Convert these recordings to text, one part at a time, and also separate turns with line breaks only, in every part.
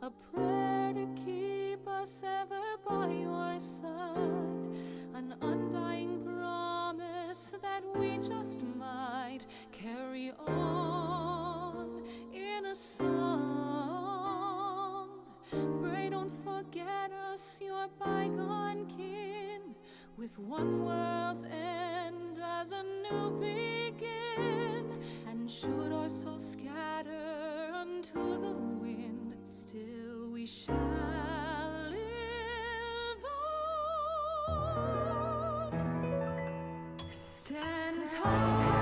a prayer to keep us ever by your side, an undying promise that we just might carry on in a song. Pray don't forget us, your bygone kin, with one world's end as a new begin. And should our souls scatter unto the wind, still we shall live on. Stand tall.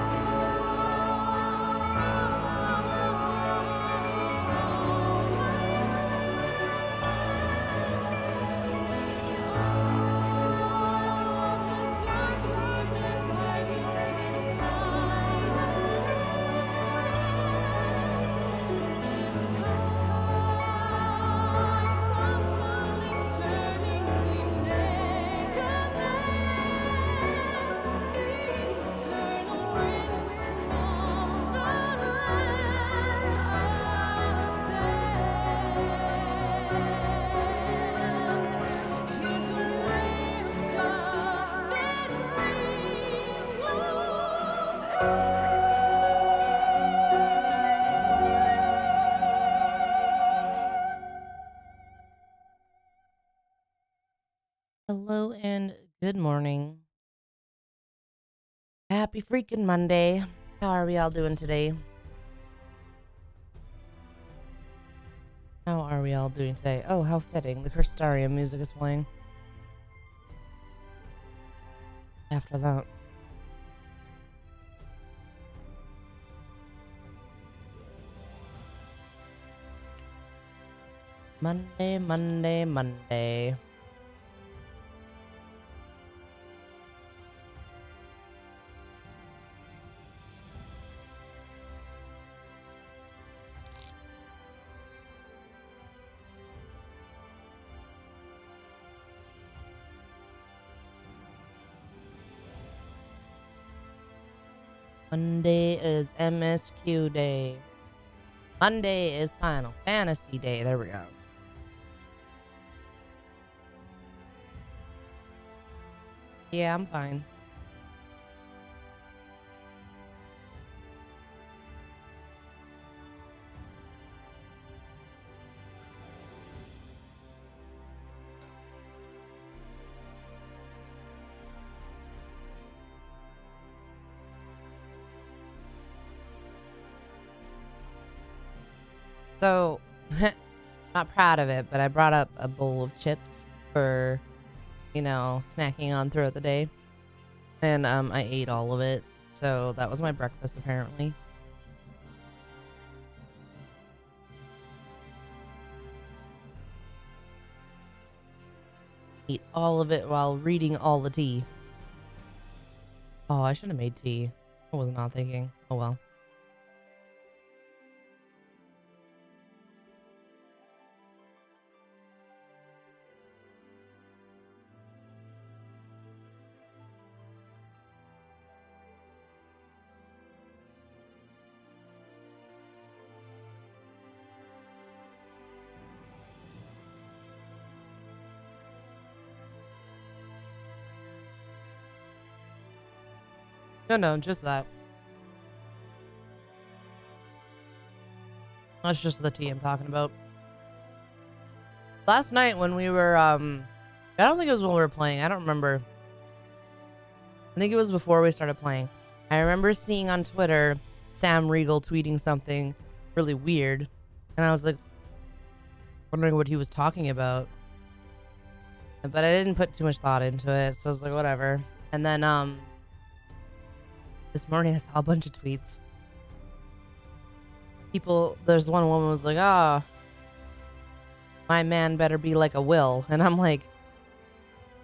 Hello and good morning. Happy freaking Monday. How are we all doing today? Oh, how fitting. The Crystarium music is playing. After that. Monday. Monday is MSQ day. Monday is Final Fantasy day. There we go. Yeah, I'm fine. So, not proud of it, but I brought up a bowl of chips for, snacking on throughout the day. And I ate all of it. So that was my breakfast, apparently. Ate all of it while reading all the tea. Oh, I should have made tea. I was not thinking. Oh, well. No, just that. That's just the tea I'm talking about. Last night when we were, I don't think it was when we were playing. I don't remember. I think it was before we started playing. I remember seeing on Twitter Sam Riegel tweeting something really weird. And I was like, wondering what he was talking about. But I didn't put too much thought into it. So I was like, whatever. And then, this morning I saw a bunch of tweets. There's one woman was like, my man better be like a Will. And I'm like,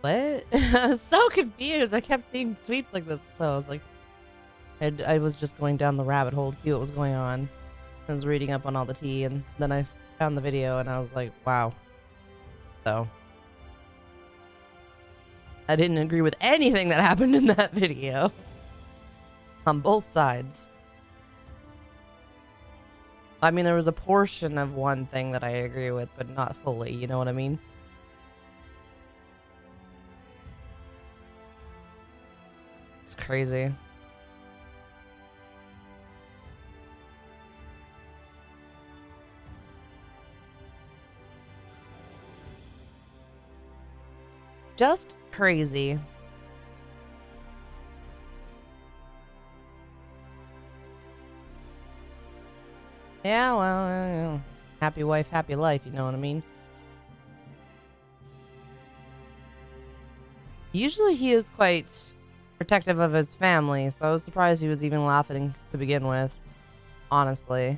what? I was so confused. I kept seeing tweets like this. So I was like, I was just going down the rabbit hole to see what was going on. I was reading up on all the tea, and then I found the video and I was like, wow. So I didn't agree with anything that happened in that video. On both sides. I mean, there was a portion of one thing that I agree with, but not fully, you know what I mean? It's crazy. Just crazy. Yeah, well, happy wife, happy life, you know what I mean? Usually he is quite protective of his family, so I was surprised he was even laughing to begin with, honestly.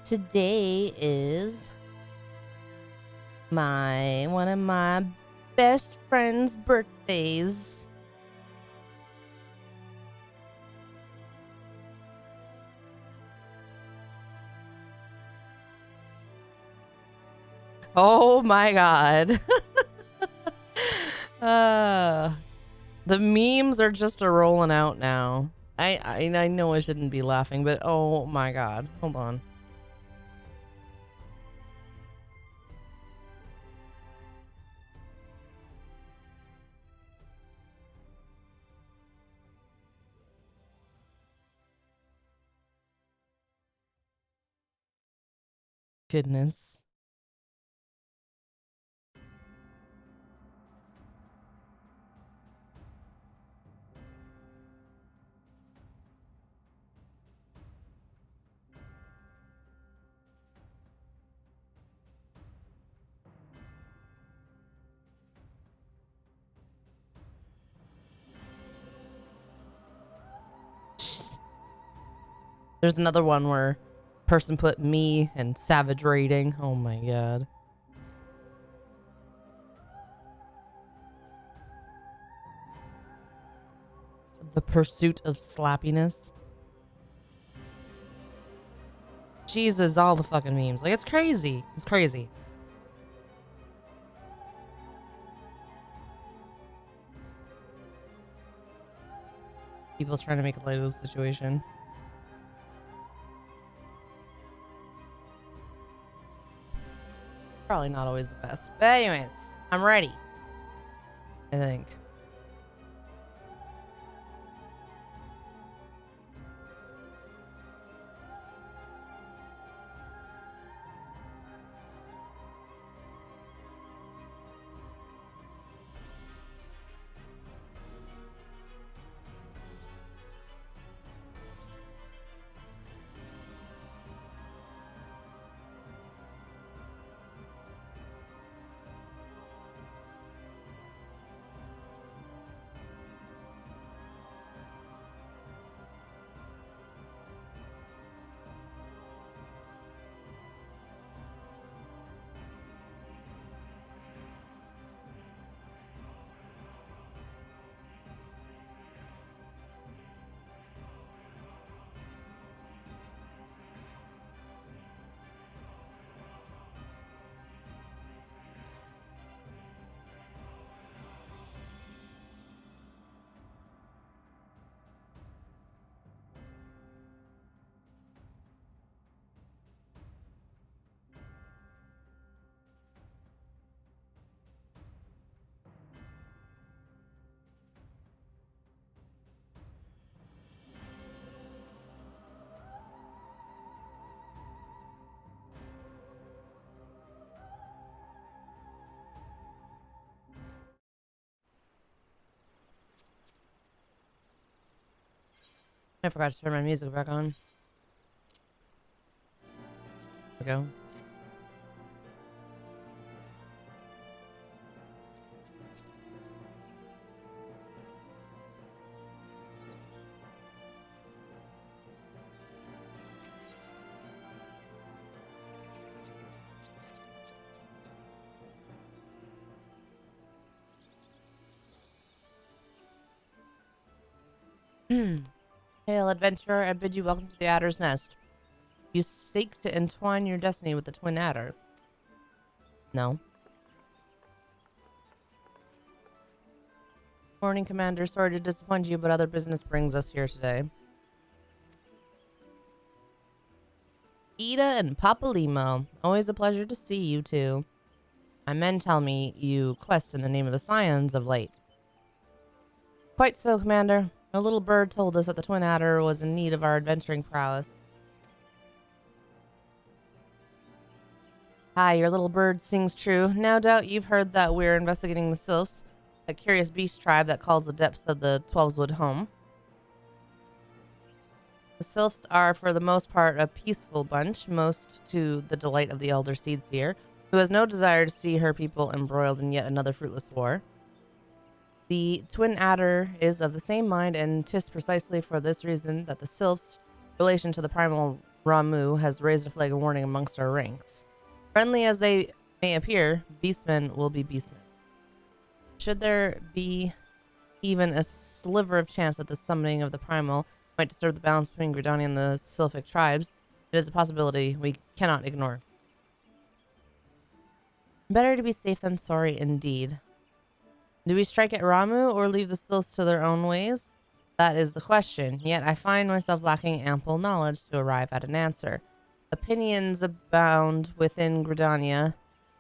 Today is one of my best friend's birthdays. Oh my god. The memes are just rolling out now. I know I shouldn't be laughing, but oh my god. Hold on. Goodness. There's another one where person put me and savage rating. Oh my god. The pursuit of slappiness. Jesus, all the fucking memes. Like, it's crazy. It's crazy. People's trying to make light of the situation. Probably not always the best. But anyways, I'm ready. I think. I forgot to turn my music back on. There we go. Hail, adventurer, I bid you welcome to the Adder's Nest. You seek to entwine your destiny with the Twin Adder. No. Morning, Commander. Sorry to disappoint you, but other business brings us here today. Ida and Papa Limo. Always a pleasure to see you two. My men tell me you quest in the name of the Scions of late. Quite so, Commander. A little bird told us that the Twin Adder was in need of our adventuring prowess. Hi, your little bird sings true. No doubt you've heard that we're investigating the Sylphs, a curious beast tribe that calls the depths of the Twelveswood home. The Sylphs are, for the most part, a peaceful bunch, most to the delight of the Elder Seedseer, who has no desire to see her people embroiled in yet another fruitless war. The Twin Adder is of the same mind, and 'tis precisely for this reason that the Sylphs' relation to the primal Ramu has raised a flag of warning amongst our ranks. Friendly as they may appear, beastmen will be beastmen. Should there be even a sliver of chance that the summoning of the primal might disturb the balance between Gridania and the Sylphic tribes, it is a possibility we cannot ignore. Better to be safe than sorry indeed. Do we strike at Ramu or leave the Sylphs to their own ways? That is the question, yet I find myself lacking ample knowledge to arrive at an answer. Opinions abound within Gridania,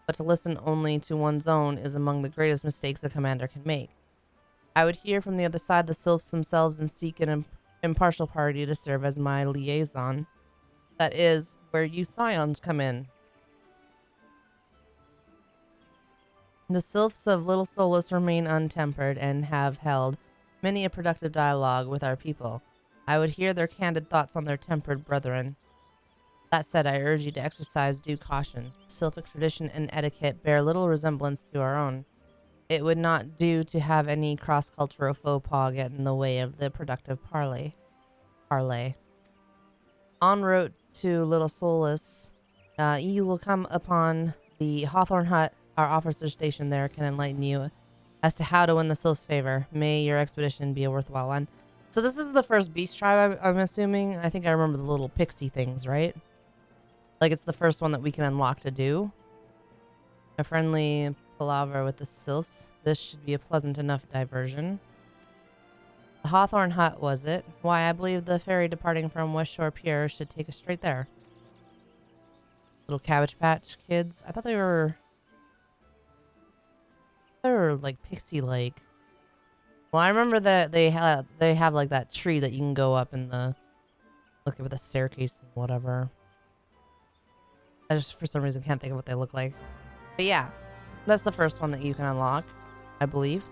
but to listen only to one's own is among the greatest mistakes a commander can make. I would hear from the other side the Sylphs themselves and seek an impartial party to serve as my liaison. That is where you Scions come in. The Sylphs of Little Solus remain untempered and have held many a productive dialogue with our people. I would hear their candid thoughts on their tempered brethren. That said, I urge you to exercise due caution. Sylphic tradition and etiquette bear little resemblance to our own. It would not do to have any cross-cultural faux pas get in the way of the productive parley. En route to Little Solace, you will come upon the Hawthorne Hut. Our officer station there can enlighten you as to how to win the Sylph's favor. May your expedition be a worthwhile one. So this is the first beast tribe, I'm assuming. I think I remember the little pixie things, right? Like it's the first one that we can unlock to do. A friendly palaver with the Sylphs. This should be a pleasant enough diversion. The Hawthorne Hut, was it? Why, I believe the ferry departing from West Shore Pier should take us straight there. Little Cabbage Patch Kids. I thought they were like Pixie-like. Well, I remember that they have like that tree that you can go up in the with a staircase and whatever. I just for some reason can't think of what they look like. But yeah, that's the first one that you can unlock, I believe.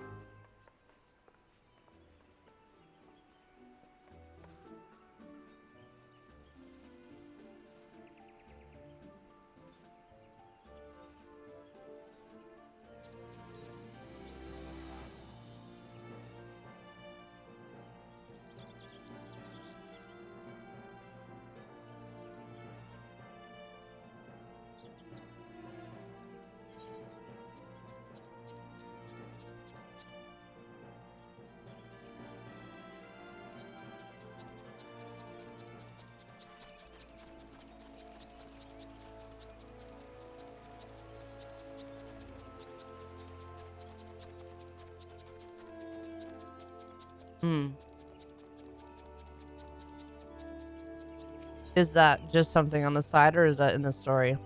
Is that just something on the side or is that in the story?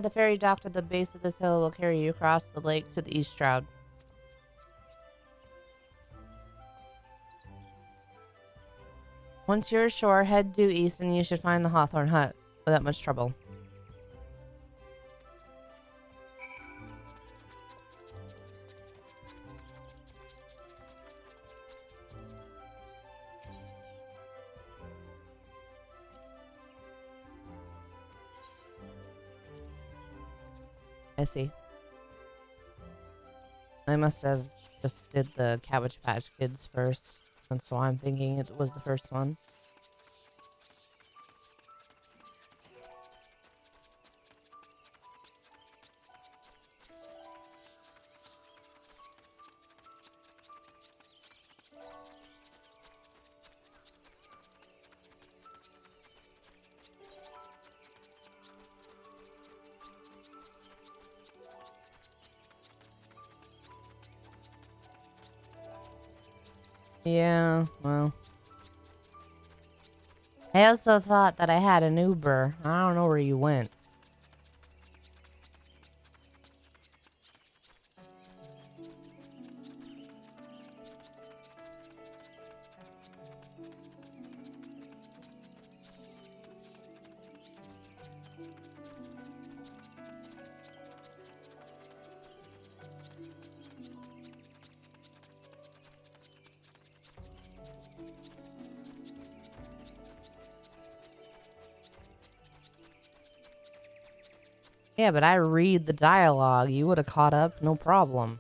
The ferry docked at the base of this hill will carry you across the lake to the East Shroud. Once you're ashore, head due east and you should find the Hawthorne Hut without much trouble. I see. I must have just did the Cabbage Patch Kids first, and so I'm thinking it was the first one. Yeah, well. I also thought that I had an Uber. I don't know where you went. Yeah, but I read the dialogue. You would have caught up, no problem.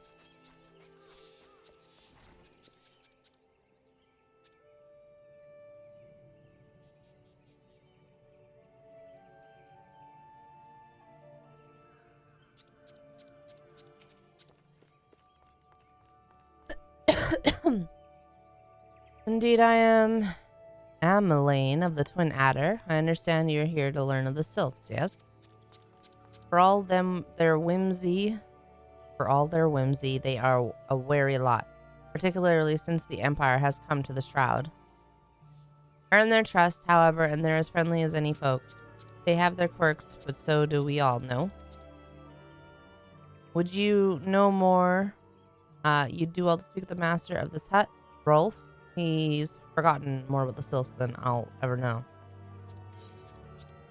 Indeed, I am Elaine of the Twin Adder. I understand you're here to learn of the Sylphs, yes? For all their whimsy, they are a wary lot, particularly since the Empire has come to the Shroud. Earn their trust, however, and they're as friendly as any folk. They have their quirks, but so do we all, no? Would you know more? You do all to speak with the master of this hut, Rolf. He's forgotten more about the Sylphs than I'll ever know.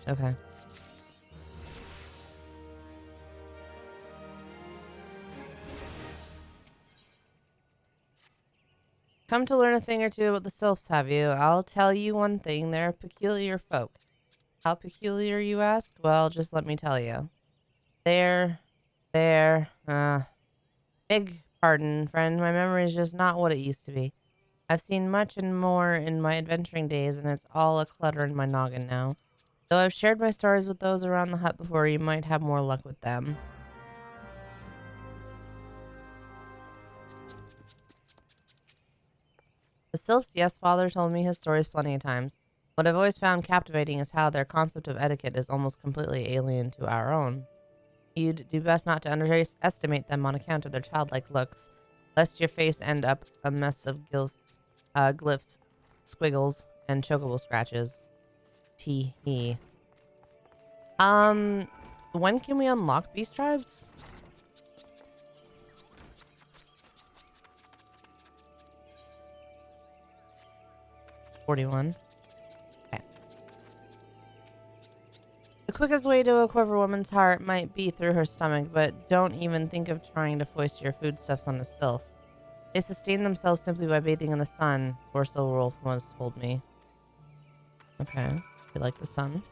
Okay. Come to learn a thing or two about the sylphs, have you? I'll tell you one thing, they're a peculiar folk. How peculiar, you ask? Well, just let me tell you. They're, beg pardon, friend, my memory is just not what it used to be. I've seen much and more in my adventuring days, and it's all a clutter in my noggin now. Though I've shared my stories with those around the hut before, you might have more luck with them. The sylphs, yes, father told me his stories plenty of times. What I've always found captivating is how their concept of etiquette is almost completely alien to our own. You'd do best not to underestimate them on account of their childlike looks, lest your face end up a mess of glyphs, squiggles, and chocobo scratches. Tee-hee. When can we unlock beast tribes? $41. Okay. The quickest way to a quiver woman's heart might be through her stomach, but don't even think of trying to foist your foodstuffs on a sylph. They sustain themselves simply by bathing in the sun, or so Rolf once told me. Okay, you like the sun.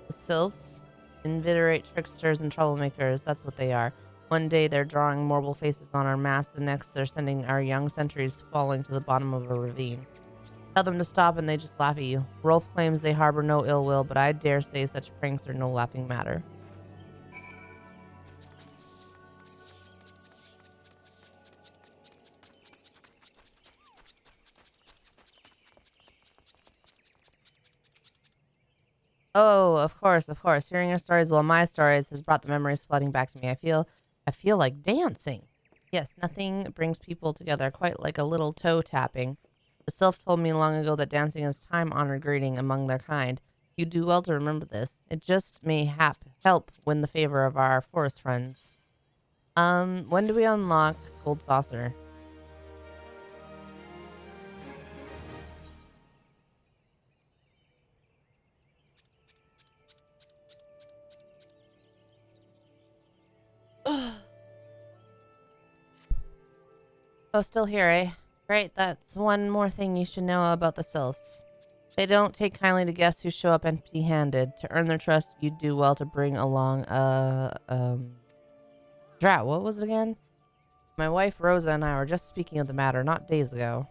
The sylphs, inveterate tricksters and troublemakers, that's what they are. One day they're drawing marble faces on our mast, the next they're sending our young sentries falling to the bottom of a ravine. Tell them to stop and they just laugh at you. Rolf claims they harbor no ill will, but I dare say such pranks are no laughing matter. Oh, of course, of course. Hearing your stories, well, my stories, has brought the memories flooding back to me. I feel like dancing. Yes, nothing brings people together quite like a little toe tapping. The sylph told me long ago that dancing is time-honored greeting among their kind. You do well to remember this. It just may help win the favor of our forest friends. When do we unlock Gold Saucer? Oh, still here, eh? Great, that's one more thing you should know about the sylphs. They don't take kindly to guests who show up empty-handed. To earn their trust, you'd do well to bring along drought. What was it again? My wife Rosa and I were just speaking of the matter not days ago.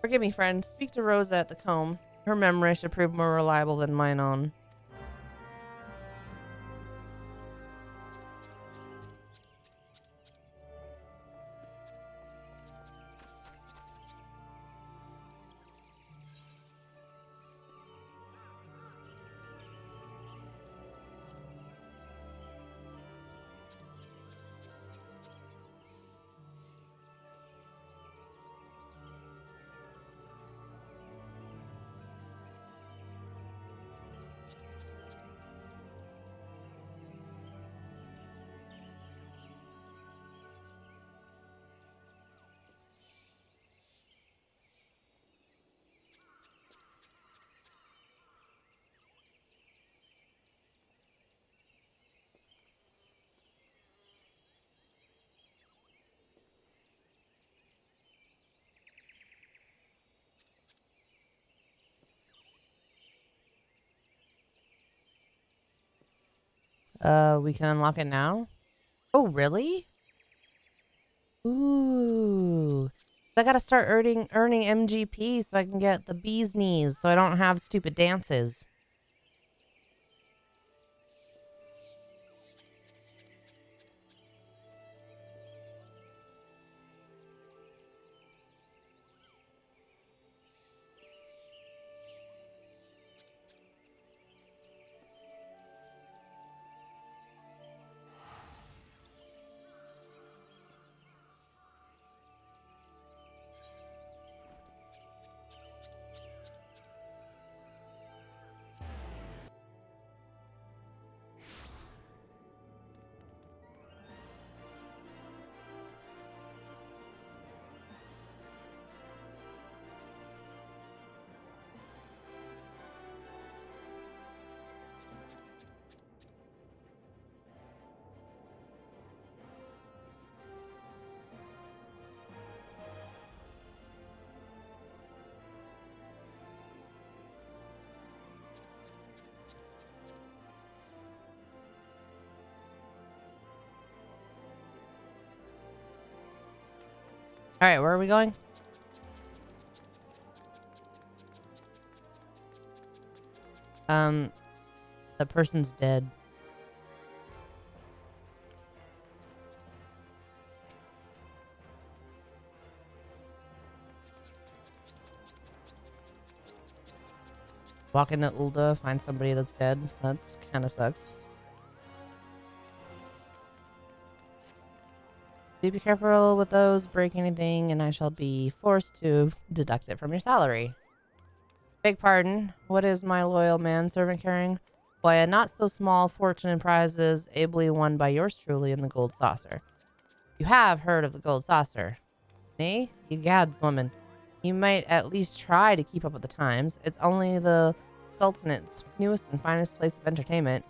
Forgive me, friend. Speak to Rosa at the comb. Her memory should prove more reliable than mine own. We can unlock it now? Oh, really? Ooh. I gotta start earning MGP so I can get the bee's knees so I don't have stupid dances. Alright, where are we going? The person's dead. Walk into Ulda, find somebody that's dead. That's kind of sucks. Do be careful with those. Break anything, and I shall be forced to deduct it from your salary. Beg pardon. What is my loyal manservant carrying? Why, a not so small fortune in prizes, ably won by yours truly in the gold saucer. You have heard of the gold saucer, nay? You gads, woman. You might at least try to keep up with the times. It's only the Sultanate's newest and finest place of entertainment.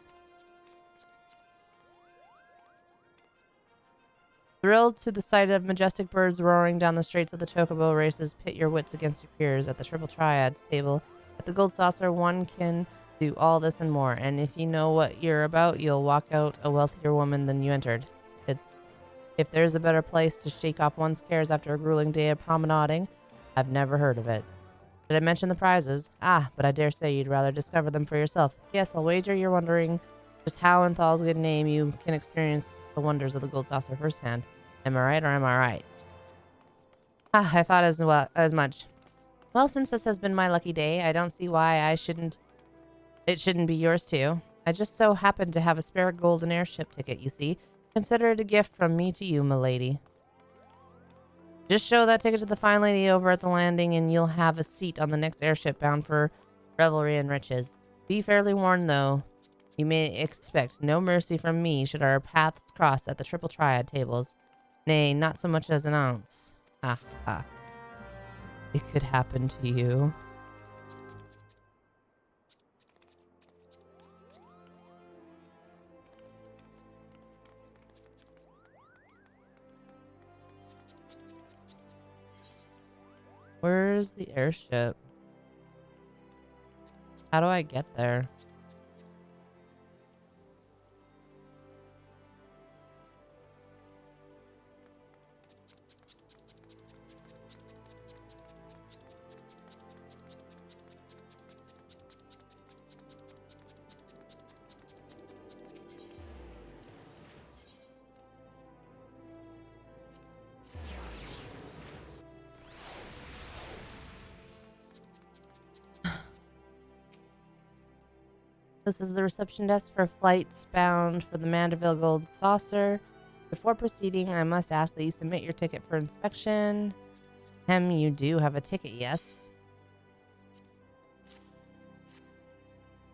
Thrilled to the sight of majestic birds roaring down the straits of the chocobo races, pit your wits against your peers at the Triple Triads table. At the Gold Saucer, one can do all this and more, and if you know what you're about, you'll walk out a wealthier woman than you entered. If there's a better place to shake off one's cares after a grueling day of promenading, I've never heard of it. Did I mention the prizes? Ah, but I dare say you'd rather discover them for yourself. Yes, I'll wager you're wondering just how in Thal's good name you can experience the wonders of the Gold Saucer firsthand. Am I right or am I right? Ah, I thought as much. Well, since this has been my lucky day, I don't see why it shouldn't be yours too. I just so happen to have a spare golden airship ticket, you see. Consider it a gift from me to you, milady. Just show that ticket to the fine lady over at the landing and you'll have a seat on the next airship bound for revelry and riches. Be fairly warned, though. You may expect no mercy from me should our paths cross at the Triple Triad tables. Nay, not so much as an ounce. Ha ha. It could happen to you. Where's the airship? How do I get there? This is the reception desk for flights bound for the Mandeville Gold Saucer. Before proceeding, I must ask that you submit your ticket for inspection. You do have a ticket, yes.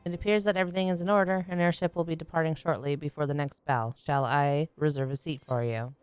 It appears that everything is in order. An airship will be departing shortly before the next bell. Shall I reserve a seat for you?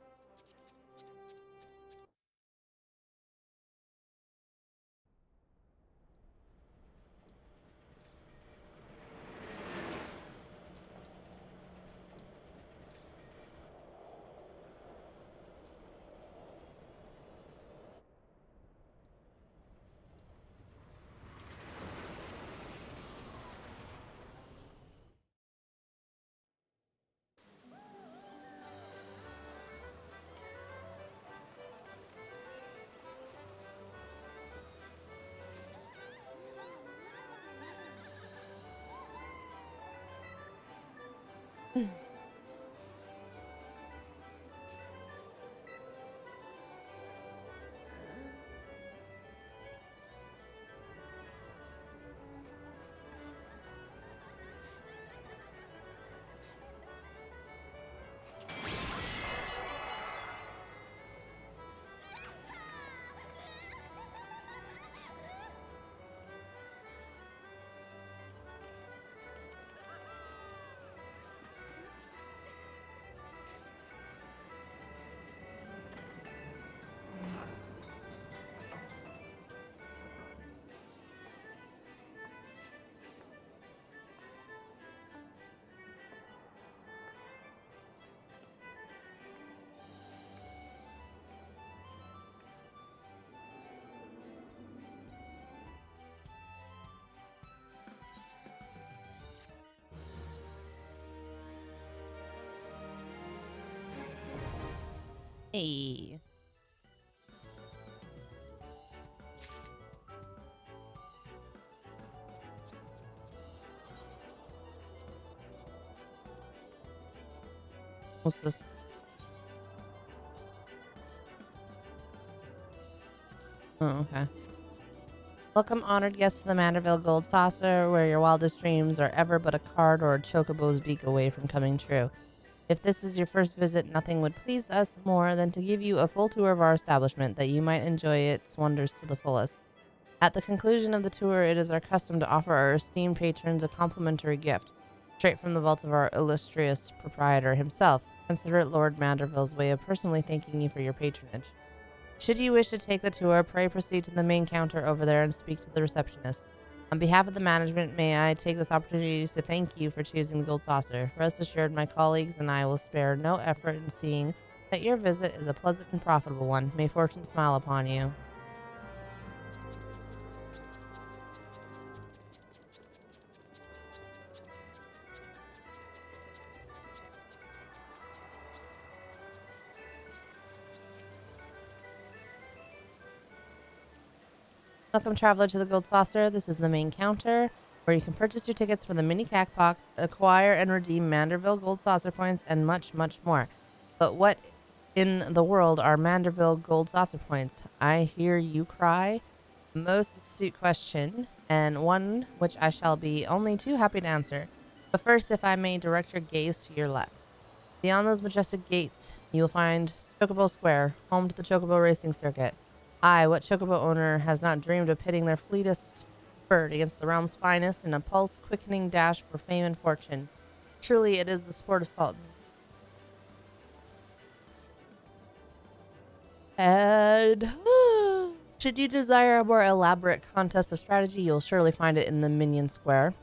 Hey. What's this? Oh, okay. Welcome, honored guests, to the Mandeville Gold Saucer, where your wildest dreams are ever but a card or a chocobo's beak away from coming true. If this is your first visit, nothing would please us more than to give you a full tour of our establishment, that you might enjoy its wonders to the fullest. At the conclusion of the tour, it is our custom to offer our esteemed patrons a complimentary gift, straight from the vault of our illustrious proprietor himself. Consider it Lord Mandeville's way of personally thanking you for your patronage. Should you wish to take the tour, pray proceed to the main counter over there and speak to the receptionist. On behalf of the management, may I take this opportunity to thank you for choosing the Gold Saucer. Rest assured, my colleagues and I will spare no effort in seeing that your visit is a pleasant and profitable one. May fortune smile upon you. Welcome, traveler, to the Gold Saucer. This is the main counter, where you can purchase your tickets for the mini Cacpock, acquire and redeem Mandeville Gold Saucer points, and much, much more. But what in the world are Mandeville Gold Saucer points? I hear you cry. Most astute question, and one which I shall be only too happy to answer. But first, if I may direct your gaze to your left. Beyond those majestic gates, you will find Chocobo Square, home to the Chocobo Racing Circuit. Aye, what Chocobo owner has not dreamed of pitting their fleetest bird against the realm's finest in a pulse-quickening dash for fame and fortune? Truly, it is the sport of Sultan. And should you desire a more elaborate contest of strategy, you'll surely find it in the Minion Square.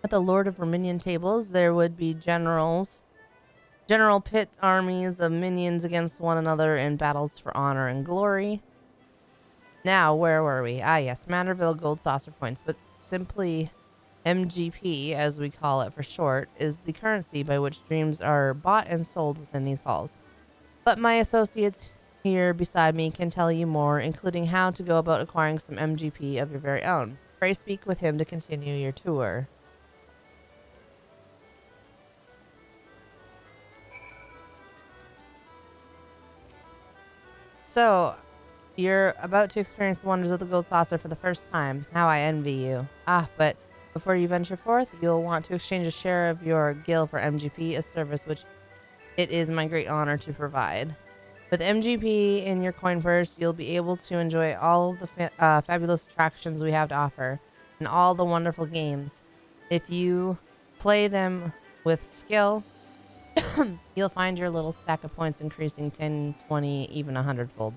At the Lord of Verminion tables, there would be general pit armies of minions against one another in battles for honor and glory. Now, where were we? Ah, yes, Mandeville Gold Saucer points, but simply MGP, as we call it for short, is the currency by which dreams are bought and sold within these halls. But my associates here beside me can tell you more, including how to go about acquiring some MGP of your very own. Pray speak with him to continue your tour. So, you're about to experience the wonders of the Gold Saucer for the first time. How I envy you. Ah, but before you venture forth, you'll want to exchange a share of your gil for MGP, a service which it is my great honor to provide. With MGP in your coin purse, you'll be able to enjoy all of the fabulous attractions we have to offer and all the wonderful games. If you play them with skill, you'll find your little stack of points increasing 10, 20, even 100-fold.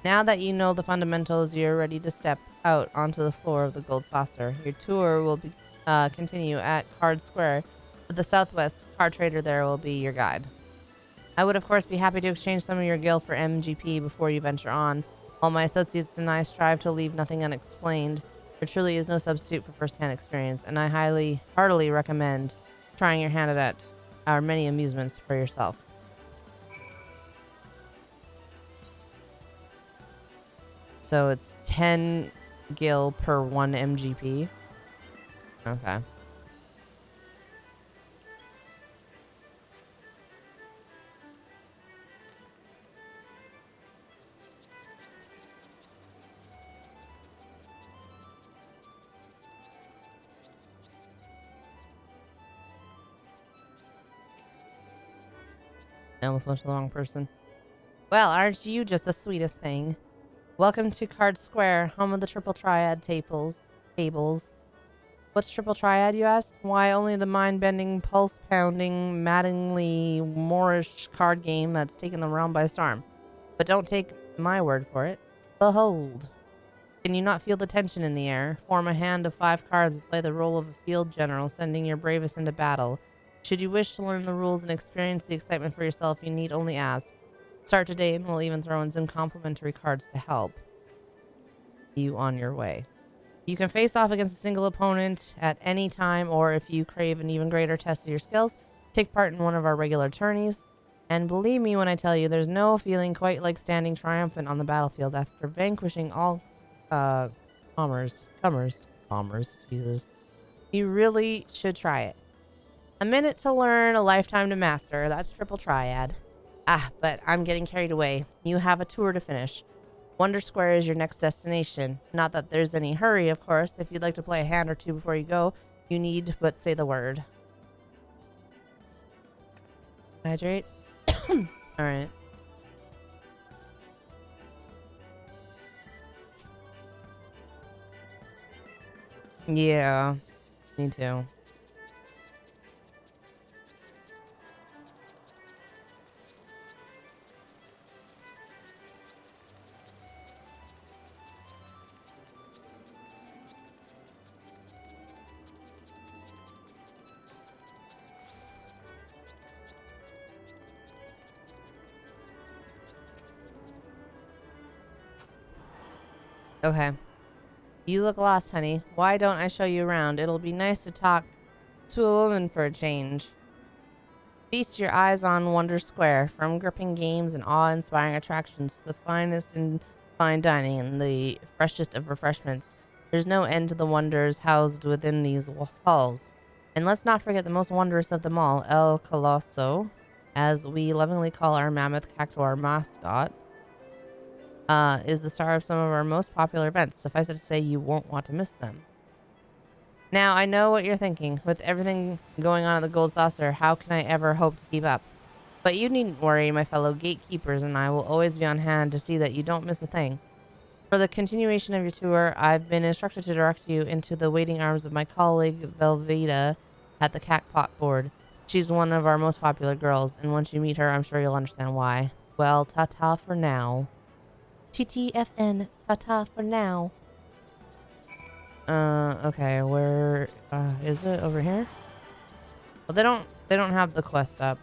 Now that you know the fundamentals, you're ready to step out onto the floor of the Gold Saucer. Your tour will continue at Card Square, but the Southwest card trader there will be your guide. I would, of course, be happy to exchange some of your gil for MGP before you venture on. While my associates and I strive to leave nothing unexplained, there truly is no substitute for first-hand experience, and I heartily recommend trying your hand at our many amusements for yourself. So it's 10 gil per 1 MGP. Okay. I almost went to the wrong person. Well, aren't you just the sweetest thing? Welcome to Card Square, home of the Triple Triad tables. What's Triple Triad, you ask? Why, only the mind-bending, pulse-pounding, maddeningly Moorish card game that's taken the realm by storm. But don't take my word for it. Behold. Can you not feel the tension in the air? Form a hand of 5 cards and play the role of a field general, sending your bravest into battle. Should you wish to learn the rules and experience the excitement for yourself, you need only ask. Start today and we'll even throw in some complimentary cards to help you on your way. You can face off against a single opponent at any time, or if you crave an even greater test of your skills, take part in one of our regular tourneys. And believe me when I tell you, there's no feeling quite like standing triumphant on the battlefield after vanquishing all comers, Jesus. You really should try it. A minute to learn, a lifetime to master. That's triple triad. Ah, but I'm getting carried away. You have a tour to finish. Wonder Square is your next destination. Not that there's any hurry, of course. If you'd like to play a hand or two before you go, you need but say the word. Hydrate. Alright. Yeah, me too. Okay. You look lost, honey. Why don't I show you around? It'll be nice to talk to a woman for a change. Feast your eyes on Wonder Square, from gripping games and awe-inspiring attractions to the finest in fine dining and the freshest of refreshments. There's no end to the wonders housed within these halls. And let's not forget the most wondrous of them all, El Colosso, as we lovingly call our mammoth cactuar mascot, is the star of some of our most popular events. Suffice it to say, you won't want to miss them. Now, I know what you're thinking. With everything going on at the Gold Saucer, how can I ever hope to keep up? But you needn't worry, my fellow gatekeepers and I will always be on hand to see that you don't miss a thing. For the continuation of your tour, I've been instructed to direct you into the waiting arms of my colleague Velveeta at the Cacpot board. She's one of our most popular girls, and once you meet her, I'm sure you'll understand why. Well, ta-ta for now. TTFN, ta-ta for now. Okay, where is it? Over here? Well, they don't have the quest up.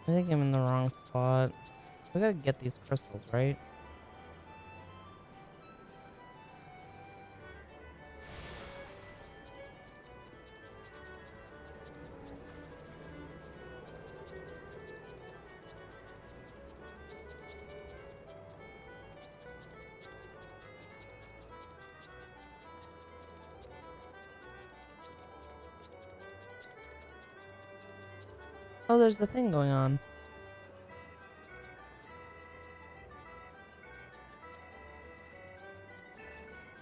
I think I'm in the wrong spot. We gotta get these crystals, right? Oh, there's the thing going on.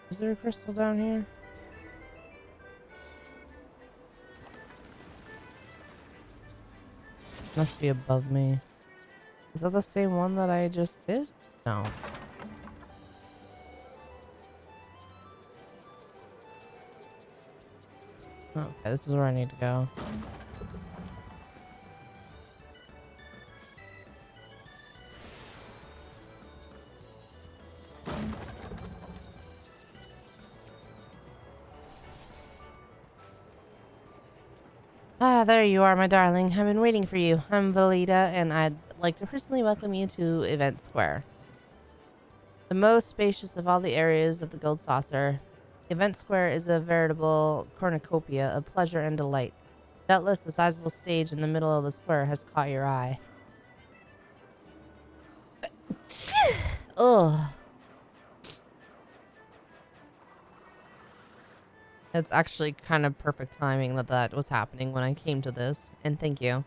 Is there a crystal down here? Must be above me. Is that the same one that I just did? No. Okay, this is where I need to go. Ah, there you are, my darling. I've been waiting for you. I'm Valida, and I'd like to personally welcome you to Event Square. The most spacious of all the areas of the Gold Saucer, Event Square is a veritable cornucopia of pleasure and delight. Doubtless, the sizable stage in the middle of the square has caught your eye. Ugh. It's actually kind of perfect timing that that was happening when I came to this, and thank you.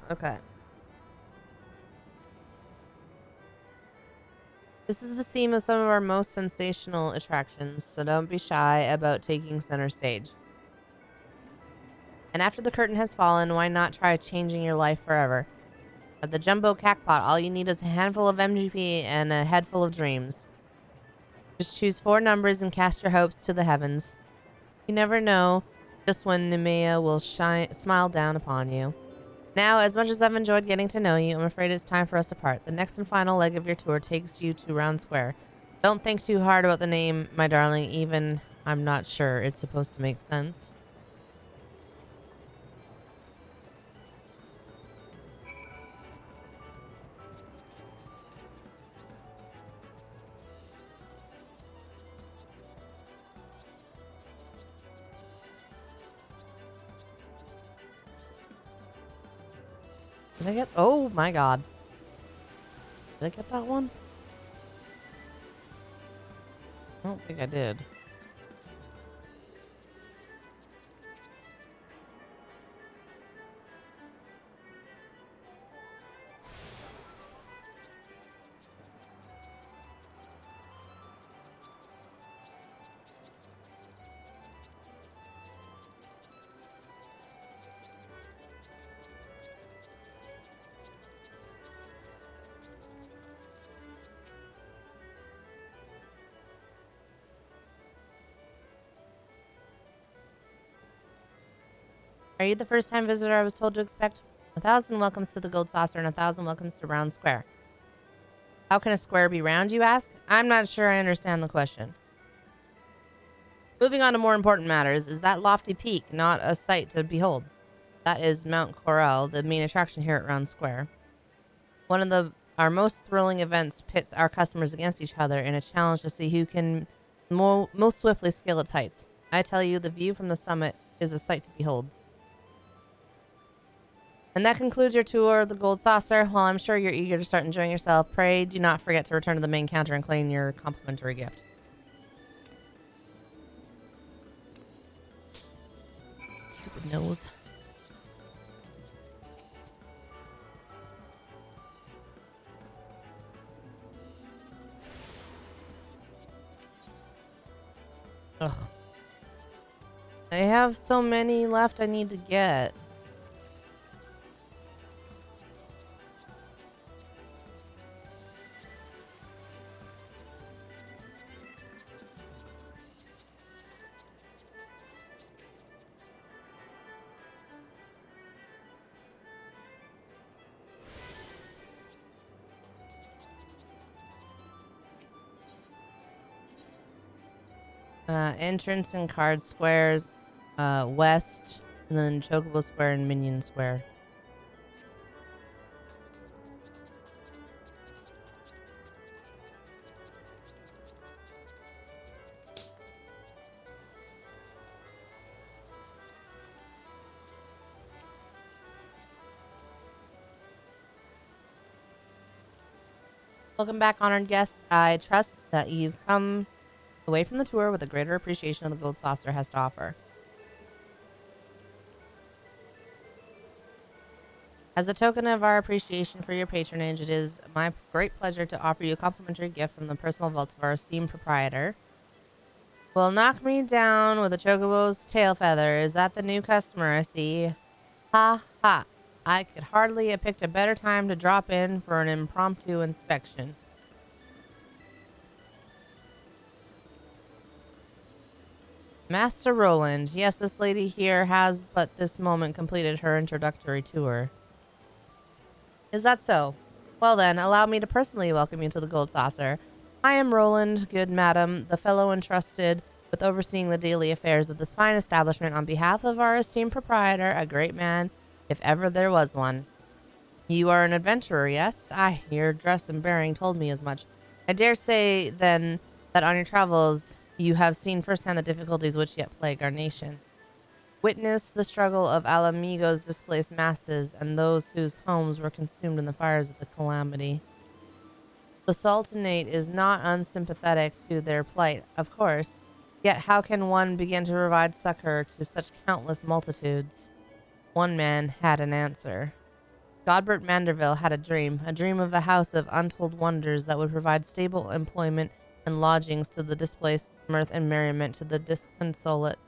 Okay. This is the theme of some of our most sensational attractions, so don't be shy about taking center stage. And after the curtain has fallen, why not try changing your life forever? At the Jumbo Cacpot, all you need is a handful of MGP and a head full of dreams. Just choose 4 numbers and cast your hopes to the heavens. You never know just when Nemea will smile down upon you. Now, as much as I've enjoyed getting to know you, I'm afraid it's time for us to part. The next and final leg of your tour takes you to Round Square. Don't think too hard about the name, my darling, even I'm not sure it's supposed to make sense. Did I get... Oh my god. Did I get that one? I don't think I did. Are you the first time visitor I was told to expect? 1,000 welcomes to the Gold Saucer and 1,000 welcomes to Round Square. How can a square be round, you ask? I'm not sure I understand the question. Moving on to more important matters, is that lofty peak not a sight to behold? That is Mount Corel, the main attraction here at Round Square. One of our most thrilling events pits our customers against each other in a challenge to see who can most swiftly scale its heights. I tell you, the view from the summit is a sight to behold. And that concludes your tour of the Gold Saucer. While I'm sure you're eager to start enjoying yourself, pray do not forget to return to the main counter and claim your complimentary gift. Stupid nose. Ugh. I have so many left I need to get. Entrance and card squares, west, and then Chocobo Square and Minion Square. Welcome back, honored guests. I trust that you've come away from the tour with a greater appreciation of the Gold Saucer has to offer. As a token of our appreciation for your patronage, it is my great pleasure to offer you a complimentary gift from the personal vault of our esteemed proprietor. Will knock me down with a chocobo's tail feather. Is that the new customer I see? Ha ha. I could hardly have picked a better time to drop in for an impromptu inspection. Master Roland. Yes, this lady here has but this moment completed her introductory tour. Is that so? Well then, allow me to personally welcome you to the Gold Saucer. I am Roland, good madam, the fellow entrusted with overseeing the daily affairs of this fine establishment on behalf of our esteemed proprietor, a great man, if ever there was one. You are an adventurer, yes? Aye, your dress and bearing told me as much. I dare say, then, that on your travels you have seen firsthand the difficulties which yet plague our nation. Witness the struggle of Alamigo's displaced masses and those whose homes were consumed in the fires of the calamity. The Sultanate is not unsympathetic to their plight, of course, yet how can one begin to provide succor to such countless multitudes? One man had an answer. Godbert Mandeville had a dream of a house of untold wonders that would provide stable employment and lodgings to the displaced, mirth and merriment to the disconsolate,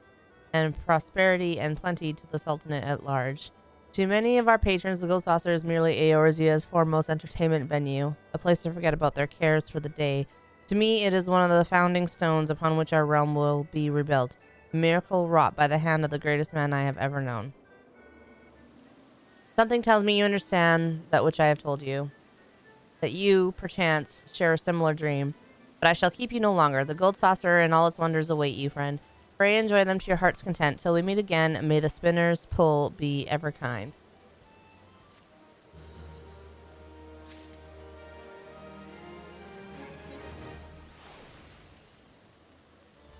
and prosperity and plenty to the Sultanate at large. To many of our patrons, the Gold Saucer is merely Eorzea's foremost entertainment venue, a place to forget about their cares for the day. To me, it is one of the founding stones upon which our realm will be rebuilt, a miracle wrought by the hand of the greatest man I have ever known. Something tells me you understand that which I have told you. That you, perchance, share a similar dream. But I shall keep you no longer. The gold saucer and all its wonders await you, friend. Pray enjoy them to your heart's content. Till we meet again, may the spinner's pull be ever kind.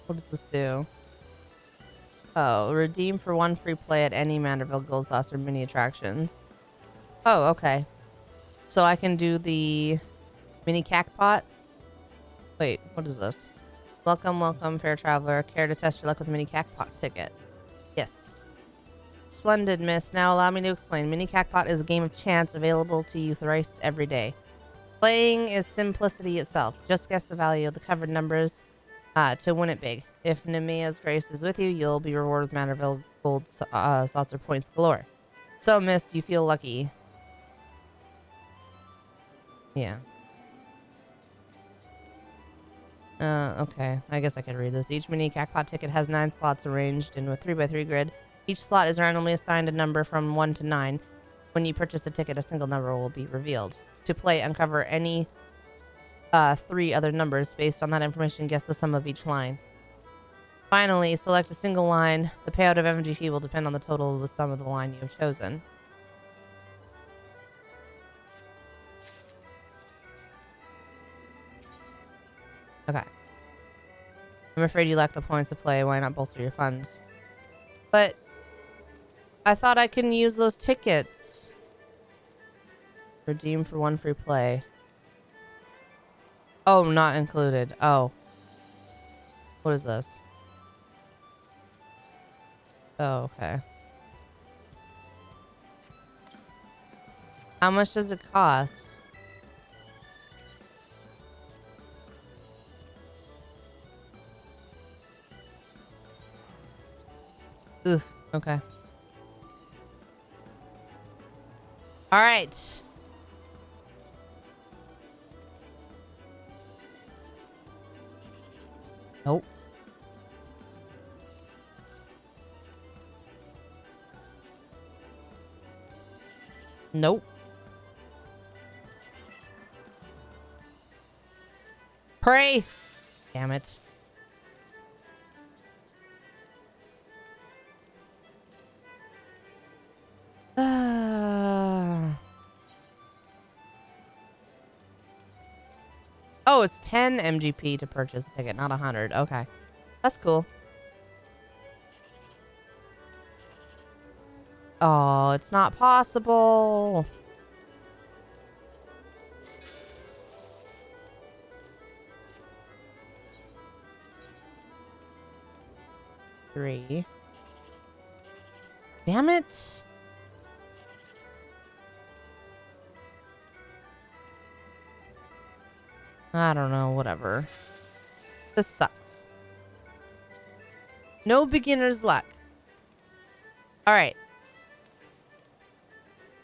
What does this do? Oh, redeem for 1 free play at any Mandeville Gold Saucer mini attractions. Oh, okay. So I can do the mini cackpot. Wait, what is this? Welcome, welcome, fair traveler. Care to test your luck with a mini cackpot ticket? Yes. Splendid, miss. Now allow me to explain. Mini cackpot is a game of chance available to you thrice every day. Playing is simplicity itself. Just guess the value of the covered numbers to win it big. If Nemea's grace is with you, you'll be rewarded with Mandeville gold saucer points galore. So, miss, do you feel lucky? Yeah. Okay. I guess I could read this. Each mini cackpot ticket has 9 slots arranged in a 3x3 grid. Each slot is randomly assigned a number from 1 to 9. When you purchase a ticket, a single number will be revealed. To play, uncover any 3 other numbers. Based on that information, guess the sum of each line. Finally, select a single line. The payout of MGP will depend on the total of the sum of the line you have chosen. Okay. I'm afraid you lack the points to play. Why not bolster your funds? But I thought I can use those tickets. Redeem for 1 free play. Oh, not included. Oh. What is this? Oh, okay. How much does it cost? Oof. Okay. All right. Nope. Nope. Pray. Damn it. Oh, it's 10 MGP to purchase the ticket, not 100. Okay. That's cool. Oh, it's not possible. Three. Damn it. I don't know, whatever. This sucks. No beginner's luck. All right.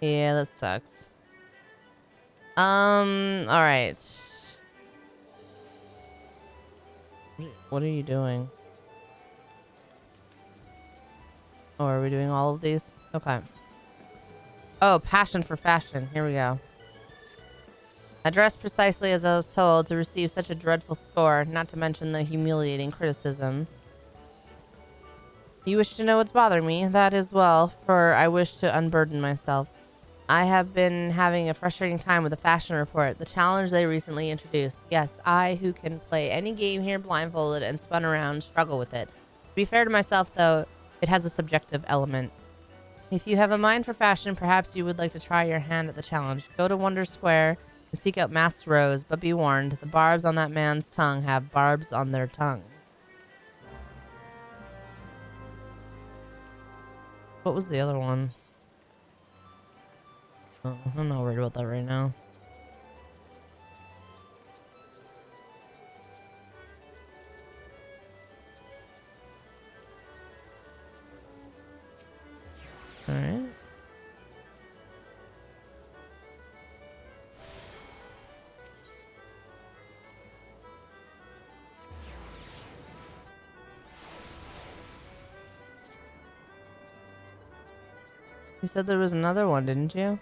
Yeah, that sucks. All right. What are you doing? Oh, are we doing all of these? Okay. Oh, passion for fashion. Here we go. I dressed precisely as I was told to receive such a dreadful score, not to mention the humiliating criticism. You wish to know what's bothering me? That is well, for I wish to unburden myself. I have been having a frustrating time with the fashion report, the challenge they recently introduced. Yes, I, who can play any game here blindfolded and spun around, struggle with it. To be fair to myself, though, it has a subjective element. If you have a mind for fashion, perhaps you would like to try your hand at the challenge. Go to Wonder Square and seek out Masked Rose, but be warned, the barbs on that man's tongue have barbs on their tongue. What was the other one? Oh, I'm not worried about that right now. All right. You said there was another one, didn't you?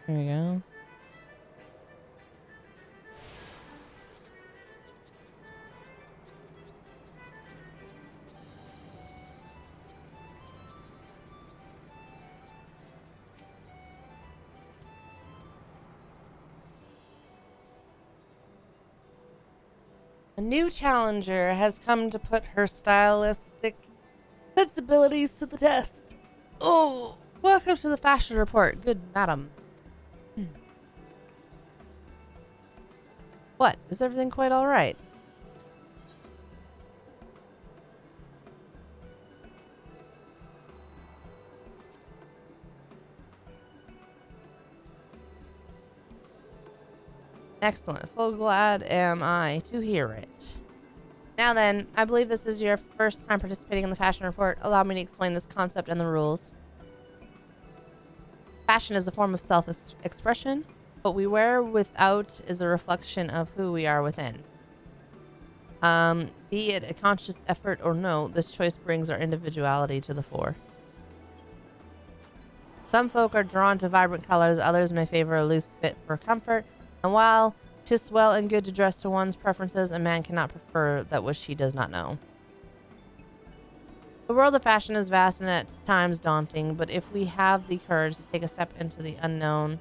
There you go. A new challenger has come to put her stylistic sensibilities to the test. Oh, welcome to the fashion report, good madam. What? Is everything quite all right? Excellent. Full glad am I to hear it. Now then, I believe this is your first time participating in the fashion report. Allow me to explain this concept and the rules. Fashion is a form of self-expression. What we wear without is a reflection of who we are within. Be it a conscious effort or no, this choice brings our individuality to the fore. Some folk are drawn to vibrant colors, others may favor a loose fit for comfort. And while 'tis well and good to dress to one's preferences, a man cannot prefer that which he does not know. The world of fashion is vast and at times daunting, but if we have the courage to take a step into the unknown,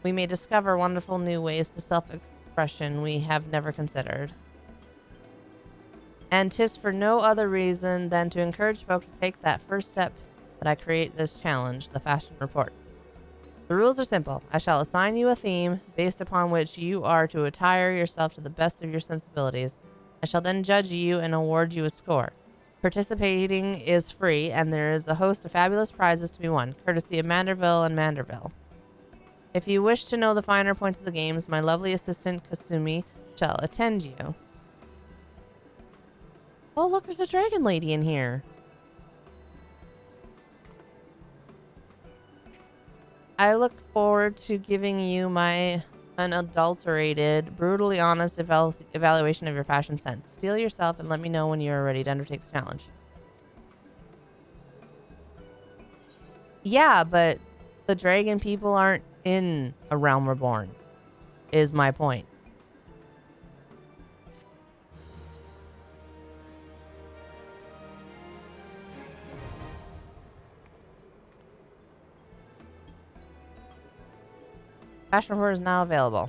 we may discover wonderful new ways to self-expression we have never considered. And 'tis for no other reason than to encourage folk to take that first step that I create this challenge, the fashion report. The rules are simple. I shall assign you a theme based upon which you are to attire yourself to the best of your sensibilities. I shall then judge you and award you a score. Participating is free, and there is a host of fabulous prizes to be won, courtesy of Mandeville and Mandeville. If you wish to know the finer points of the games, my lovely assistant Kasumi shall attend you. Oh, look, there's a dragon lady in here. I look forward to giving you my unadulterated, brutally honest evaluation of your fashion sense. Steel yourself and let me know when you are ready to undertake the challenge. Yeah, but the dragon people aren't in A Realm Reborn, is my point. Fashion report is now available.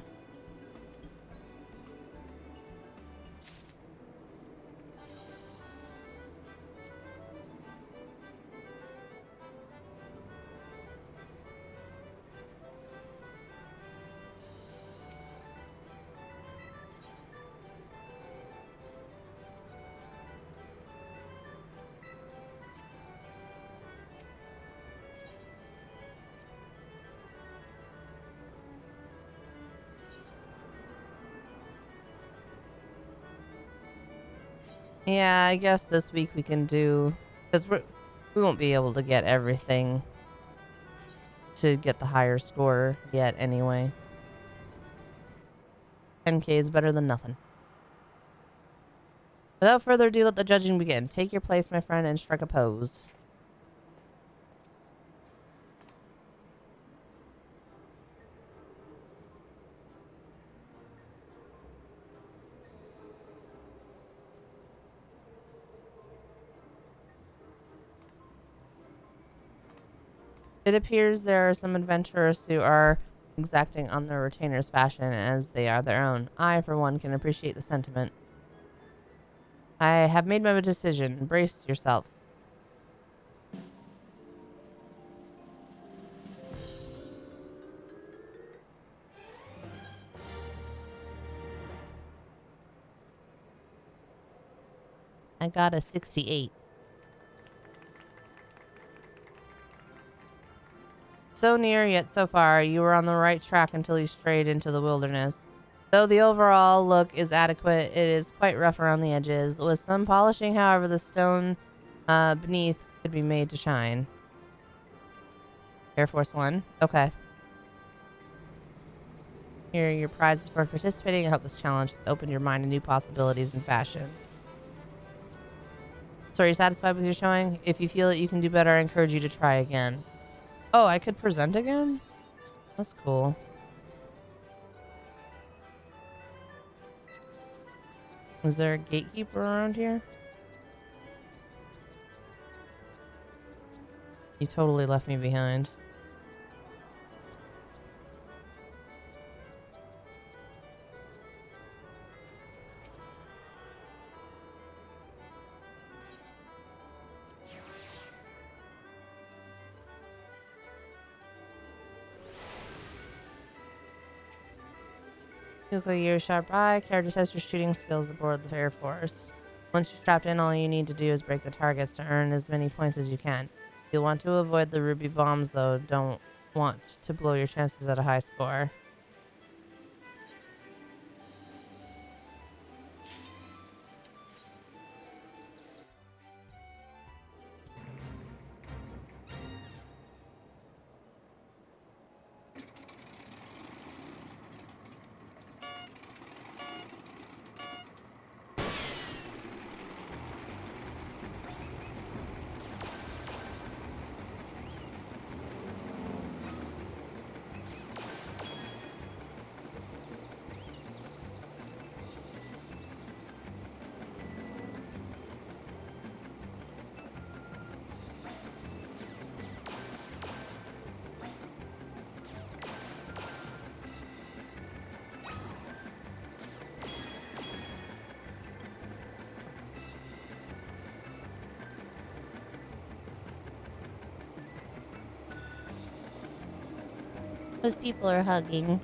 Yeah, I guess this week we can do, because we won't be able to get everything to get the higher score yet anyway. 10k is better than nothing. Without further ado, let the judging begin. Take your place, my friend, and strike a pose. It appears there are some adventurers who are exacting on their retainers' fashion as they are their own. I, for one, can appreciate the sentiment. I have made my decision. Brace yourself. I got a 68. So near, yet so far. You were on the right track until you strayed into the wilderness. Though the overall look is adequate, it is quite rough around the edges. With some polishing, however, the stone beneath could be made to shine. Air Force One. Okay. Here are your prizes for participating. I hope this challenge has opened your mind to new possibilities in fashion. So are you satisfied with your showing? If you feel that you can do better, I encourage you to try again. Oh, I could present again? That's cool. Is there a gatekeeper around here? You totally left me behind. You look like you're a sharp eye. Character test your shooting skills aboard the Air Force. Once you're strapped in, all you need to do is break the targets to earn as many points as you can. You'll want to avoid the ruby bombs, though. Don't want to blow your chances at a high score. Those people are hugging.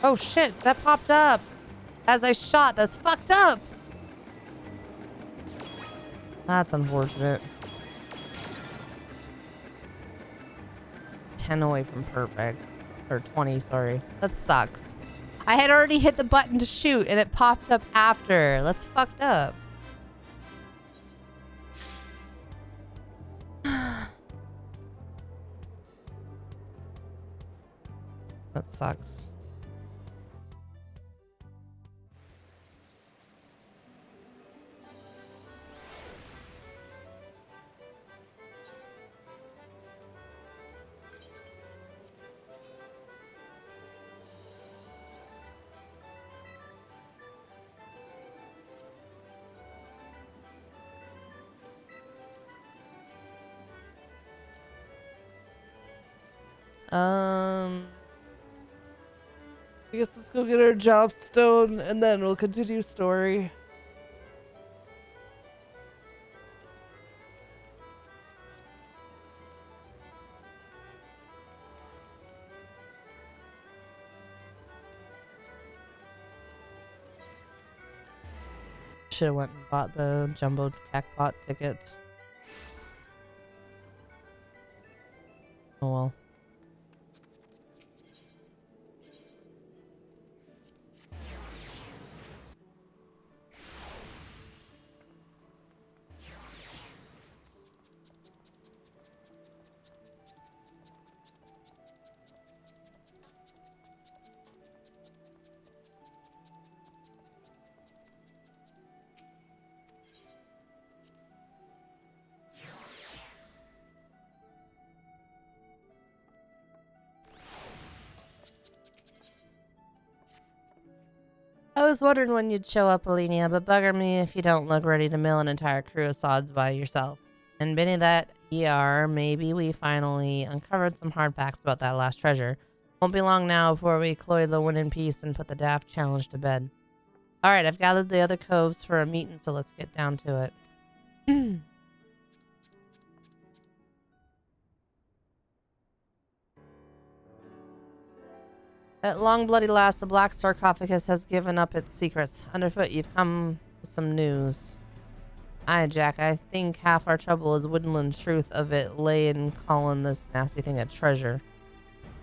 Oh shit, that popped up as I shot. That's fucked up. That's unfortunate. 10 away from perfect. Or 20, sorry. That sucks. I had already hit the button to shoot and it popped up after. That's fucked up. That sucks. I guess let's go get our job stone and then we'll continue story. Should have went and bought the jumbo jackpot tickets. Oh well. was wondering when you'd show up, Alenia, but bugger me if you don't look ready to mill an entire crew of sods by yourself. And Benny, that ER, maybe we finally uncovered some hard facts about that last treasure. Won't be long now before we cloy the win in peace and put the daft challenge to bed. Alright, I've gathered the other coves for a meeting, so let's get down to it. At long bloody last, the black sarcophagus has given up its secrets. Underfoot, you've come with some news. Aye, Jack, I think half our trouble is woodland truth of it lay in calling this nasty thing a treasure.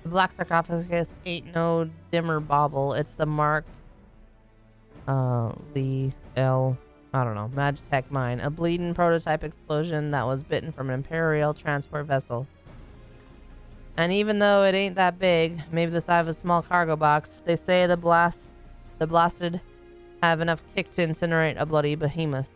The black sarcophagus ain't no dimmer bauble. It's the Mark Lee L. I don't know, Magitech mine. A bleeding prototype explosion that was bitten from an Imperial transport vessel. And even though it ain't that big, maybe the size of a small cargo box, they say the blasted have enough kick to incinerate a bloody behemoth.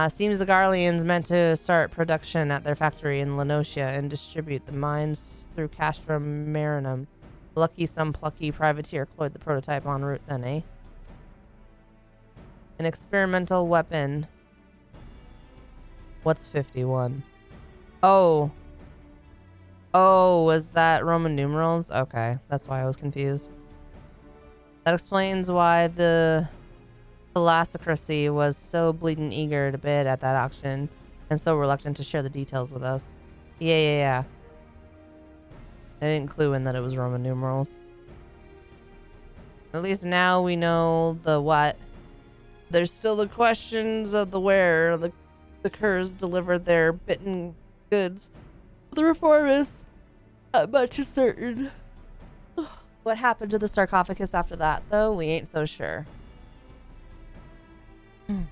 Seems the Garleans meant to start production at their factory in Lenocia and distribute the mines through Castrum Marinum. Lucky some plucky privateer cloyed the prototype en route then, eh? An experimental weapon. What's 51? Oh, was that Roman numerals? Okay, that's why I was confused. That explains why the Thalassocracy was so bleeding eager to bid at that auction and so reluctant to share the details with us. Yeah. I didn't clue in that it was Roman numerals. At least now we know the what. There's still the questions of the where. The curs delivered their bitten goods. The reformists, not much is certain. What happened to the sarcophagus after that, though? We ain't so sure. There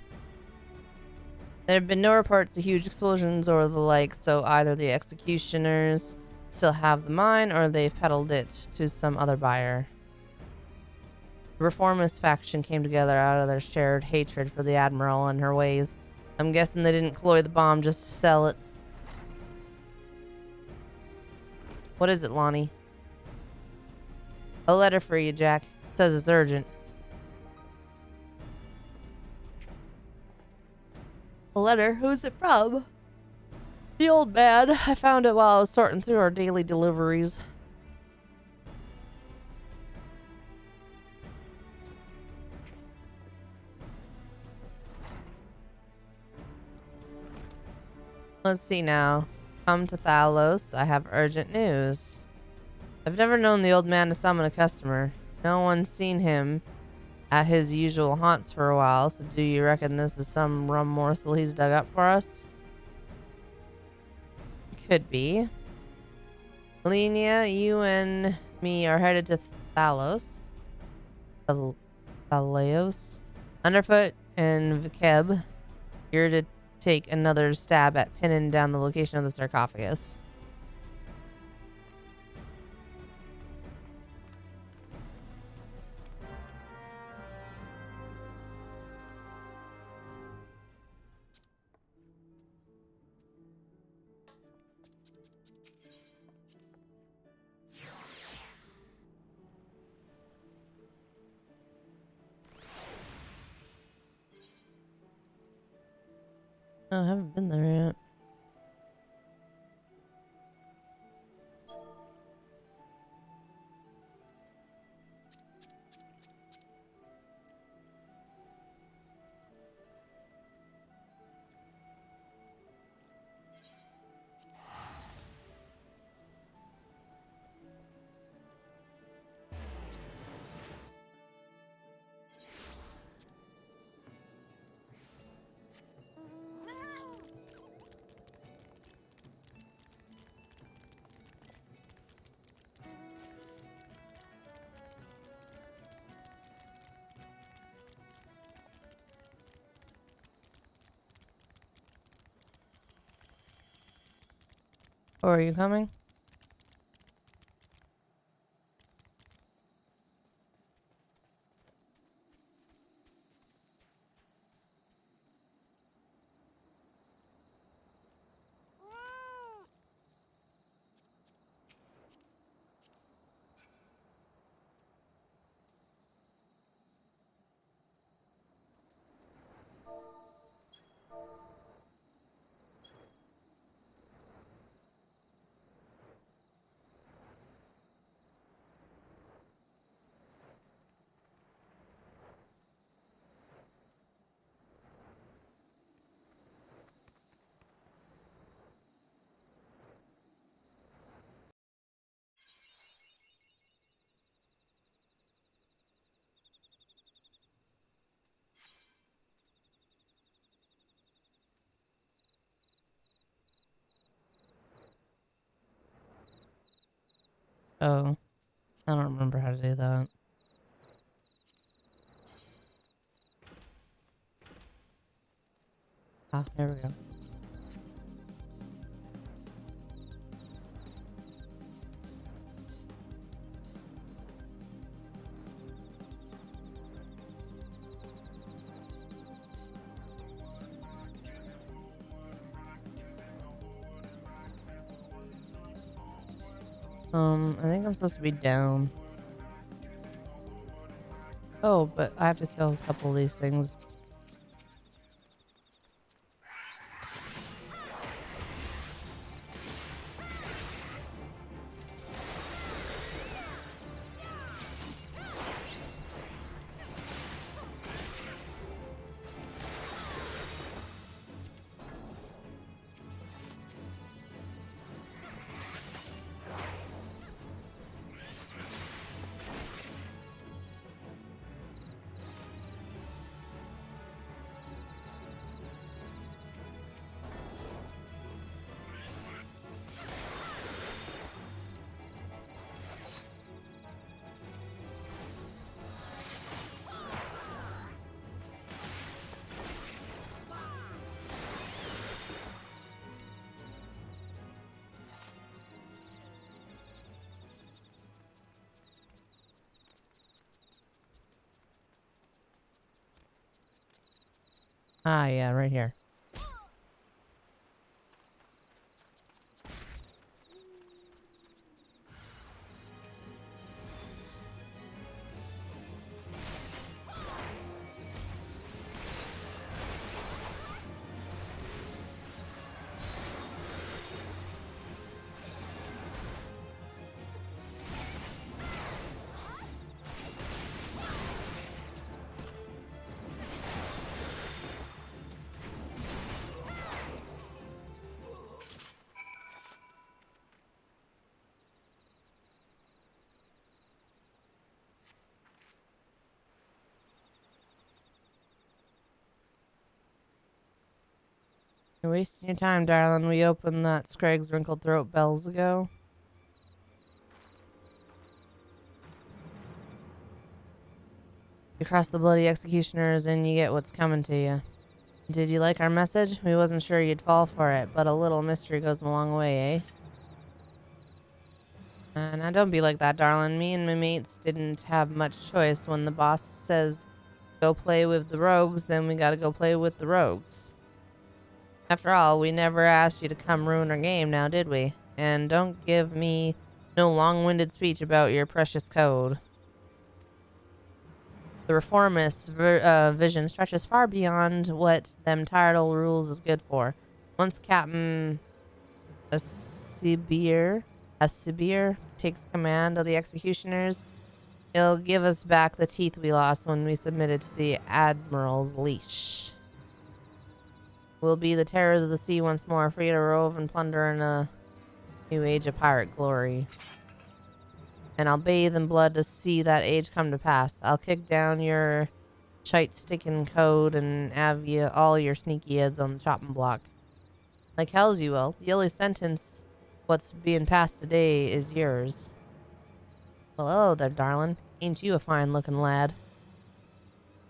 have been no reports of huge explosions or the like, so either the executioners still have the mine or they've peddled it to some other buyer. The reformist faction came together out of their shared hatred for the Admiral and her ways. I'm guessing they didn't cloy the bomb just to sell it. What is it, Lonnie? A letter for you, Jack. It says it's urgent. A letter? Who's it from? The old man. I found it while I was sorting through our daily deliveries. Let's see now. Come to Thalos. I have urgent news. I've never known the old man to summon a customer. No one's seen him at his usual haunts for a while, so do you reckon this is some rum morsel he's dug up for us? Could be. Alenia, you and me are headed to Thalos. Thalos. Underfoot and Vikeb, you're to take another stab at pinning down the location of the sarcophagus. Oh, I haven't been there yet. Or are you coming? Oh, I don't remember how to do that. Ah, there we go. I think I'm supposed to be down. Oh, but I have to kill a couple of these things. Ah, yeah, right here. You're wasting your time, darling. We opened that Scragg's wrinkled throat bells ago. You cross the bloody executioners and you get what's coming to you. Did you like our message? We wasn't sure you'd fall for it, but a little mystery goes a long way, eh? Now don't be like that, darling. Me and my mates didn't have much choice. When the boss says go play with the rogues, then we gotta go play with the rogues. After all, we never asked you to come ruin our game now, did we? And don't give me no long-winded speech about your precious code. The reformist's vision stretches far beyond what them tired old rules is good for. Once Captain Asibir takes command of the executioners, he'll give us back the teeth we lost when we submitted to the Admiral's leash. We'll be the terrors of the sea once more, free to rove and plunder in a new age of pirate glory. And I'll bathe in blood to see that age come to pass. I'll kick down your shite-sticking code and have you all your sneaky heads on the chopping block. Like hells you will. The only sentence what's being passed today is yours. Well, hello there, darling. Ain't you a fine-looking lad?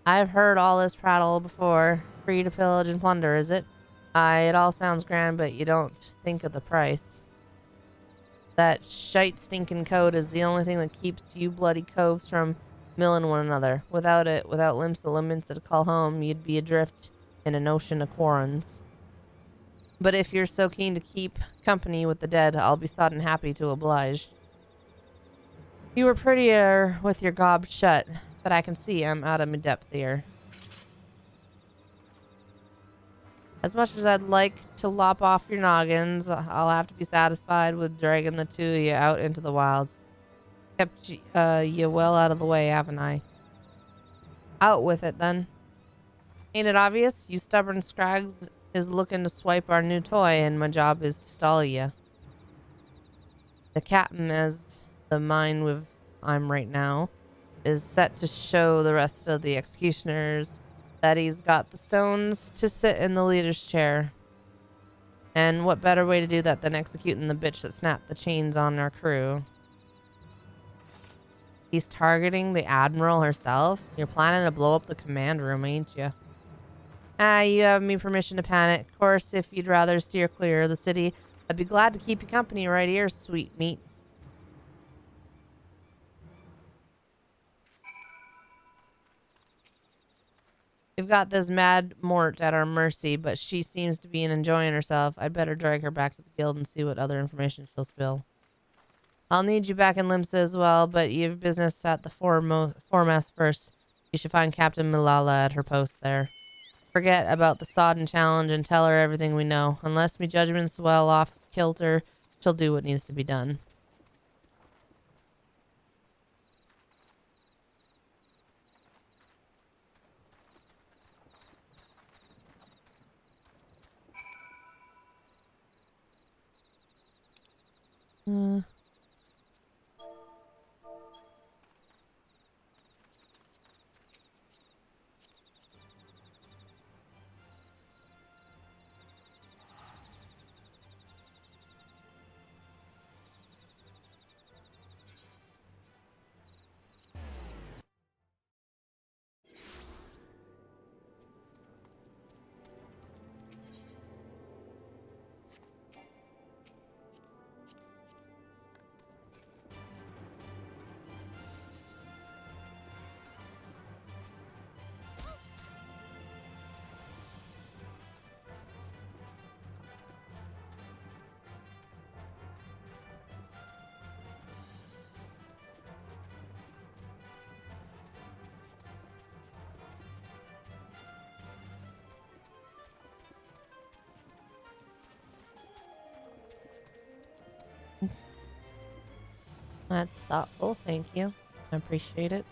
I've heard all this prattle before. Free to pillage and plunder, is it? Aye, it all sounds grand, but you don't think of the price. That shite stinking code is the only thing that keeps you bloody coves from milling one another. Without it, without limps to limits to call home, you'd be adrift in an ocean of quarrons. But if you're so keen to keep company with the dead, I'll be sodden happy to oblige. You were prettier with your gob shut, but I can see I'm out of my depth here. As much as I'd like to lop off your noggins, I'll have to be satisfied with dragging the two of you out into the wilds. Kept you well out of the way, haven't I? Out with it, then. Ain't it obvious? You stubborn scrags is looking to swipe our new toy, and my job is to stall you. The captain, as the mind with I'm right now, is set to show the rest of the executioners that he's got the stones to sit in the leader's chair. And what better way to do that than executing the bitch that snapped the chains on our crew? He's targeting the Admiral herself? You're planning to blow up the command room, ain't you? Ah, you have me permission to panic. Of course, if you'd rather steer clear of the city, I'd be glad to keep you company right here, sweet meat. We've got this mad Mort at our mercy, but she seems to be enjoying herself. I'd better drag her back to the guild and see what other information she'll spill. I'll need you back in Limsa as well, but you have business at the foremast first. You should find Captain Milala at her post there. Forget about the sodden challenge and tell her everything we know. Unless me judgment's well off kilter, she'll do what needs to be done. That's thoughtful. Thank you. I appreciate it.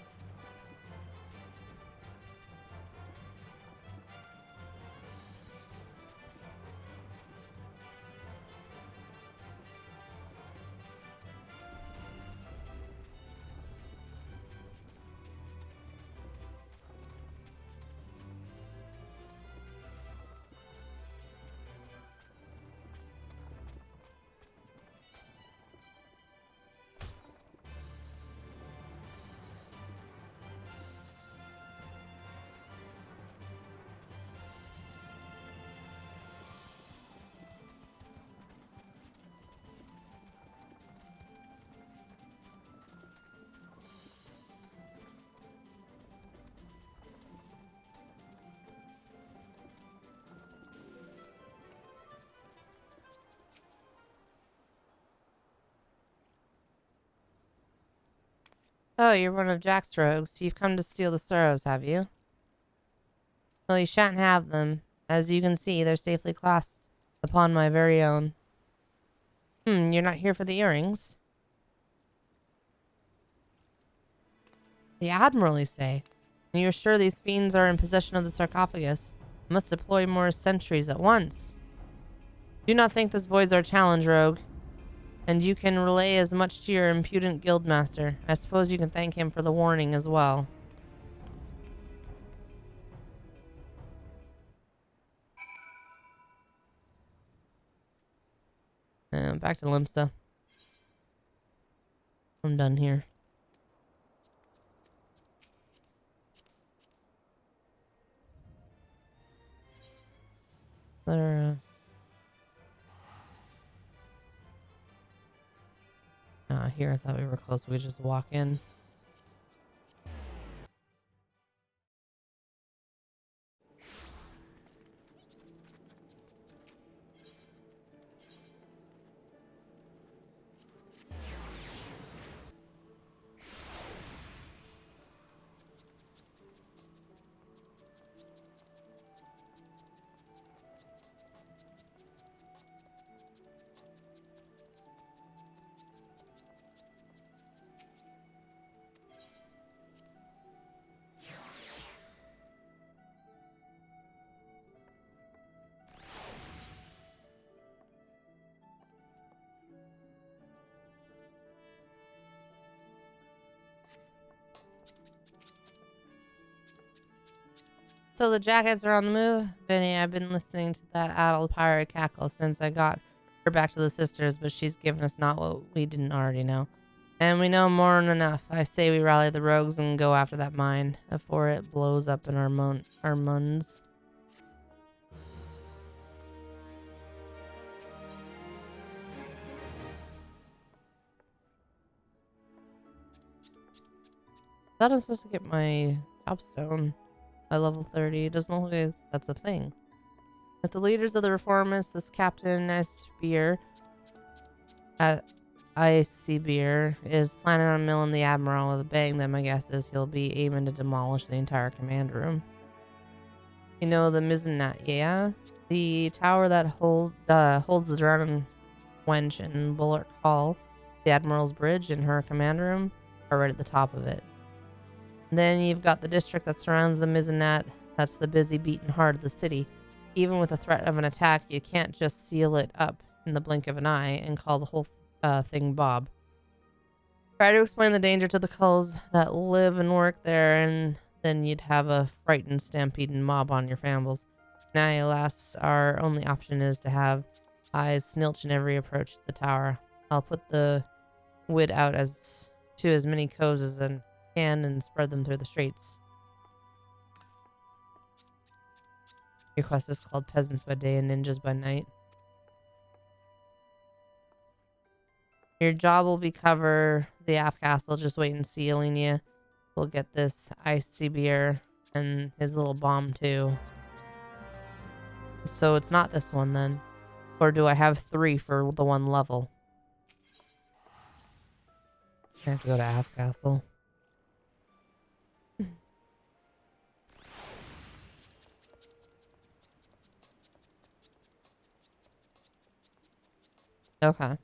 Oh, you're one of Jack's rogues. You've come to steal the sorrows, have you? Well, you shan't have them. As you can see, they're safely clasped upon my very own. You're not here for the earrings? The Admiral, you say? And you're sure these fiends are in possession of the sarcophagus? I must deploy more sentries at once. Do not think this voids our challenge, rogue. And you can relay as much to your impudent guildmaster. I suppose you can thank him for the warning as well. Back to Limsa. I'm done here. Here, I thought we were close. We could just walk in. So the jackets are on the move? Benny, I've been listening to that adult pirate cackle since I got her back to the sisters, but she's given us not what we didn't already know. And we know more than enough. I say we rally the rogues and go after that mine before it blows up in our muns. I thought I was supposed to get my topstone by level 30. It doesn't look like that's a thing. If the leaders of the reformists, this Captain Icebeer at Icebeer is planning on milling the Admiral with a bang, then my guess is he'll be aiming to demolish the entire command room. You know the Mizzenat, yeah? The tower that holds the drowning wench in Bulwark Hall, the Admiral's Bridge, and her command room are right at the top of it. And then you've got the district that surrounds the Mizzenat. That's the busy beating heart of the city. Even with the threat of an attack, you can't just seal it up in the blink of an eye and call the whole thing Bob. Try to explain the danger to the culls that live and work there, and then you'd have a frightened stampeding mob on your fambles. Now, alas, our only option is to have eyes snilch in every approach to the tower. I'll put the wid out to as many coves as I can and spread them through the streets. Your quest is called Peasants by Day and Ninjas by Night. Your job will be cover the Aft Castle. Just wait and see. Alenia will get this icy beer and his little bomb too. So it's not this one then. Or do I have 3 for the one level? I have to go to Aft Castle. Okay.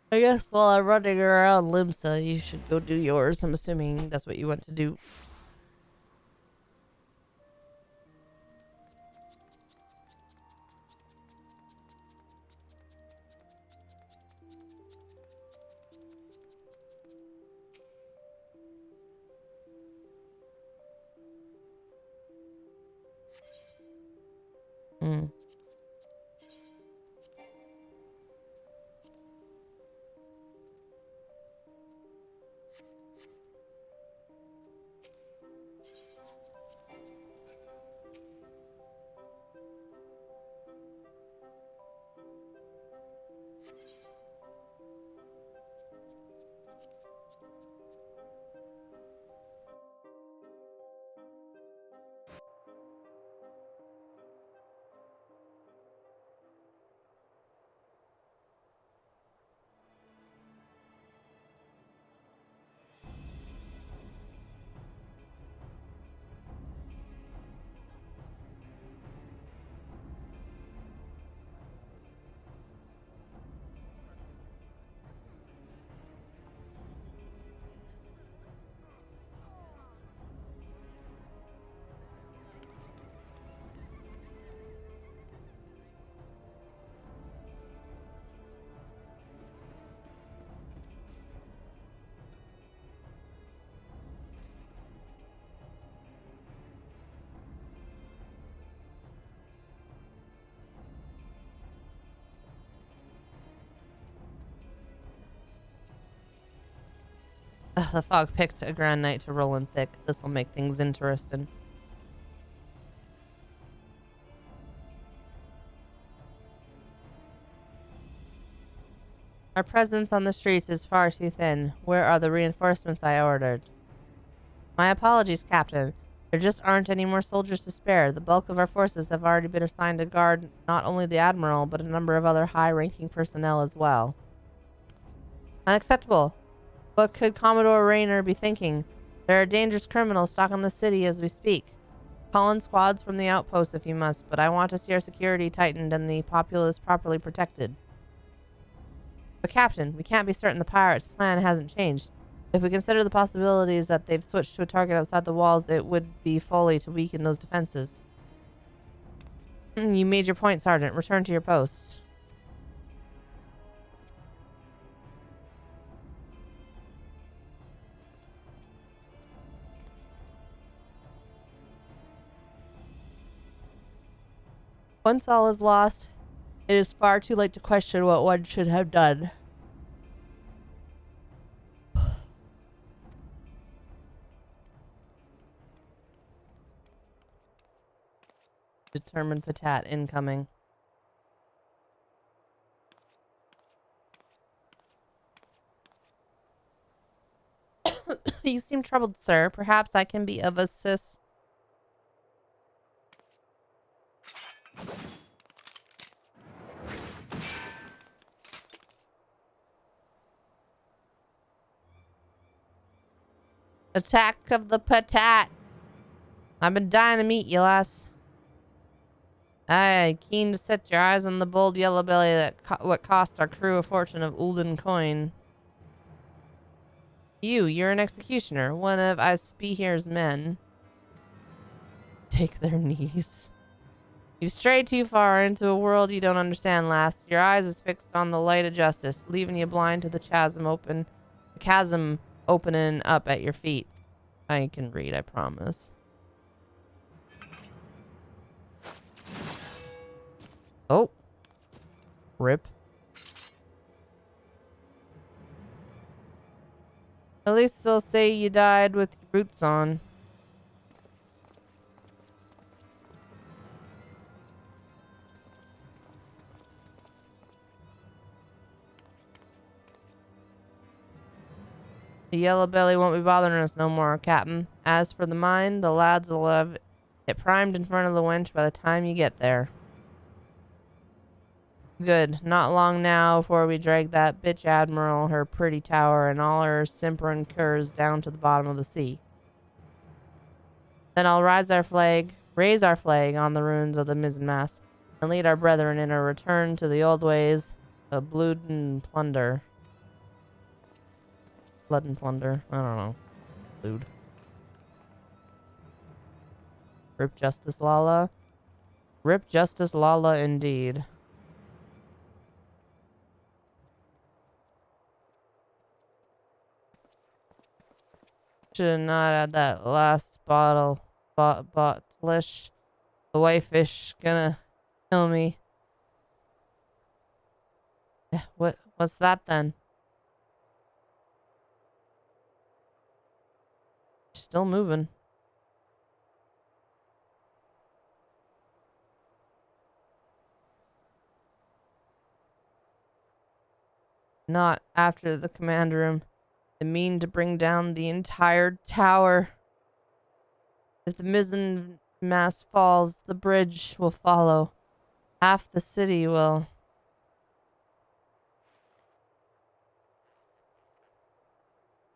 I guess while I'm running around Limsa, you should go do yours. I'm assuming that's what you want to do. Hmm. Ugh, the fog picked a grand night to roll in thick. This'll make things interesting. Our presence on the streets is far too thin. Where are the reinforcements I ordered? My apologies, Captain. There just aren't any more soldiers to spare. The bulk of our forces have already been assigned to guard not only the Admiral, but a number of other high-ranking personnel as well. Unacceptable. What could Commodore Rayner be thinking? There are dangerous criminals stalking the city as we speak. Call in squads from the outposts if you must, but I want to see our security tightened and the populace properly protected. But Captain, we can't be certain the pirates' plan hasn't changed. If we consider the possibilities that they've switched to a target outside the walls, it would be folly to weaken those defenses. You made your point, Sergeant. Return to your post. Once all is lost, it is far too late to question what one should have done. Determined Patat incoming. You seem troubled, sir. Perhaps I can be of assist. Attack of the Patat. I've been dying to meet you, lass. Aye, keen to set your eyes on the bold yellow belly that what cost our crew a fortune of Ulden coin. You're an executioner, one of Ispehir's men. Take their knees. You've strayed too far into a world you don't understand, lass. Your eyes is fixed on the light of justice, leaving you blind to the chasm opening up at your feet. I can read, I promise. Oh. Rip. At least they'll say you died with your boots on. The yellow belly won't be bothering us no more, Captain. As for the mine, the lads will have it primed in front of the wench by the time you get there. Good. Not long now before we drag that bitch admiral, her pretty tower, and all her simpering curs down to the bottom of the sea. Then I'll raise our flag on the ruins of the mizzenmast, and lead our brethren in a return to the old ways of blood and plunder. Blood and plunder. I don't know. Food. Rip Justice Lala. Rip Justice Lala indeed. Should not add that last bottlish. The whitefish gonna kill me. What's that then? Still moving. Not after the command room. They mean to bring down the entire tower. If the mizzen mast falls, the bridge will follow. Half the city will.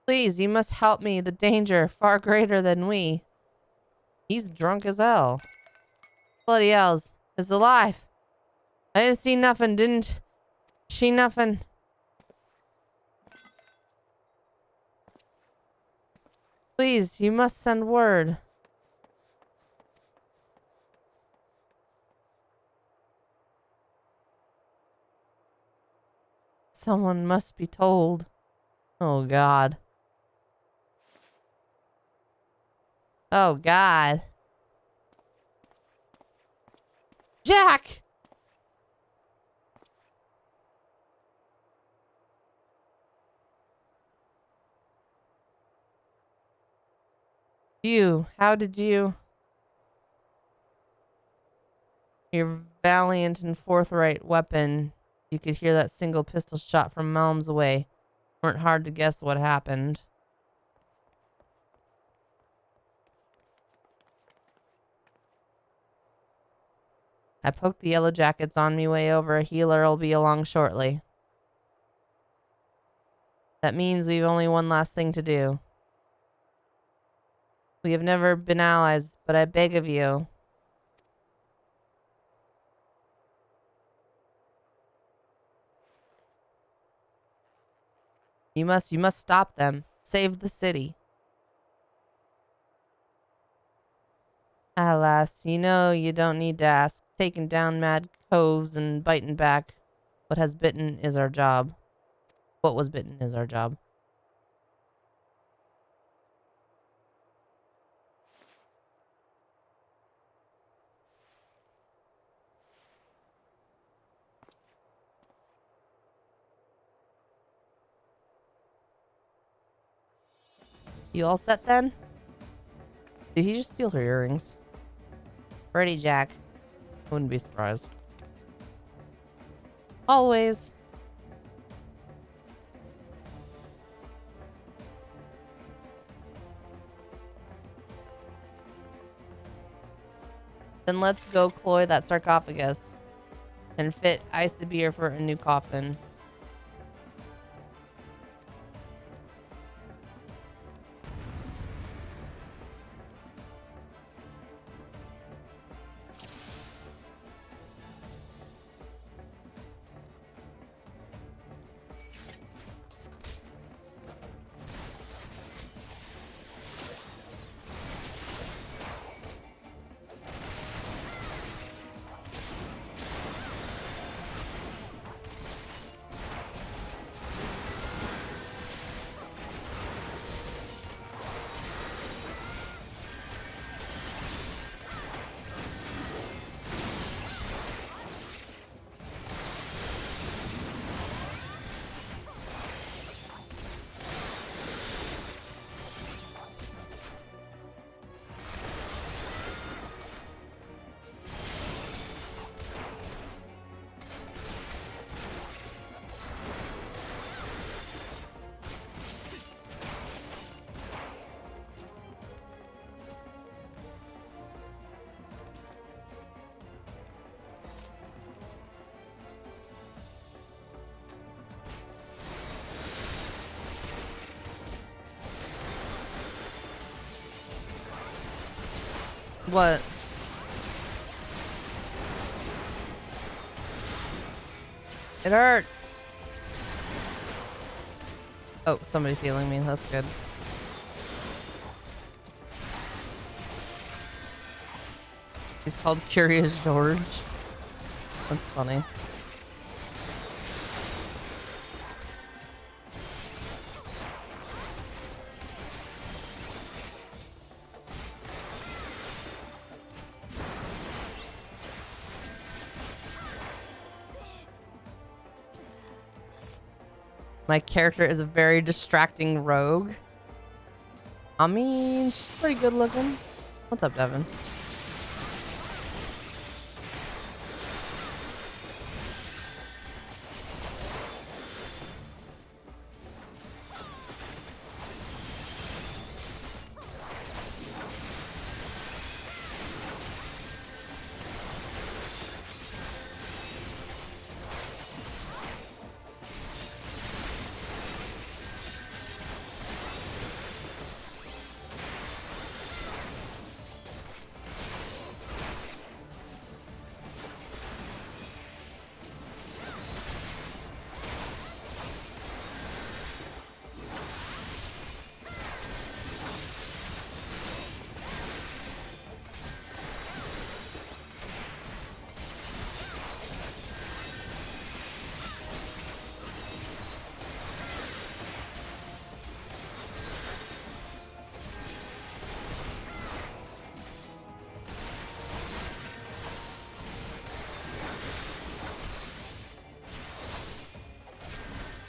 Please, you must help me. The danger, far greater than we. He's drunk as hell. Bloody hells. It's alive. I didn't see nothing, didn't she? Nothing. Please, you must send word. Someone must be told. Oh, God. Oh, God. Jack! How did you? Your valiant and forthright weapon. You could hear that single pistol shot from miles away. Weren't hard to guess what happened. I poked the yellow jackets on me way over. A healer'll be along shortly. That means we've only one last thing to do. We have never been allies, but I beg of you. You must stop them. Save the city. Alas, you know you don't need to ask. Taking down mad coves and biting back. What has bitten is our job. What was bitten is our job. You all set then? Did he just steal her earrings? Ready, Jack. Wouldn't be surprised. Always. Then let's go cloy that sarcophagus and fit Isobir for a new coffin. What? It hurts. Oh, somebody's healing me. That's good. He's called Curious George. That's funny. My character is a very distracting rogue. I mean, she's pretty good looking. What's up, Devin?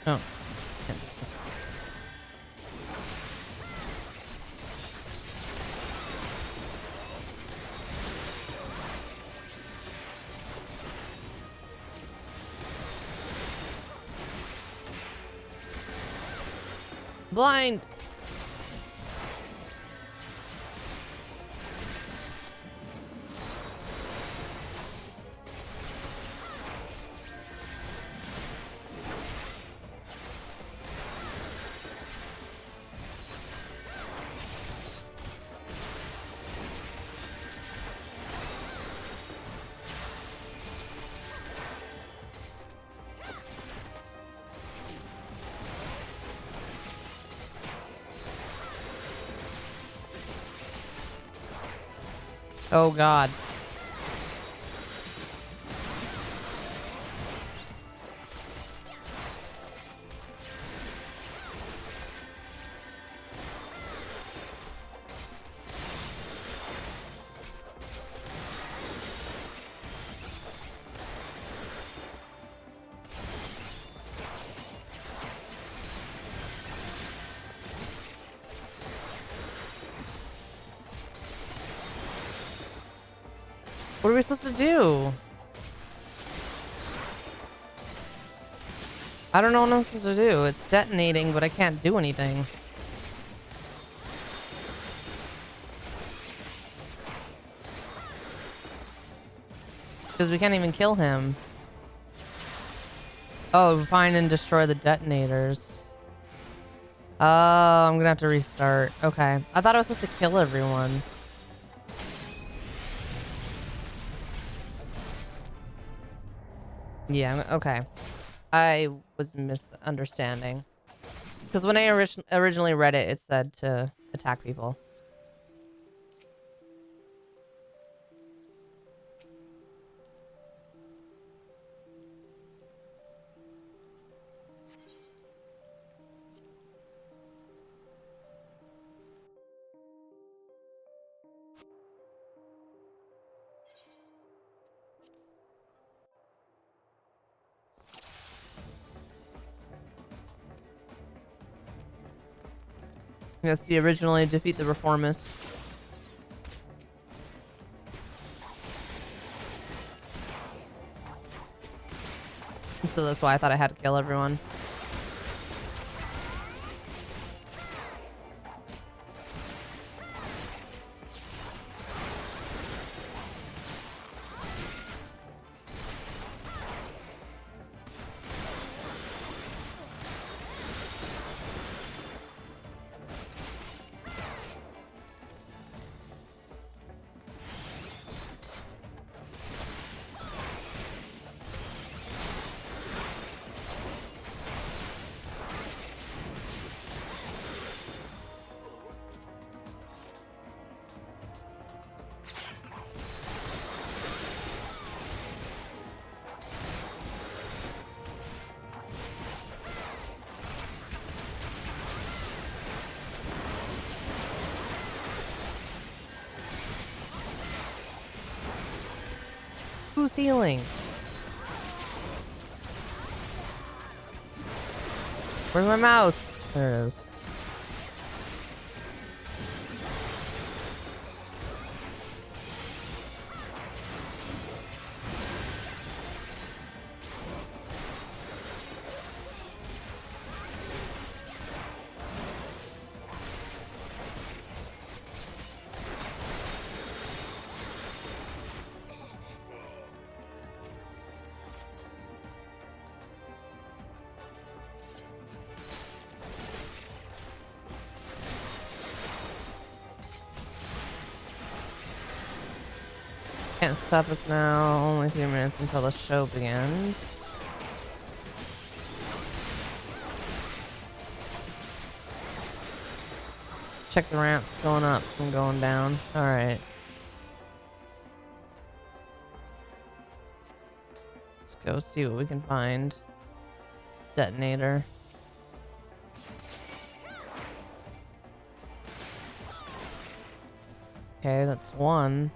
Oh. Blind. Oh God. What are we supposed to do? I don't know what I'm supposed to do. It's detonating, but I can't do anything. Because we can't even kill him. Oh, find and destroy the detonators. Oh, I'm gonna have to restart. Okay. I thought I was supposed to kill everyone. Yeah, okay. I was misunderstanding. Because when I originally read it, it said to attack people. Yes, you originally defeat the reformists. So that's why I thought I had to kill everyone. Who's healing? Where's my mouse? There it is. Can't stop us now. Only 3 minutes until the show begins. Check the ramp. It's going up and going down. Alright. Let's go see what we can find. Detonator. Okay, that's one.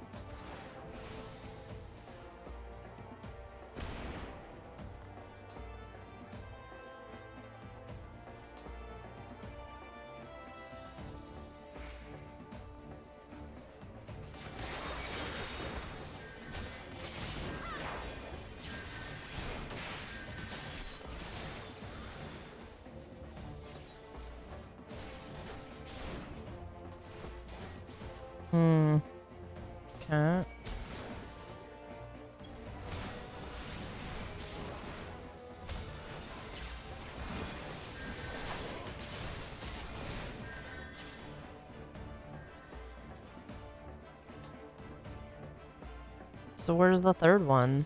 Okay. So where's the third one?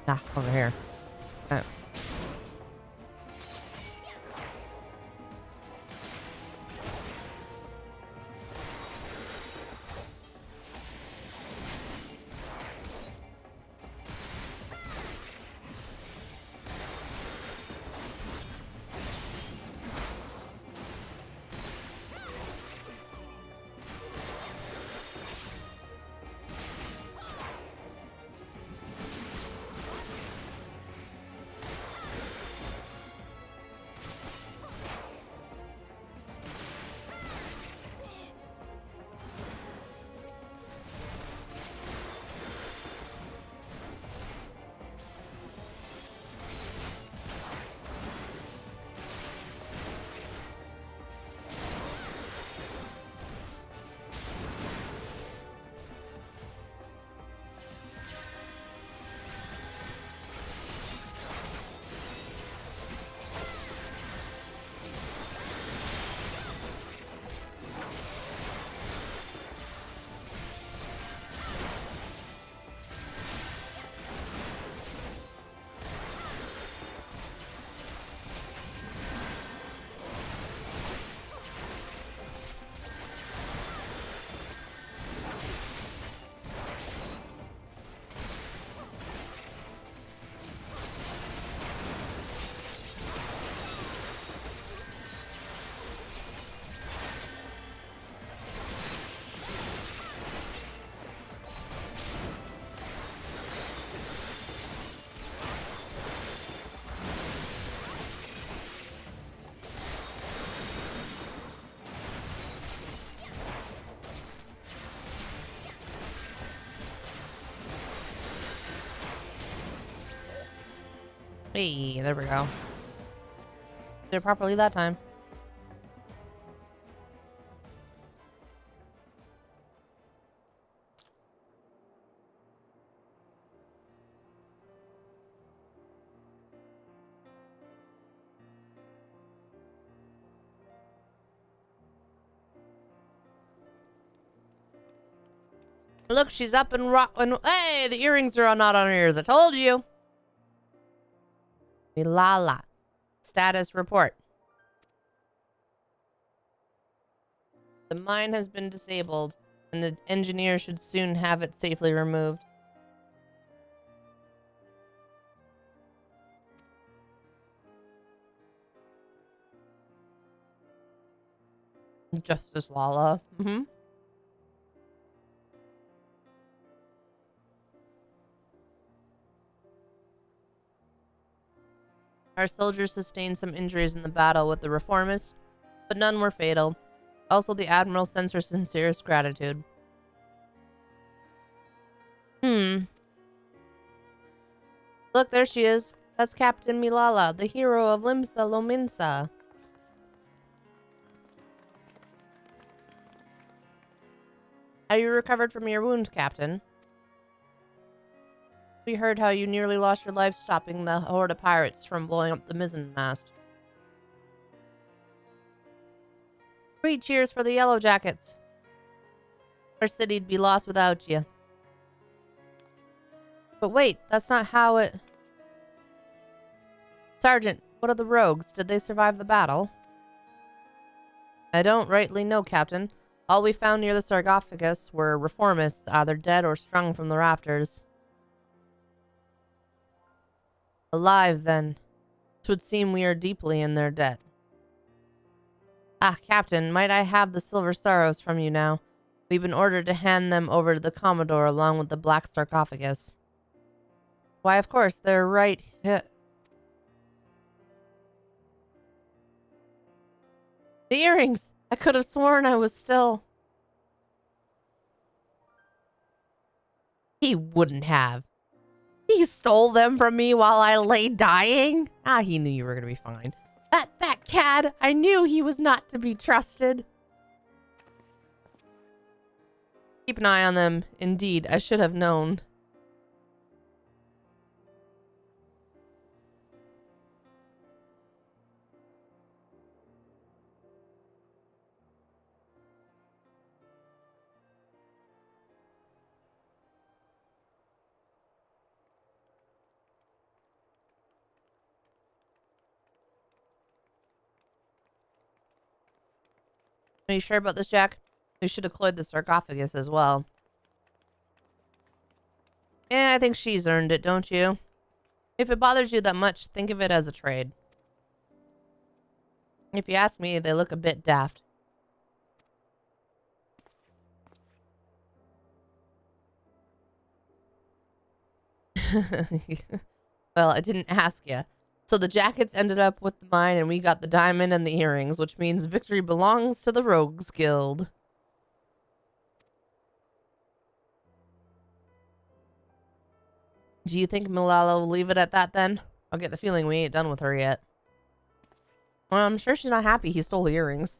Ah, over here. Okay. Hey, there we go. Did it properly that time. Look, she's up and rocking. Hey, the earrings are not on her ears. I told you. Milala. Status report. The mine has been disabled, and the engineer should soon have it safely removed. Justice Lala. Our soldiers sustained some injuries in the battle with the reformists, but none were fatal. Also, the Admiral sends her sincerest gratitude. Look, there she is. That's Captain Milala, the hero of Limsa Lominsa. Have you recovered from your wound, Captain? We heard how you nearly lost your life stopping the horde of pirates from blowing up the mizzen mast. 3 cheers for the Yellow Jackets. Our city'd be lost without you. But wait, that's not how it... Sergeant, what of the rogues? Did they survive the battle? I don't rightly know, Captain. All we found near the sarcophagus were reformists, either dead or strung from the rafters. Alive, then. 'Twould seem we are deeply in their debt. Ah, Captain, might I have the silver sorrows from you now? We've been ordered to hand them over to the Commodore along with the black sarcophagus. Why, of course, they're right here. The earrings! I could have sworn I was still... He wouldn't have. He stole them from me while I lay dying? Ah, he knew you were going to be fine. That cad! I knew he was not to be trusted. Keep an eye on them. Indeed, I should have known. Are you sure about this, Jack? We should have cleared the sarcophagus as well. Yeah, I think she's earned it, don't you? If it bothers you that much, think of it as a trade. If you ask me, they look a bit daft. Well, I didn't ask you. So the jackets ended up with mine and we got the diamond and the earrings, which means victory belongs to the Rogues Guild. Do you think Milala will leave it at that then? I'll get the feeling we ain't done with her yet. Well, I'm sure she's not happy he stole the earrings.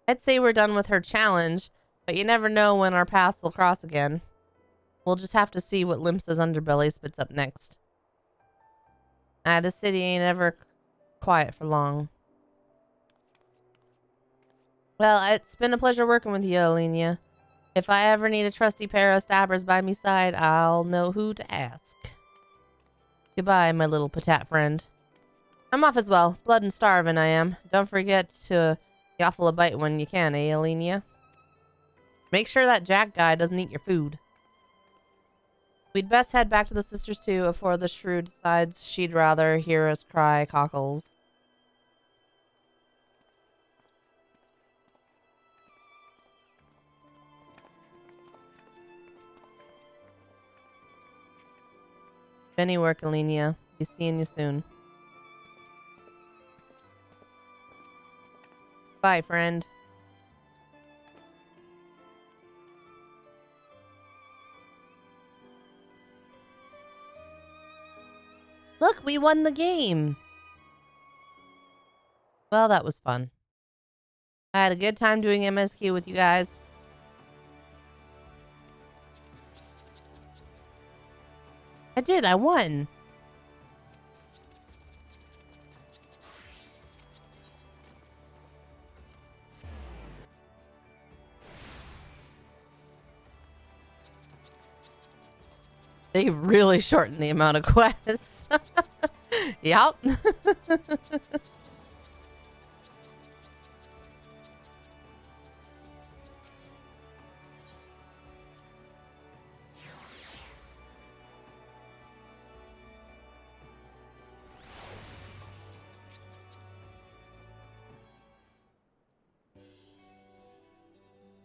I'd say we're done with her challenge, but you never know when our paths will cross again. We'll just have to see what Limsa's underbelly spits up next. The city ain't ever quiet for long. Well, it's been a pleasure working with you, Alenia. If I ever need a trusty pair of stabbers by me side, I'll know who to ask. Goodbye, my little patat friend. I'm off as well. Blood and starving I am. Don't forget to offle a bite when you can, eh, Alenia? Make sure that Jack guy doesn't eat your food. We'd best head back to the sisters too before the shrew decides she'd rather hear us cry cockles. Any work, Alenia. Be seeing you soon. Bye, friend. Look, we won the game. Well, that was fun. I had a good time doing MSQ with you guys. I did. I won. They really shortened the amount of quests. Yep.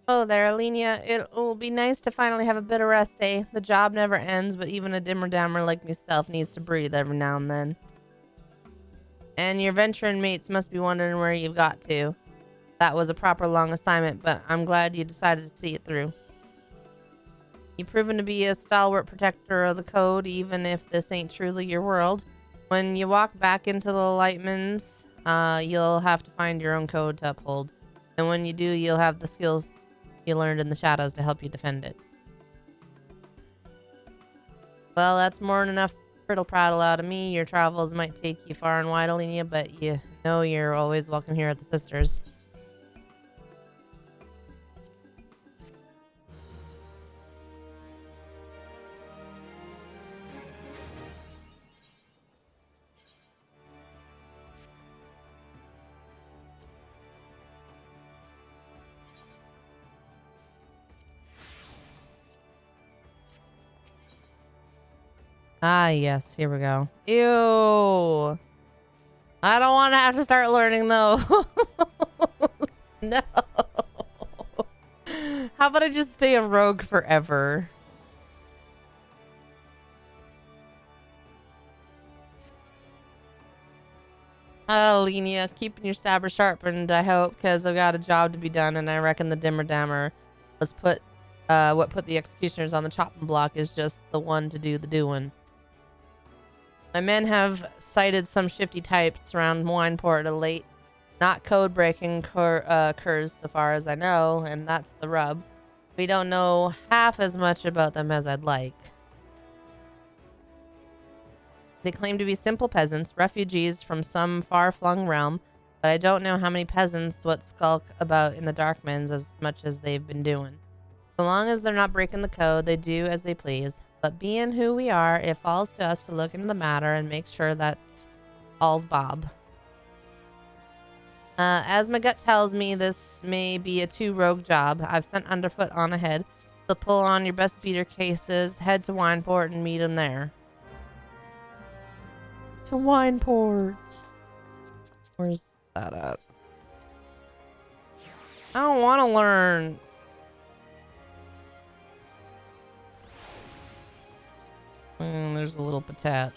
Oh there, Alenia. It'll be nice to finally have a bit of rest day. The job never ends, but even a dimmer dammer like myself needs to breathe every now and then. And your venturing mates must be wondering where you've got to. That was a proper long assignment, but I'm glad you decided to see it through. You've proven to be a stalwart protector of the code, even if this ain't truly your world. When you walk back into the Lightmans, you'll have to find your own code to uphold. And when you do, you'll have the skills you learned in the shadows to help you defend it. Well, that's more than enough brittle prattle out of me. Your travels might take you far and wide, Alenia, but you know you're always welcome here at the Sisters. Ah, yes. Here we go. Ew. I don't want to have to start learning, though. No. How about I just stay a rogue forever? Alenia, keeping your stabber sharpened, I hope, because I've got a job to be done, and I reckon the dimmer dammer was what put the executioners on the chopping block is just the one to do the doing. My men have sighted some shifty types around Wineport of late. Not code-breaking curs so far as I know, and that's the rub. We don't know half as much about them as I'd like. They claim to be simple peasants, refugees from some far-flung realm, but I don't know how many peasants what skulk about in the Darkmans as much as they've been doing. So long as they're not breaking the code, they do as they please. But being who we are, it falls to us to look into the matter and make sure that's all's Bob. As my gut tells me, this may be a two-rogue job. I've sent Underfoot on ahead. So pull on your best beater cases, head to Wineport and meet him there. To Wineport. Where's that at? I don't want to learn. There's a little patat.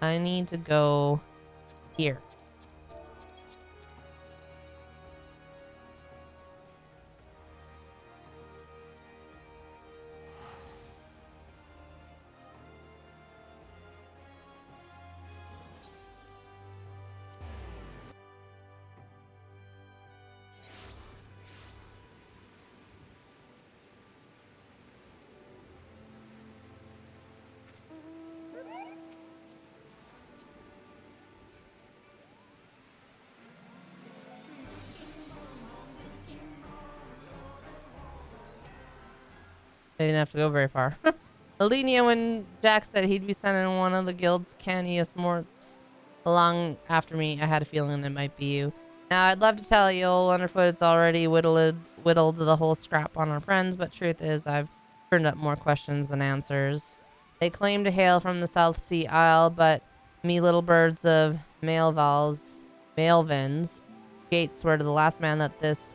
I need to go here. I didn't have to go very far. Alenia, when Jack said he'd be sending one of the guild's canniest morts along after me, I had a feeling it might be you. Now, I'd love to tell you, old Underfoot's already whittled the whole scrap on our friends, but truth is, I've turned up more questions than answers. They claim to hail from the South Sea Isle, but me little birds of Malevins gates were to the last man that this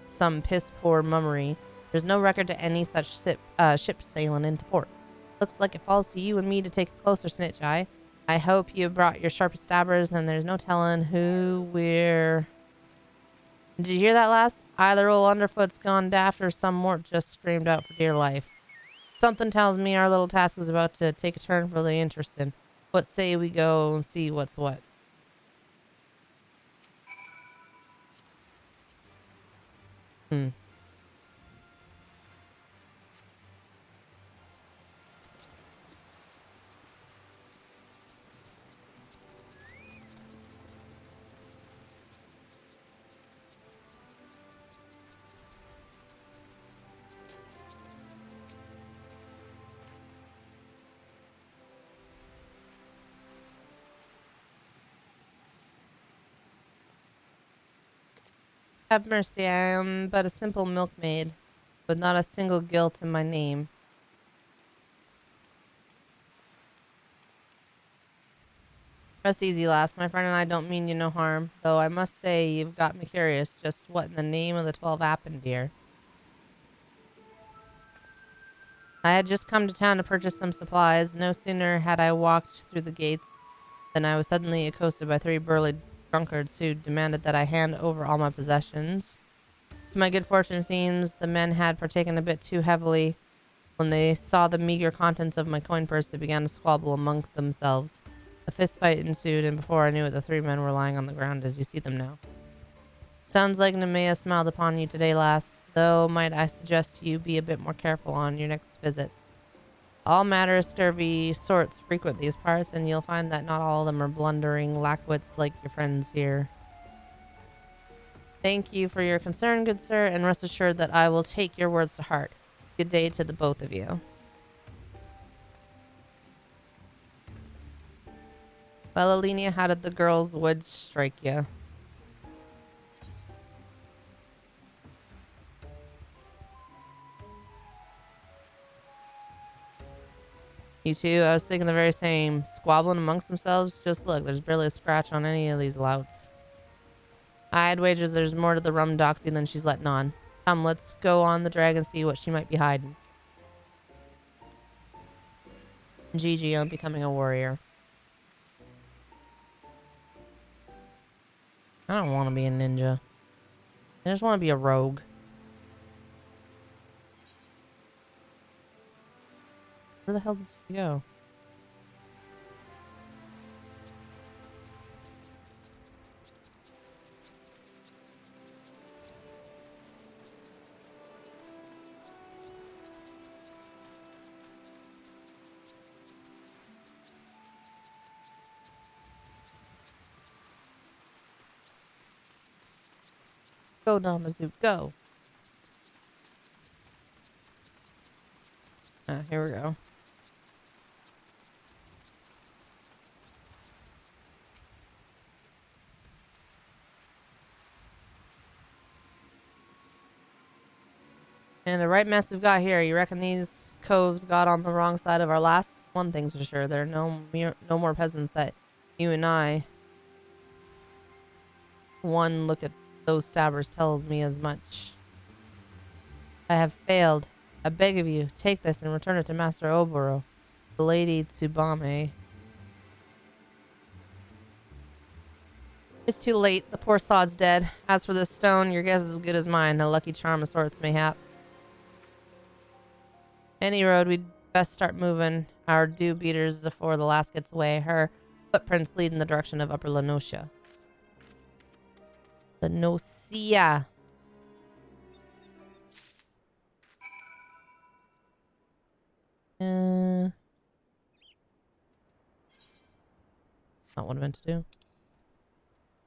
some piss-poor mummery. There's no record to any such ship sailing into port. Looks like it falls to you and me to take a closer snitch eye. I hope you brought your sharpest stabbers, and there's no telling who we're... Did you hear that, lass? Either old Underfoot's gone daft or some mort just screamed out for dear life. Something tells me our little task is about to take a turn really interesting. What say we go and see what's what? Hmm. Have mercy, I am but a simple milkmaid, with not a single guilt in my name. Rest easy, lass. My friend and I don't mean you no harm, though I must say you've got me curious just what in the name of the 12 happened, dear. I had just come to town to purchase some supplies. No sooner had I walked through the gates than I was suddenly accosted by 3 burly drunkards who demanded that I hand over all my possessions. To my good fortune, it seems the men had partaken a bit too heavily. When they saw the meager contents of my coin purse, they began to squabble amongst themselves. A fist fight ensued, and before I knew it, the 3 men were lying on the ground as you see them now. Sounds like Nemea smiled upon you today, lass, though might I suggest you be a bit more careful on your next visit. All matter of scurvy sorts frequent these parts, and you'll find that not all of them are blundering lackwits like your friends here. Thank you for your concern, good sir, and rest assured that I will take your words to heart. Good day to the both of you. Well, Alenia, how did the girls' woods strike you? You too? I was thinking the very same. Squabbling amongst themselves? Just look, there's barely a scratch on any of these louts. I'd wager there's more to the rum doxy than she's letting on. Come, let's go on the drag and see what she might be hiding. GG on becoming a warrior. I don't want to be a ninja. I just want to be a rogue. Where the hell did she go? Go, Namazu, go. Here we go. And the right mess we've got here. You reckon these coves got on the wrong side of our last? One thing's for sure. There are no more peasants that you and I. One look at those stabbers tells me as much. I have failed. I beg of you, take this and return it to Master Oboro, the Lady Tsubame. It's too late. The poor sod's dead. As for this stone, your guess is as good as mine. A lucky charm of sorts, mayhap. Any road, we'd best start moving our dew beaters before the last gets away. Her footprints lead in the direction of Upper Lenosia. Lenosia. Not what I meant to do.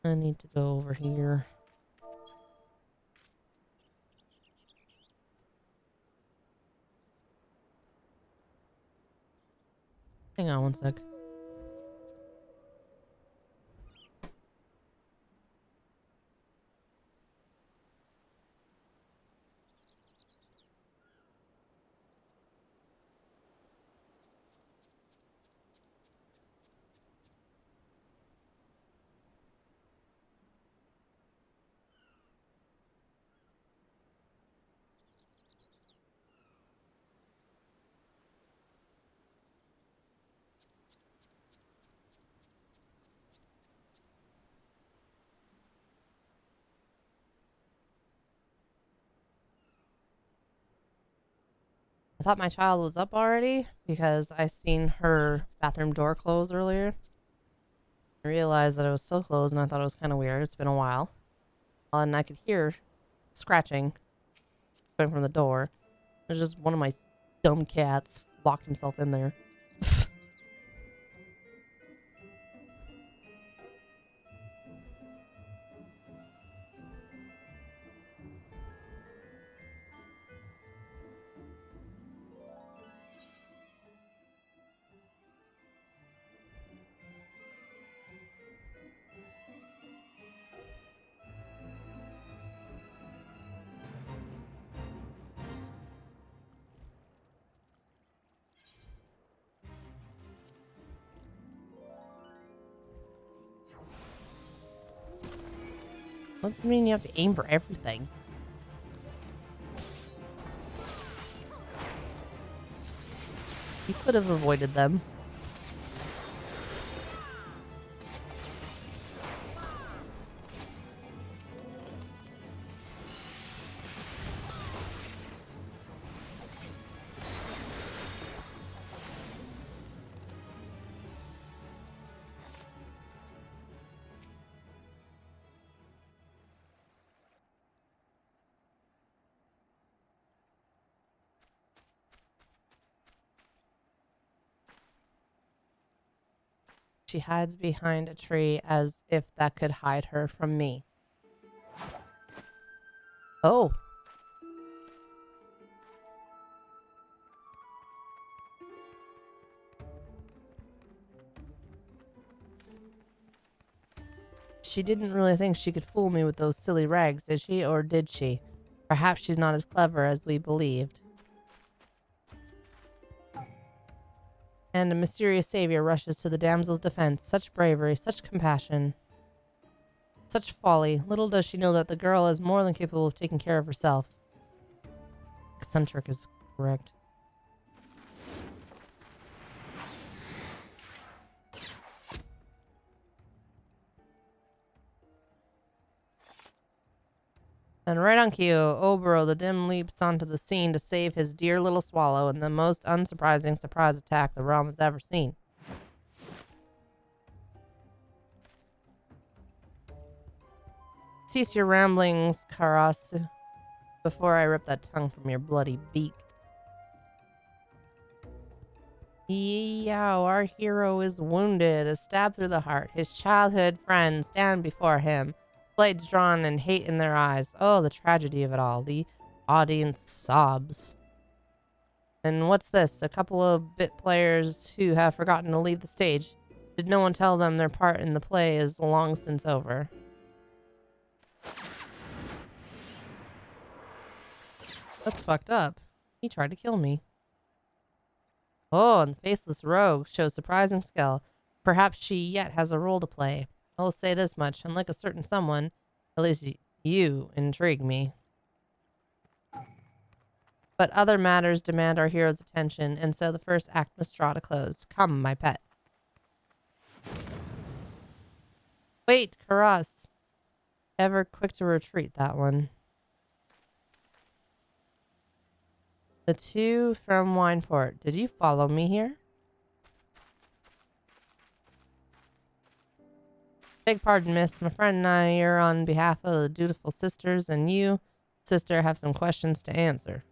I need to go over here. Hang on one sec. thought my child was up already because I seen her bathroom door close earlier. I realized that it was still closed and I thought it was kind of weird. It's been a while. And I could hear scratching coming from the door. It was just one of my dumb cats locked himself in there. What does it mean you have to aim for everything? You could have avoided them. She hides behind a tree as if that could hide her from me. Oh. She didn't really think she could fool me with those silly rags, did she? Or did she? Perhaps she's not as clever as we believed. And a mysterious savior rushes to the damsel's defense. Such bravery, such compassion, such folly. Little does she know that the girl is more than capable of taking care of herself. Eccentric is correct. And right on cue, Oboro the dim leaps onto the scene to save his dear little swallow in the most unsurprising surprise attack the realm has ever seen. Cease your ramblings, Karas, before I rip that tongue from your bloody beak. Yow, our hero is wounded, a stab through the heart. His childhood friends stand before him, blades drawn and hate in their eyes. Oh, the tragedy of it all. The audience sobs. And what's this? A couple of bit players who have forgotten to leave the stage. Did no one tell them their part in the play is long since over? That's fucked up. He tried to kill me. Oh, and the faceless rogue shows surprising skill. Perhaps she yet has a role to play. I will say this much, unlike a certain someone, at least you intrigue me. But other matters demand our hero's attention, and so the first act must draw to close. Come, my pet. Wait, Karas. Ever quick to retreat, that one. The two from Wineport. Did you follow me here? Beg pardon, miss. My friend and I are on behalf of the dutiful sisters, and you, sister, have some questions to answer.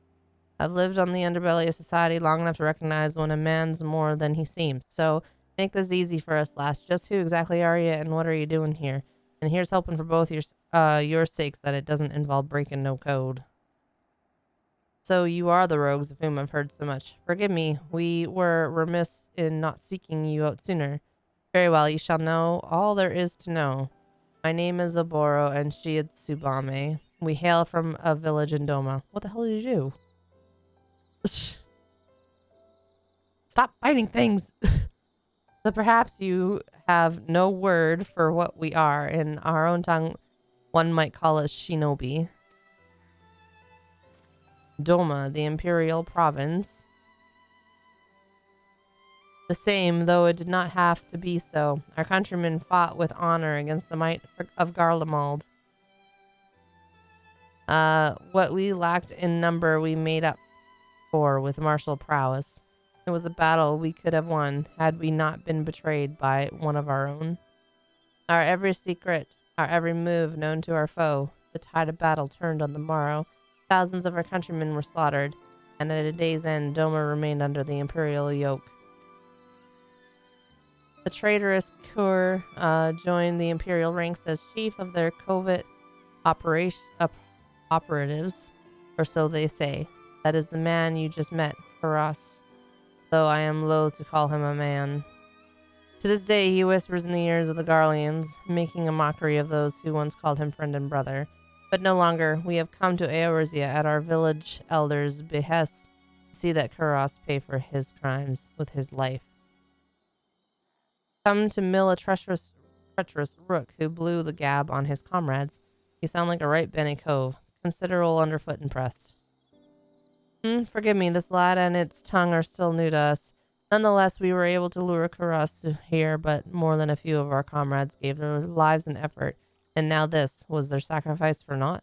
I've lived on the underbelly of society long enough to recognize when a man's more than he seems. So make this easy for us, lass. Just who exactly are you, and what are you doing here? And here's hoping for both your sakes that it doesn't involve breaking no code. So you are the rogues of whom I've heard so much. Forgive me, we were remiss in not seeking you out sooner. Very well, you shall know all there is to know. My name is Oboro, and she is Tsubame. We hail from a village in Doma. What the hell did you do? Stop fighting things! So perhaps you have no word for what we are. In our own tongue, one might call us shinobi. Doma, the imperial province. The same, though it did not have to be so. Our countrymen fought with honor against the might of Garlemald. What we lacked in number, we made up for with martial prowess. It was a battle we could have won had we not been betrayed by one of our own. Our every secret, our every move known to our foe, the tide of battle turned on the morrow. Thousands of our countrymen were slaughtered, and at a day's end, Doma remained under the imperial yoke. The traitorous Kur joined the imperial ranks as chief of their covert operatives, or so they say. That is the man you just met, Karas, though I am loath to call him a man. To this day, he whispers in the ears of the Garleans, making a mockery of those who once called him friend and brother. But no longer. We have come to Eorzea at our village elder's behest to see that Karas pay for his crimes with his life. Come to mill a treacherous rook who blew the gab on his comrades. You sound like a right benny cove, considerable underfoot and pressed. Forgive me, this lad and its tongue are still new to us. Nonetheless, we were able to lure Karas here, but more than a few of our comrades gave their lives an effort, and now this was their sacrifice for naught.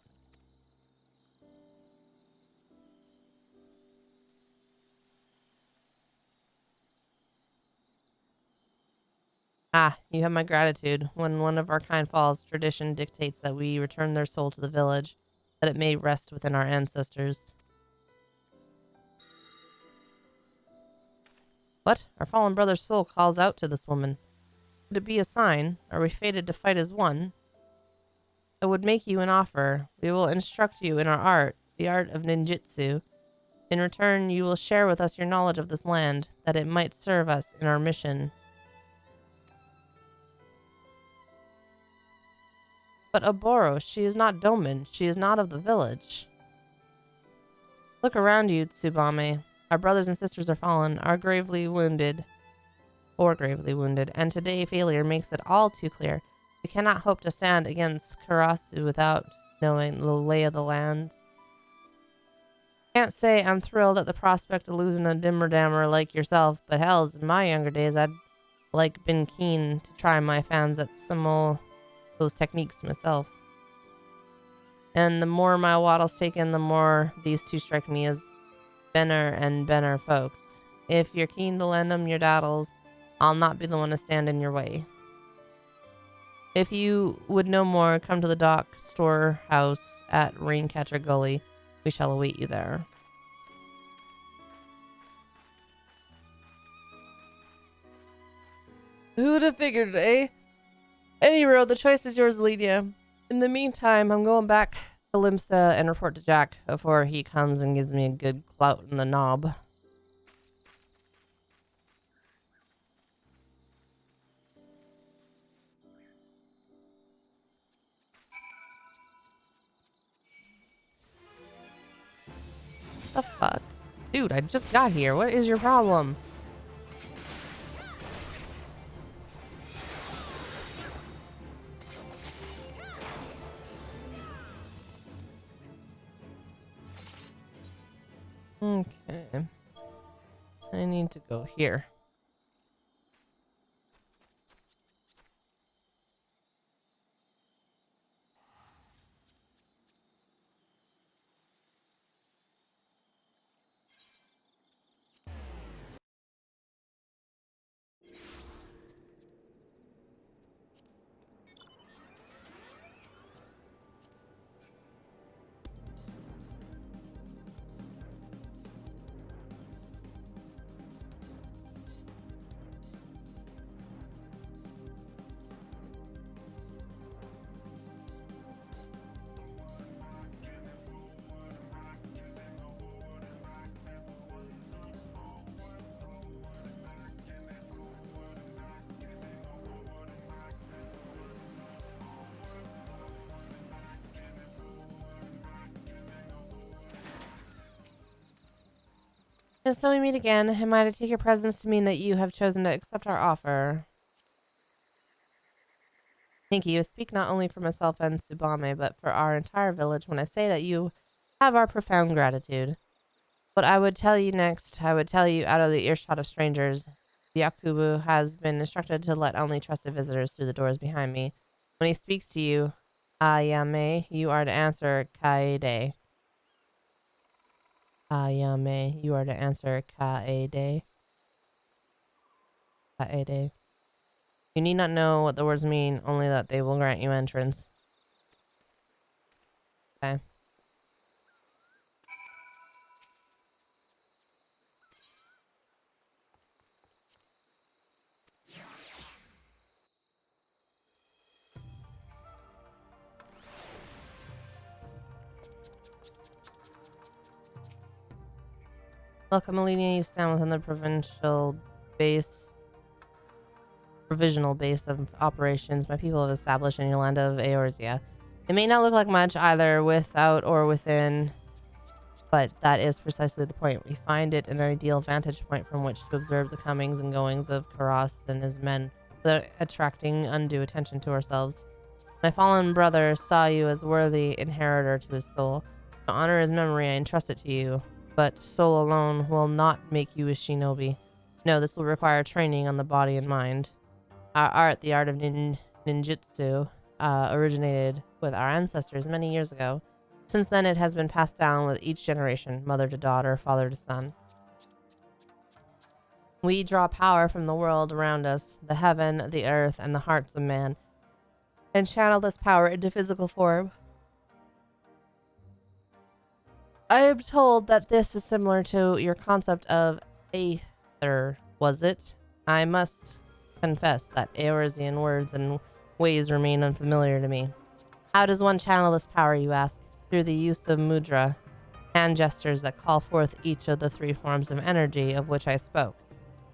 Ah, you have my gratitude. When one of our kind falls, tradition dictates that we return their soul to the village, that it may rest within our ancestors. What? Our fallen brother's soul calls out to this woman. Would it be a sign? Are we fated to fight as one? I would make you an offer. We will instruct you in our art, the art of Ninjutsu. In return, you will share with us your knowledge of this land, that it might serve us in our mission. But Oboro, she is not Domin. She is not of the village. Look around you, Tsubame. Our brothers and sisters are fallen, gravely wounded, and today failure makes it all too clear. We cannot hope to stand against Karasu without knowing the lay of the land. Can't say I'm thrilled at the prospect of losing a dimmer-dammer like yourself, but hells, in my younger days, I'd been keen to try my fams at some of those techniques myself. And the more my waddle's taken, the more these two strike me as Benner and Benner folks. If you're keen to lend them your daddles, I'll not be the one to stand in your way. If you would know more, come to the dock storehouse at Raincatcher Gully. We shall await you there. Who'd have figured, eh? Any road, the choice is yours, Alenia. In the meantime, I'm going back to Limsa and report to Jack before he comes and gives me a good clout in the knob. The fuck? Dude, I just got here. What is your problem? Okay. I need to go here. And so we meet again. Am I to take your presence to mean that you have chosen to accept our offer? Thank you. I speak not only for myself and Tsubame, but for our entire village when I say that you have our profound gratitude. What I would tell you next, I would tell you out of the earshot of strangers. Yakubu has been instructed to let only trusted visitors through the doors behind me. When he speaks to you, Ayame, you are to answer Kaede. Kayame. You are to answer Kaede. Kaede. You need not know what the words mean, only that they will grant you entrance. Okay. Welcome, Alenia. You stand within the provisional base of operations my people have established in your land of Eorzea. It may not look like much either without or within, but that is precisely the point. We find it an ideal vantage point from which to observe the comings and goings of Karas and his men without attracting undue attention to ourselves. My fallen brother saw you as worthy inheritor to his soul. To honor his memory, I entrust it to you. But soul alone will not make you a shinobi. No, this will require training on the body and mind. Our art, the art of ninjutsu, originated with our ancestors many years ago. Since then, it has been passed down with each generation, mother to daughter, father to son. We draw power from the world around us, the heaven, the earth, and the hearts of man, and channel this power into physical form. I am told that this is similar to your concept of Aether, was it? I must confess that Eorzean words and ways remain unfamiliar to me. How does one channel this power, you ask? Through the use of Mudra, hand gestures that call forth each of the three forms of energy of which I spoke.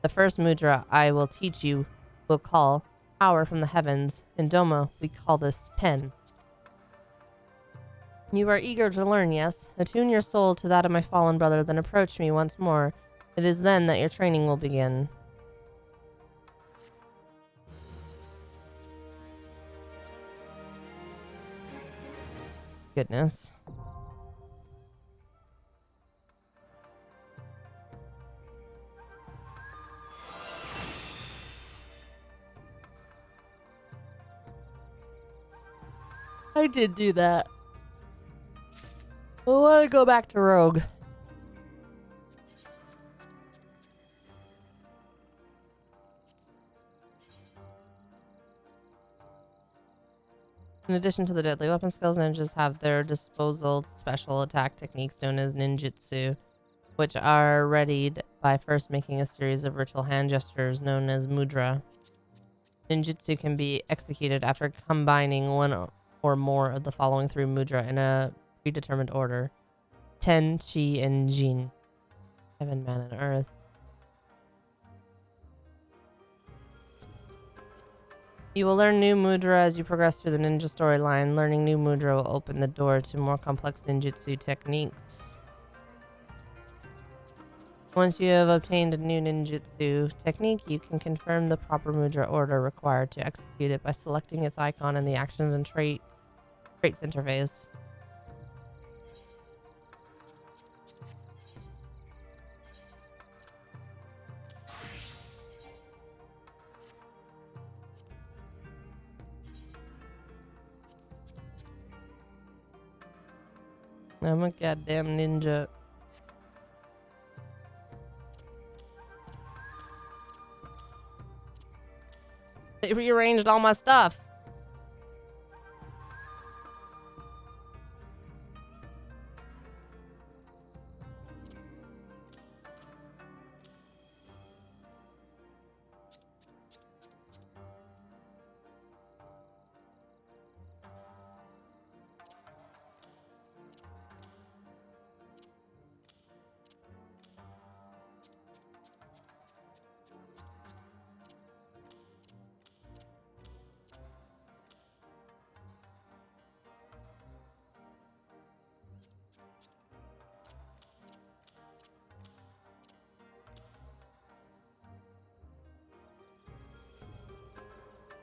The first Mudra I will teach you will call power from the heavens. In Doma, we call this Ten. You are eager to learn, yes? Attune your soul to that of my fallen brother, then approach me once more. It is then that your training will begin. Goodness. I did do that. I want to go back to Rogue. In addition to the deadly weapon skills, ninjas have their disposal special attack techniques known as ninjutsu, which are readied by first making a series of ritual hand gestures known as mudra. Ninjutsu can be executed after combining one or more of the following three mudra in a predetermined order: Ten, Chi, and Jin. Heaven, man, and earth. You will learn new mudra as you progress through the ninja storyline. Learning new mudra will open the door to more complex ninjutsu techniques. Once you have obtained a new ninjutsu technique, you can confirm the proper mudra order required to execute it by selecting its icon in the actions and traits interface. I'm a goddamn ninja. They rearranged all my stuff.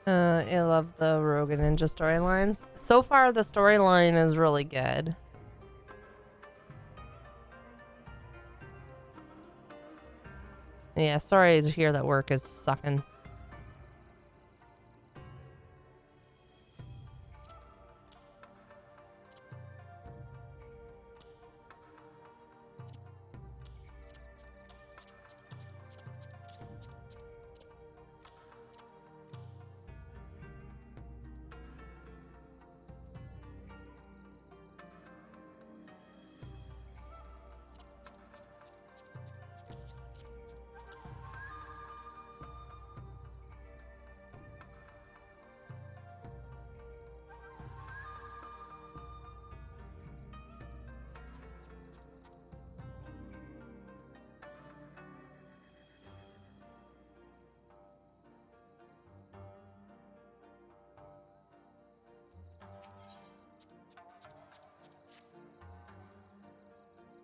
I love the Rogue and Ninja storylines. So far, the storyline is really good. Yeah, sorry to hear that work is sucking.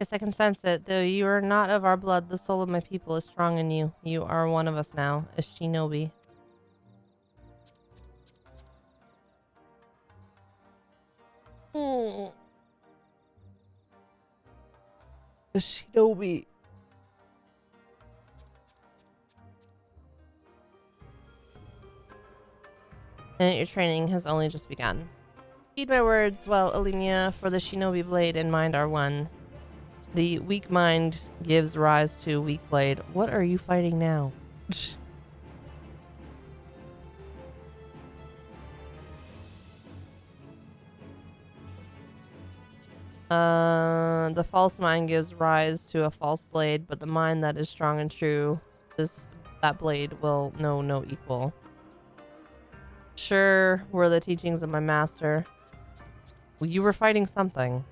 Guess I can sense it. Though you are not of our blood, the soul of my people is strong in you. You are one of us now, a shinobi. A shinobi. And your training has only just begun. Heed my words, well, Alenia, for the shinobi blade and mind are one. The weak mind gives rise to weak blade. What are you fighting now? The false mind gives rise to a false blade, but the mind that is strong and true, that blade will know no equal. Sure were the teachings of my master. Well, you were fighting something.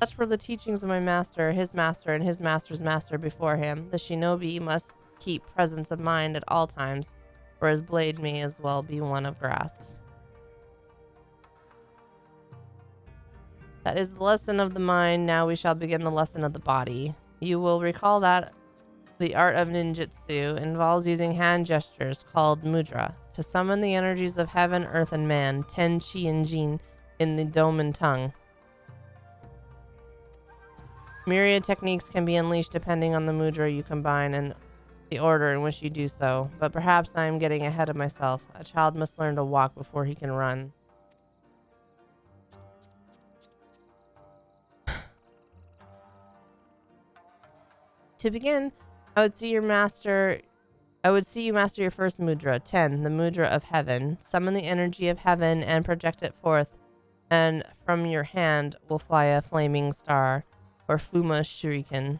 Such were the teachings of my master, and his master's master before him. The shinobi must keep presence of mind at all times, for his blade may as well be one of grass. That is the lesson of the mind. Now we shall begin the lesson of the body. You will recall that the art of ninjutsu involves using hand gestures called Mudra to summon the energies of heaven, earth, and man, ten, chi, and jin in the doman tongue. Myriad techniques can be unleashed depending on the mudra you combine and the order in which you do so, but perhaps I am getting ahead of myself. A child must learn to walk before he can run. To begin, I would see you master your first mudra, 10, the mudra of heaven. Summon the energy of heaven and project it forth, and from your hand will fly a flaming star, or Fuma Shuriken.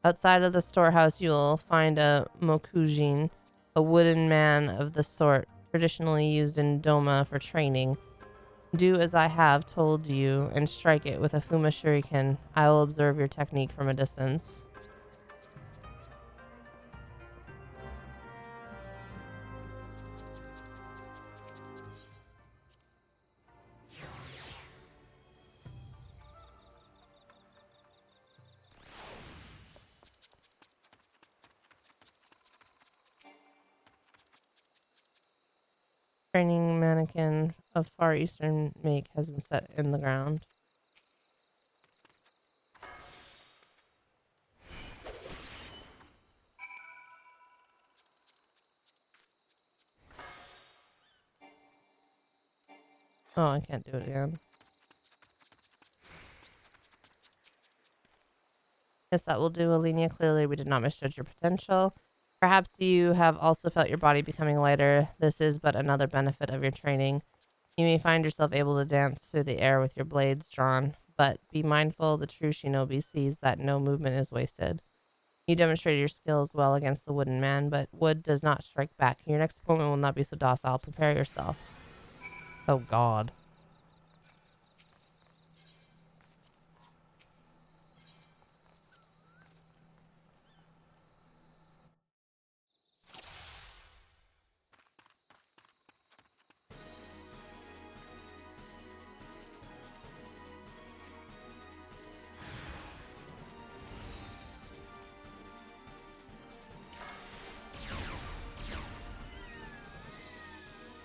Outside of the storehouse, you'll find a mokujin, a wooden man of the sort traditionally used in Doma for training. Do as I have told you and strike it with a Fuma Shuriken. I will observe your technique from a distance. Training mannequin of Far Eastern make has been set in the ground. Oh, I can't do it again. Yes, that will do, Alenia. Clearly, we did not misjudge your potential. Perhaps you have also felt your body becoming lighter. This is but another benefit of your training. You may find yourself able to dance through the air with your blades drawn, but be mindful the true shinobi sees that no movement is wasted. You demonstrated your skills well against the wooden man, but wood does not strike back. Your next opponent will not be so docile. Prepare yourself. Oh, God.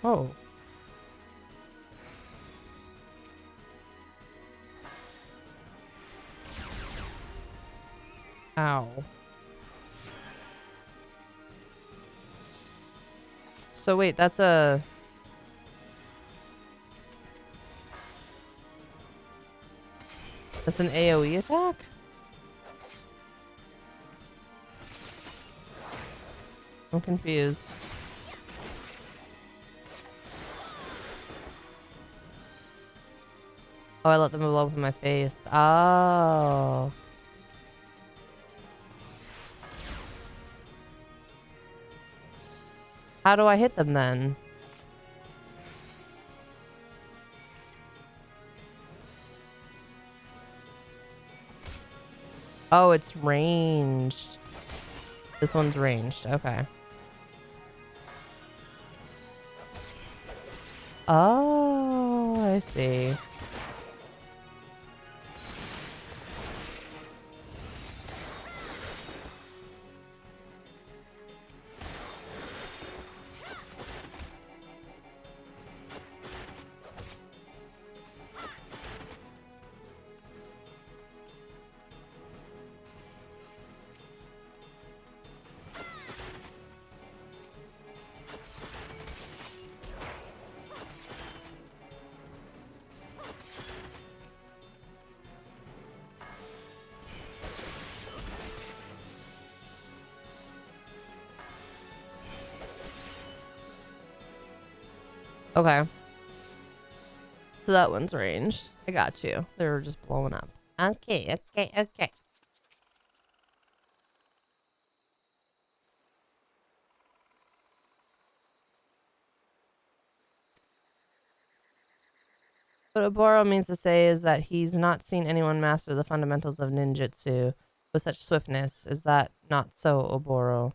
Oh. Ow. So wait, that's an AoE attack? I'm confused. Oh, I let them blow up in my face. Oh. How do I hit them then? Oh, it's ranged. This one's ranged. Okay. Oh, I see. Okay. So that one's ranged. I got you. They were just blowing up. Okay. What Oboro means to say is that he's not seen anyone master the fundamentals of ninjutsu with such swiftness. Is that not so, Oboro?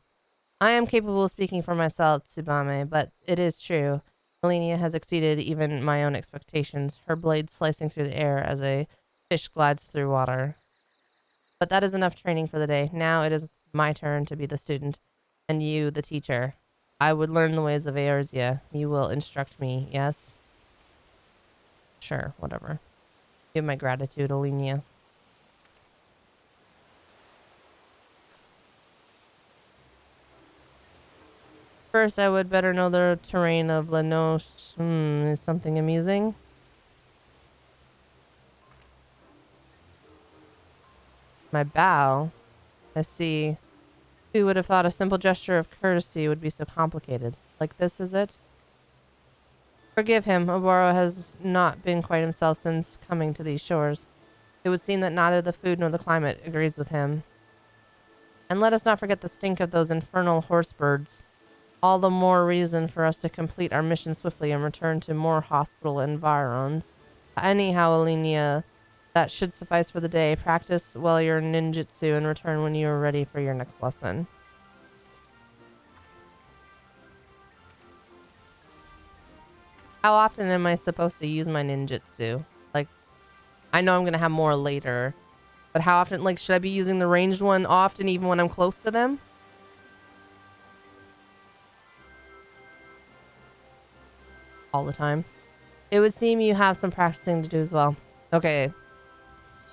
I am capable of speaking for myself, Tsubame, but it is true. Alenia has exceeded even my own expectations, her blade slicing through the air as a fish glides through water. But that is enough training for the day. Now it is my turn to be the student, and you the teacher. I would learn the ways of Eorzea. You will instruct me, yes? Sure, whatever. Give my gratitude, Alenia. First, I would better know the terrain of Lenoche. Is something amusing? My bow? I see. Who would have thought a simple gesture of courtesy would be so complicated? Like this, is it? Forgive him. Oboro has not been quite himself since coming to these shores. It would seem that neither the food nor the climate agrees with him. And let us not forget the stink of those infernal horse birds. All the more reason for us to complete our mission swiftly and return to more hospital environs. Anyhow, Alenia, that should suffice for the day. Practice well your ninjutsu and return when you are ready for your next lesson. How often am I supposed to use my ninjutsu? Like, I know I'm going to have more later, but how often, like, should I be using the ranged one often even when I'm close to them? All the time. It would seem you have some practicing to do as well. Okay.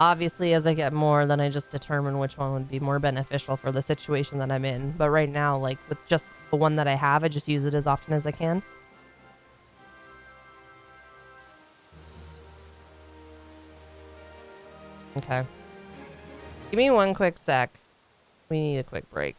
Obviously, as I get more, then I just determine which one would be more beneficial for the situation that I'm in. But right now, like, with just the one that I have, I just use it as often as I can. Okay. Give me one quick sec. We need a quick break.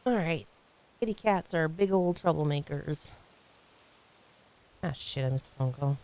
Alright. Kitty cats are big old troublemakers. Ah, shit, I missed a phone call.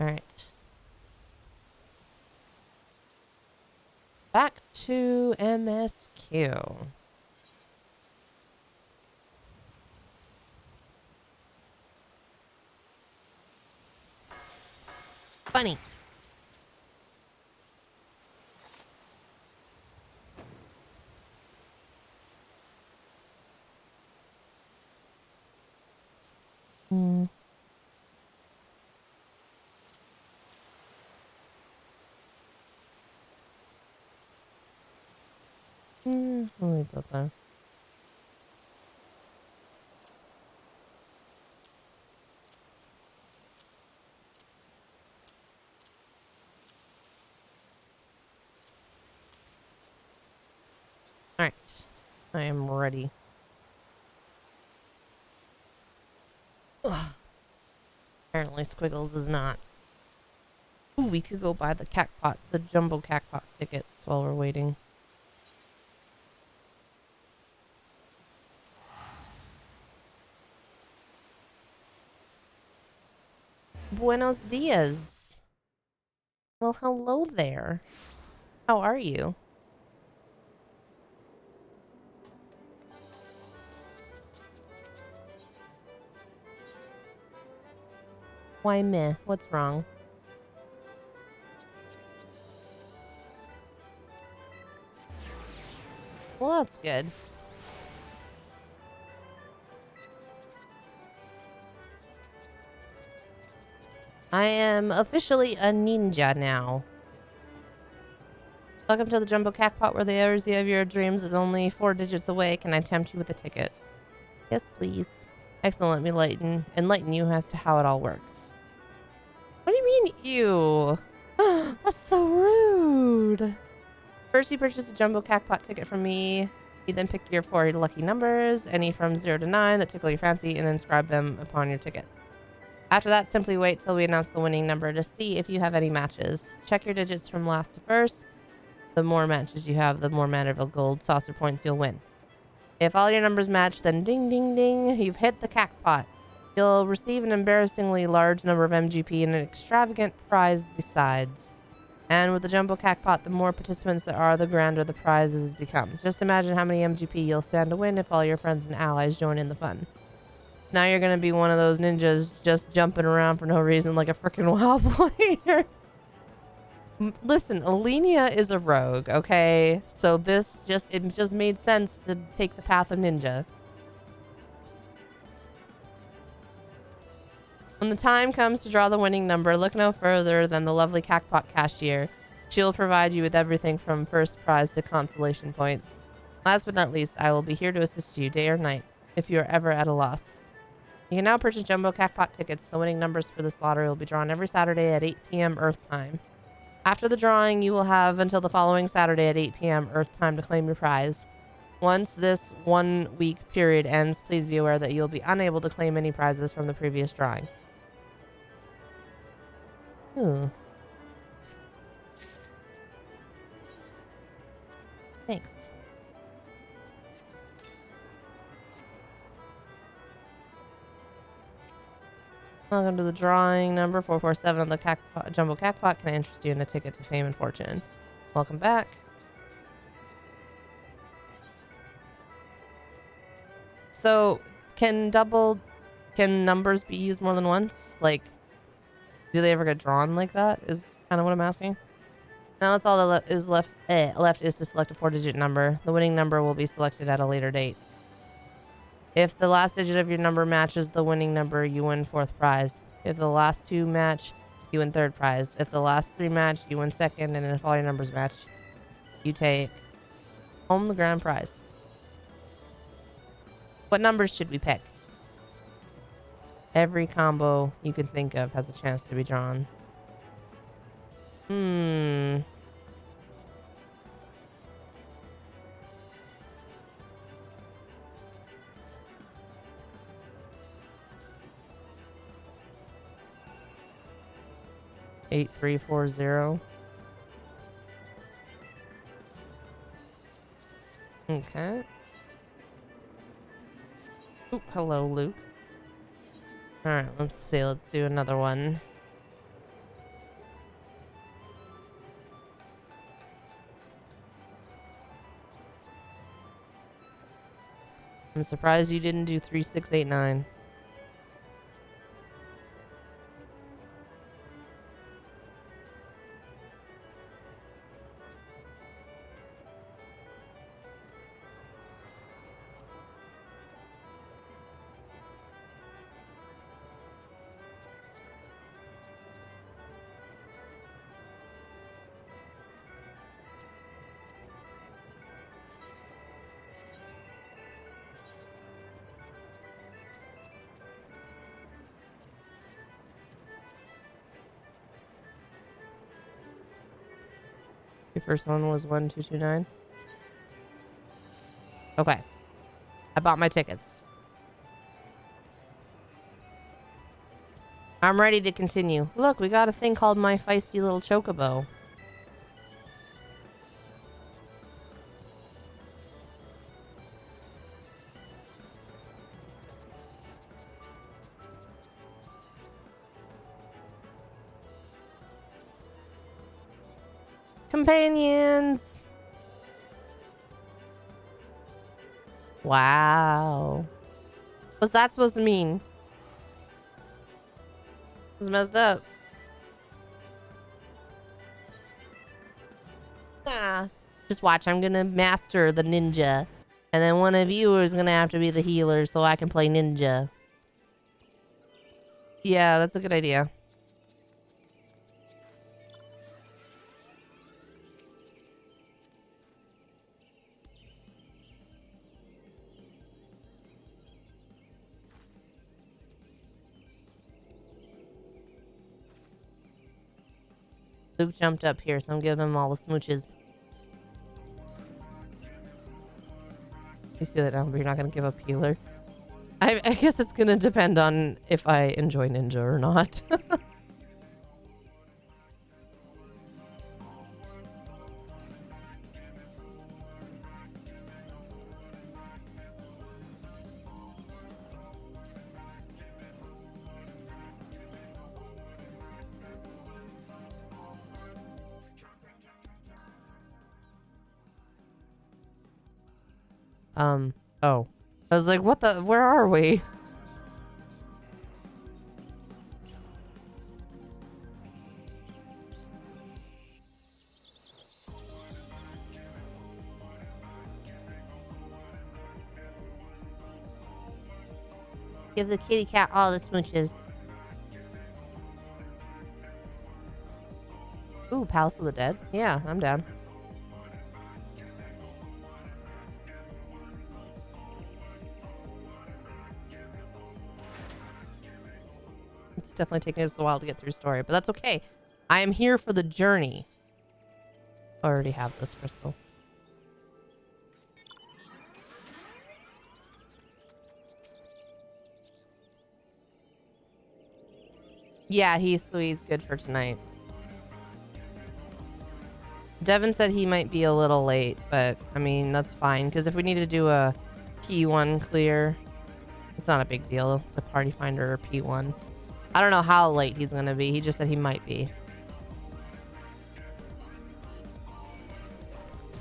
Alright. Back to MSQ. Funny. Hmm. Let me put that. Alright. I am ready. Ugh. Apparently Squiggles is not. Ooh, we could go buy the cacpot, the jumbo cacpot tickets while we're waiting. Buenos dias. Well, hello there. How are you? Why meh? What's wrong? Well, that's good. I am officially a ninja now. Welcome to the Jumbo Cacpot, where the Arizia of your dreams is only 4 digits away. Can I tempt you with a ticket? Yes, please. Excellent. Let me enlighten you as to how it all works. What do you mean, ew? That's so rude. First, you purchase a Jumbo Cacpot ticket from me. You then pick your 4 lucky numbers, any from 0 to 9 that tickle your fancy, and then inscribe them upon your ticket. After that, simply wait till we announce the winning number to see if you have any matches. Check your digits from last to first. The more matches you have, the more Mandeville gold saucer points you'll win. If all your numbers match, then ding, ding, ding, you've hit the cacpot. You'll receive an embarrassingly large number of MGP and an extravagant prize besides. And with the Jumbo Cacpot, the more participants there are, the grander the prizes become. Just imagine how many MGP you'll stand to win if all your friends and allies join in the fun. Now you're going to be one of those ninjas just jumping around for no reason like a freaking WoW player. Listen, Alenia is a rogue, okay? So it just made sense to take the path of ninja. When the time comes to draw the winning number, look no further than the lovely Cacpot cashier. She will provide you with everything from first prize to consolation points. Last but not least, I will be here to assist you day or night if you are ever at a loss. You can now purchase Jumbo Cacpot tickets. The winning numbers for this lottery will be drawn every Saturday at 8 p.m. Earth time. After the drawing, you will have until the following Saturday at 8 p.m. Earth time to claim your prize. Once this 1 week period ends, please be aware that you'll be unable to claim any prizes from the previous drawing. Ooh. Thanks. Welcome to the drawing number 447 on the Jumbo Cackpot. Can I interest you in a ticket to fame and fortune? Welcome back. So, can numbers be used more than once? Like, do they ever get drawn like that? Is kind of what I'm asking. Now that's all that is left. Left is to select a 4-digit number. The winning number will be selected at a later date. If the last digit of your number matches the winning number, you win 4th prize. If the last 2 match, you win 3rd prize. If the last 3 match, you win 2nd. And if all your numbers match, you take home the grand prize. What numbers should we pick? Every combo you can think of has a chance to be drawn. 8340. Okay. Oop, hello, Luke. Alright, let's see. Let's do another one. I'm surprised you didn't do 3689. Your first one was 1229. Okay. I bought my tickets. I'm ready to continue. Look, we got a thing called My Feisty Little Chocobo. Companions. Wow. What's that supposed to mean? It's messed up. Just watch. I'm gonna master the ninja. And then one of you is gonna have to be the healer so I can play ninja. Yeah, that's a good idea. Luke jumped up here, so I'm giving him all the smooches. You see that now, but you're not going to give up healer. I guess it's going to depend on if I enjoy ninja or not. Oh. I was like, what the? Where are we? Give the kitty cat all the smooches. Ooh, Palace of the Dead. Yeah, I'm down. It's definitely taking us a while to get through story, but that's okay. I am here for the journey. I already have this crystal. Yeah, he's good for tonight. Devin said he might be a little late, but I mean, that's fine. Because if we need to do a P1 clear, it's not a big deal. The party finder or P1. I don't know how late he's going to be. He just said he might be.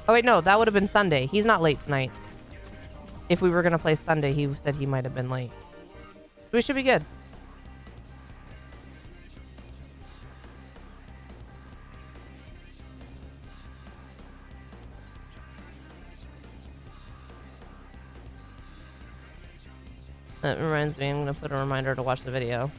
Oh, wait, no. That would have been Sunday. He's not late tonight. If we were going to play Sunday, he said he might have been late. We should be good. That reminds me, I'm going to put a reminder to watch the video.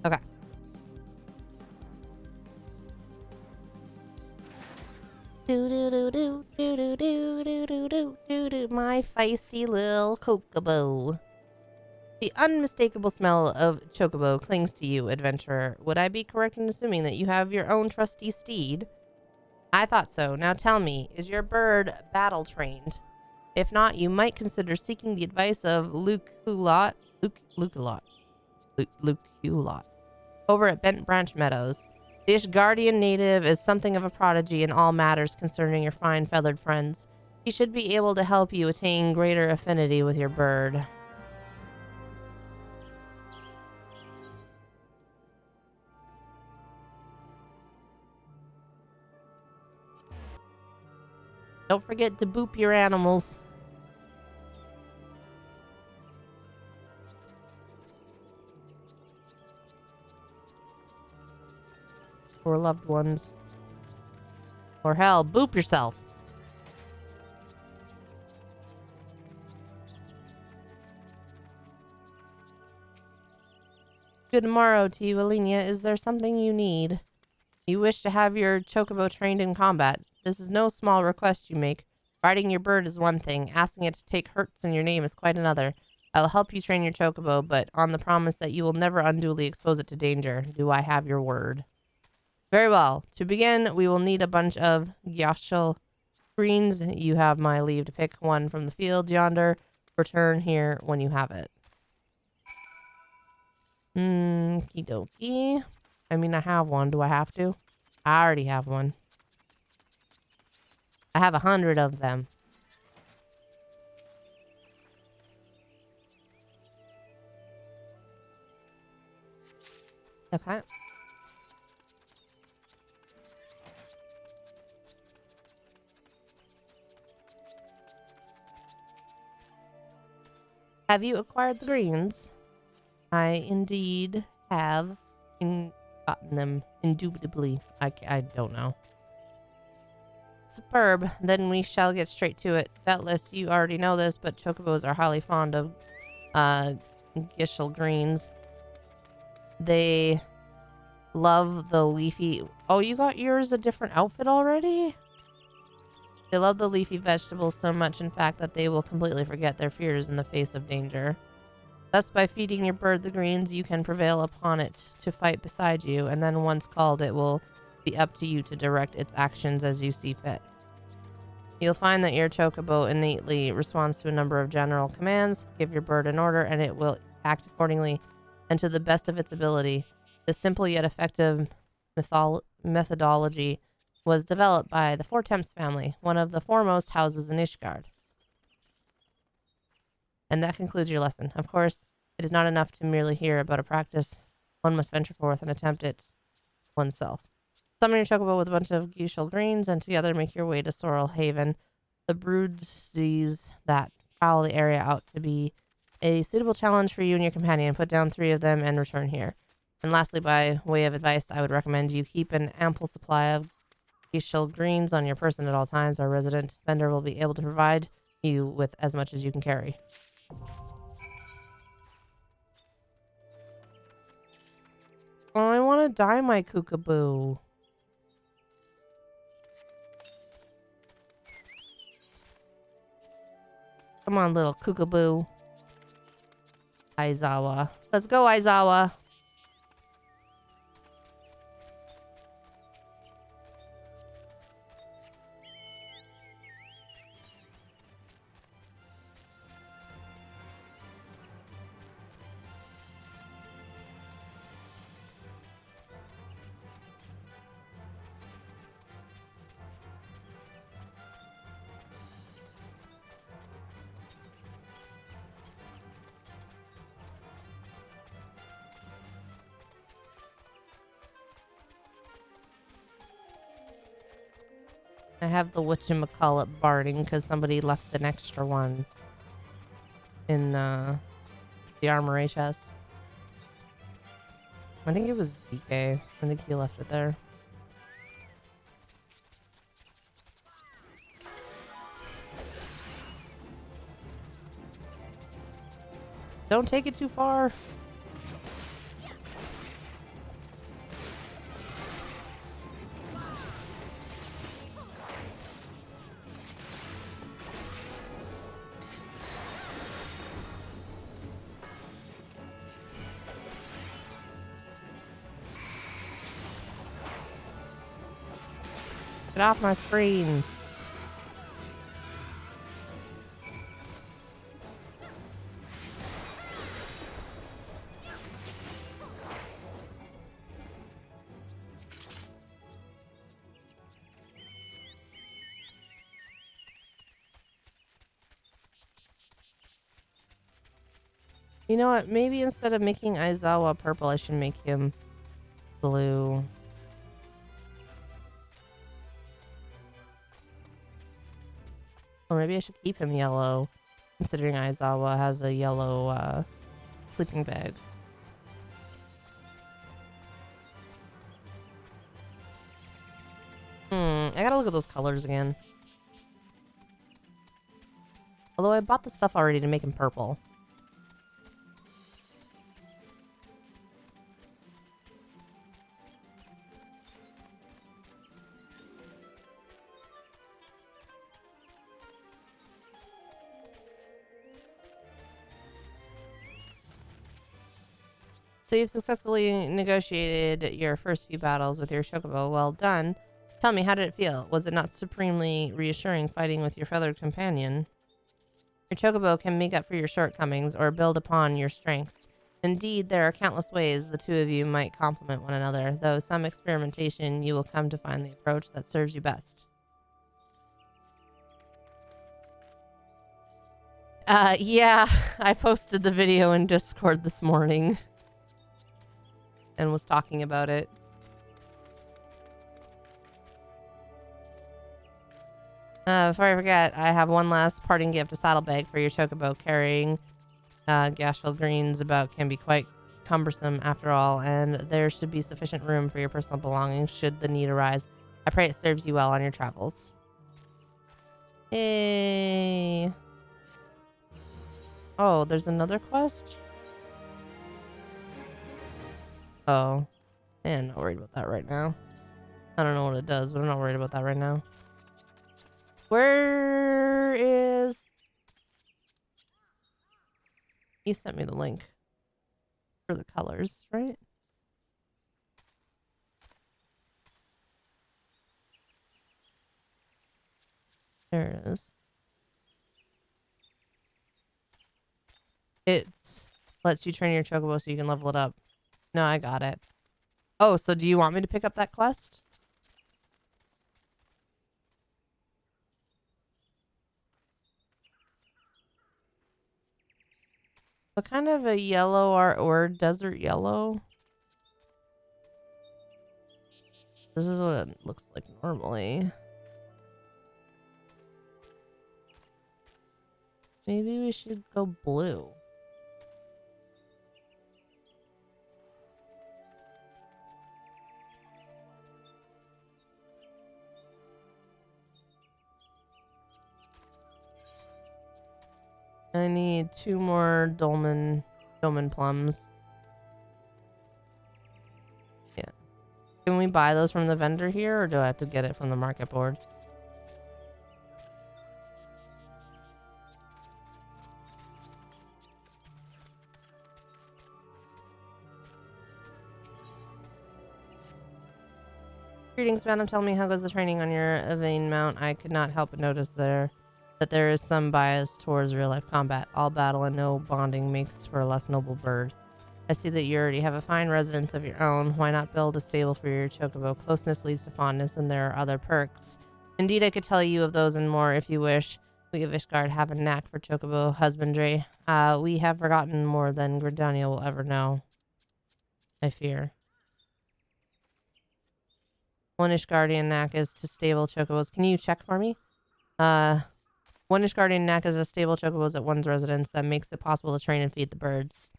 Okay. My feisty little chocobo. The unmistakable smell of chocobo clings to you, adventurer. Would I be correct in assuming that you have your own trusty steed? I thought so. Now tell me, is your bird battle trained? If not, you might consider seeking the advice of Luke Hulot over at Bent Branch Meadows. The Ishgardian native is something of a prodigy in all matters concerning your fine feathered friends. He should be able to help you attain greater affinity with your bird. Don't forget to boop your animals. Or loved ones. Or hell, boop yourself. Good morrow to you, Alenia. Is there something you need? You wish to have your chocobo trained in combat. This is no small request you make. Riding your bird is one thing. Asking it to take hurts in your name is quite another. I will help you train your chocobo, but on the promise that you will never unduly expose it to danger. Do I have your word? Very well. To begin, we will need a bunch of gyashal greens. You have my leave to pick one from the field yonder. Return here when you have it. Okie dokie. I mean, I have one. Do I have to? I already have one. I have 100 of them. Okay. Have you acquired the greens? I indeed have gotten them, indubitably. I don't know. Superb. Then we shall get straight to it. Doubtless you already know this, but chocobos are highly fond of gyshal greens. They love the leafy... Oh, you got yours a different outfit already? They love the leafy vegetables so much, in fact, that they will completely forget their fears in the face of danger. Thus, by feeding your bird the greens, you can prevail upon it to fight beside you, and then once called, it will be up to you to direct its actions as you see fit. You'll find that your chocobo innately responds to a number of general commands. Give your bird an order, and it will act accordingly and to the best of its ability. This simple yet effective methodology was developed by the Four Temps family, one of the foremost houses in Ishgard. And that concludes your lesson. Of course, it is not enough to merely hear about a practice. One must venture forth and attempt it oneself. Summon your chocobo with a bunch of gyshal greens, and together make your way to Sorrel Haven. The brood sees that prowl the area out to be a suitable challenge for you and your companion. Put down 3 of them and return here. And lastly, by way of advice, I would recommend you keep an ample supply of facial greens on your person at all times. Our resident vendor will be able to provide you with as much as you can carry. Oh, I want to dye my kookaboo. Come on, little kookaboo. Aizawa. Let's go, Aizawa. I have the whatchamacallit barding because somebody left an extra one in the armory chest. I think it was BK. I think he left it there. Don't take it too far. Get off my screen. You know what? Maybe instead of making Aizawa purple, I should make him blue. Or maybe I should keep him yellow, considering Aizawa has a yellow sleeping bag. I gotta look at those colors again. Although I bought the stuff already to make him purple. So you've successfully negotiated your first few battles with your chocobo. Well done. Tell me, how did it feel? Was it not supremely reassuring fighting with your feathered companion? Your chocobo can make up for your shortcomings or build upon your strengths. Indeed, there are countless ways the two of you might complement one another, though some experimentation you will come to find the approach that serves you best. Yeah, I posted the video in Discord this morning and was talking about it. Before I forget, I have one last parting gift, a saddlebag for your chocobo. Carrying Gashful greens about can be quite cumbersome after all, and there should be sufficient room for your personal belongings should the need arise. I pray it serves you well on your travels. Hey. Oh, there's another quest? Oh. Man, I'm not worried about that right now. I don't know what it does, but I'm not worried about that right now. Where is... You sent me the link for the colors, right? There it is. It lets you train your chocobo so you can level it up. No, I got it. Oh, so do you want me to pick up that quest? What kind of a yellow or desert yellow? This is what it looks like normally. Maybe we should go blue. I need 2 more dolmen plums. Yeah. Can we buy those from the vendor here, or do I have to get it from the market board? Greetings, madam. Tell me, how goes the training on your Evane mount? I could not help but notice that there is some bias towards real-life combat. All battle and no bonding makes for a less noble bird. I see that you already have a fine residence of your own. Why not build a stable for your chocobo? Closeness leads to fondness, and there are other perks. Indeed, I could tell you of those and more if you wish. We of Ishgard have a knack for chocobo husbandry. We have forgotten more than Gridania will ever know, I fear. One Ishgardian knack is to stable chocobos. Can you check for me? One Ishgardian knack is a stable chocobos at one's residence that makes it possible to train and feed the birds.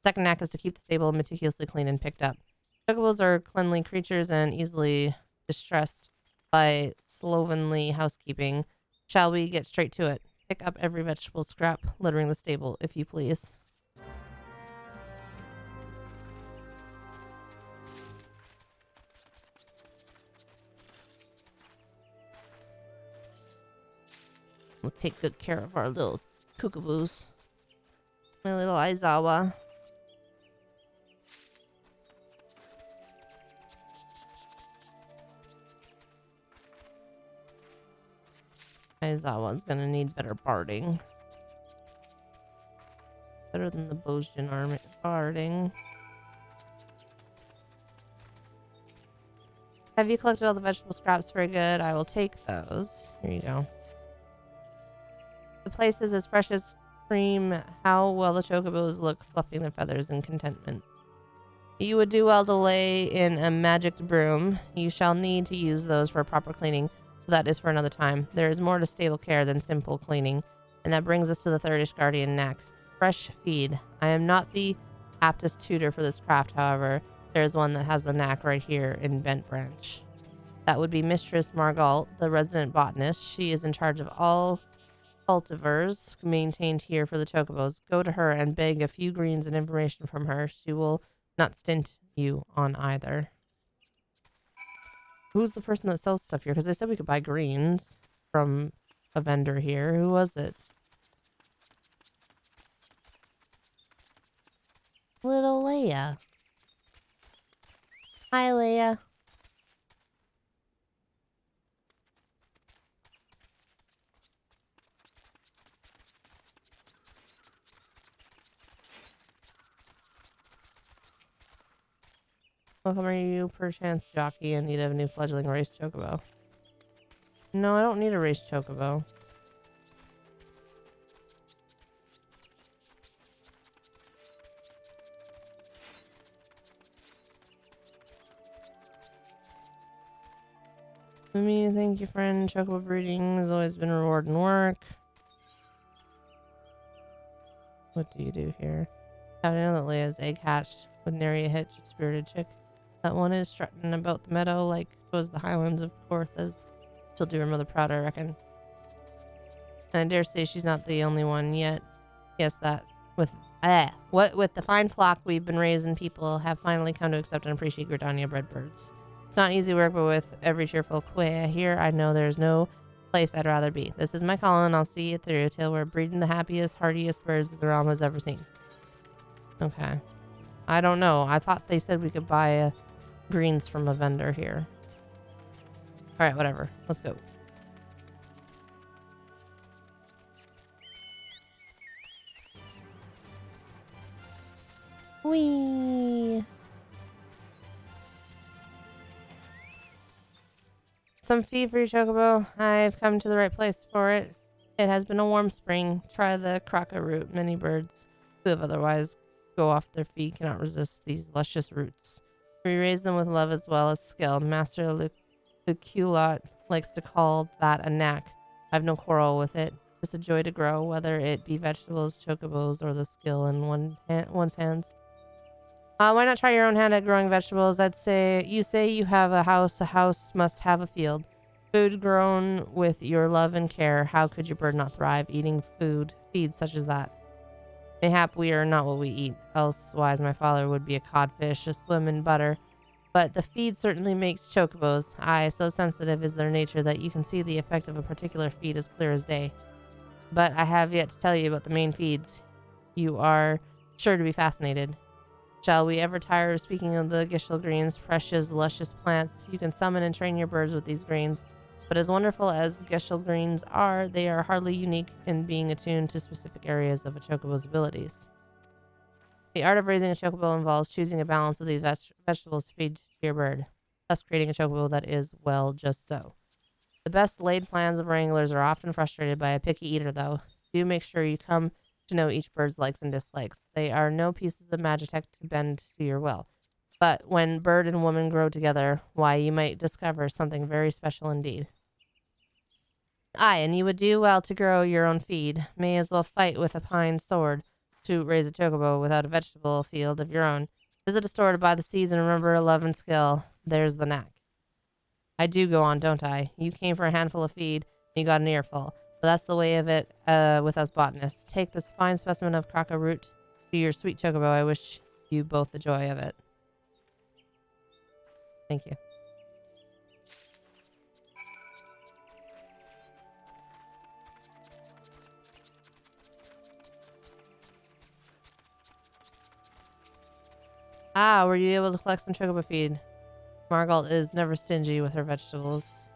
Second knack is to keep the stable meticulously clean and picked up. Chocobos are cleanly creatures and easily distressed by slovenly housekeeping. Shall we get straight to it? Pick up every vegetable scrap littering the stable, if you please. We'll take good care of our little kookaboos. My little Aizawa. Aizawa's gonna need better barding. Better than the Bosjan army barding. Have you collected all the vegetable scraps? Very good. I will take those. Here you go. The place is as fresh as cream. How well the chocobos look, fluffing their feathers in contentment. You would do well to lay in a magic broom. You shall need to use those for proper cleaning. So that is for another time. There is more to stable care than simple cleaning. And that brings us to the third Ishgardian knack. Fresh feed. I am not the aptest tutor for this craft, however. There is one that has the knack right here in Bent Branch. That would be Mistress Margalt, the resident botanist. She is in charge of all cultivars maintained here for the chocobos. Go to her and beg a few greens and information from her. She will not stint you on either. Who's the person that sells stuff here? Because they said we could buy greens from a vendor here. Who was it? Little Leia. Hi, Leia. Welcome, are you perchance jockey in need of a new fledgling race chocobo? No, I don't need a race chocobo. Thank you, friend. Chocobo breeding has always been rewarding work. What do you do here? How do you know that Leia's egg hatched with nary a hitch, a spirited chick? That one is strutting about the meadow like was the Highlands of Corth, as she'll do her mother proud, I reckon. And I dare say she's not the only one yet. Yes, that with the fine flock we've been raising, people have finally come to accept and appreciate Gridania bred birds. It's not easy work, but with every cheerful quay here, I know there's no place I'd rather be. This is my calling. I'll see it through till we're breeding the happiest, hardiest birds the realm has ever seen. Okay. I don't know. I thought they said we could buy greens from a vendor here. All right, whatever. Let's go. Whee! Some feed for your chocobo. I've come to the right place for it. It has been a warm spring. Try the crocca root. Many birds who have otherwise go off their feet cannot resist these luscious roots. We raise them with love as well as skill. Master Luculot likes to call that a knack. I've no quarrel with it. It's a joy to grow, whether it be vegetables, chocobos, or the skill in one's hands. Why not try your own hand at growing vegetables? You say you have a house. A house must have a field. Food grown with your love and care, how could your bird not thrive eating feeds such as that? Mayhap we are not what we eat, elsewise my father would be a codfish, a swim in butter. But the feed certainly makes chocobos. Aye, so sensitive is their nature that you can see the effect of a particular feed as clear as day. But I have yet to tell you about the main feeds. You are sure to be fascinated. Shall we ever tire of speaking of the gishel greens, precious, luscious plants? You can summon and train your birds with these greens. But as wonderful as gishel greens are, they are hardly unique in being attuned to specific areas of a chocobo's abilities. The art of raising a chocobo involves choosing a balance of these vegetables to feed to your bird, thus creating a chocobo that is, well, just so. The best laid plans of wranglers are often frustrated by a picky eater, though. Do make sure you come to know each bird's likes and dislikes. They are no pieces of magitech to bend to your will. But when bird and woman grow together, why, you might discover something very special indeed. Aye, and you would do well to grow your own feed. May as well fight with a pine sword to raise a chocobo without a vegetable field of your own. Visit a store to buy the seeds and remember love and skill. There's the knack. I do go on, don't I? You came for a handful of feed, and you got an earful. But that's the way of it with us botanists. Take this fine specimen of crocca root to your sweet chocobo. I wish you both the joy of it. Thank you. Ah, were you able to collect some chocobo feed? Margalt is never stingy with her vegetables.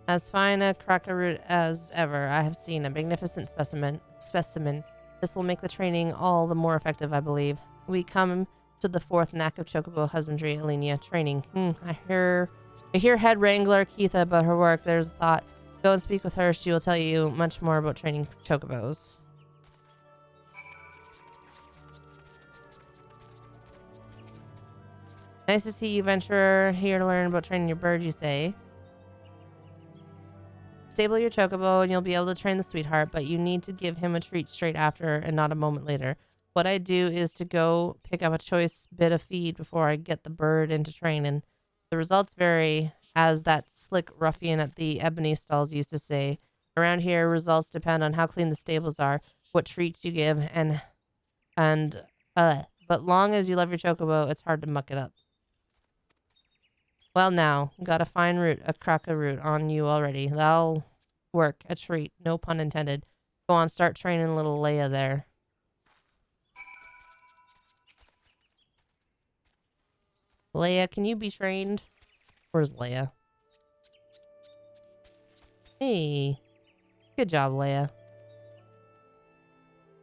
As fine a crocca root as ever. I have seen a magnificent specimen. This will make the training all the more effective, I believe. We come to the fourth knack of chocobo husbandry, Alenia. Training. I hear head wrangler Keitha about her work. There's a thought. Go and speak with her. She will tell you much more about training chocobos. Nice to see you, venturer. Here to learn about training your bird, you say. Stable your chocobo and you'll be able to train the sweetheart, but you need to give him a treat straight after and not a moment later. What I do is to go pick up a choice bit of feed before I get the bird into training. The results vary, as that slick ruffian at the ebony stalls used to say. Around here, results depend on how clean the stables are, what treats you give, but long as you love your chocobo, it's hard to muck it up. Well now, got a fine root, a crocca root on you already. That'll work, a treat, no pun intended. Go on, start training little Leia there. Leia, can you be trained? Where's Leia? Hey, good job, Leia.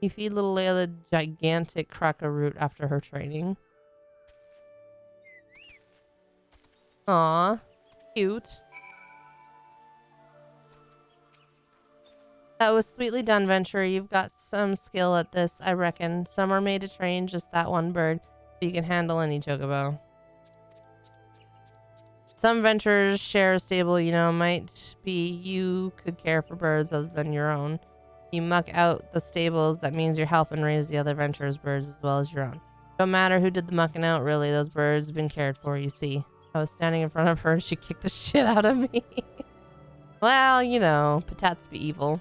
You feed little Leia the gigantic crocca root after her training. Aw, cute. That was sweetly done, venturer. You've got some skill at this, I reckon. Some are made to train just that one bird, so you can handle any chocobo. Some venturers share a stable, you know. Might be you could care for birds other than your own. You muck out the stables, that means you're helping raise the other venturers' birds as well as your own. Don't matter who did the mucking out, really. Those birds have been cared for, you see. I was standing in front of her and she kicked the shit out of me. Well, you know, patats be evil.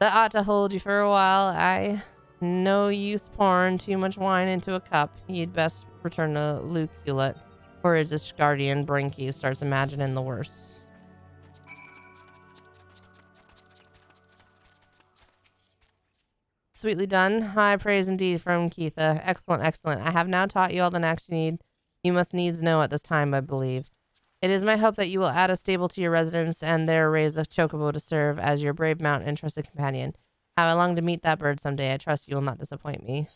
That ought to hold you for a while. I no use pouring too much wine into a cup. You'd best return to Luculate, or his guardian Brinky starts imagining the worst. Sweetly done. High praise indeed from Keitha. Excellent, excellent. I have now taught you all the knacks you must needs know at this time, I believe. It is my hope that you will add a stable to your residence and there raise a chocobo to serve as your brave mount and trusted companion. How I long to meet that bird someday. I trust you will not disappoint me.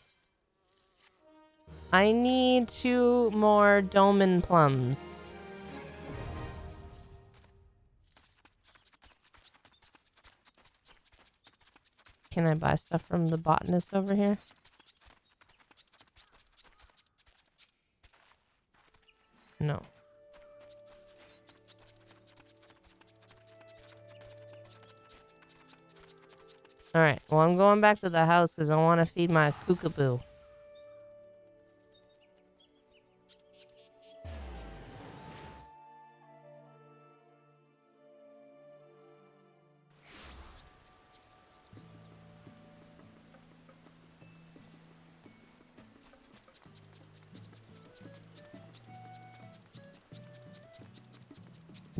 I need 2 more dolmen plums. Can I buy stuff from the botanist over here? No. Alright, well I'm going back to the house because I want to feed my kookaboo.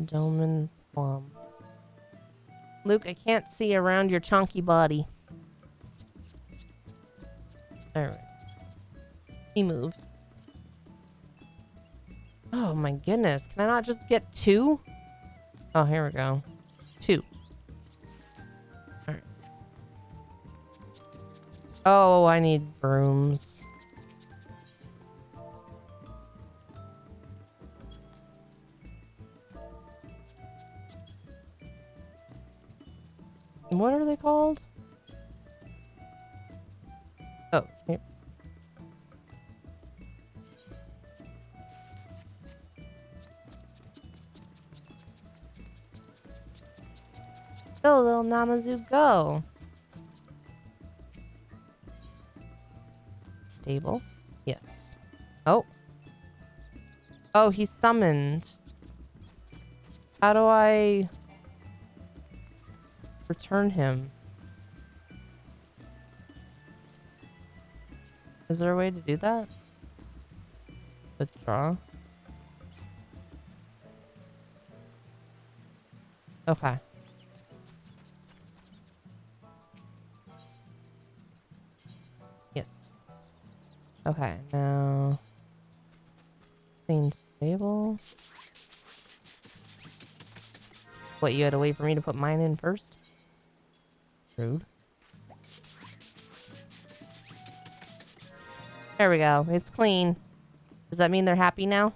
Doman Plum. Luke, I can't see around your chunky body. Alright. He moved. Oh my goodness. Can I not just get 2? Oh, here we go. 2. Alright. Oh, I need brooms. What are they called? Oh, here. Go, little Namazu, go. Stable. Yes. Oh. Oh, he's summoned. How do I return him? Is there a way to do that? Withdraw. Okay. Yes. Okay, now clean stable. What, you had to wait for me to put mine in first? Rude. There we go. It's clean. Does that mean they're happy now?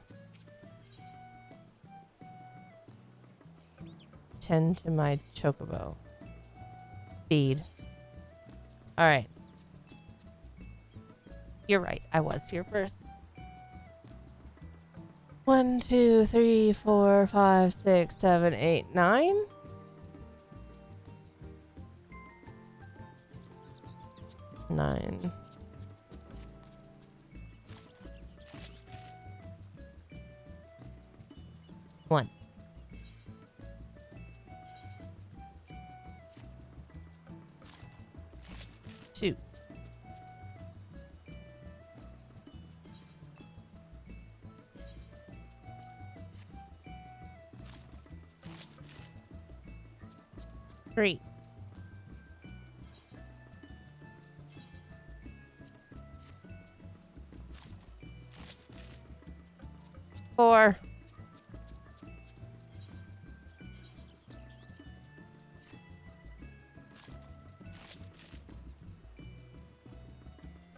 Tend to my chocobo. Feed. Alright. You're right. I was here first. 1, 2, 3, 4, 5, 6, 7, 8, 9. Nine. One. Two. Three. Four.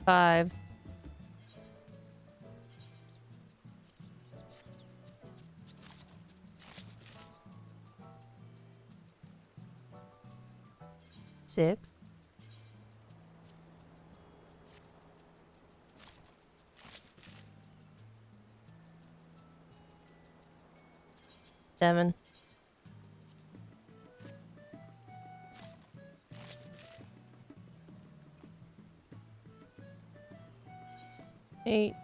Five. Six. Seven. Eight.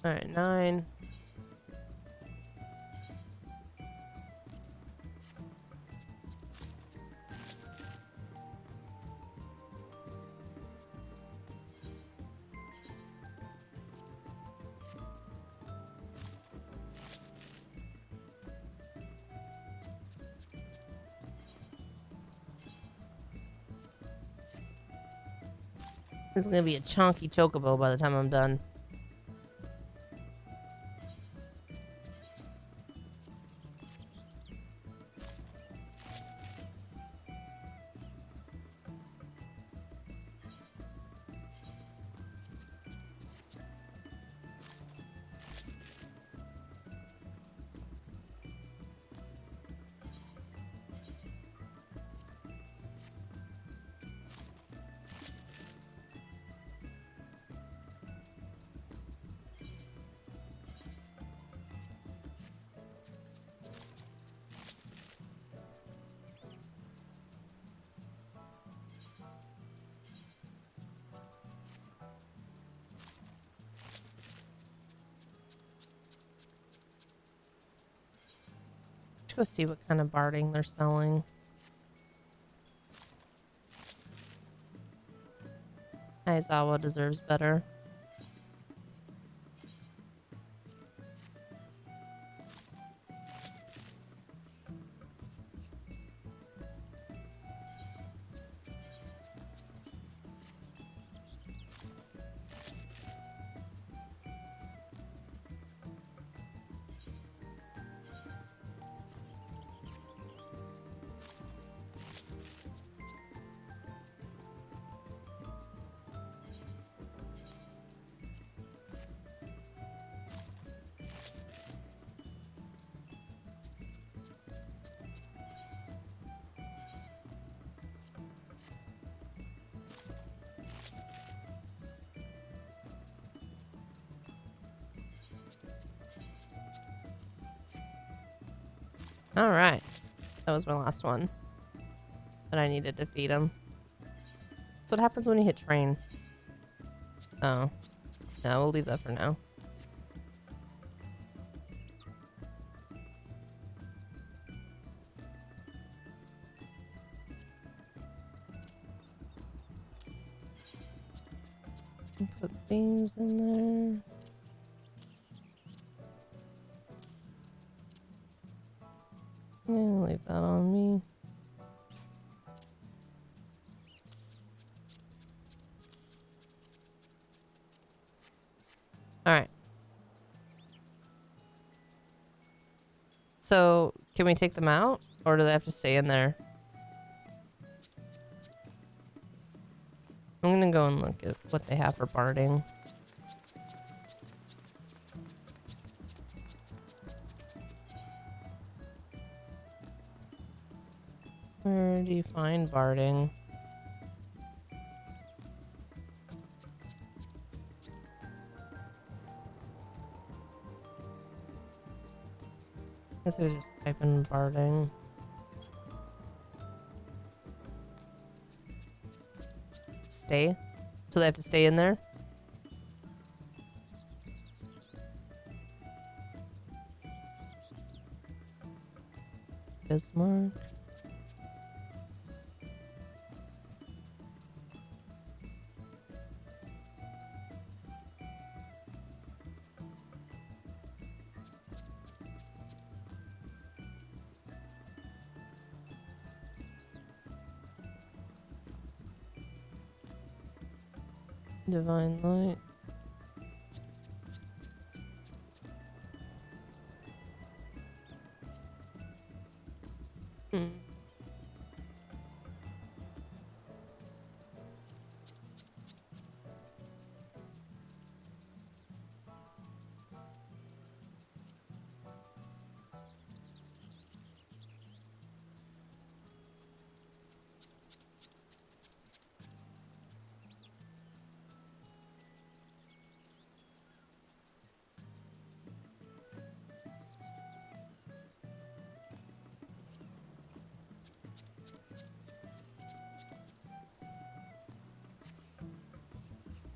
All right, 9. This is gonna be a chunky chocobo by the time I'm done. Let's go see what kind of barding they're selling. Aizawa deserves better. All right. That was my last one. But I needed to feed him. That's what happens when you hit train. Oh. No, we'll leave that for now. Put these in there. Yeah, leave that on me. Alright. So, can we take them out? Or do they have to stay in there? I'm gonna go and look at what they have for barding. Where do you find barding? I guess I just type in barding. Stay? So they have to stay in there? Bismarck. Divine light. Hmm.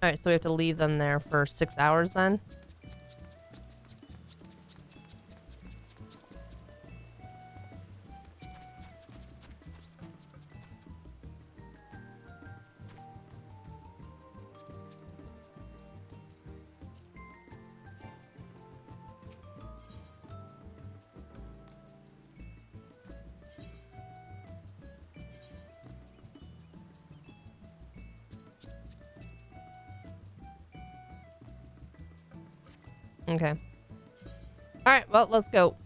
Alright, so we have to leave them there for 6 hours then? Okay. Alright, well, let's go.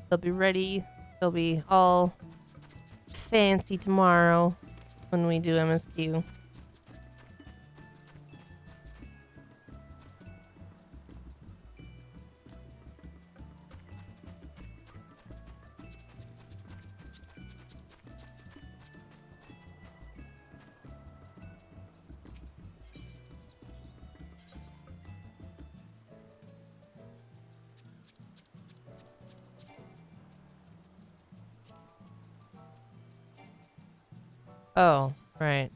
They'll be ready. They'll be all fancy tomorrow when we do MSQ. Oh, right.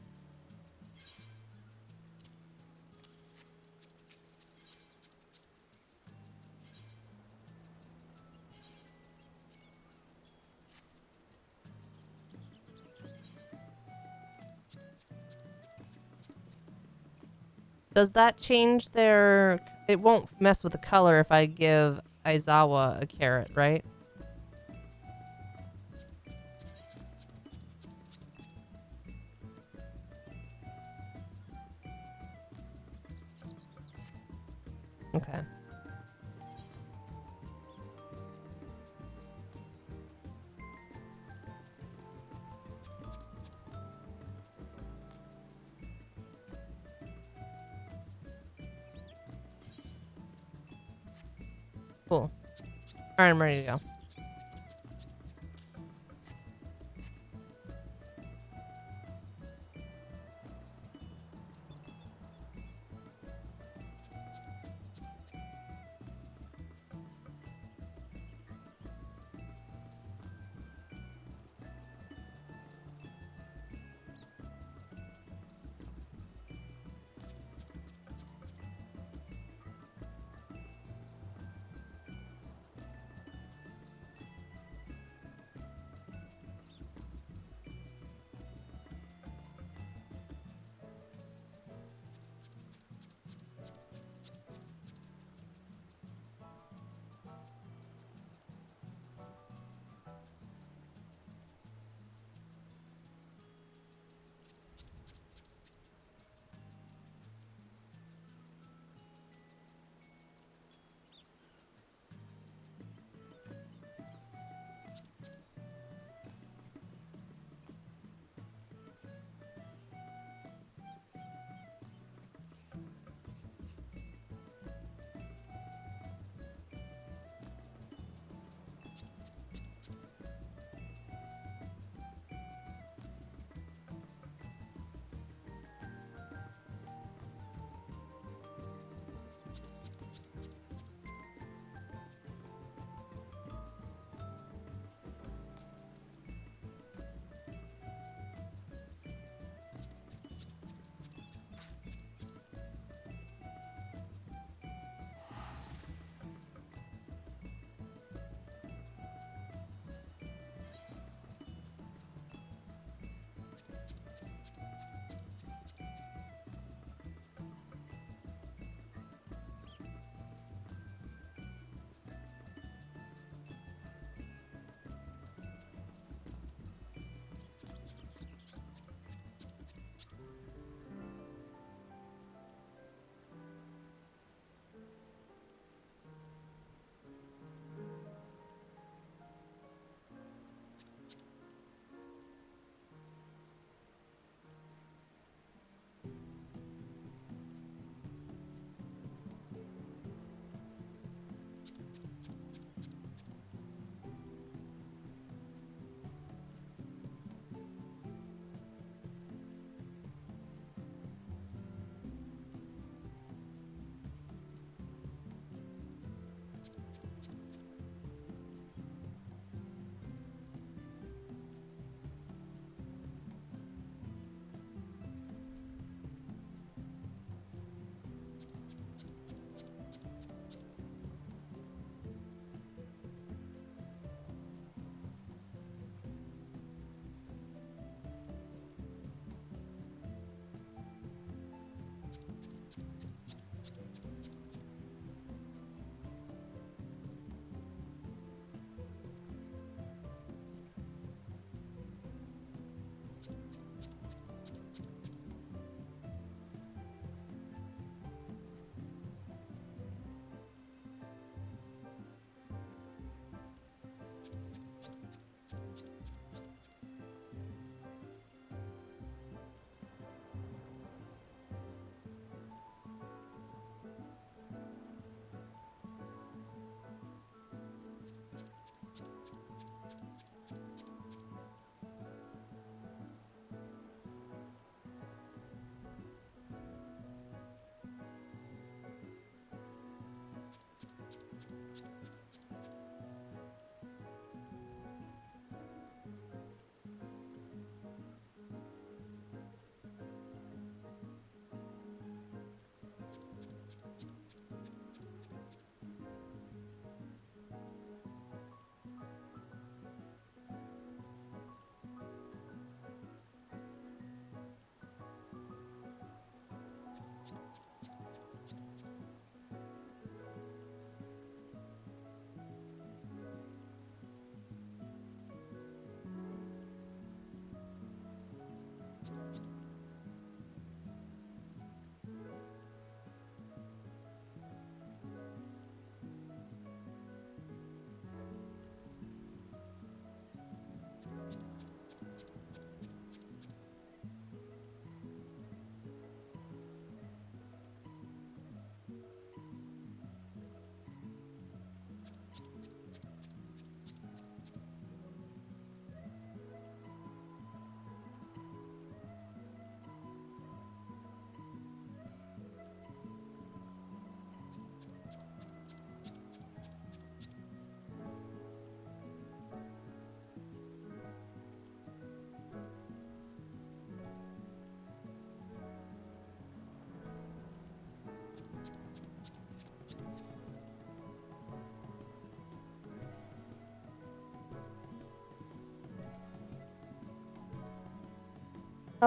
Does that change their... It won't mess with the color if I give Aizawa a carrot, right? Okay. Cool. All right, I'm ready to go.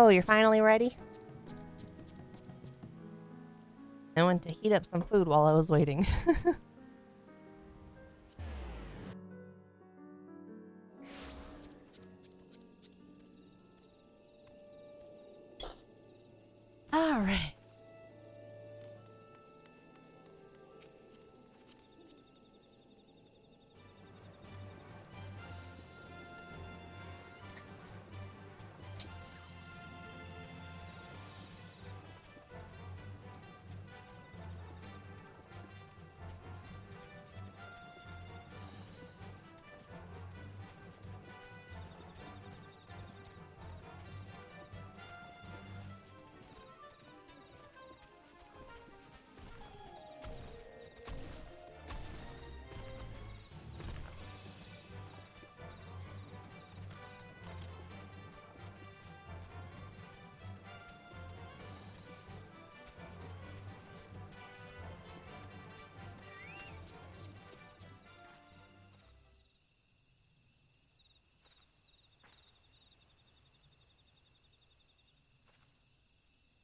Oh, you're finally ready? I went to heat up some food while I was waiting. All right.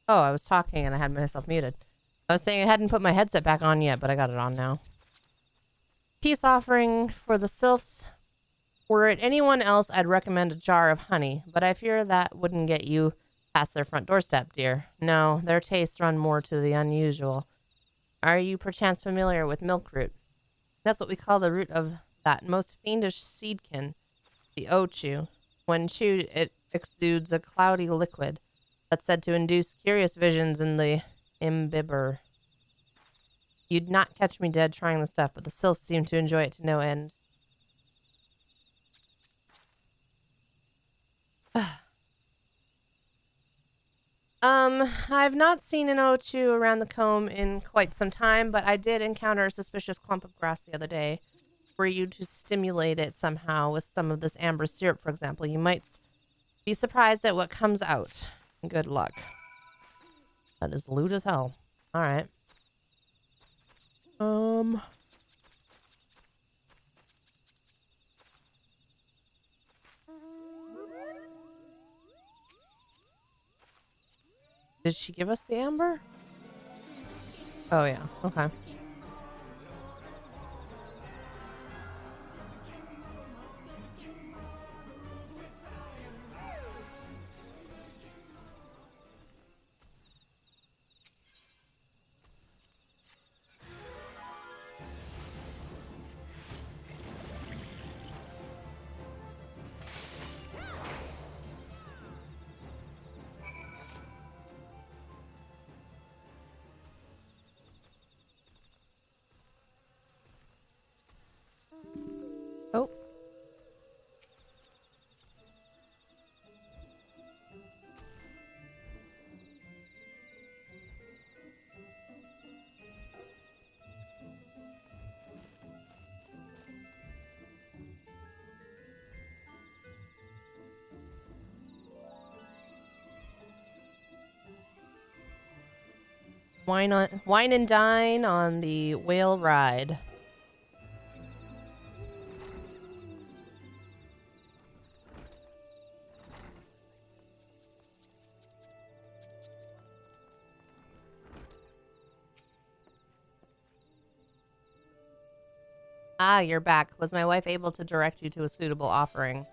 Oh, I was talking and I had myself muted. I was saying I hadn't put my headset back on yet, but I got it on now. Peace offering for the sylphs. Were it anyone else, I'd recommend a jar of honey, but I fear that wouldn't get you past their front doorstep, dear. No, their tastes run more to the unusual. Are you perchance familiar with milk root? That's what we call the root of that most fiendish seedkin, the ochu. When chewed, it exudes a cloudy liquid that's said to induce curious visions in the imbiber. You'd not catch me dead trying the stuff, but the sylphs seem to enjoy it to no end. I've not seen an ochu around the comb in quite some time, but I did encounter a suspicious clump of grass the other day. Were you to stimulate it somehow with some of this amber syrup, for example, you might be surprised at what comes out. Good luck. That is lewd as hell. All right. Did she give us the amber? Oh, yeah. Okay. Oh. Wine and dine on the whale ride. Ah, you're back. Was my wife able to direct you to a suitable offering?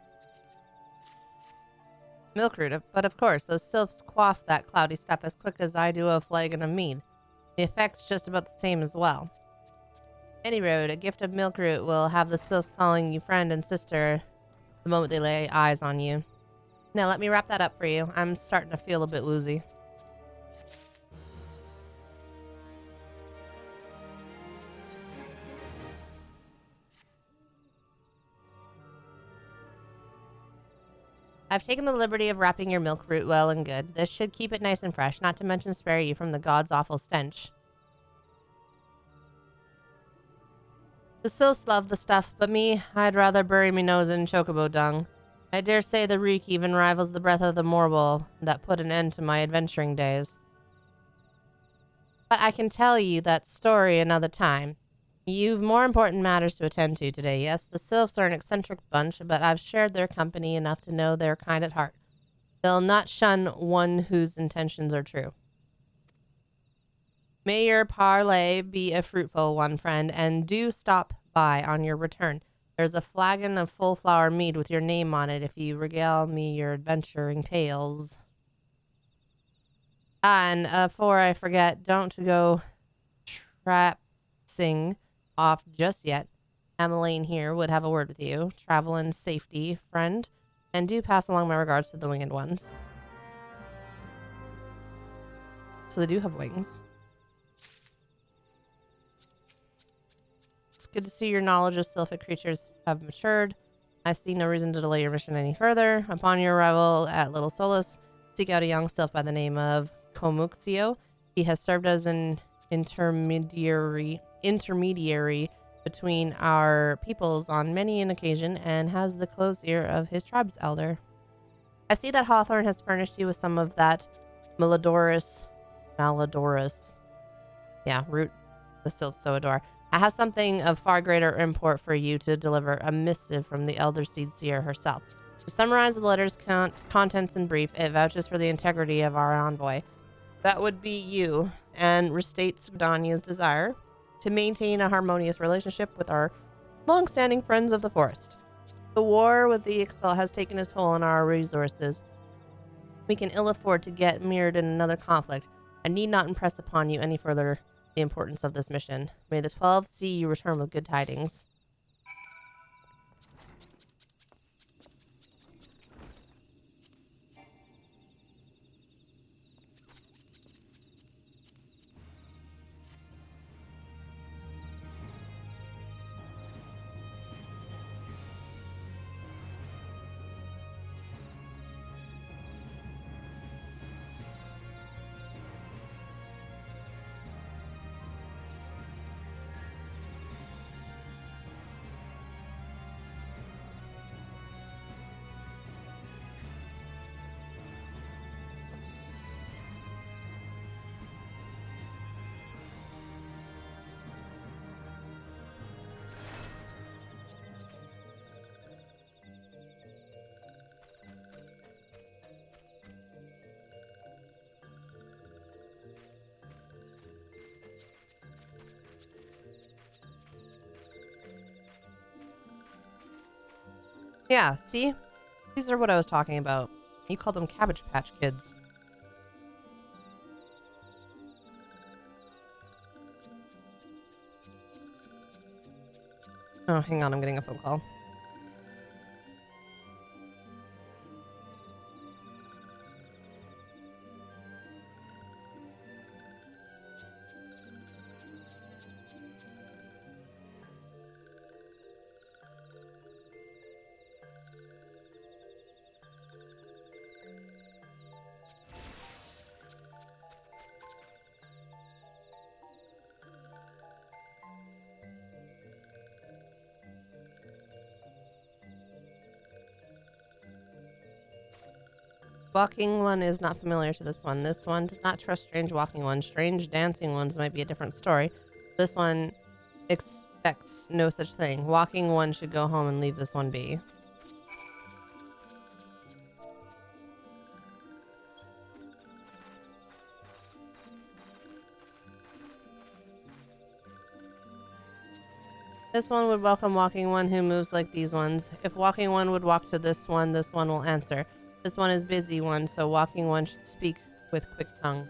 Milkroot, but of course, those sylphs quaff that cloudy stuff as quick as I do a flagon of mead. The effect's just about the same as well. Any road, a gift of milkroot will have the sylphs calling you friend and sister the moment they lay eyes on you. Now let me wrap that up for you. I'm starting to feel a bit woozy. I've taken the liberty of wrapping your milk root well and good. This should keep it nice and fresh, not to mention spare you from the god's awful stench. The sylphs love the stuff, but me, I'd rather bury me nose in chocobo dung. I dare say the reek even rivals the breath of the morbol that put an end to my adventuring days. But I can tell you that story another time. You've more important matters to attend to today. Yes, the sylphs are an eccentric bunch, but I've shared their company enough to know they're kind at heart. They'll not shun one whose intentions are true. May your parley be a fruitful one, friend, and do stop by on your return. There's a flagon of full flower mead with your name on it if you regale me your adventuring tales. And before I forget, don't go trapsing off just yet. Emmeline here would have a word with you. Travel in safety, friend, and do pass along my regards to the winged ones. So they do have wings. It's good to see your knowledge of sylphic creatures have matured. I see no reason to delay your mission any further. Upon your arrival at Little Solus, seek out a young sylph by the name of Komuxio. He has served as an intermediary between our peoples on many an occasion and has the close ear of his tribe's elder. I see that Hawthorne has furnished you with some of that malodorous, root the sylphs so adore. I have something of far greater import for you to deliver, a missive from the Elder Seed Seer herself. To summarize the letter's contents in brief, it vouches for the integrity of our envoy. That would be you, and restates Gridania's desire to maintain a harmonious relationship with our long-standing friends of the forest. The war with the Ixal has taken a toll on our resources. We can ill afford to get mired in another conflict. I need not impress upon you any further the importance of this mission. May the 12 see you return with good tidings. Yeah, see? These are what I was talking about. You call them Cabbage Patch Kids. Oh, hang on, I'm getting a phone call. Walking one is not familiar to this one. This one does not trust strange walking ones. Strange dancing ones might be a different story. This one expects no such thing. Walking one should go home and leave this one be. This one would welcome walking one who moves like these ones. If walking one would walk to this one will answer. This one is busy one, so walking one should speak with quick tongue.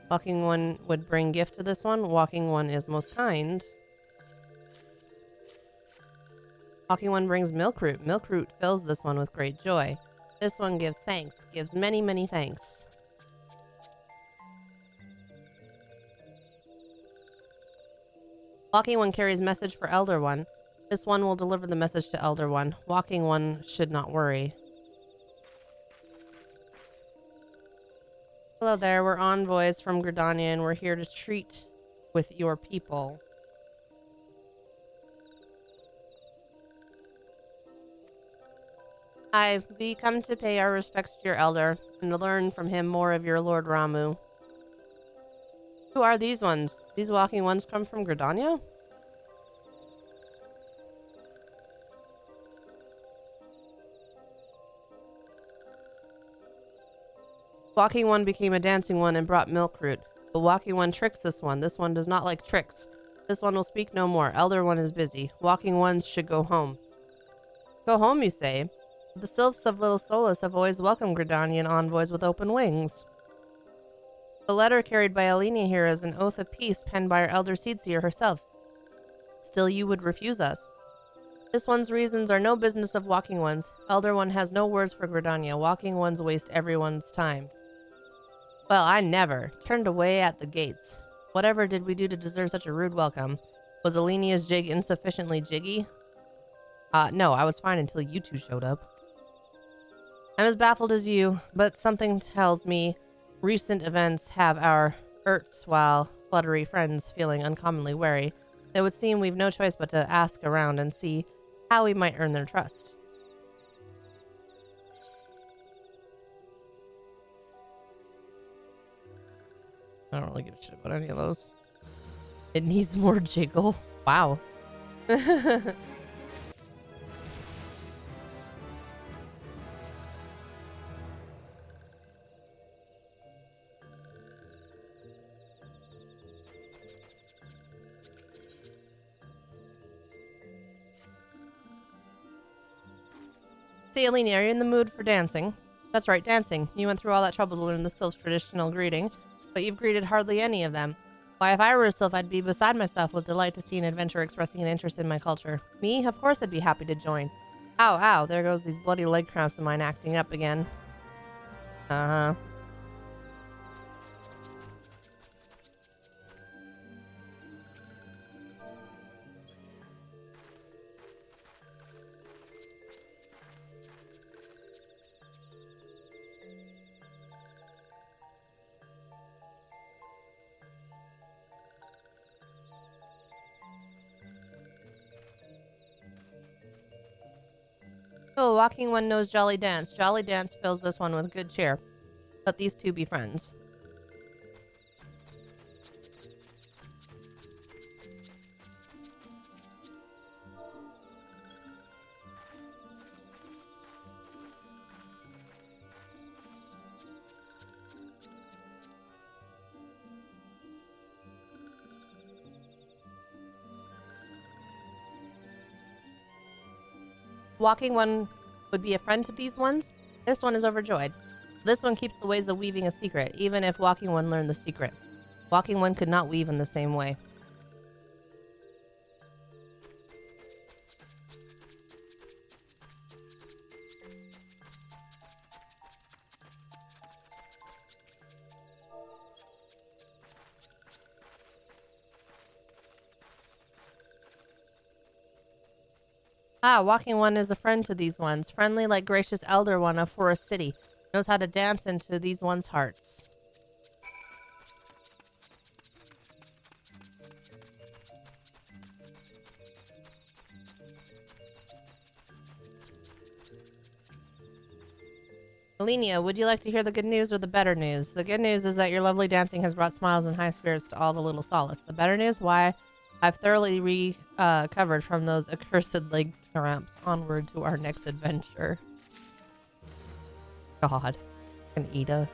Walking one would bring gift to this one. Walking one is most kind. Walking one brings milkroot. Milkroot fills this one with great joy. This one gives thanks, gives many, many thanks. Walking one carries message for Elder One. This one will deliver the message to Elder One. Walking one should not worry. Hello there, we're envoys from Gridania and we're here to treat with your people. We come to pay our respects to your elder and to learn from him more of your Lord Ramu. Who are these ones? These walking ones come from Gridania? Walking one became a dancing one and brought milk root. The walking one tricks this one. This one does not like tricks. This one will speak no more. Elder one is busy. Walking ones should go home. Go home, you say? The sylphs of Little Solus have always welcomed Gridanian envoys with open wings. The letter carried by Alenia here is an oath of peace penned by our elder seedseer herself. Still you would refuse us. This one's reasons are no business of walking ones. Elder one has no words for Gridania. Walking ones waste everyone's time. Well, I never. Turned away at the gates. Whatever did we do to deserve such a rude welcome? Was Alenia's jig insufficiently jiggy? No, I was fine until you two showed up. I'm as baffled as you, but something tells me recent events have our erstwhile fluttery friends feeling uncommonly wary. It would seem we've no choice but to ask around and see how we might earn their trust. I don't really give a shit about any of those. It needs more jiggle. Wow. Say, Alenia, are you in the mood for dancing? That's right, dancing. You went through all that trouble to learn the sylph's traditional greeting, but you've greeted hardly any of them. Why, if I were a sylph, I'd be beside myself with delight to see an adventurer expressing an interest in my culture. Me? Of course I'd be happy to join. Ow, ow, there goes these bloody leg cramps of mine acting up again. Uh-huh. Oh, walking one knows jolly dance. Jolly dance fills this one with good cheer. Let these two be friends. Walking one would be a friend to these ones. This one is overjoyed. This one keeps the ways of weaving a secret, even if walking one learned the secret. Walking one could not weave in the same way. Ah, walking one is a friend to these ones, friendly like gracious elder one of Forest City, knows how to dance into these ones' hearts. Alenia, would you like to hear the good news or the better news? The good news is that your lovely dancing has brought smiles and high spirits to all the Little Solace. The better news, why, I've thoroughly recovered from those accursed leg cramps. Onward to our next adventure. God. An Ida.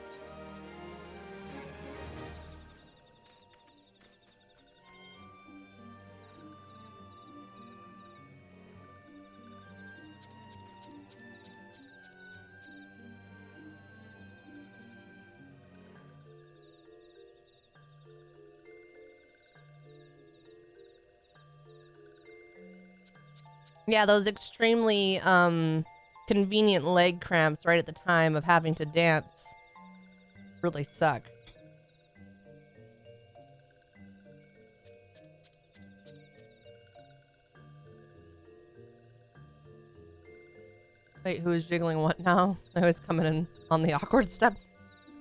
Yeah, those extremely convenient leg cramps right at the time of having to dance really suck. Wait, who is jiggling what now? I was coming in on the awkward step.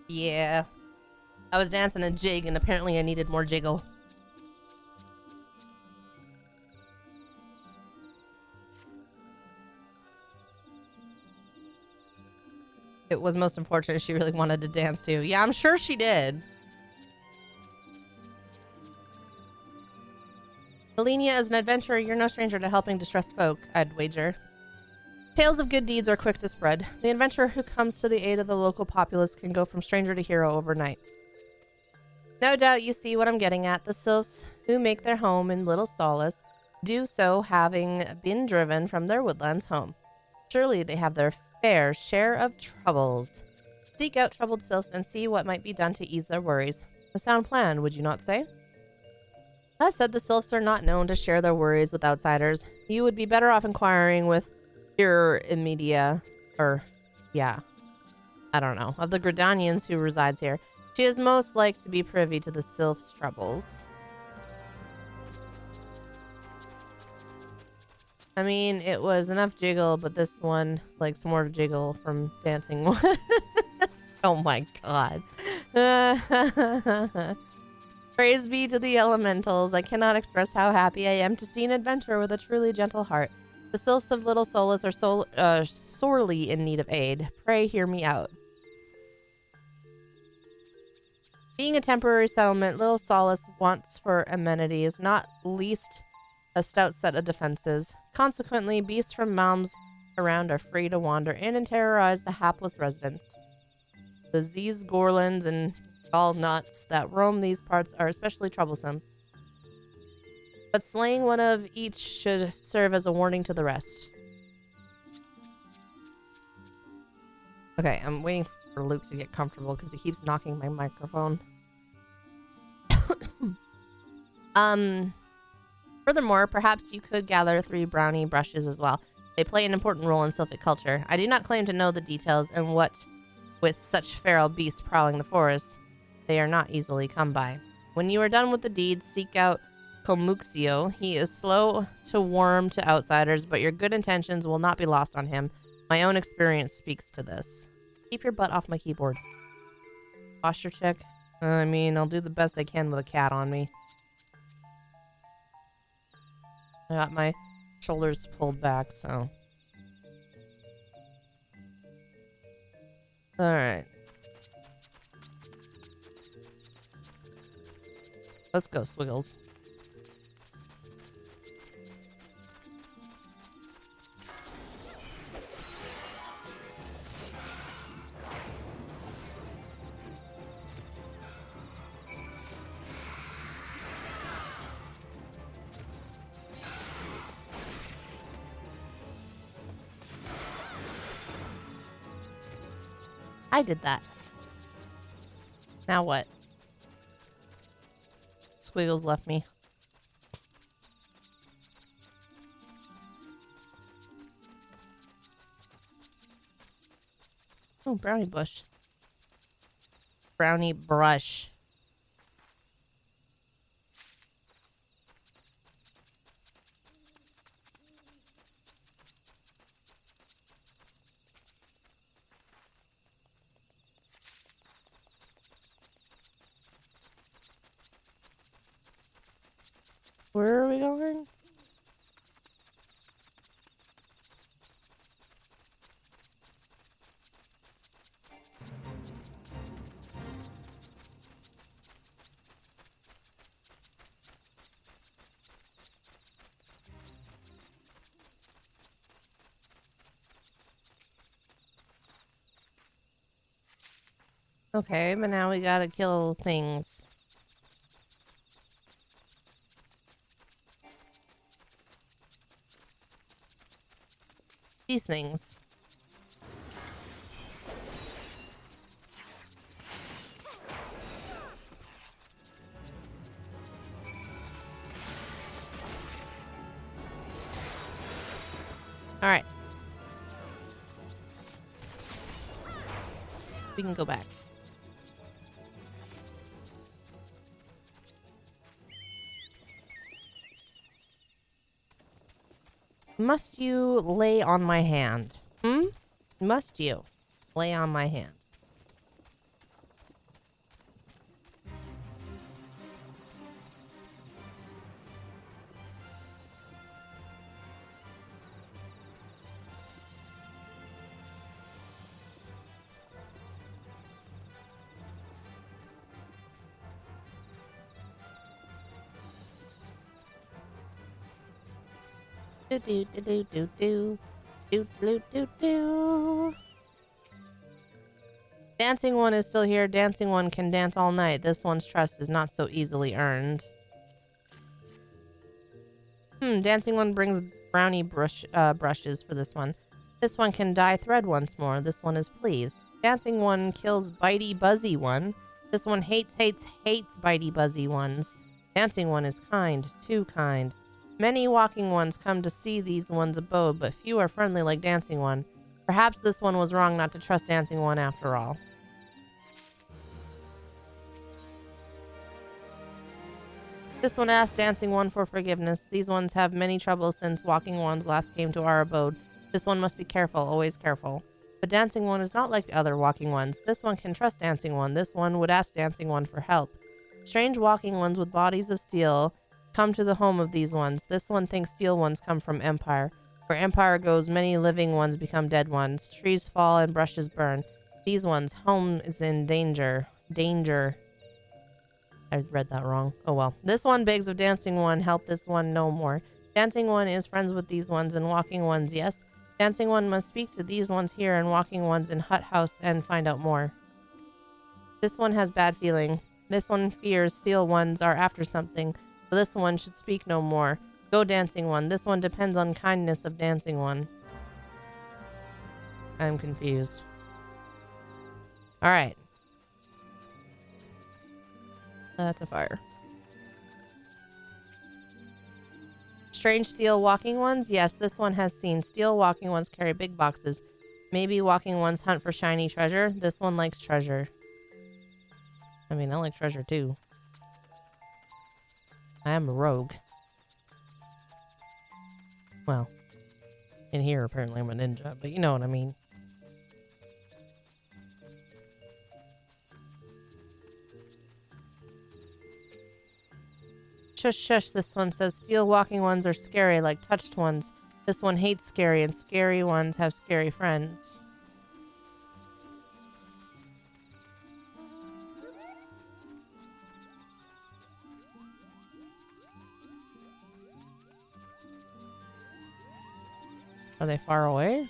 Yeah. I was dancing a jig and apparently I needed more jiggle. It was most unfortunate she really wanted to dance too. Yeah, I'm sure she did. Alenia, as an adventurer, you're no stranger to helping distressed folk, I'd wager. Tales of good deeds are quick to spread. The adventurer who comes to the aid of the local populace can go from stranger to hero overnight. No doubt you see what I'm getting at. The sylphs who make their home in Little Solace do so having been driven from their woodlands home. Surely they have their fair share of troubles. Seek out troubled sylphs and see what might be done to ease their worries. A sound plan, would you not say? That said, the sylphs are not known to share their worries with outsiders. You would be better off inquiring with your immediate, of the Gridanians who resides here. She is most like to be privy to the sylph's troubles. I mean, it was enough jiggle, but this one likes more jiggle from dancing. Oh my god. Praise be to the elementals. I cannot express how happy I am to see an adventurer with a truly gentle heart. The sylphs of Little Solace are sorely in need of aid. Pray hear me out. Being a temporary settlement, Little Solace wants for amenities, not least a stout set of defenses. Consequently, beasts from mounds around are free to wander in and terrorize the hapless residents. The Z's, Gorlins, and all nuts that roam these parts are especially troublesome. But slaying one of each should serve as a warning to the rest. Okay, I'm waiting for Luke to get comfortable because he keeps knocking my microphone. Furthermore, perhaps you could gather 3 brownie brushes as well. They play an important role in sylphic culture. I do not claim to know the details, and what with such feral beasts prowling the forest, they are not easily come by. When you are done with the deed, seek out Komuxio. He is slow to warm to outsiders, but your good intentions will not be lost on him. My own experience speaks to this. Keep your butt off my keyboard. Posture check. I mean, I'll do the best I can with a cat on me. I got my shoulders pulled back, so. Alright. Let's go, Squiggles. I did that. Now what? Squiggles left me. Oh, brownie bush. Brownie brush. Where are we going? Okay, but now we gotta kill things. These things. All right. We can go back. Must you lay on my hand? Must you lay on my hand? Do do do do do do Do, do, do, do. Dancing one is still here. Dancing one can dance all night. This one's trust is not so easily earned. Dancing one brings brownie brushes for this one. This one can dye thread once more. This one is pleased. Dancing one kills bitey buzzy one. This one hates bitey buzzy ones. Dancing one is kind, too kind. Many walking ones come to see these one's abode, but few are friendly like dancing one. Perhaps this one was wrong not to trust dancing one after all. This one asked dancing one for forgiveness. These ones have many troubles since walking ones last came to our abode. This one must be careful, always careful. But dancing one is not like the other walking ones. This one can trust dancing one. This one would ask dancing one for help. Strange walking ones with bodies of steel come to the home of these ones. This one thinks steel ones come from Empire. Where Empire goes, many living ones become dead ones. Trees fall and brushes burn. These ones, home is in danger. Danger. I read that wrong. Oh well. This one begs of dancing one, help this one no more. Dancing one is friends with these ones and walking ones, yes. Dancing one must speak to these ones here and walking ones in hut house and find out more. This one has bad feeling. This one fears steel ones are after something. But this one should speak no more. Go dancing one. This one depends on kindness of dancing one. I'm confused. Alright. That's a fire. Strange steel walking ones? Yes, this one has seen. Steel walking ones carry big boxes. Maybe walking ones hunt for shiny treasure. This one likes treasure. I mean, I like treasure too. I am a rogue. Well, in here apparently I'm a ninja, but you know what I mean. Shush, shush, this one says steel walking ones are scary like touched ones. This one hates scary and scary ones have scary friends. Are they far away?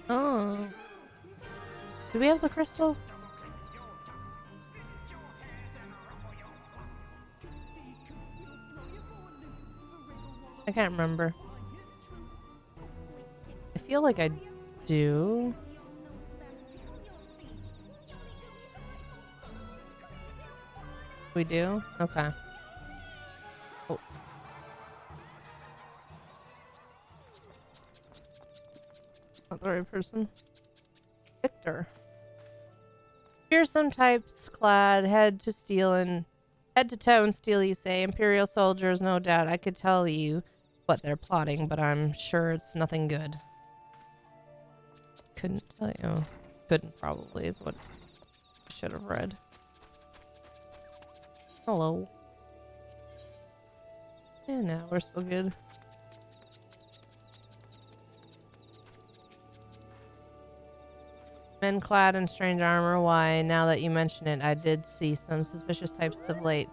Oh. Do we have the crystal? I can't remember. I feel like I do. We do? Okay. Oh. Not the right person. Victor. Fearsome types clad, head to toe in steel, you say. Imperial soldiers, no doubt. I could tell you what they're plotting, but I'm sure it's nothing good. Couldn't tell you. Couldn't probably is what I should have read. Hello. And now we're still good. Men clad in strange armor. Why, now that you mention it, I did see some suspicious types of late.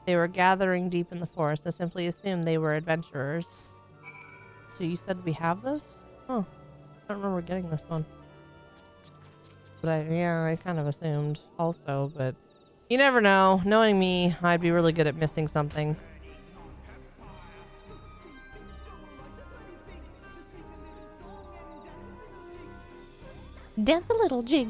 They were gathering deep in the forest. I simply assumed they were adventurers. So you said we have this? Oh, I don't remember getting this one. But I kind of assumed also, but you never know. Knowing me, I'd be really good at missing something. Dance a little jig.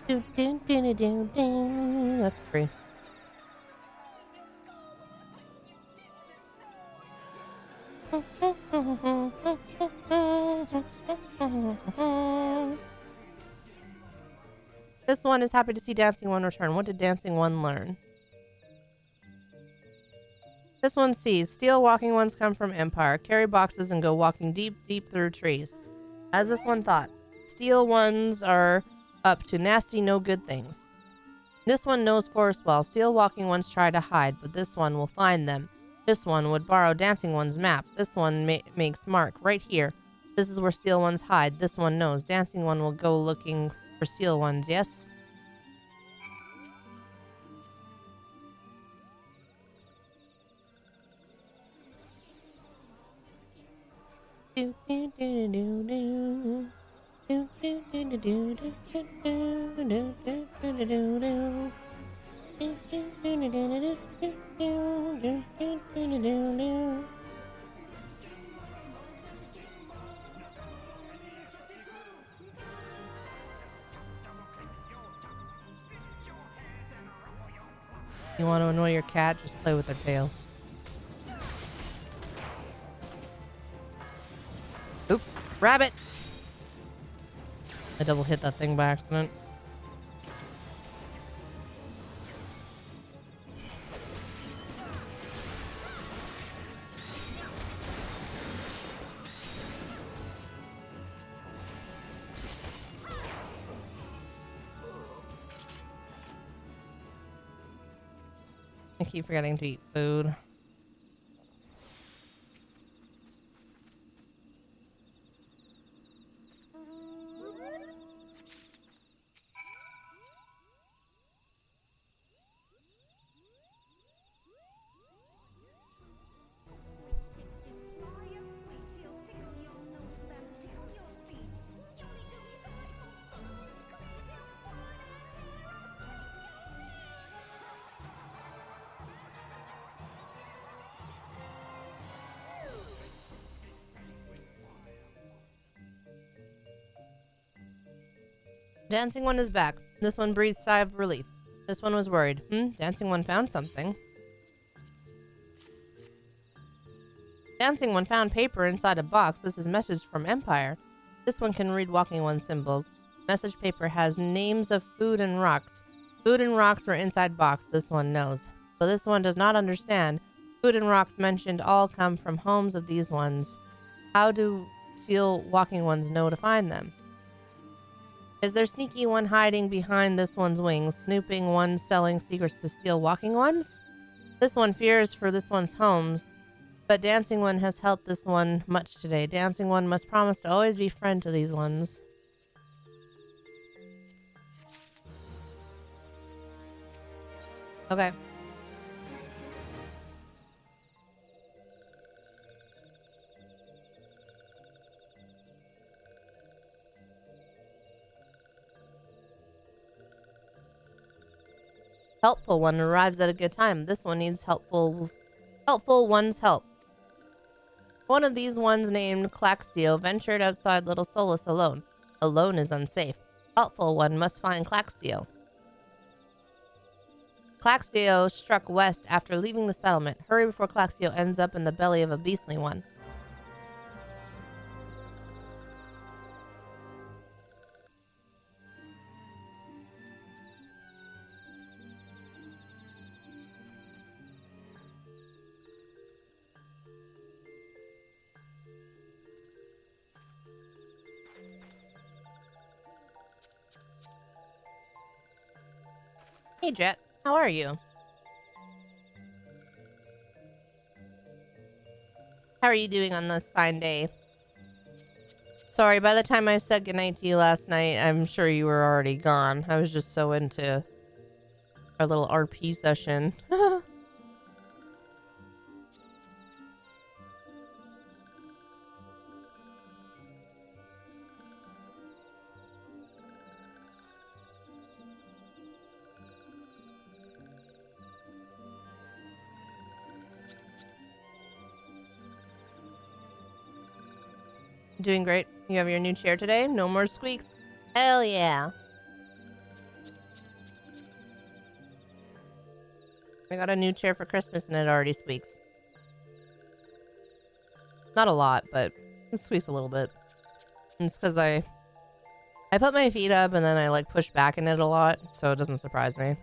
Do, do, do, do, do. That's free. This one is happy to see Dancing One return. What did Dancing One learn? This one sees steel walking ones come from Empire, carry boxes and go walking deep, deep through trees. As this one thought, steel ones are up to nasty, no good things. This one knows forest well. Steel walking ones try to hide, but this one will find them. This one would borrow Dancing One's map. This one makes mark right here. This is where steel ones hide. This one knows. Dancing One will go looking for steel ones, yes? You want to annoy your cat? Just play with their tail. Oops. Rabbit! I double hit that thing by accident. I keep forgetting to eat food. Dancing One is back. This one breathed a sigh of relief. This one was worried. Dancing One found something. Dancing One found paper inside a box. This is message from Empire. This one can read Walking One symbols. Message paper has names of food and rocks. Food and rocks were inside box. This one knows. But this one does not understand. Food and rocks mentioned all come from homes of these ones. How do steel walking ones know to find them? Is there sneaky one hiding behind this one's wings, snooping one selling secrets to steel walking ones? This one fears for this one's homes, but Dancing One has helped this one much today. Dancing One must promise to always be friend to these ones. Okay. Helpful one arrives at a good time. This one needs helpful one's help. One of these ones named Claxio ventured outside Little Solus alone. Alone is unsafe. Helpful one must find Claxio. Claxio struck west after leaving the settlement. Hurry before Claxio ends up in the belly of a beastly one. Hey Jet, how are you? How are you doing on this fine day? Sorry, by the time I said goodnight to you last night, I'm sure you were already gone. I was just so into our little RP session. Doing great. You have your new chair today? No more squeaks. Hell yeah. I got a new chair for Christmas and it already squeaks. Not a lot, but it squeaks a little bit. And it's because I I put my feet up and then I like push back in it a lot, so it doesn't surprise me.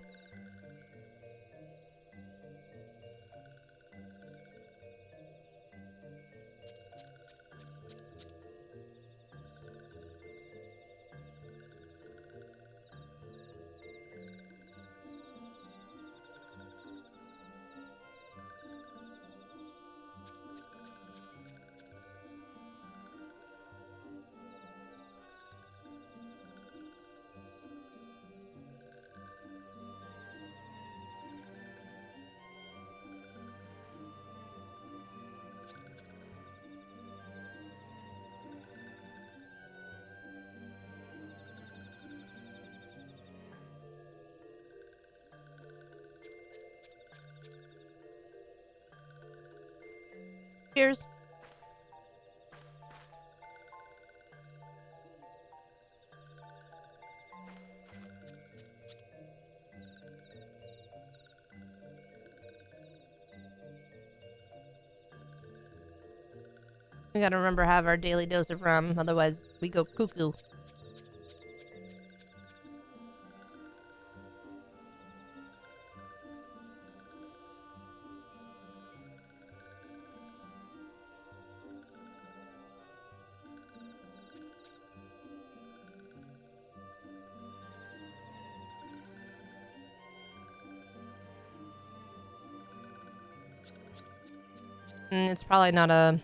Cheers. We gotta remember to have our daily dose of rum, otherwise we go cuckoo. It's probably not a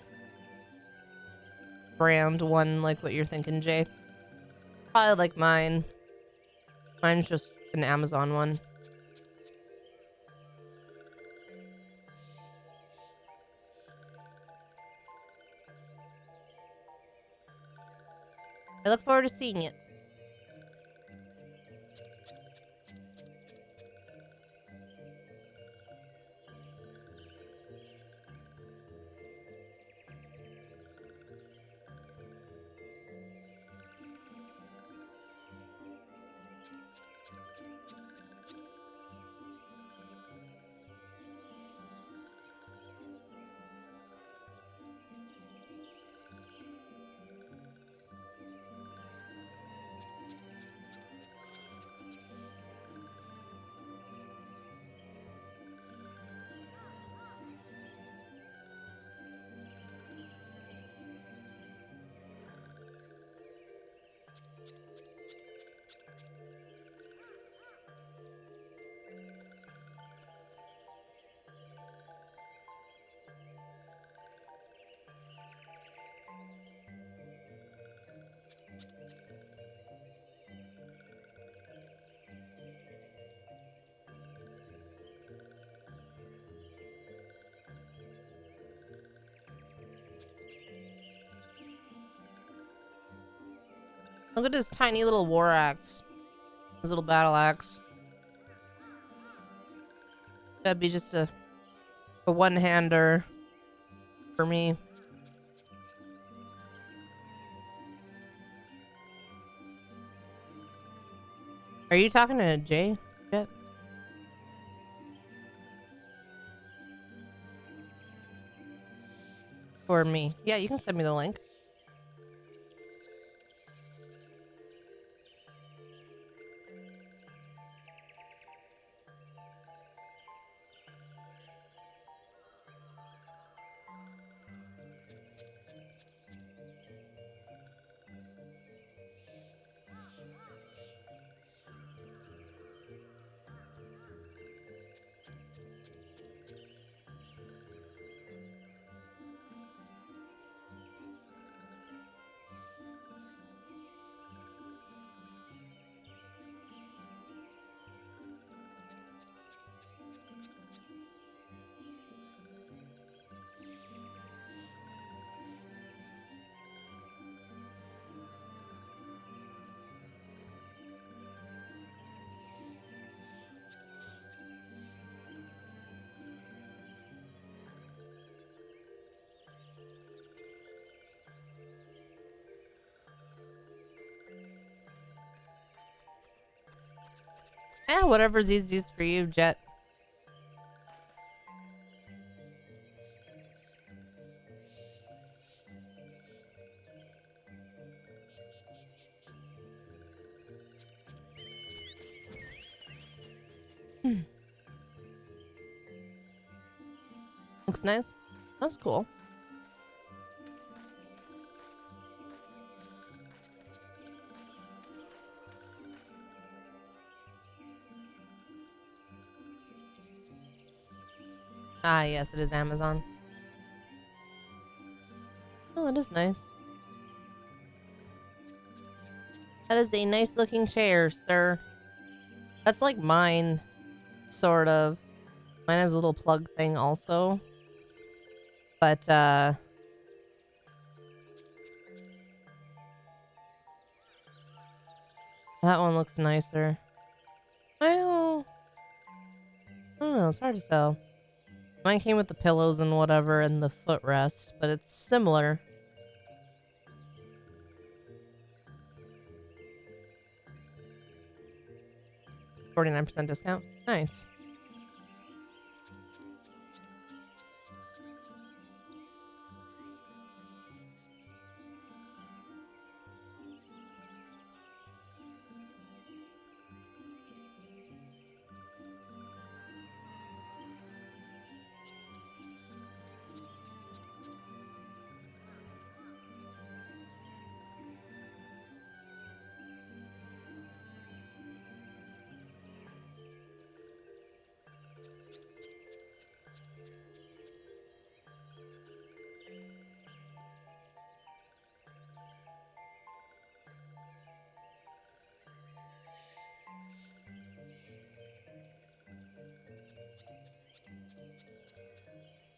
brand one like what you're thinking, Jay. Probably like mine. Mine's just an Amazon one. I look forward to seeing it. Look at his tiny little war axe. His little battle axe. That'd be just a one-hander for me. Are you talking to Jay yet? Or me? Yeah, you can send me the link. Eh, whatever's easiest for you, Jet. looks nice. That's cool. Ah, yes, it is Amazon. Oh, that is nice. That is a nice looking chair, sir. That's like mine, sort of. Mine has a little plug thing also. But, that one looks nicer. Well, I don't know, it's hard to tell. Mine came with the pillows and whatever and the footrest, but it's similar. $49% discount. Nice.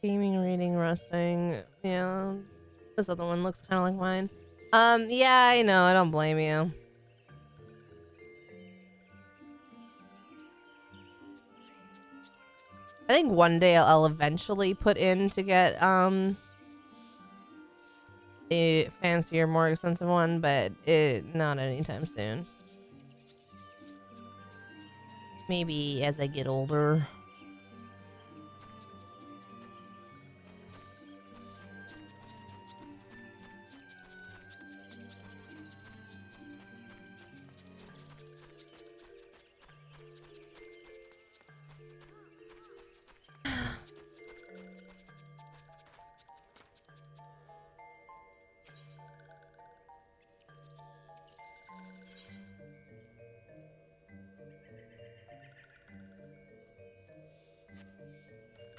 Gaming, reading, resting. Yeah. This other one looks kind of like mine. Yeah, I know. I don't blame you. I think one day I'll eventually put in to get, a fancier, more expensive one, but not anytime soon. Maybe as I get older.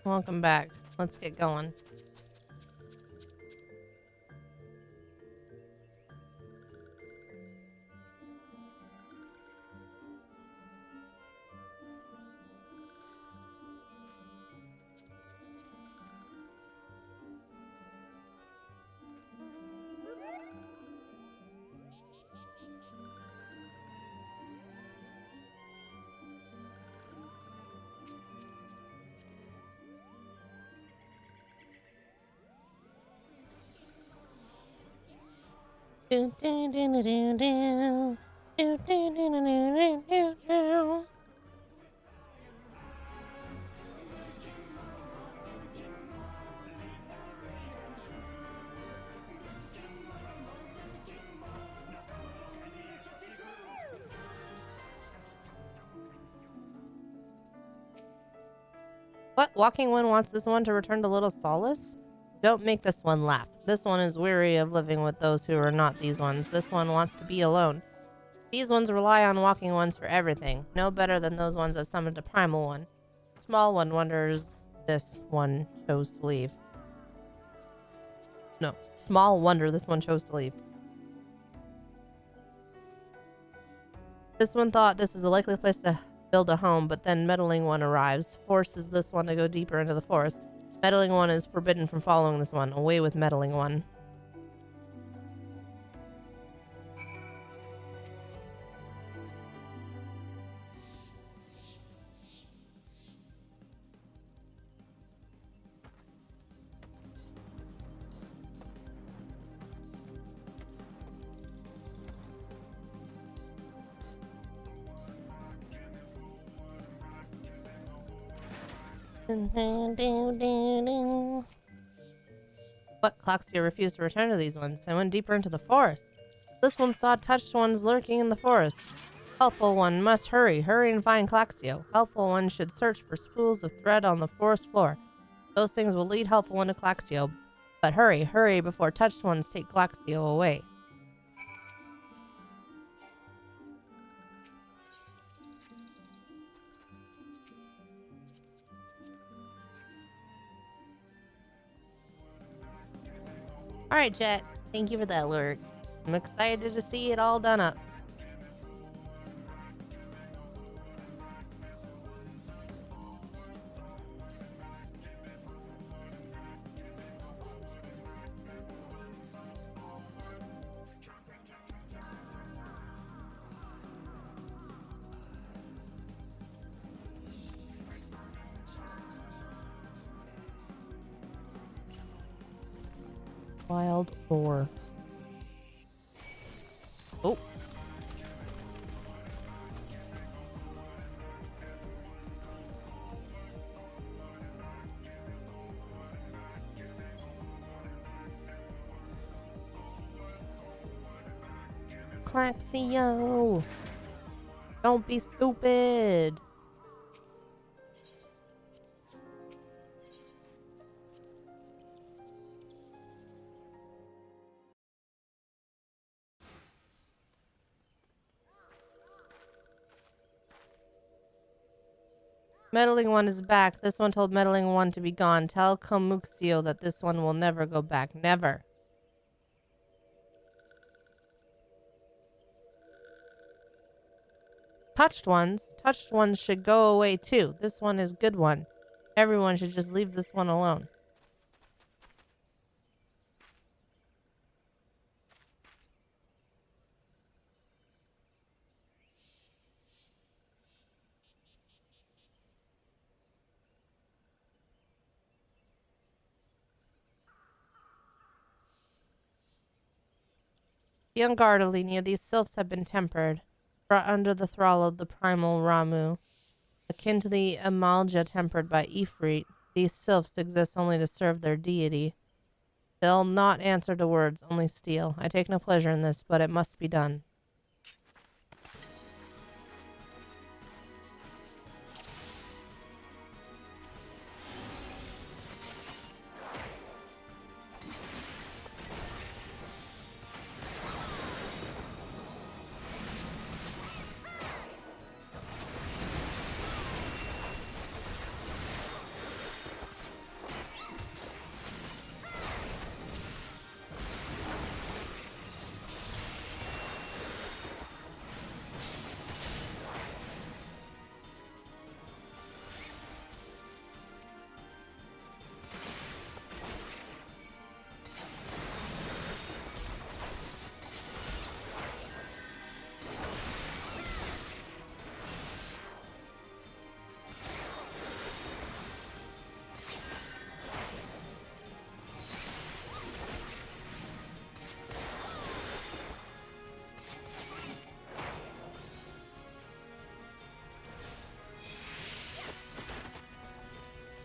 Welcome back. Let's get going. Do, do, do, do, do, do. Do, do, do, do, do, do, do. What? Walking One wants this one to return to Little Solace? Don't make this one laugh. This one is weary of living with those who are not these ones. This one wants to be alone. These ones rely on Walking Ones for everything. No better than those ones that summoned a Primal One. Small One wonders this one chose to leave. No. Small wonder this one chose to leave. This one thought this is a likely place to build a home, but then Meddling One arrives, forces this one to go deeper into the forest. Meddling One is forbidden from following this one. Away with Meddling One. What? Claxia refused to return to these ones and went deeper into the forest. This one saw touched ones lurking in the forest. Helpful One must hurry. Hurry and find Claxio. Helpful One should search for spools of thread on the forest floor. Those things will lead Helpful One to Claxio. But hurry, hurry before touched ones take Claxio away. Alright, Jet. Thank you for that alert. I'm excited to see it all done up. Wild boar. Oh. Claxio! Don't be stupid! Meddling One is back. This one told Meddling One to be gone. Tell Komuxio that this one will never go back. Never. Touched ones should go away too. This one is good one. Everyone should just leave this one alone. Be on guard, Alenia. These sylphs have been tempered, brought under the thrall of the primal Ramu. Akin to the Amalja tempered by Ifrit, these sylphs exist only to serve their deity. They'll not answer to words, only steal. I take no pleasure in this, but it must be done.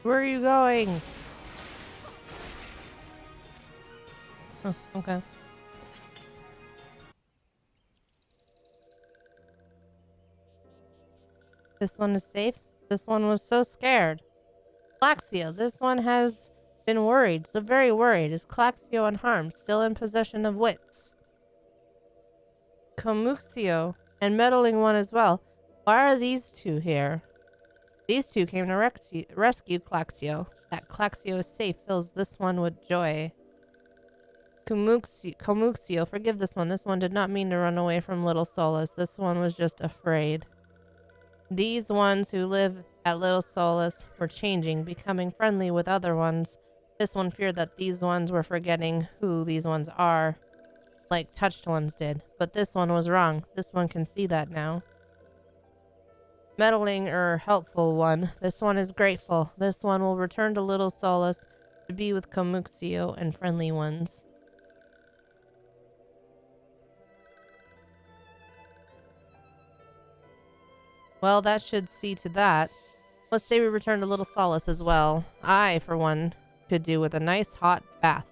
Where are you going? Oh, okay. This one is safe. This one was so scared. Claxio, this one has been worried, so very worried. Is Claxio unharmed, still in possession of wits? Komuxio, and Meddling One as well. Why are these two here? These two came to rescue Claxio. That Claxio is safe fills this one with joy. Komuxio, forgive this one. This one did not mean to run away from Little Solace. This one was just afraid. These ones who live at Little Solace were changing, becoming friendly with other ones. This one feared that these ones were forgetting who these ones are, like touched ones did. But this one was wrong. This one can see that now. Meddling helpful one. This one is grateful. This one will return to Little Solace to be with Komuxio and friendly ones. Well, that should see to that. Let's say we return to Little Solace as well. I, for one, could do with a nice hot bath.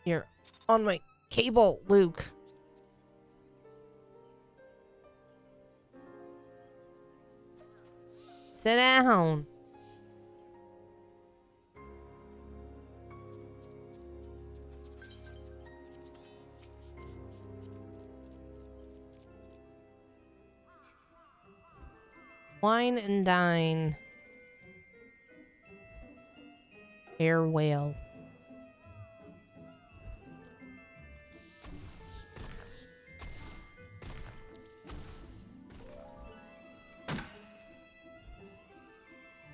You're on my cable, Luke. Sit down. Wine and dine. Air whale.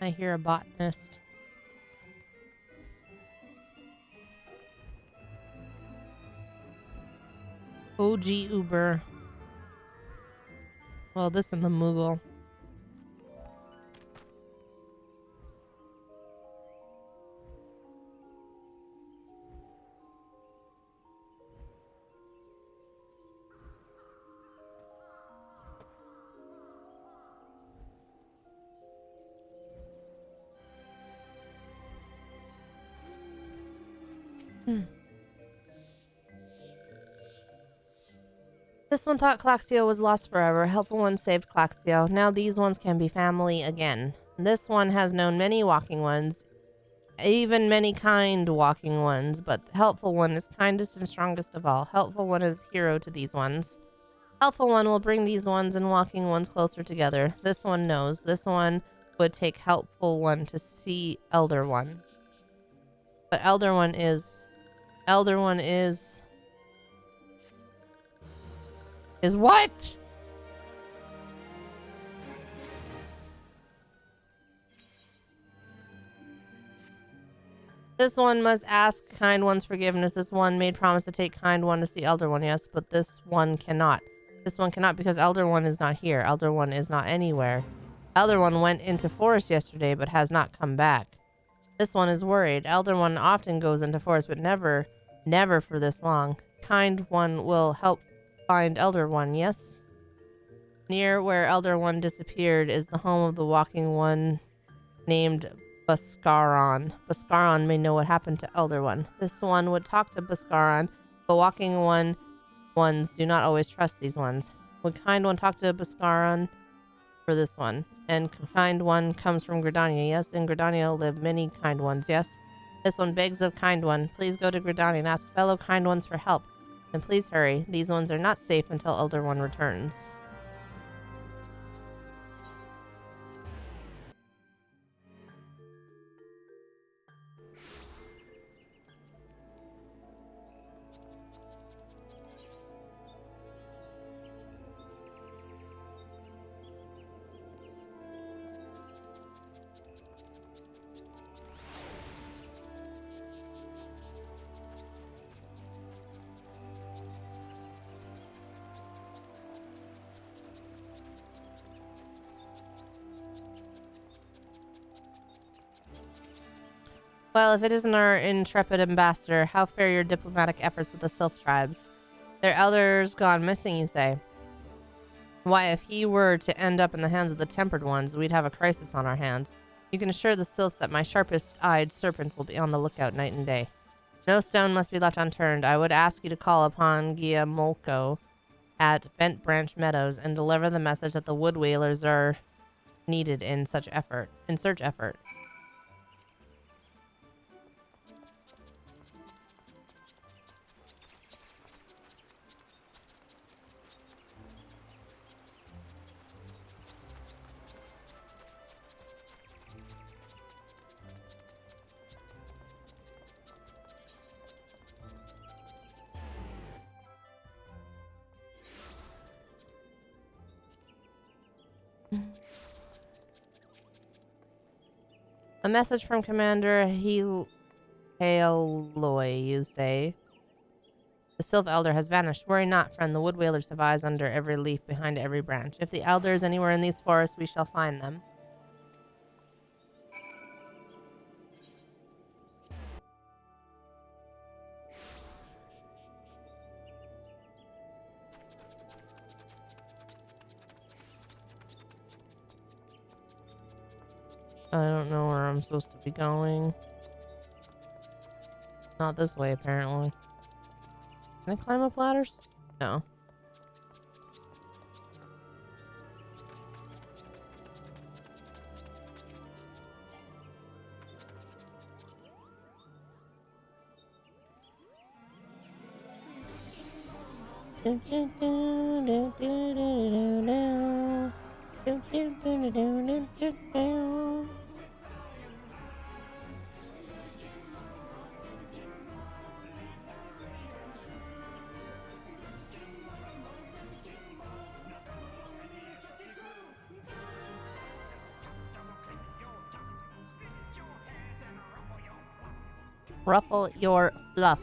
I hear a botanist. OG Uber. Well, this in the Moogle. This one thought Claxio was lost forever. Helpful one saved Claxio. Now these ones can be family again. This one has known many walking ones, even many kind walking ones, but the helpful one is kindest and strongest of all. Helpful one is hero to these ones. Helpful one will bring these ones and walking ones closer together. This one knows. This one would take helpful one to see elder one. But elder one is what? This one must ask kind one's forgiveness. This one made promise to take kind one to see elder one. Yes, but this one cannot. This one cannot because elder one is not here. Elder one is not anywhere. Elder one went into forest yesterday but has not come back. This one is worried. Elder one often goes into forest but never for this long. Kind one will help find elder one, yes? Near where elder one disappeared is the home of the walking one named Baskaron. Baskaron may know what happened to elder one. This one would talk to Baskaron, but walking ones do not always trust these ones. Would kind one talk to Baskaron for this one? And kind one comes from Gridania, yes? In Gridania live many kind ones, yes? This one begs of kind one. Please go to Gridania and ask fellow kind ones for help. And please hurry. These ones are not safe until elder one returns. Well, if it isn't our intrepid ambassador, how fare your diplomatic efforts with the Sylph tribes? Their elders gone missing, you say? Why, if he were to end up in the hands of the tempered ones, we'd have a crisis on our hands. You can assure the Sylphs that my sharpest-eyed serpents will be on the lookout night and day. No stone must be left unturned. I would ask you to call upon Guillemolco at Bent Branch Meadows and deliver the message that the wood whalers are needed in search effort. A message from Commander Haloy, you say. The Sylph Elder has vanished. Worry not, friend. The wood whalers have eyes under every leaf, behind every branch. If the Elder is anywhere in these forests, we shall find them. I don't know where I'm supposed to be going. Not this way, apparently. Can I climb up ladders? No. Ruffle your fluff.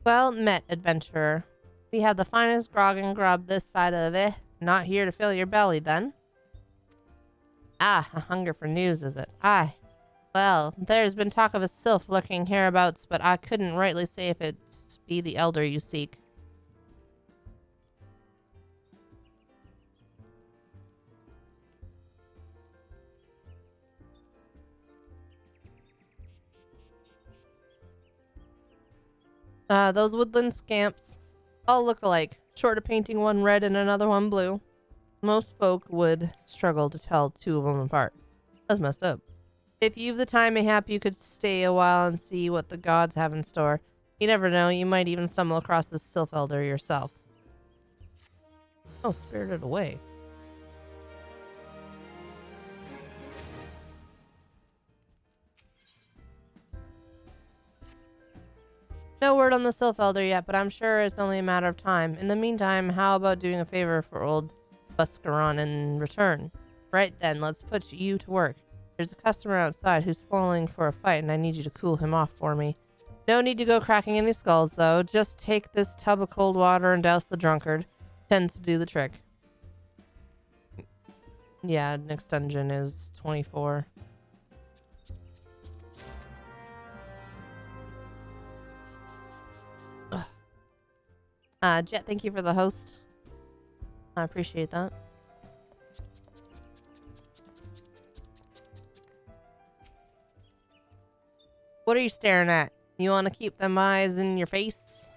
Well met, adventurer. We have the finest grog and grub this side of it. Not here to fill your belly, then. Ah, a hunger for news, is it? Aye. Well, there's been talk of a sylph lurking hereabouts, but I couldn't rightly say if it be the elder you seek. Those woodland scamps all look alike, short of painting one red and another one blue. Most folk would struggle to tell two of them apart. That's messed up. If you've the time, mayhap you could stay a while and see what the gods have in store. You never know, you might even stumble across this sylph elder yourself. Oh, spirited away. No word on the sylph elder yet, but I'm sure it's only a matter of time. In the meantime, how about doing a favor for old Buscaron in return? Right then, let's put you to work. There's a customer outside who's spoiling for a fight, and I need you to cool him off for me. No need to go cracking any skulls, though. Just take this tub of cold water and douse the drunkard. Tends to do the trick. Yeah, next dungeon is 24. Jet, thank you for the host. I appreciate that. What are you staring at? You want to keep them eyes in your face?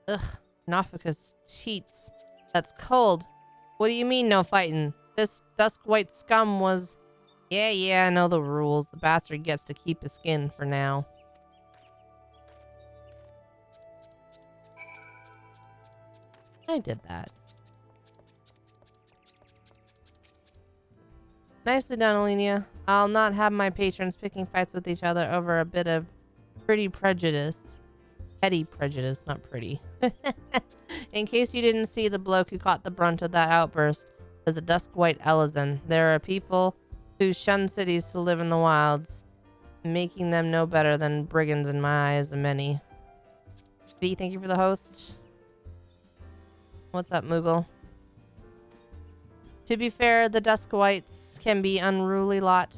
Ugh, Nofficus cheats. That's cold. What do you mean no fighting? This dusk white scum was... Yeah, I know the rules. The bastard gets to keep his skin for now. I did that. Nicely done, Alenia. I'll not have my patrons picking fights with each other over a bit of pretty prejudice. Petty prejudice, not pretty. In case you didn't see, the bloke who caught the brunt of that outburst is a dusk white Elizan. There are people who shun cities to live in the wilds, making them no better than brigands in my eyes of many. V, thank you for the host. What's up, Moogle? To be fair, the Dusk Whites can be unruly lot,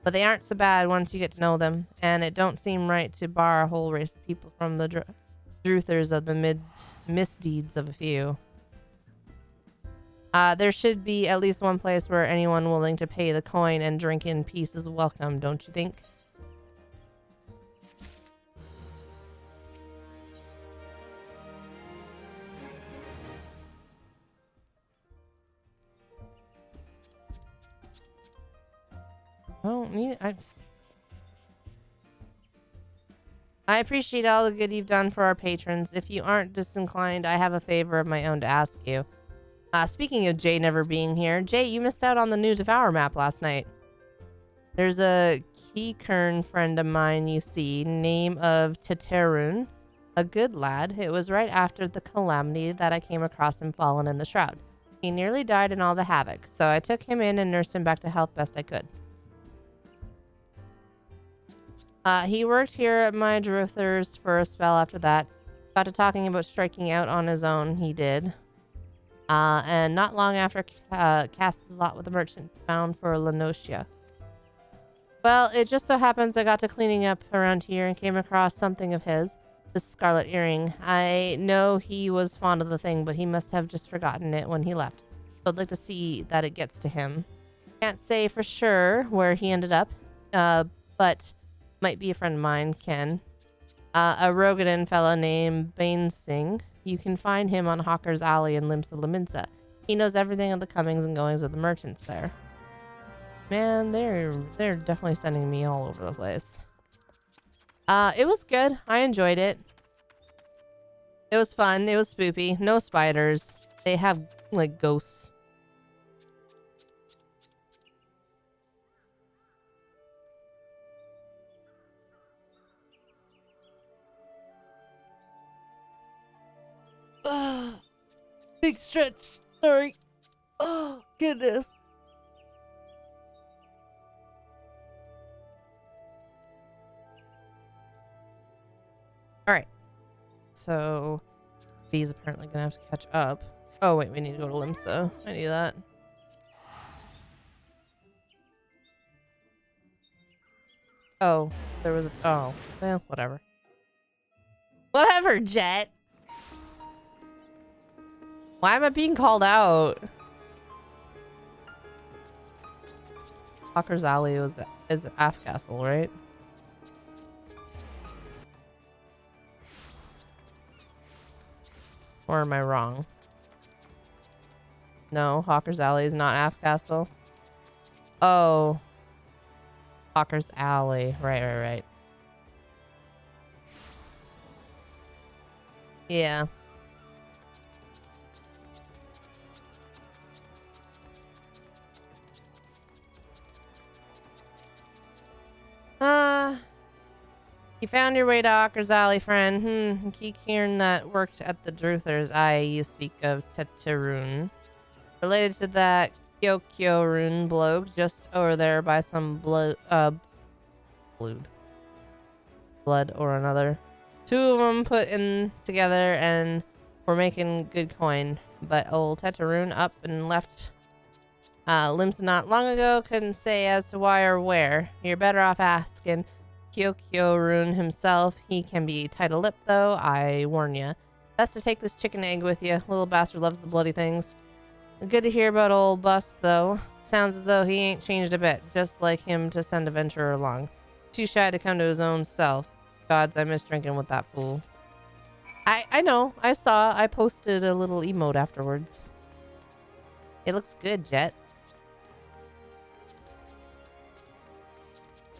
but they aren't so bad once you get to know them, and it don't seem right to bar a whole race of people from the druthers of the misdeeds of a few. There should be at least one place where anyone willing to pay the coin and drink in peace is welcome, don't you think? I don't need it. I appreciate all the good you've done for our patrons. If you aren't disinclined, I have a favor of my own to ask you. Speaking of Jay never being here, Jay, you missed out on the new Devour map last night. There's a Keykern friend of mine you see, name of Teterun, a good lad. It was right after the calamity that I came across him fallen in the shroud. He nearly died in all the havoc, so I took him in and nursed him back to health best I could. He worked here at my druthers for a spell after that. Got to talking about striking out on his own, he did. And not long after, cast his lot with a merchant bound for Lenocia. Well, it just so happens I got to cleaning up around here and came across something of his, this scarlet earring. I know he was fond of the thing, but he must have just forgotten it when he left. I'd like to see that it gets to him. Can't say for sure where he ended up, but might be a friend of mine, Ken. A Rogadan fellow named Bane Singh. You can find him on Hawker's Alley in Limsa Laminsa. He knows everything of the comings and goings of the merchants there. Man, they're definitely sending me all over the place. It was good. I enjoyed it. It was fun. It was spoopy. No spiders. They have, like, ghosts. Big stretch. Sorry. Oh, goodness. Alright. So, V's apparently gonna have to catch up. Oh, wait, we need to go to Limsa. I knew that. Oh, there was a... Oh, well, whatever. Whatever, Jet. Why am I being called out? Hawker's Alley is Af Castle, right? Or am I wrong? No, Hawker's Alley is not Af Castle. Oh. Hawker's Alley. Right. Yeah. You found your way to Hawker's Alley, friend. Keep hearing that worked at the Druther's Eye. You speak of Teterun. Related to that Kyokyo rune bloke just over there by some blood or another. Two of them put in together and we're making good coin. But old Teterun up and left Limsa not long ago. Couldn't say as to why or where. You're better off asking Kyokyo rune himself. He can be tight-lipped though, I warn ya. Best to take this chicken egg with you. Little bastard loves the bloody things. Good to hear about old Busk, though. Sounds as though he ain't changed a bit. Just like him to send a venturer along. Too shy to come to his own self. Gods, I miss drinking with that fool. I know. I saw. I posted a little emote afterwards. It looks good, Jet.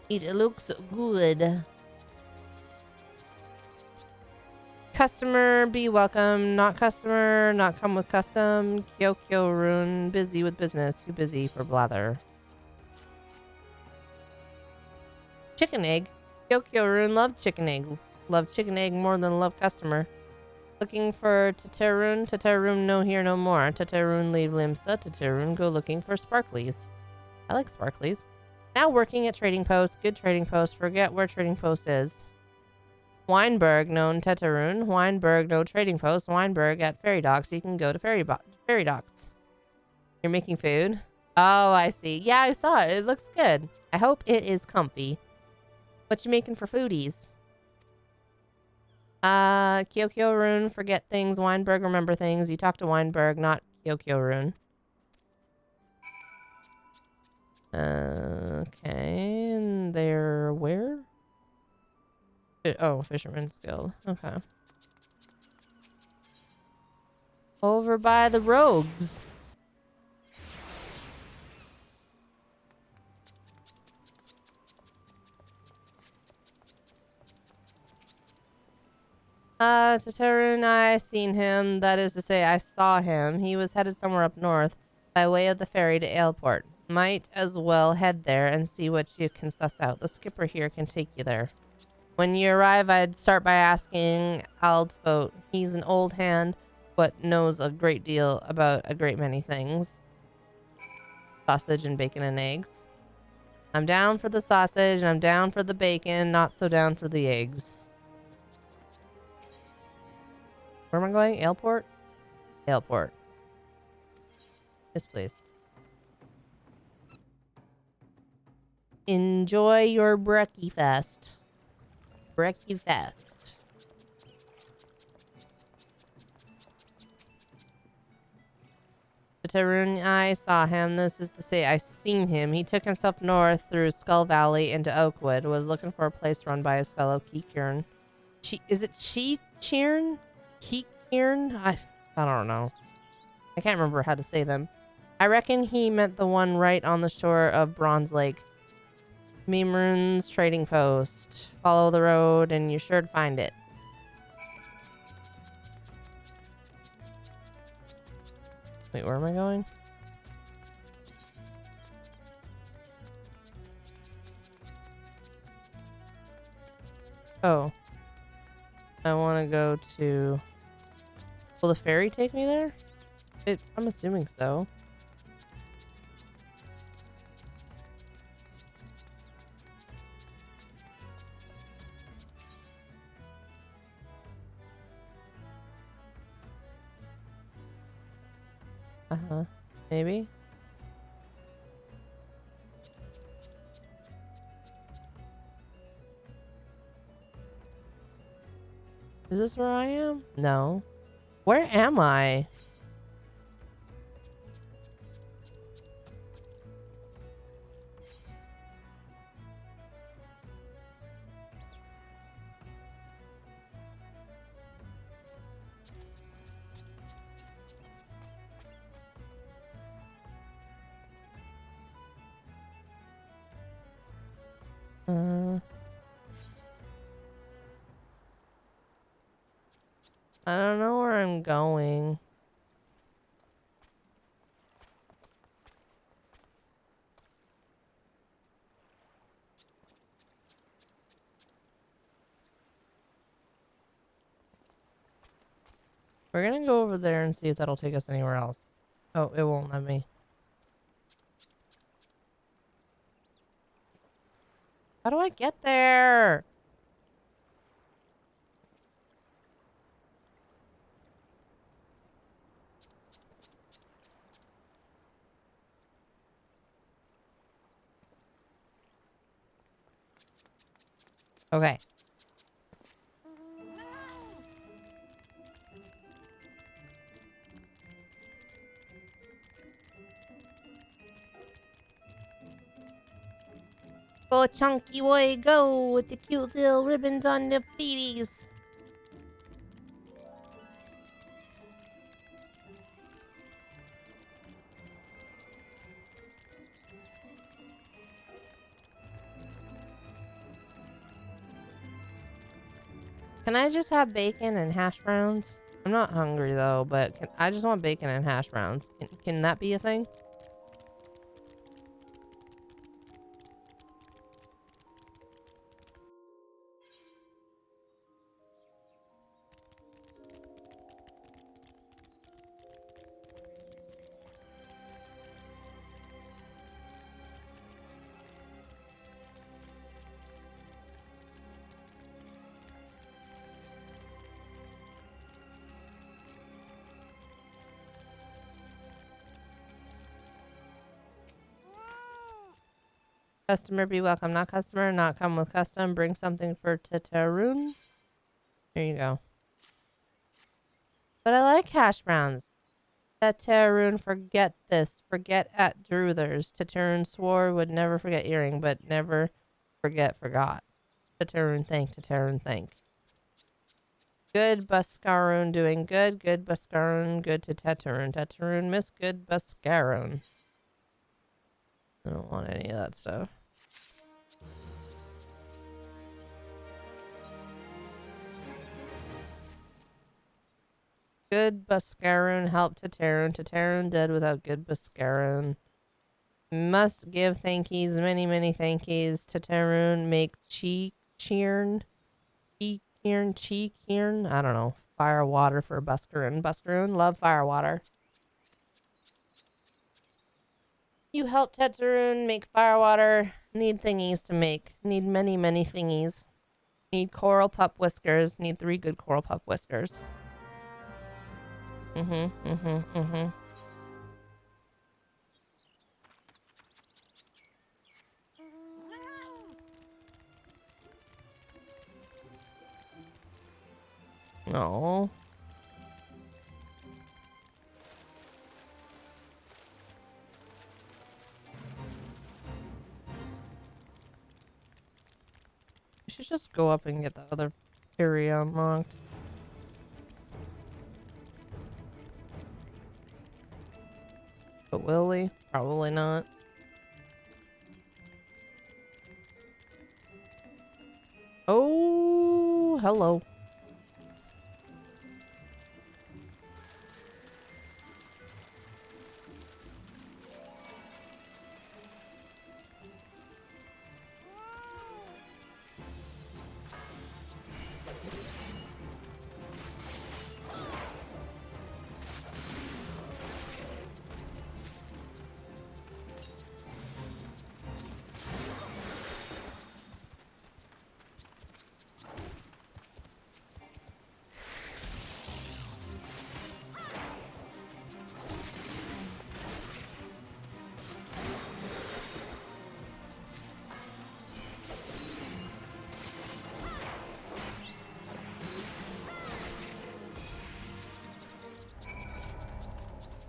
It looks good. Customer, be welcome. Not customer, not come with custom. Kyokyo rune, busy with business. Too busy for blather. Chicken egg. Kyokyo rune, love chicken egg. Love chicken egg more than love customer. Looking for Teterun. Teterun no here no more. Teterun leave Limsa. Teterun go looking for sparklies. I like sparklies. Now working at Trading Post. Good Trading Post. Forget where Trading Post is. Weinberg, known Teterun. Weinberg, no Trading Post. Weinberg at Ferry Docks. You can go to Ferry Docks. You're making food? Oh, I see. Yeah, I saw it. It looks good. I hope it is comfy. What you making for foodies? Kyokyo rune, forget things. Weinberg, remember things. You talk to Weinberg, not Kyokyo rune. Okay, and they're where? Oh, Fisherman's Guild. Okay. Over by the rogues. Teterun, I seen him. That is to say, I saw him. He was headed somewhere up north by way of the ferry to Aleport. Might as well head there and see what you can suss out. The skipper here can take you there. When you arrive, I'd start by asking Aldfote. He's an old hand, but knows a great deal about a great many things. Sausage and bacon and eggs. I'm down for the sausage, and I'm down for the bacon, not so down for the eggs. Where am I going? Aleport? Aleport. Yes, please. Enjoy your brekkie fest. Brekkie fest. Tetarun, I saw him. This is to say, I seen him. He took himself north through Skull Valley into Oakwood. Was looking for a place run by his fellow Keekern. Is it Cheern? Keekern? I don't know. I can't remember how to say them. I reckon he meant the one right on the shore of Bronze Lake. Meemrun's trading post. Follow the road and you're sure to find it. Wait, where am I going? Oh. I want to go to... Will the ferry take me there? I'm assuming so. Uh-huh. Maybe? Is this where I am? No. Where am I? I don't know where I'm going. We're gonna go over there and see if that'll take us anywhere else. Oh, it won't let me. How do I get there? Okay. Go chunky boy, go with the cute little ribbons on the feeties. Can I just have bacon and hash browns? I'm not hungry though, but I just want bacon and hash browns. Can that be a thing? Customer be welcome, not customer, not come with custom. Bring something for Tetarun. There you go. But I like hash browns. Tetarun, forget this. Forget at Druthers. Tetarun swore would never forget earring, but never forgot. Tetarun thank. Tetarun thank. Good Buscarun doing good. Good Buscarun good to Tetarun. Tetarun miss good Buscarun. I don't want any of that stuff. Good Buscarun help Tetarun. Tetarun dead without good Buscarun. Must give thankies, many, many thankies. Tetarun make cheern. Cheekern. I don't know. Fire water for Buscarun. Buscarun love fire water. You help Tetarun make fire water. Need thingies to make. Need many, many thingies. Need coral pup whiskers. Need 3 good coral pup whiskers. No. I should just go up and get the other area unlocked. But will we? Probably not. Oh, hello.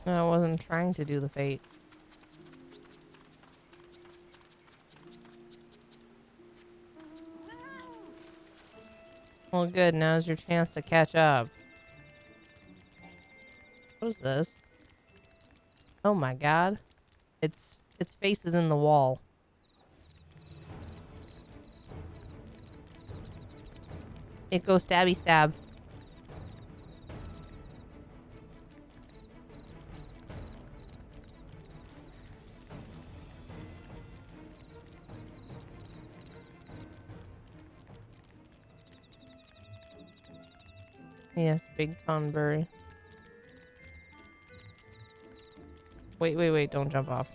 No, I wasn't trying to do the fate. Well, good. Now's your chance to catch up. What is this? Oh my god. Its face is in the wall. It goes stabby stab. Yes, big tonberry. Wait, don't jump off.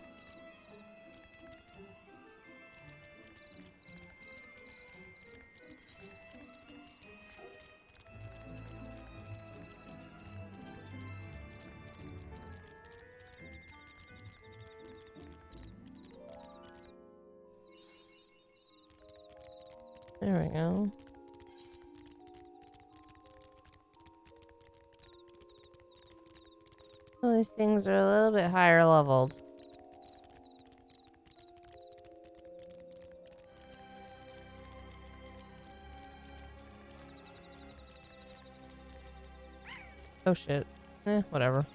There we go. Well, these things are a little bit higher leveled. Oh shit. Whatever.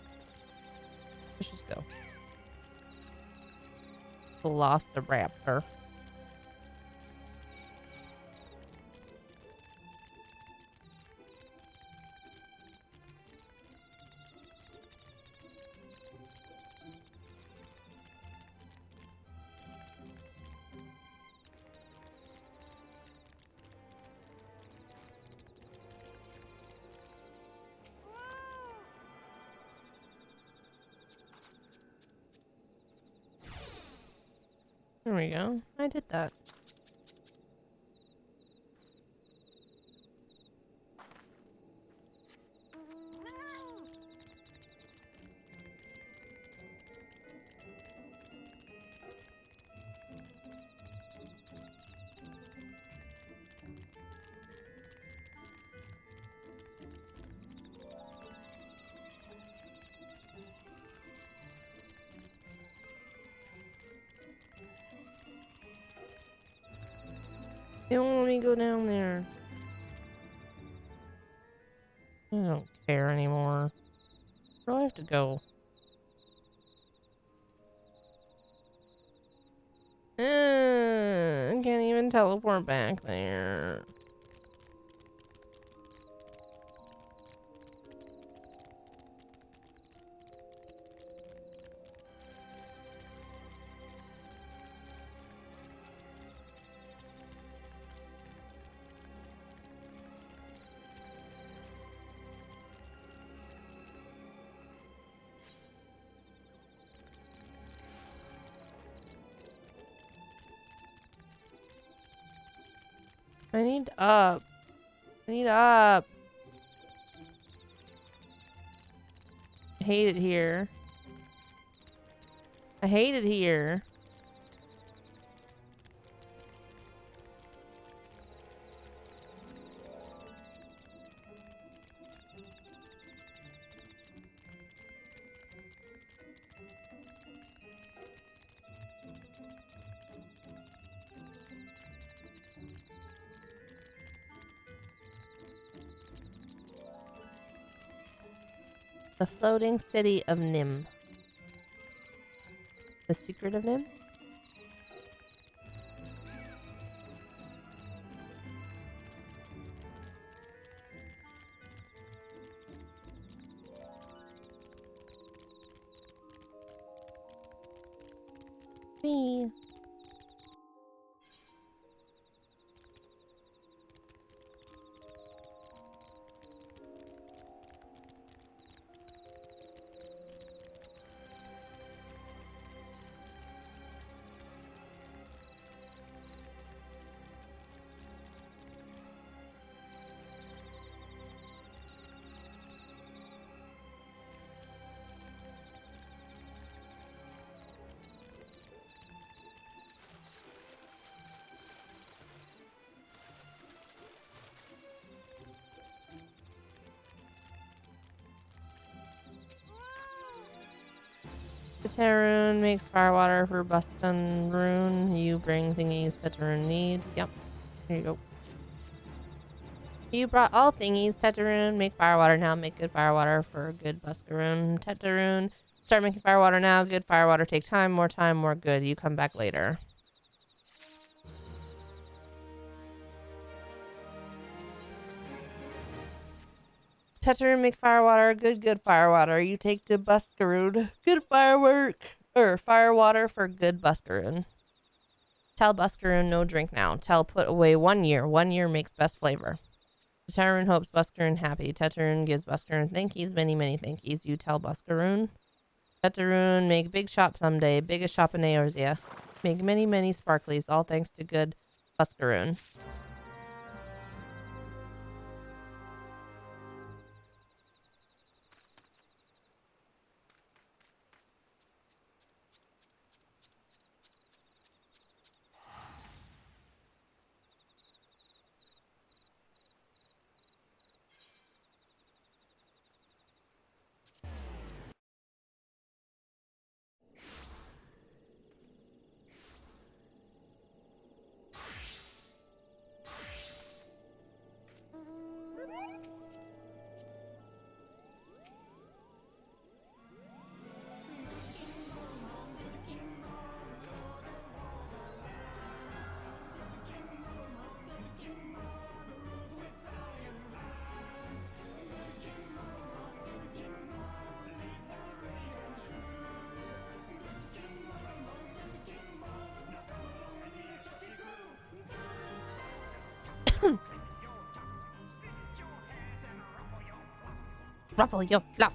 Let's just go. Velociraptor. There we go. I did that. They don't let me go down there. I don't care anymore. Where do I have to go? I can't even teleport back there. I need up. I need up. I hate it here. I hate it here. The floating city of Nim. The secret of Nim? Me. Tetarune makes firewater for Buston Rune. You bring thingies Tetarune need. Yep. Here you go. You brought all thingies. Tetarune, make firewater now. Make good firewater for good Buscaroon. Tetarune, start making firewater now. Good firewater take time, more good. You come back later. Tetarune, make firewater. Good firewater. You take to Buscaroon. Good firework. Firewater for good Buscaroon. Tell Buscaroon no drink now. Tell put away 1 year. 1 year makes best flavor. Tetarune hopes Buscaroon happy. Tetarune gives Buscaroon thankies, many thankies. You tell Buscaroon. Tetarune make big shop someday. Biggest shop in Eorzea. Make many sparklies. All thanks to good Buscaroon. Ruffle your fluff.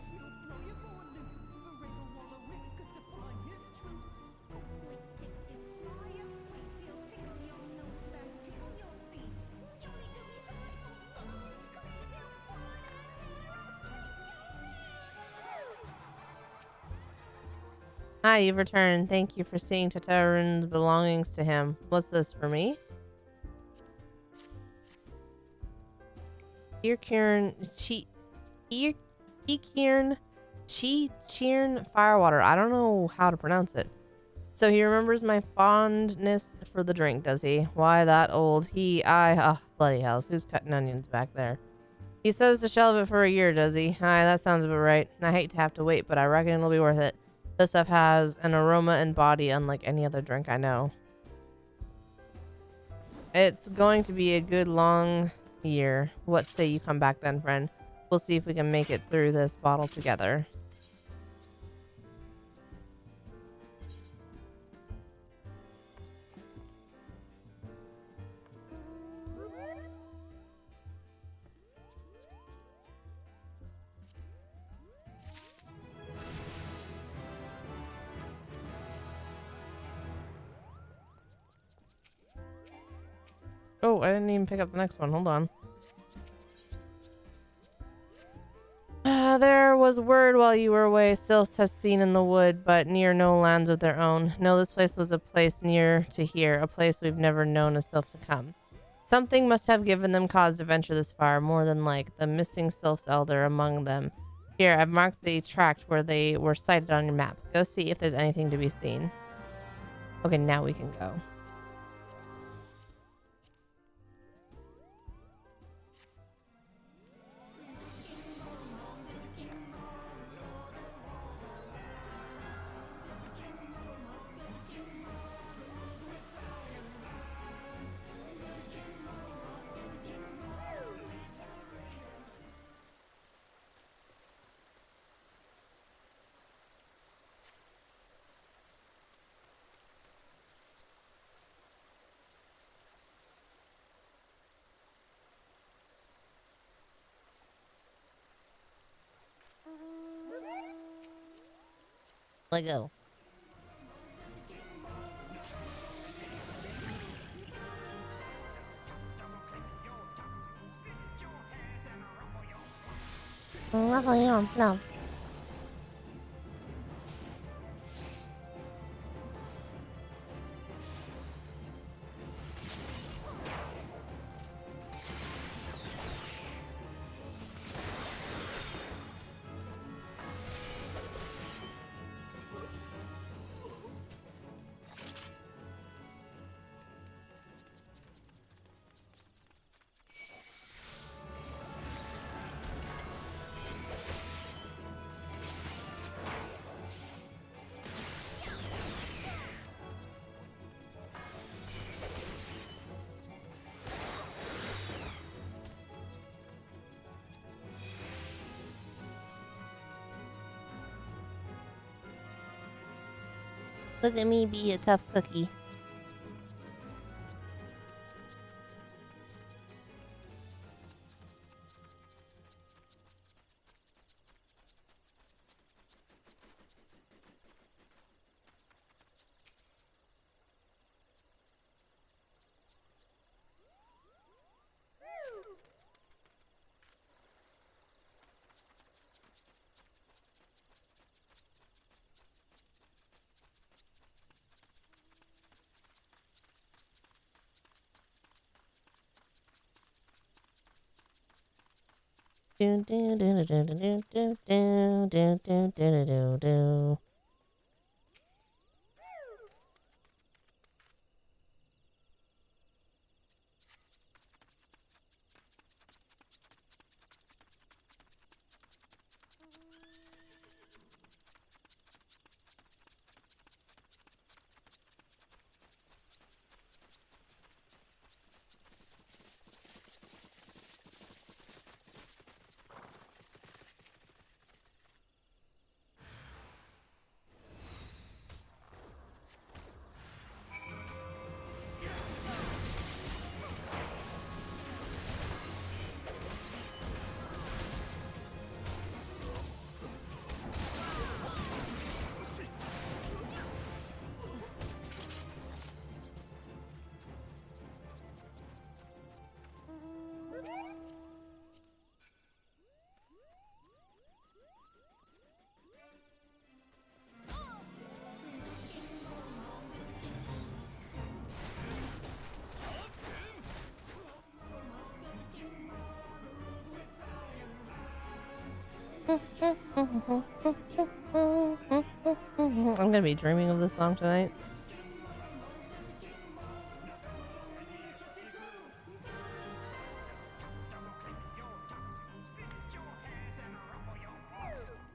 Hi, you've returned. Thank you for seeing Tatarune's belongings to him. What's this for me? Earkern Cheern Firewater. I don't know how to pronounce it. So he remembers my fondness for the drink, does he? Why that old bloody hells. Who's cutting onions back there? He says to shelve it for a year, does he? Aye, that sounds about right. I hate to have to wait, but I reckon it'll be worth it. This stuff has an aroma and body unlike any other drink I know. It's going to be a good long year. What say you come back then, friend? We'll see if we can make it through this bottle together. Oh, I didn't even pick up the next one. Hold on. There was word while you were away. Sylphs have seen in the wood, but near no lands of their own. No, this place was a place near to here, a place we've never known a sylph to come. Something must have given them cause to venture this far, more than like the missing sylph's elder among them. Here, I've marked the tract where they were sighted on your map. Go see if there's anything to be seen. Okay, now we can go. Let go. No. Look at me be a tough cookie. Do do do do do do do do do do do do. I'm gonna be dreaming of this song tonight.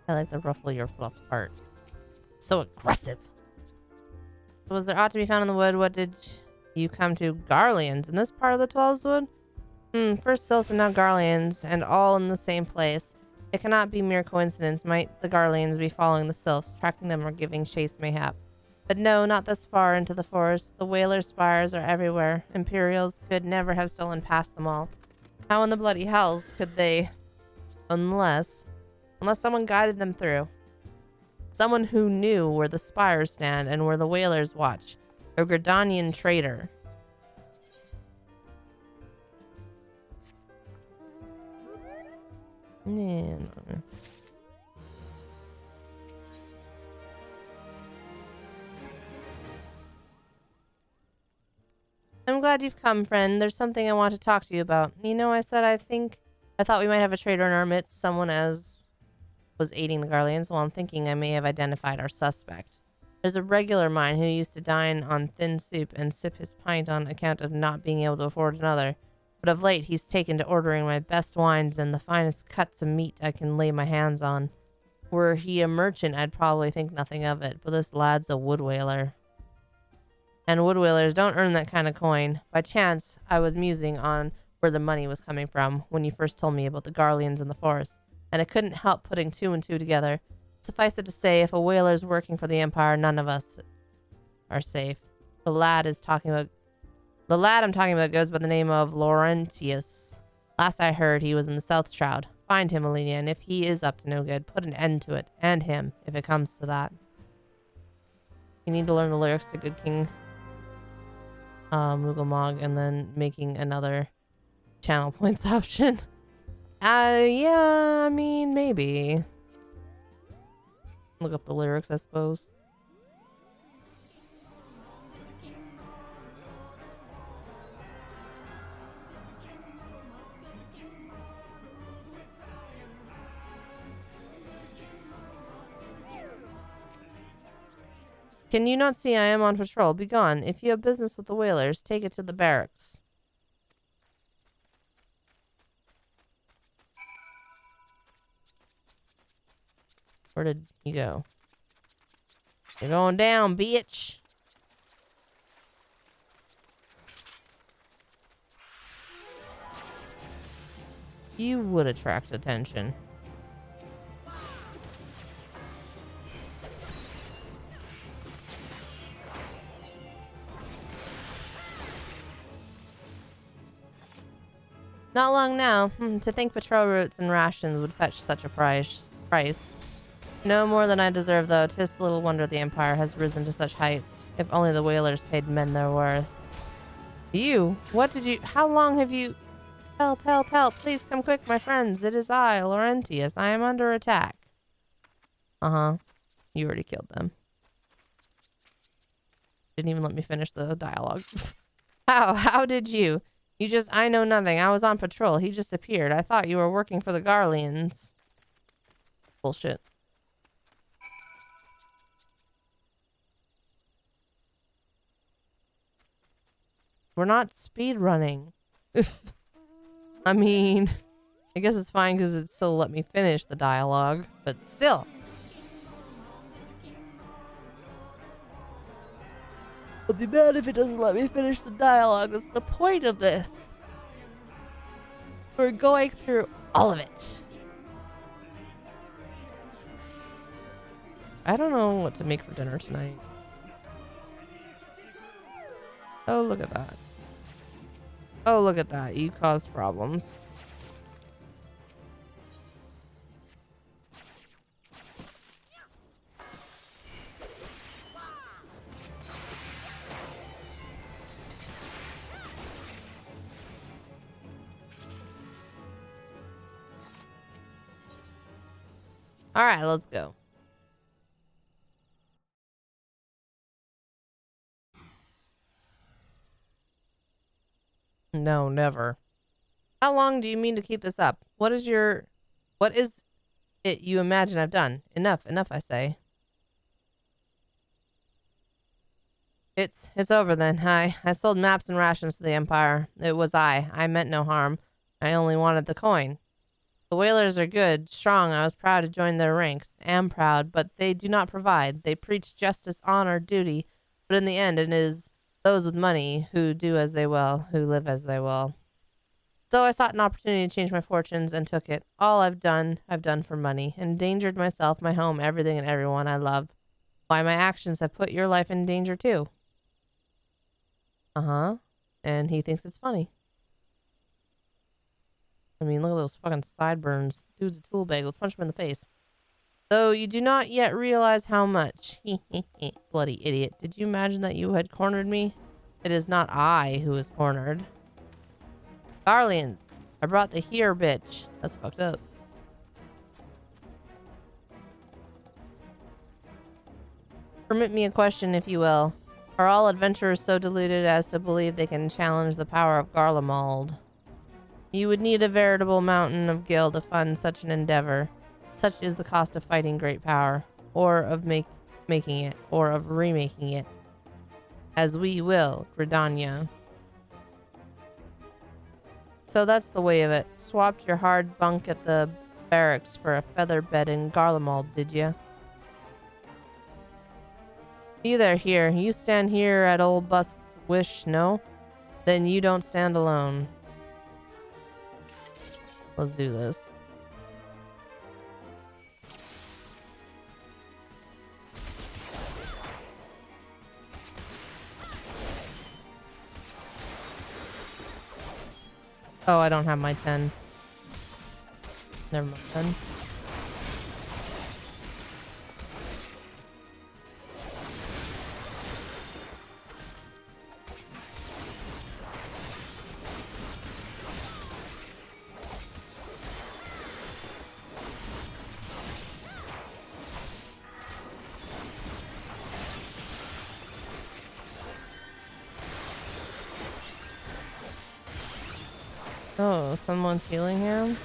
I like the ruffle your fluff part. So aggressive. Was there ought to be found in the wood? What did you come to? Garleans in this part of the 12's wood? First sylphs and now Garleans, and all in the same place. It cannot be mere coincidence. Might the Garleans be following the sylphs, tracking them or giving chase mayhap? But no, not this far into the forest. The whalers' spires are everywhere. Imperials could never have stolen past them all. How in the bloody hells could they? Unless someone guided them through. Someone who knew where the spires stand and where the whalers watch. A Gridanian traitor. Yeah. I'm glad you've come, friend. There's something I want to talk to you about. You know, I thought we might have a traitor in our midst, someone as was aiding the Garleans. Well, I'm thinking I may have identified our suspect. There's a regular mine who used to dine on thin soup and sip his pint on account of not being able to afford another. But of late, he's taken to ordering my best wines and the finest cuts of meat I can lay my hands on. Were he a merchant, I'd probably think nothing of it, but this lad's a wood whaler. And wood whalers don't earn that kind of coin. By chance, I was musing on where the money was coming from when you first told me about the Garleans in the forest, and I couldn't help putting two and two together. Suffice it to say, if a whaler's working for the Empire, none of us are safe. The lad I'm talking about goes by the name of Laurentius. Last I heard, he was in the South Shroud. Find him, Alenia, and if he is up to no good, put an end to it, and him, if it comes to that. You need to learn the lyrics to Good King Moogamog and then making another channel points option. Yeah, I mean, maybe. Look up the lyrics, I suppose. Can you not see I am on patrol? Be gone. If you have business with the whalers, take it to the barracks. Where did he go? You're going down, bitch. You would attract attention. Not long now. To think patrol routes and rations would fetch such a price. No more than I deserve, though. 'Tis little wonder the Empire has risen to such heights. If only the whalers paid men their worth. You? What did you... How long have you... Help, help, help. Please come quick, my friends. It is I, Laurentius. I am under attack. Uh-huh. You already killed them. Didn't even let me finish the dialogue. How did you... You just... I know nothing. I was on patrol. He just appeared. I thought you were working for the Garleans. Bullshit. We're not speed running. I mean, I guess it's fine because it still let me finish the dialogue, but still. I'll be mad if it doesn't let me finish the dialogue. That's the point of this. We're going through all of it. I don't know what to make for dinner tonight. Oh, look at that. Oh, look at that. You caused problems. All right, let's go. No, never. How long do you mean to keep this up? What is it you imagine I've done? Enough, I say. It's over then. I sold maps and rations to the Empire. It was I meant no harm. I only wanted the coin. The whalers are good, strong. I was proud to join their ranks. Am proud, but they do not provide. They preach justice, honor, duty, but in the end it is those with money who do as they will, who live as they will. So I sought an opportunity to change my fortunes and took it. All I've done for money. Endangered myself, my home, everything and everyone I love. Why, my actions have put your life in danger too. Uh-huh. And he thinks it's funny. I mean, look at those fucking sideburns. Dude's a tool bag. Let's punch him in the face. Though you do not yet realize how much. Bloody idiot. Did you imagine that you had cornered me? It is not I who is cornered. Garleans, I brought the here bitch. That's fucked up. Permit me a question, if you will. Are all adventurers so deluded as to believe they can challenge the power of Garlemald? You would need a veritable mountain of gil to fund such an endeavor. Such is the cost of fighting great power, or of making it, or of remaking it. As we will, Gridania. So that's the way of it. Swapped your hard bunk at the barracks for a feather bed in Garlemald, did ya? You there, here. You stand here at old Busk's wish, no? Then you don't stand alone. Let's do this. Oh, I don't have my 10. Never mind then. Oh, someone's healing him?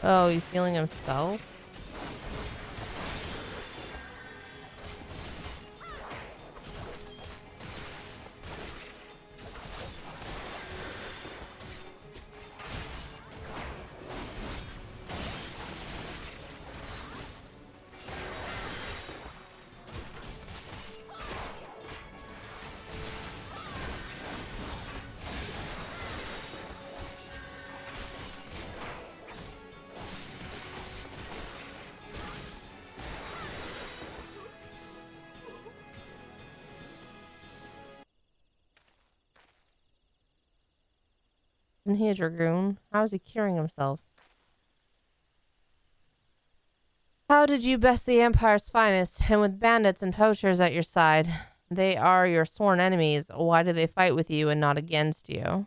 Oh, he's healing himself? Isn't he a dragoon? How is he curing himself? How did you best the Empire's finest, and with bandits and poachers at your side? They are your sworn enemies. Why do they fight with you and not against you?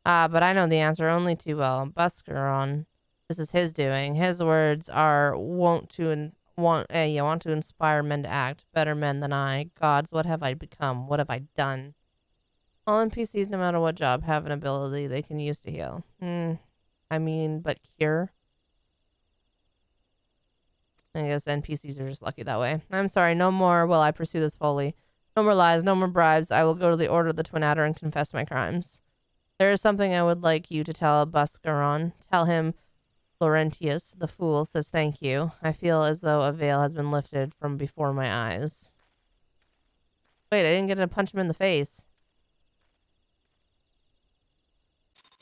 Ah, but I know the answer only too well. Buscaron. This is his doing. His words are want to inspire men to act. Better men than I. Gods, what have I become? What have I done? All NPCs, no matter what job, have an ability they can use to heal. I mean, but cure? I guess NPCs are just lucky that way. I'm sorry, no more will I pursue this fully. No more lies, no more bribes. I will go to the Order of the Twin Adder and confess my crimes. There is something I would like you to tell Buscaron. Tell him Laurentius, the fool, says thank you. I feel as though a veil has been lifted from before my eyes. Wait, I didn't get to punch him in the face.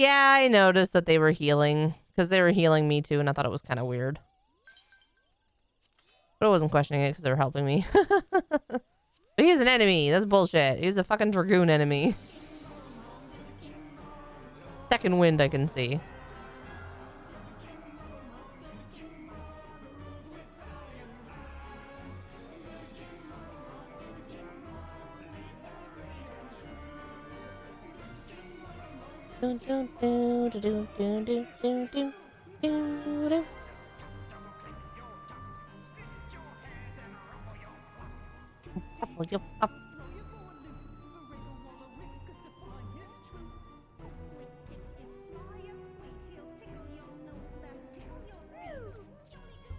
Yeah, I noticed that they were healing. Because they were healing me too, and I thought it was kind of weird. But I wasn't questioning it because they were helping me. But he's an enemy. That's bullshit. He's a fucking dragoon enemy. Second wind I can see.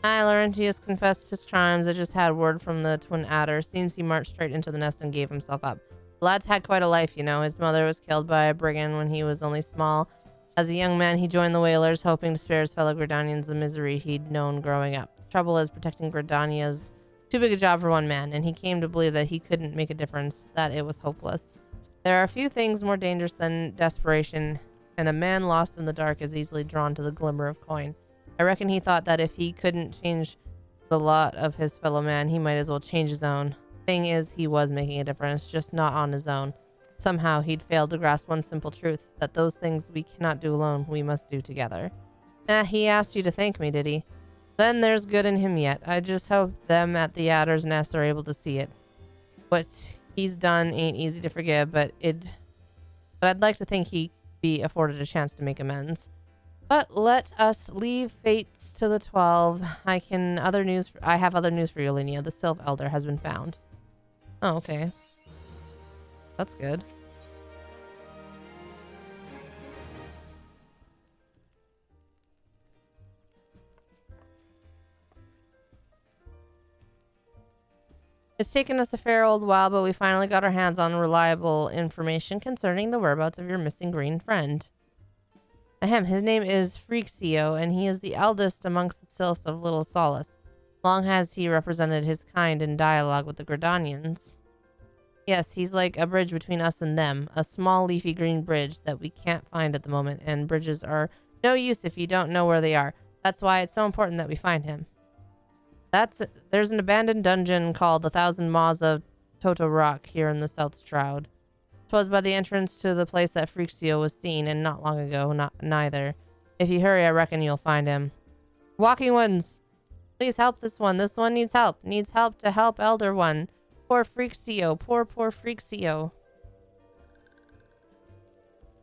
Laurentius confessed his crimes. I just had word from the Twin Adder. Seems he marched straight into the nest and gave himself up. The lad's had quite a life, you know. His mother was killed by a brigand when he was only small. As a young man, he joined the Whalers, hoping to spare his fellow Gridanians the misery he'd known growing up. The trouble is, protecting Gridania's too big a job for one man, and he came to believe that he couldn't make a difference, that it was hopeless. There are few things more dangerous than desperation, and a man lost in the dark is easily drawn to the glimmer of coin. I reckon he thought that if he couldn't change the lot of his fellow man, he might as well change his own. Thing is, he was making a difference, just not on his own. Somehow, he'd failed to grasp one simple truth, that those things we cannot do alone, we must do together. He asked you to thank me, did he? Then there's good in him yet. I just hope them at the Adder's Nest are able to see it. What he's done ain't easy to forgive, but I'd like to think he'd be afforded a chance to make amends. But let us leave fates to the 12. I have other news for you, Alenia. The Sylph Elder has been found. Oh, okay. That's good. It's taken us a fair old while, but we finally got our hands on reliable information concerning the whereabouts of your missing green friend. Ahem, his name is Freaksio, and he is the eldest amongst the Sylphs of Little Solace. Long has he represented his kind in dialogue with the Gridanians. Yes, he's like a bridge between us and them. A small leafy green bridge that we can't find at the moment, and bridges are no use if you don't know where they are. That's why it's so important that we find him. There's an abandoned dungeon called the Thousand Maws of Toto Rock here in the South Shroud. 'Twas by the entrance to the place that Freaksio was seen, and not long ago, neither. If you hurry, I reckon you'll find him. Walking ones! Please help this one. This one needs help. Needs help to help Elder One. Poor Freaksio. Poor Freaksio.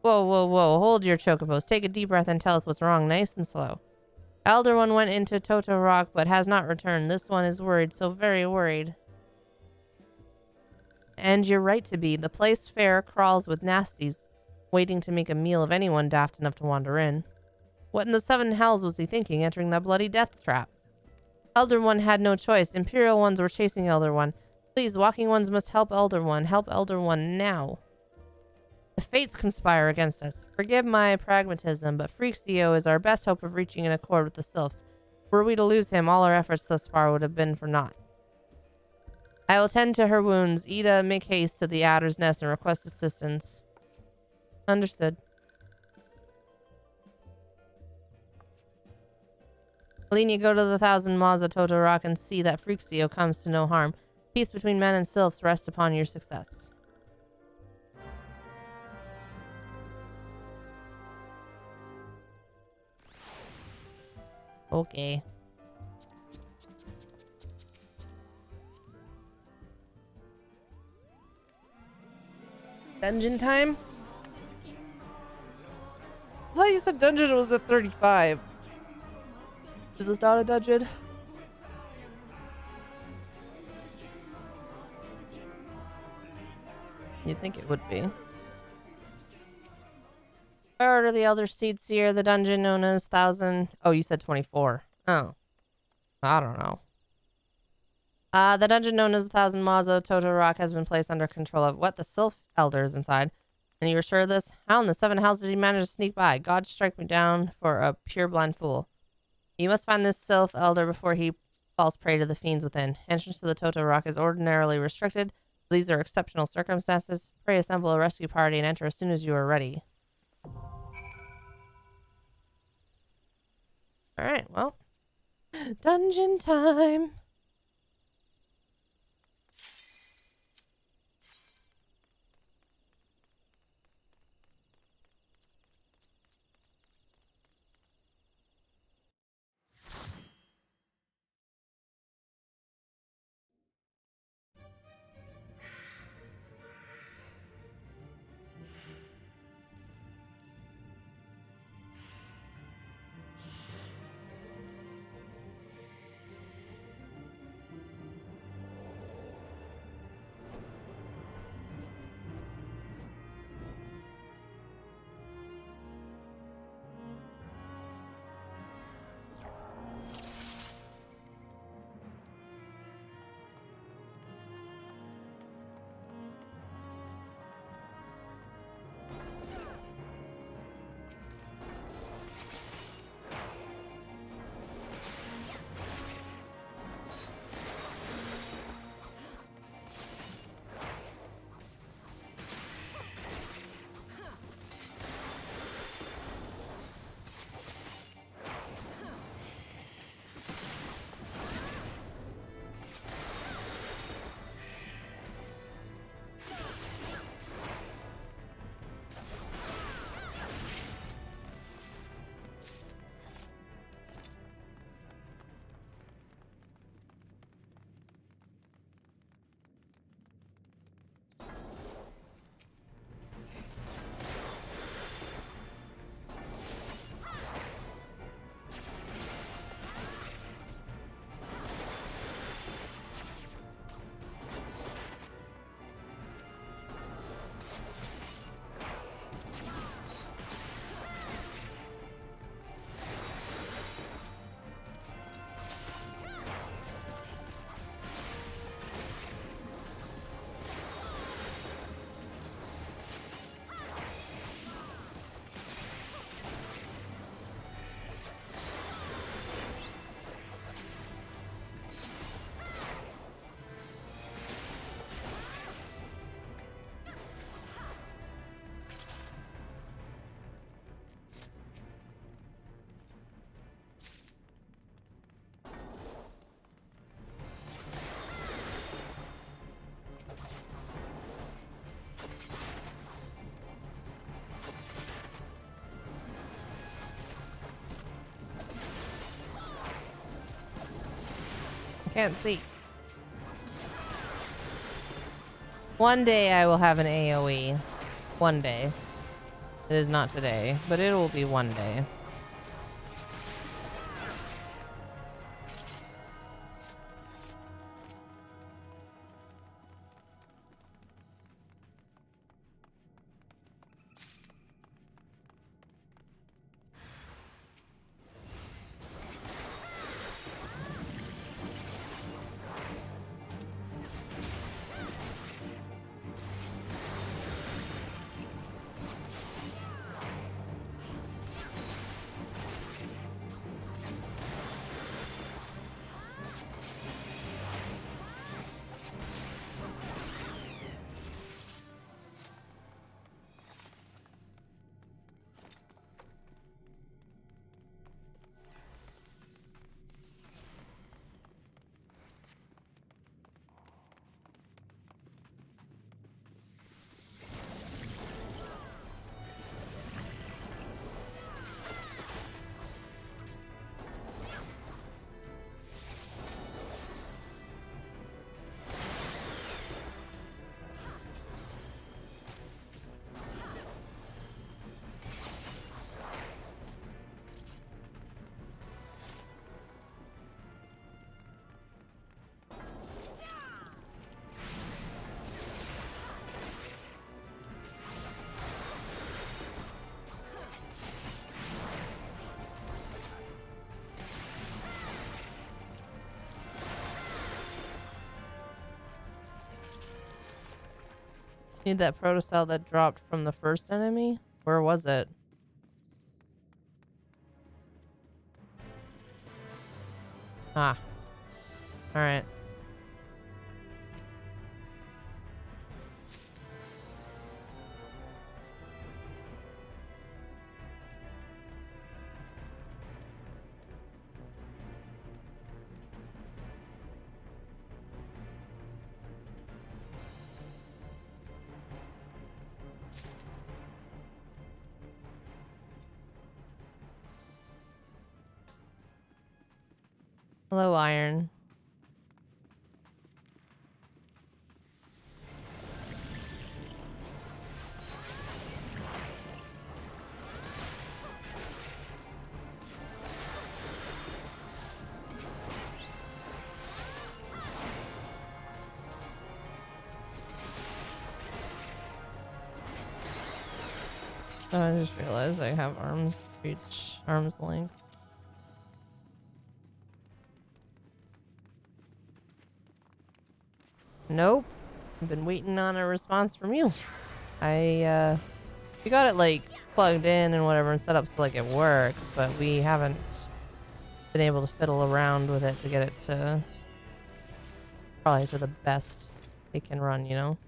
Whoa, whoa, whoa. Hold your chocobos. Take a deep breath and tell us what's wrong, nice and slow. Elder One went into Toto Rock, but has not returned. This one is worried, so very worried. And you're right to be. The place fair crawls with nasties, waiting to make a meal of anyone daft enough to wander in. What in the seven hells was he thinking, entering that bloody death trap? Elder One had no choice. Imperial ones were chasing Elder One. Please, walking ones must help Elder One. Help Elder One now. The fates conspire against us. Forgive my pragmatism, but Freaksio is our best hope of reaching an accord with the Sylphs. Were we to lose him, all our efforts thus far would have been for naught. I will tend to her wounds. Ida, make haste to the Adder's Nest and request assistance. Understood. Alenia, go to the Thousand Maws of Toto Rock and see that Freaksio comes to no harm. Peace between men and sylphs rests upon your success. Okay. Dungeon time? I thought you said dungeon was at 35. Is this not a dungeon? You'd think it would be. Where are the Elder Seats here? The dungeon known as 1000... Oh, you said 24. Oh. I don't know. The dungeon known as the 1000 Maws of Toto Rock has been placed under control of what? The Sylph Elders inside. And you were sure of this? How in the seven hells did he manage to sneak by? God strike me down for a pure blind fool. You must find this Sylph Elder before he falls prey to the fiends within. Entrance to the Toto Rock is ordinarily restricted. These are exceptional circumstances. Pray assemble a rescue party and enter as soon as you are ready. Alright, well. Dungeon time. Can't see. One day I will have an AoE. One day. It is not today, but it will be one day. Need that protocell that dropped from the first enemy? Where was it? Ah. Alright. Hello, Iron. Oh, I just realized I have arms length. Nope. I've been waiting on a response from you. We got it like plugged in and whatever and set up so like it works, but we haven't been able to fiddle around with it to get it to probably to the best it can run, you know?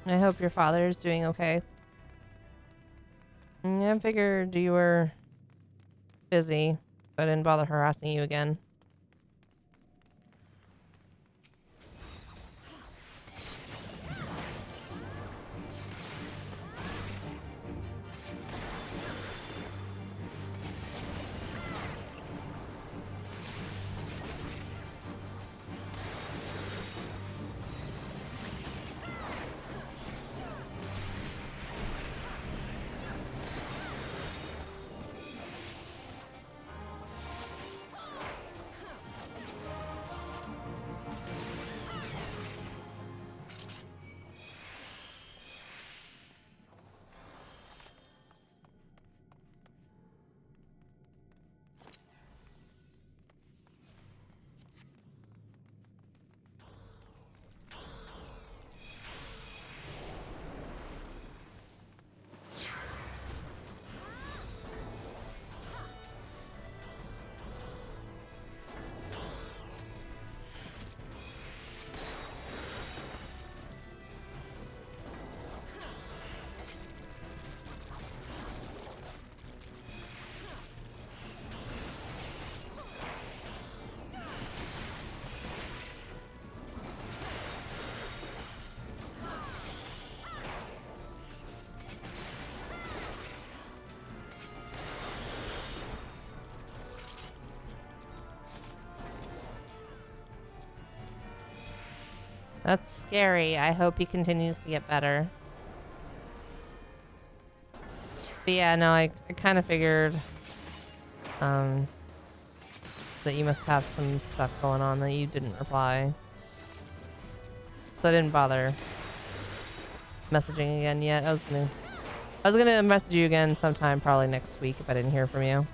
I hope your father is doing okay. Yeah, I figured you were busy, but I didn't bother harassing you again. That's scary. I hope he continues to get better. But yeah, no, I kind of figured that you must have some stuff going on that you didn't reply. So I didn't bother messaging again yet. I was gonna message you again sometime probably next week if I didn't hear from you.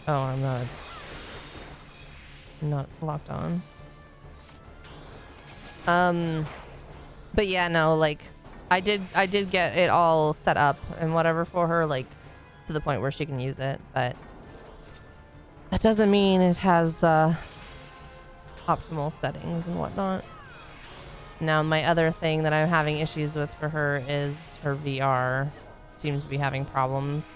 Oh, I'm not locked on. But yeah, no, like I did get it all set up and whatever for her, like to the point where she can use it, but that doesn't mean it has optimal settings and whatnot. Now my other thing that I'm having issues with for her is her VR seems to be having problems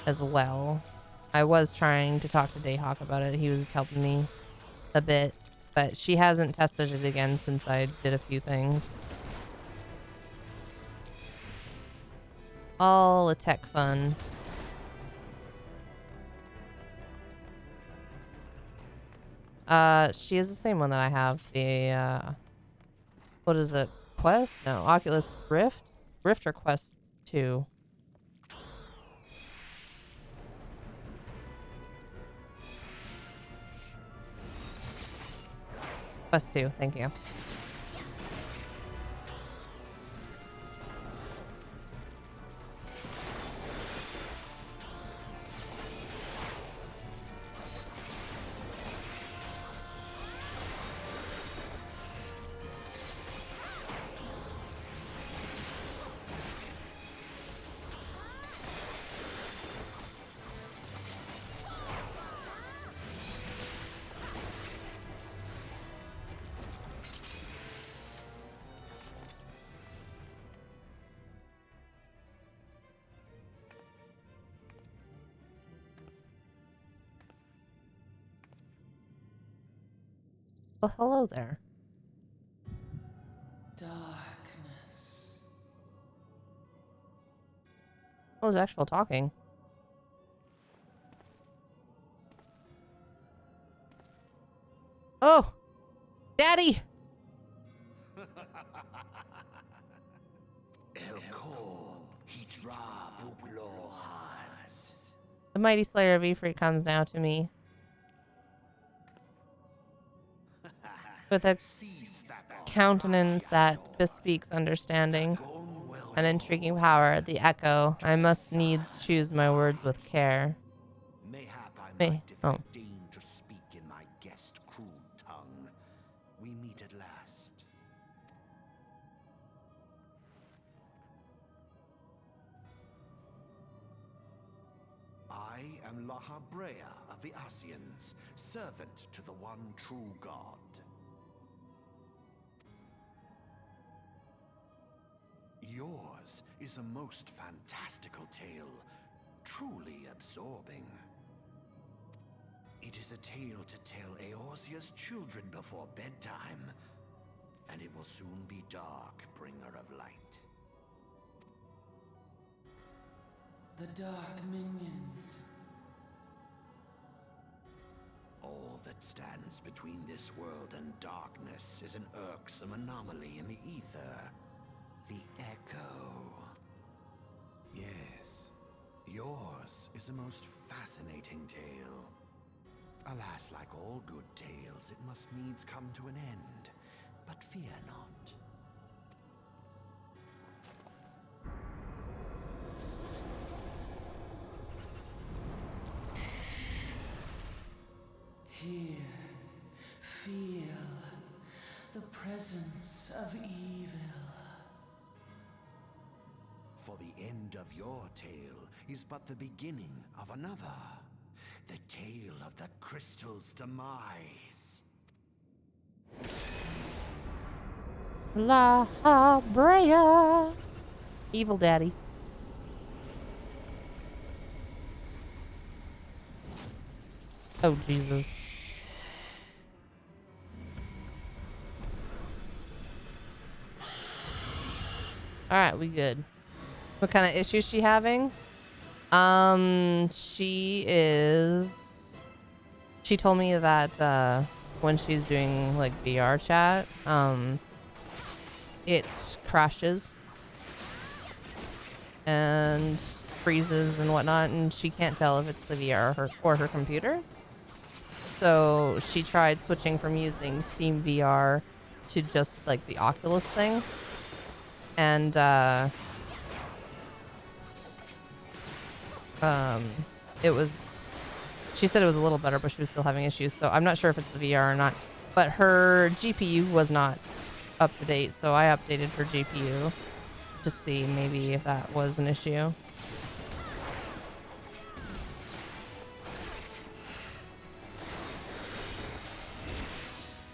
as well. I was trying to talk to Dayhawk about it. He was helping me a bit, but she hasn't tested it again since I did a few things. All the tech fun. She is the same one that I have. The, what is it? Quest? No, Oculus Rift? Rift or Quest 2? Quest 2, thank you. Well, hello there.
Darkness.
What was actual talking? Oh! Daddy! The mighty slayer of Ifrit comes now to me. With a countenance that bespeaks understanding. An intriguing power, the echo. I must needs choose my words with care. Oh.
To speak in my guest crude tongue. We meet at last. I am Lahabrea of the Asians, servant to the one true God. Yours is a most fantastical tale, truly absorbing. It is a tale to tell Eorzea's children before bedtime, and it will soon be dark, bringer of light.
The dark minions.
All that stands between this world and darkness is an irksome anomaly in the ether. The Echo. Yes, yours is a most fascinating tale. Alas, like all good tales, it must needs come to an end. But fear not.
Here, feel the presence of evil.
For the end of your tale is but the beginning of another. The tale of the crystal's demise.
Lahabrea. Evil daddy. Oh, Jesus. All right, we good. What kind of issues she having? She told me that when she's doing like VR chat, it crashes and freezes and whatnot, and she can't tell if it's the VR or her computer. So she tried switching from using Steam VR to just like the Oculus thing, and it was, she said it was a little better, but she was still having issues. So I'm not sure if it's the VR or not, but her GPU was not up to date. So I updated her GPU to see maybe if that was an issue.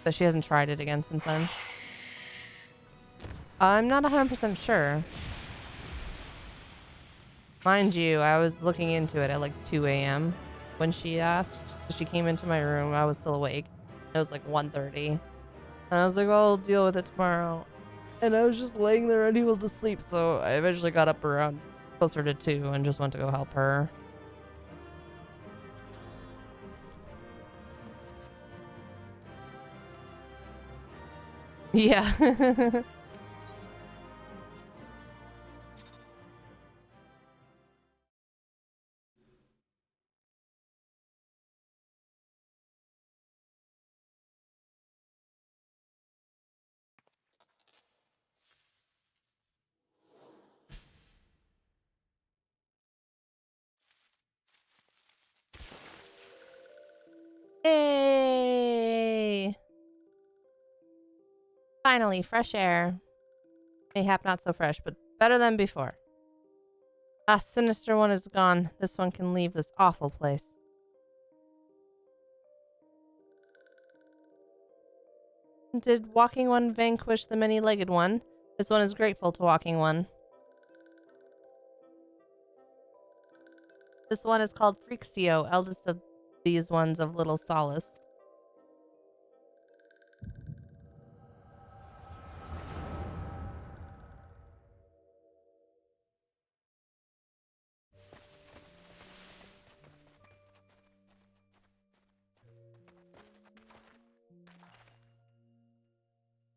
But she hasn't tried it again since then. I'm not 100% sure. Mind you, I was looking into it at like 2 a.m. when she asked. She came into my room. I was still awake. It was like 1:30. And I was like, oh, I'll deal with it tomorrow. And I was just laying there unable to sleep. So I eventually got up around closer to 2 and just went to go help her. Yeah. Hey! Finally, fresh air. Mayhap not so fresh, but better than before. Ah, sinister one is gone. This one can leave this awful place. Did Walking One vanquish the many-legged one? This one is grateful to Walking One. This one is called Freaksio, eldest of these ones of little solace.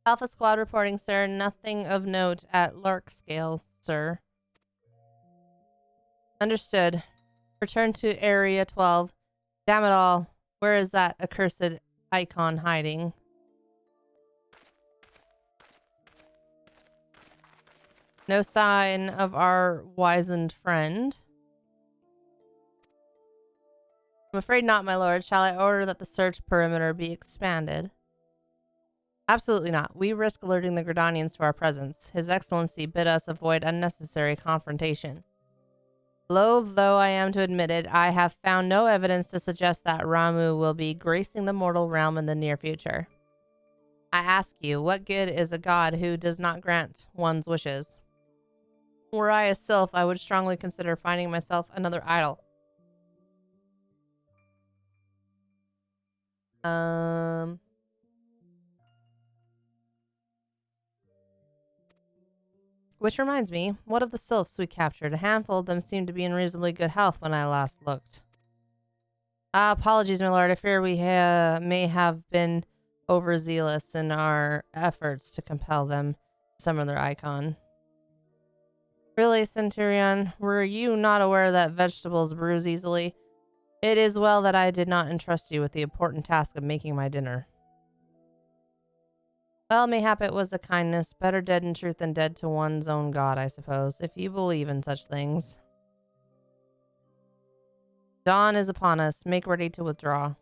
Alpha Squad reporting, sir. Nothing of note at Larkscale, sir. Understood. Return to Area 12. Damn it all. Where is that accursed icon hiding? No sign of our wizened friend. I'm afraid not, my lord. Shall I order that the search perimeter be expanded? Absolutely not. We risk alerting the Gridanians to our presence. His Excellency bid us avoid unnecessary confrontation. Loath though I am to admit it, I have found no evidence to suggest that Ramu will be gracing the mortal realm in the near future. I ask you, what good is a god who does not grant one's wishes? Were I a sylph, I would strongly consider finding myself another idol. Which reminds me, what of the sylphs we captured? A handful of them seemed to be in reasonably good health when I last looked. Apologies, my lord. I fear we may have been overzealous in our efforts to compel them to summon their icon. Really, Centurion, were you not aware that vegetables bruise easily? It is well that I did not entrust you with the important task of making my dinner. Well, mayhap it was a kindness. Better dead in truth than dead to one's own god, I suppose, if you believe in such things. Dawn is upon us. Make ready to withdraw.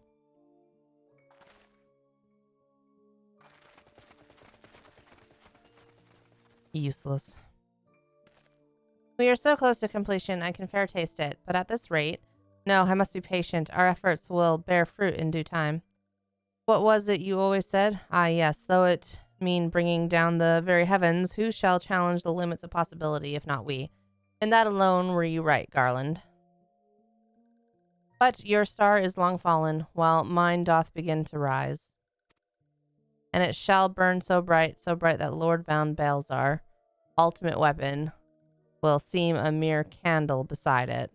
Useless. We are so close to completion, I can fair taste it, but at this rate... No, I must be patient. Our efforts will bear fruit in due time. What was it you always said? Ah, yes, though it mean bringing down the very heavens, who shall challenge the limits of possibility, if not we? In that alone were you right, Garland. But your star is long fallen, while mine doth begin to rise. And it shall burn so bright that Lord Van Balzar ultimate weapon will seem a mere candle beside it.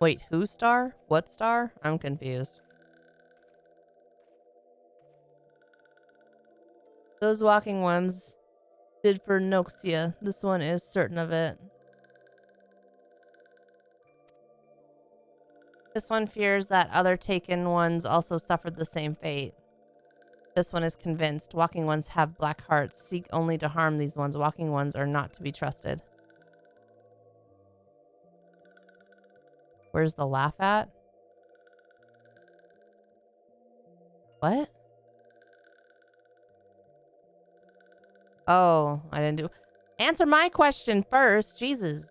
Wait, whose star? What star? I'm confused. Those walking ones did for Noxia. This one is certain of it. This one fears that other taken ones also suffered the same fate. This one is convinced. Walking ones have black hearts. Seek only to harm these ones. Walking ones are not to be trusted. Where's the laugh at? What? Oh, I didn't do... Answer my question first. Jesus.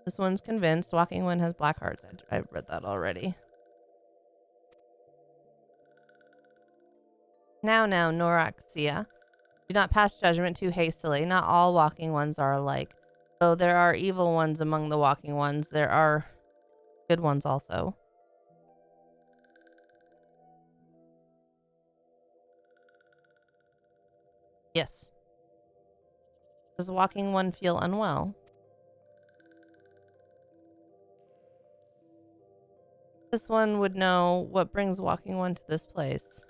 This one's convinced. Walking one has black hearts. I've read that already. Now, Noraxia. Do not pass judgment too hastily. Not all walking ones are alike. Though there are evil ones among the walking ones, there are good ones also. Yes. Does walking one feel unwell? This one would know what brings walking one to this place.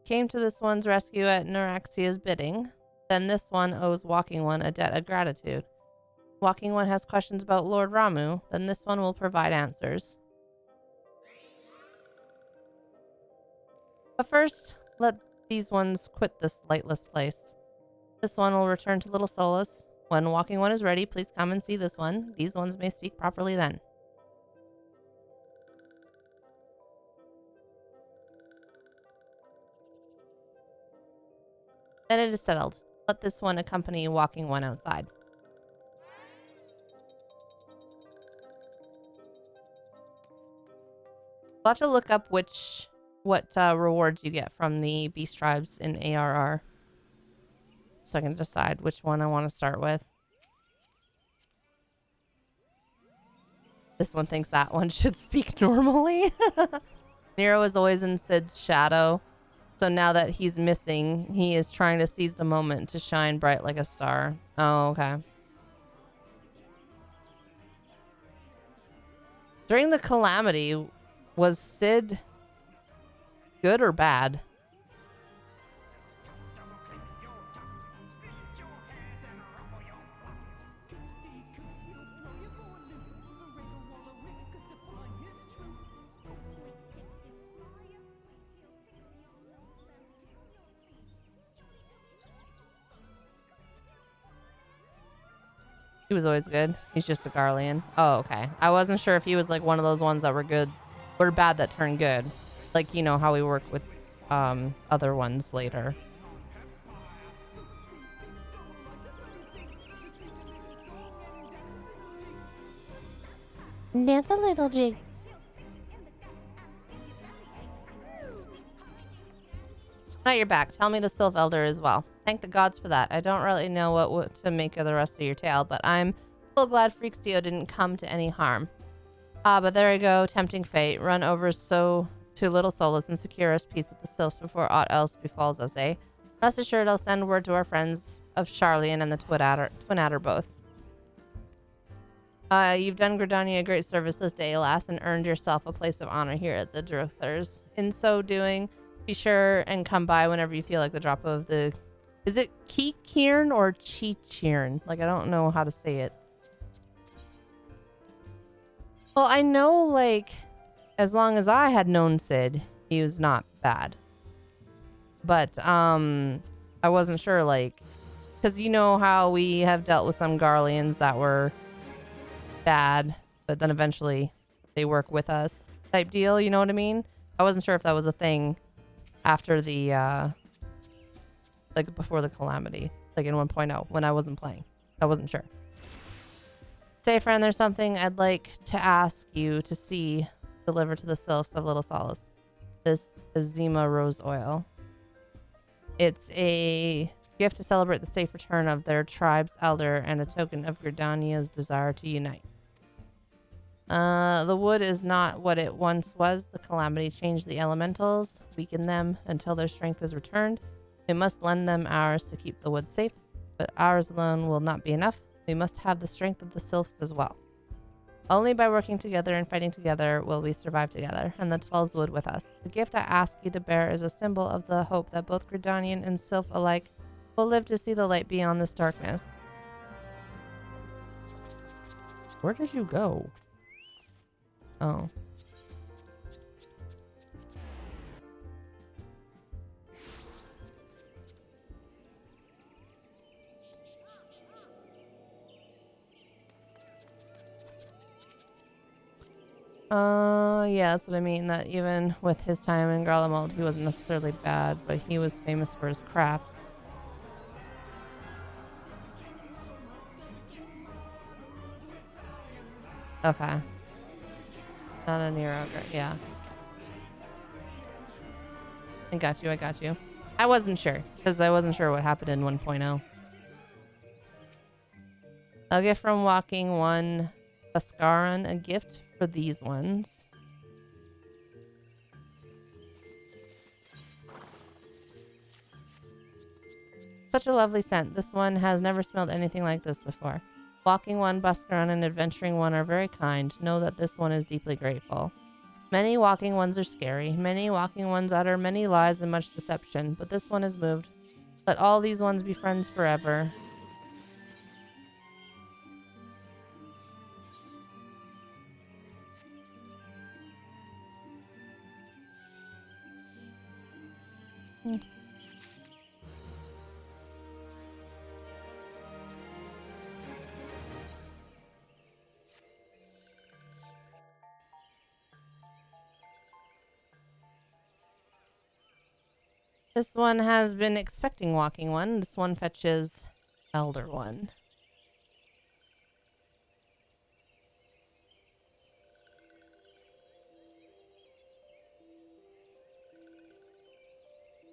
Came to this one's rescue at Noraxia's bidding. Then this one owes walking one a debt of gratitude. Walking one has questions about Lord Ramu, then this one will provide answers. But first, let these ones quit this lightless place. This one will return to Little Solace. When walking one is ready, please come and see this one. These ones may speak properly then. Then it is settled. Let this one accompany walking one outside. We'll have to look up what rewards you get from the beast tribes in ARR, so I can decide which one I want to start with. This one thinks that one should speak normally. Nero is always in Sid's shadow, so now that he's missing, he is trying to seize the moment to shine bright like a star. Oh, okay. During the calamity, was Sid good or bad? He was always good. He's just a Garlean. Oh, okay. I wasn't sure if he was like one of those ones that were good or bad that turned good. Like, you know, how we work with other ones later. Dance a little jig. Now you're back. Tell me the Sylph Elder as well. Thank the gods for that. I don't really know what to make of the rest of your tale, but I'm so glad Freakstio didn't come to any harm. Ah, but there we go. Tempting fate. Run over to Little Solace and secure us peace with the Sylphs before aught else befalls us, eh? Rest assured I'll send word to our friends of Charlian and the Twin Adder both. You've done Gridania a great service this day, lass, and earned yourself a place of honor here at the Druthers. In so doing, be sure and come by whenever you feel like the drop of the... Is it Keekirn or Cheechirn? Like, I don't know how to say it. Well, I know, like, as long as I had known Sid, he was not bad. But, I wasn't sure, like... Because you know how we have dealt with some Garleans that were bad, but then eventually they work with us type deal, you know what I mean? I wasn't sure if that was a thing after the, like, before the calamity. Like, in 1.0, when I wasn't playing. I wasn't sure. Say, friend, there's something I'd like to ask you to see delivered to the Sylphs of Little Solace. This Azima rose oil. It's a Gift to celebrate the safe return of their tribe's elder and a token of Gridania's desire to unite. The wood is not what it once was. The calamity changed the elementals, weakened them until their strength is returned. We must lend them ours to keep the wood safe, but ours alone will not be enough. We must have the strength of the sylphs as well. Only by working together and fighting together will we survive together, and the 12s wood with us. The gift I ask you to bear is a symbol of the hope that both Gridanian and sylph alike will live to see the light beyond this darkness. Where did you go? Oh. Yeah, that's what I mean. That even with his time in Garlemald, he wasn't necessarily bad, but he was famous for his craft. Okay. Not a near ogre. Yeah. I got you. I got you. I wasn't sure because I wasn't sure what happened in 1.0. A gift from Walking One Bascaran. A gift for these ones. Such a lovely scent. This one has never smelled anything like this before. Walking One, Bascaran, and Adventuring One are very kind. Know that this one is deeply grateful. Many walking ones are scary. Many walking ones utter many lies and much deception, but this one is moved. Let all these ones be friends forever. This one has been expecting Walking One. This one fetches Elder One.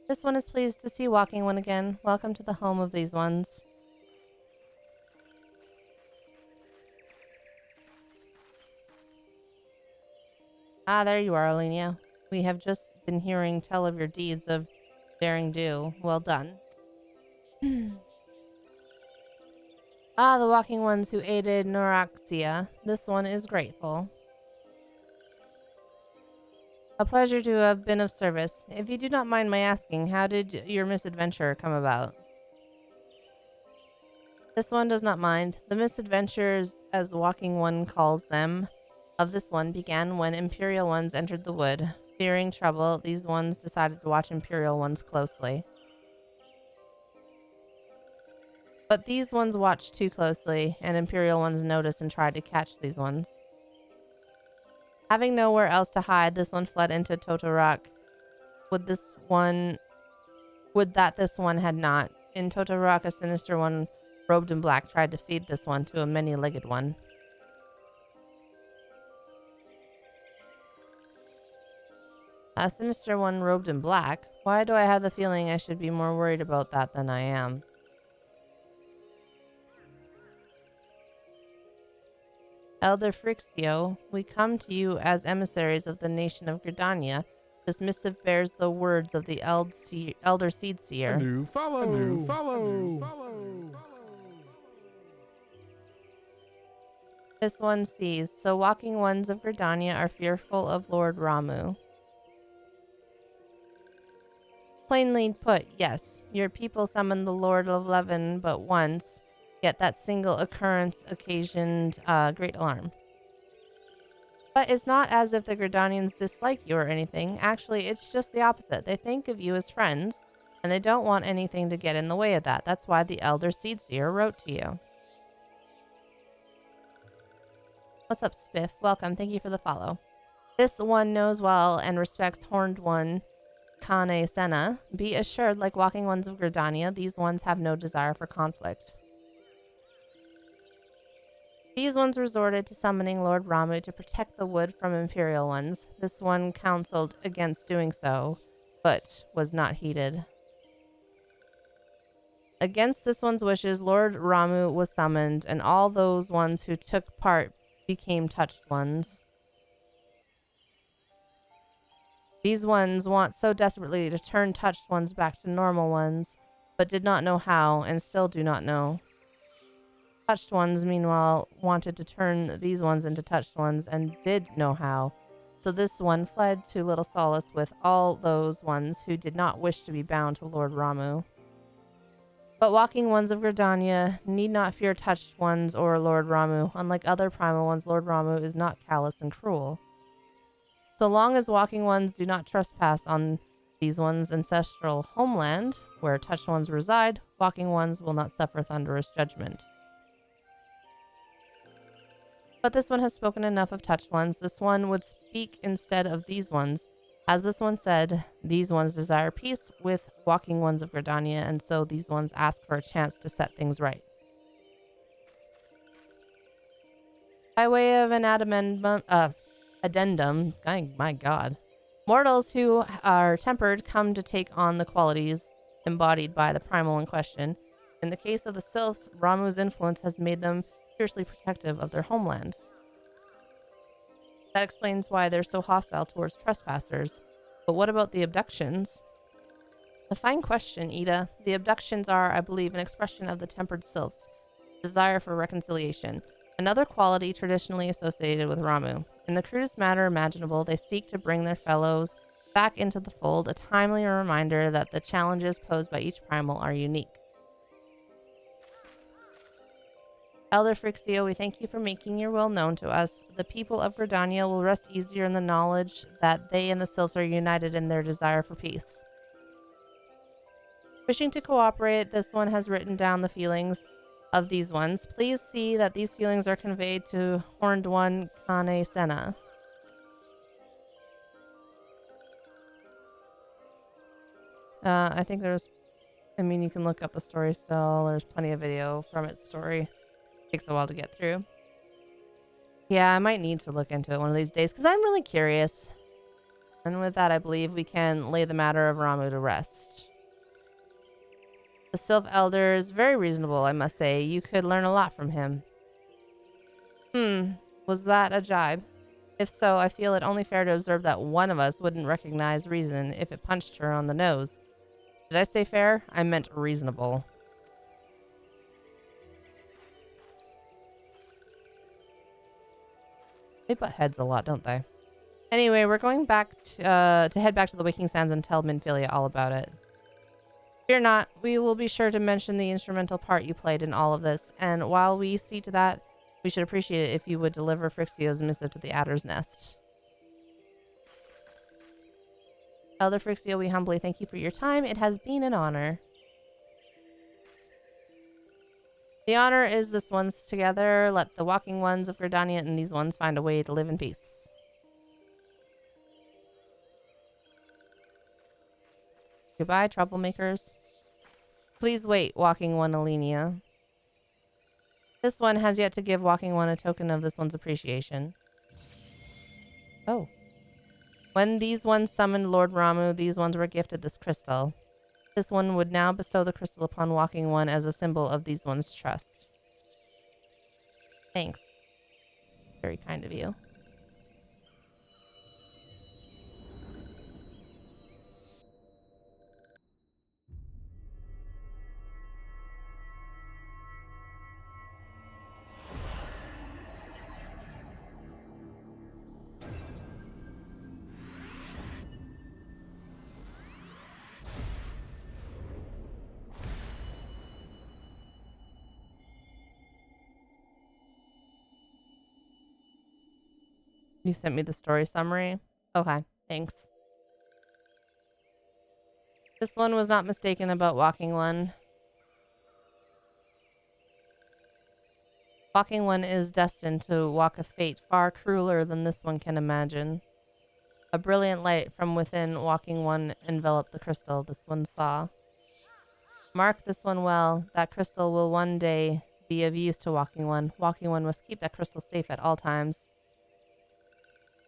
This one is pleased to see Walking One again. Welcome to the home of these ones. Ah, there you are, Alenia. We have just been hearing tell of your deeds of daring do. Well done. Ah, the walking ones who aided Noraxia. This one is grateful. A pleasure to have been of service. If you do not mind my asking, how did your misadventure come about? This one does not mind. The misadventures, as Walking One calls them, of this one began when Imperial ones entered the wood. Fearing trouble, these ones decided to watch Imperial ones closely. But these ones watched too closely, and Imperial ones noticed and tried to catch these ones. Having nowhere else to hide, this one fled into Totorak. Would that this one had not. In Totorak, a sinister one robed in black tried to feed this one to a many-legged one. A sinister one robed in black? Why do I have the feeling I should be more worried about that than I am? Elder Frixio, we come to you as emissaries of the nation of Gridania. This missive bears the words of the Elder Seed Seer.
Follow.
This one sees, so walking ones of Gridania are fearful of Lord Ramu. Plainly put, yes, your people summoned the Lord of Levin but once, yet that single occurrence occasioned great alarm. But it's not as if the Gridanians dislike you or anything. Actually, it's just the opposite. They think of you as friends, and they don't want anything to get in the way of that. That's why the Elder Seed Seer wrote to you. What's up, Spiff? Welcome. Thank you for the follow. This one knows well and respects Horned One, Kane Senna. Be assured, like walking ones of Gridania, these ones have no desire for conflict. These ones resorted to summoning Lord Ramu to protect the wood from Imperial ones. This one counseled against doing so, but was not heeded. Against this one's wishes, Lord Ramu was summoned, and all those ones who took part became touched ones. These ones want so desperately to turn touched ones back to normal ones, but did not know how, and still do not know. Touched ones, meanwhile, wanted to turn these ones into touched ones, and did know how. So this one fled to little solace with all those ones who did not wish to be bound to Lord Ramu. But walking ones of Gridania need not fear touched ones or Lord Ramu. Unlike other primal ones, Lord Ramu is not callous and cruel. So long as walking ones do not trespass on these ones' ancestral homeland, where touched ones reside, walking ones will not suffer thunderous judgment. But this one has spoken enough of touched ones. This one would speak instead of these ones. As this one said, these ones desire peace with walking ones of Gridania, and so these ones ask for a chance to set things right. By way of an addendum, my god, mortals who are tempered come to take on the qualities embodied by the primal in question. In the case of the sylphs, Ramu's influence has made them fiercely protective of their homeland. That explains why they're so hostile towards trespassers. But what about the abductions? A fine question, Ida. The abductions are, I believe, an expression of the tempered sylphs' desire for reconciliation, another quality traditionally associated with Ramu. In the crudest manner imaginable, they seek to bring their fellows back into the fold, a timely reminder that the challenges posed by each primal are unique. Elder Frixio, we thank you for making your will known to us. The people of Gridania will rest easier in the knowledge that they and the sylphs are united in their desire for peace. Wishing to cooperate, this one has written down the feelings of these ones. Please see that these feelings are conveyed to Horned One Kane Senna. I think you can look up the story still. There's plenty of video from its story. Takes a while to get through. Yeah, I might need to look into it one of these days because I'm really curious. And with that, I believe we can lay the matter of Ramu to rest. The Sylph Elder is very reasonable, I must say. You could learn a lot from him. Was that a jibe? If so, I feel it only fair to observe that one of us wouldn't recognize reason if it punched her on the nose. Did I say fair? I meant reasonable. They butt heads a lot, don't they? Anyway, we're going back to head back to the Waking Sands and tell Minfilia all about it. Fear not, we will be sure to mention the instrumental part you played in all of this, and while we see to that, we should appreciate it if you would deliver Frixio's missive to the Adder's Nest. Elder Frixio, we humbly thank you for your time. It has been an honor. The honor is this one's together. Let the walking ones of Gridania and these ones find a way to live in peace. Goodbye, troublemakers. Please wait, walking one Alenia. This one has yet to give walking one a token of this one's appreciation. Oh. When these ones summoned Lord Ramu, these ones were gifted this crystal. This one would now bestow the crystal upon walking one as a symbol of these one's trust. Thanks. Very kind of you. You sent me the story summary? Okay, thanks. This one was not mistaken about walking one. Walking one is destined to walk a fate far crueler than this one can imagine. A brilliant light from within walking one enveloped the crystal this one saw. Mark this one well. That crystal will one day be of use to walking one. Walking one must keep that crystal safe at all times.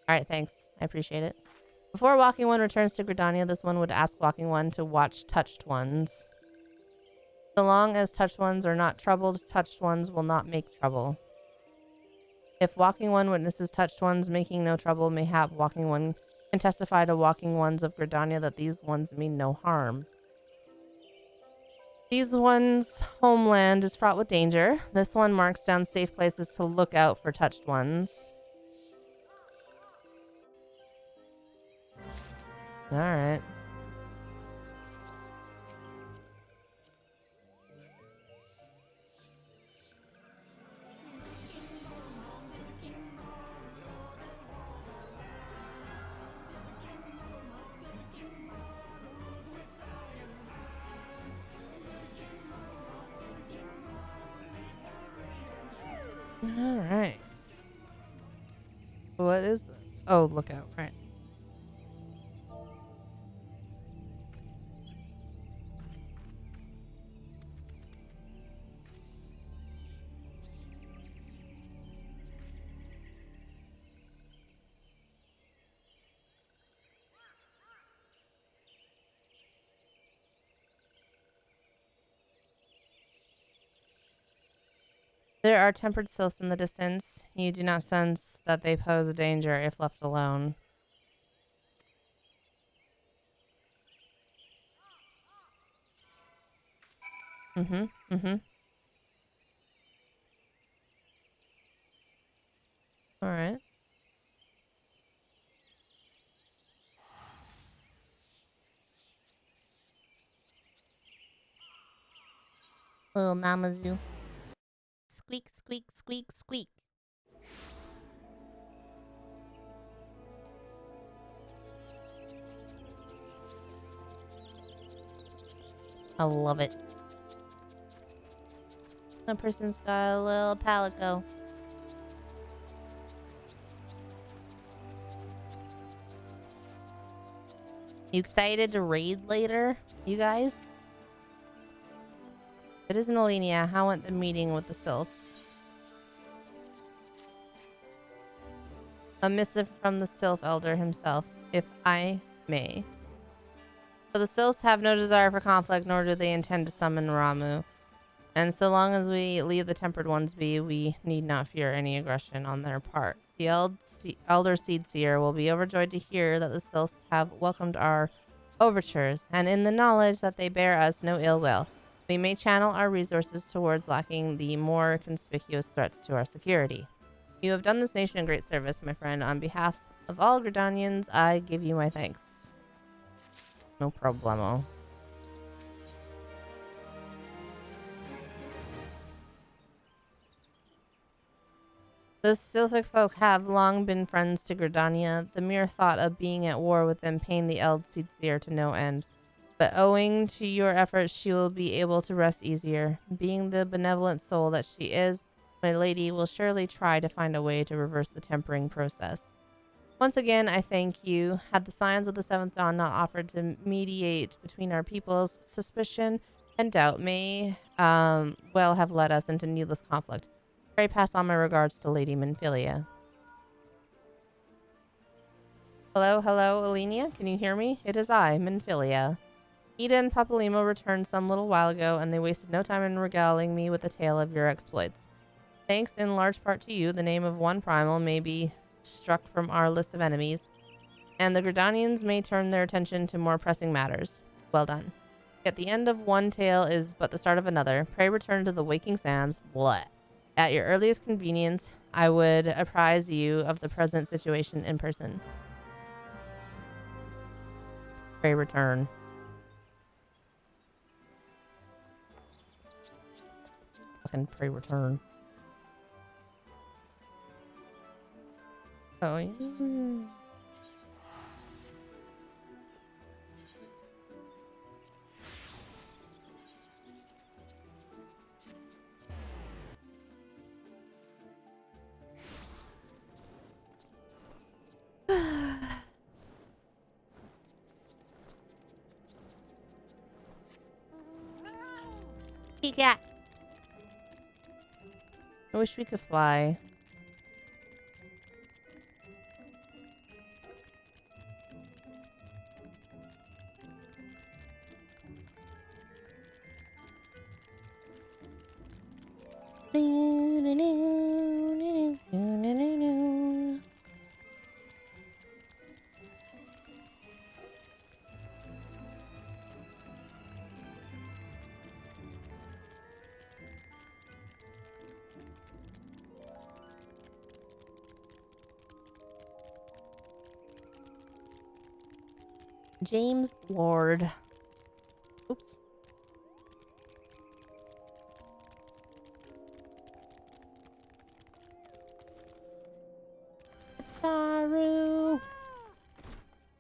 Alright, thanks. I appreciate it. Before walking one returns to Gridania, this one would ask walking one to watch touched ones. So long as touched ones are not troubled, touched ones will not make trouble. If walking one witnesses touched ones making no trouble, mayhap walking one can testify to walking ones of Gridania that these ones mean no harm. These ones' homeland is fraught with danger. This one marks down safe places to look out for touched ones. Alright. Alright. What is this? Oh, lookout. Right. There are tempered sylphs in the distance. You do not sense that they pose a danger if left alone. Alright. Little Namazu. Squeak, squeak, squeak, squeak. I love it. That person's got a little palico. You excited to raid later, you guys? It isn't Alenia. How went the meeting with the sylphs? A missive from the sylph elder himself, if I may. So the sylphs have no desire for conflict, nor do they intend to summon Ramu. And so long as we leave the tempered ones be, we need not fear any aggression on their part. The elder seed seer will be overjoyed to hear that the sylphs have welcomed our overtures, and in the knowledge that they bear us no ill will, we may channel our resources towards lacking the more conspicuous threats to our security. You have done this nation a great service, my friend. On behalf of all Gridanians, I give you my thanks. No problemo. The Sylphic folk have long been friends to Gridania. The mere thought of being at war with them pained the Eld Seedseer to no end. But owing to your efforts, she will be able to rest easier. Being the benevolent soul that she is, my lady will surely try to find a way to reverse the tempering process. Once again, I thank you. Had the signs of the Seventh Dawn not offered to mediate between our peoples, suspicion and doubt may well have led us into needless conflict. Pray pass on my regards to Lady Minfilia. Hello, Alenia. Can you hear me? It is I, Minfilia. Ida and Papalimo returned some little while ago, and they wasted no time in regaling me with a tale of your exploits. Thanks in large part to you, the name of one primal may be struck from our list of enemies, and the Gridanians may turn their attention to more pressing matters. Well done. Yet the end of one tale is but the start of another. Pray return to the waking sands. What? At your earliest convenience, I would apprise you of the present situation in person. Pray return. Fucking pray return. Oh, yeah. Cat. I wish we could fly. James Ward. Oops. Taru.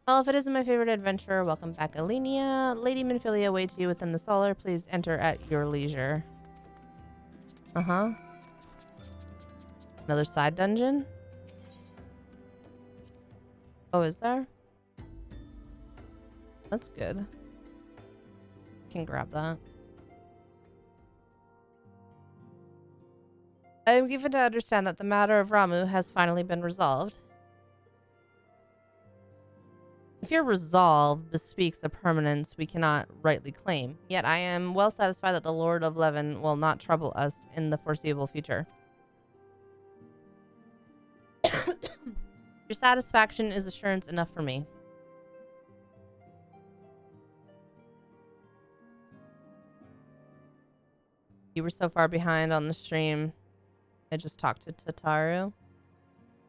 Well, if it isn't my favorite adventure, welcome back, Alenia. Lady Minfilia awaits you within the solar. Please enter at your leisure. Uh-huh. Another side dungeon? Oh, is there? That's good. Can grab that. I am given to understand that the matter of Ramu has finally been resolved. If your resolve bespeaks a permanence we cannot rightly claim, yet I am well satisfied that the Lord of Levin will not trouble us in the foreseeable future. Your satisfaction is assurance enough for me. You were so far behind on the stream. I just talked to Tataru.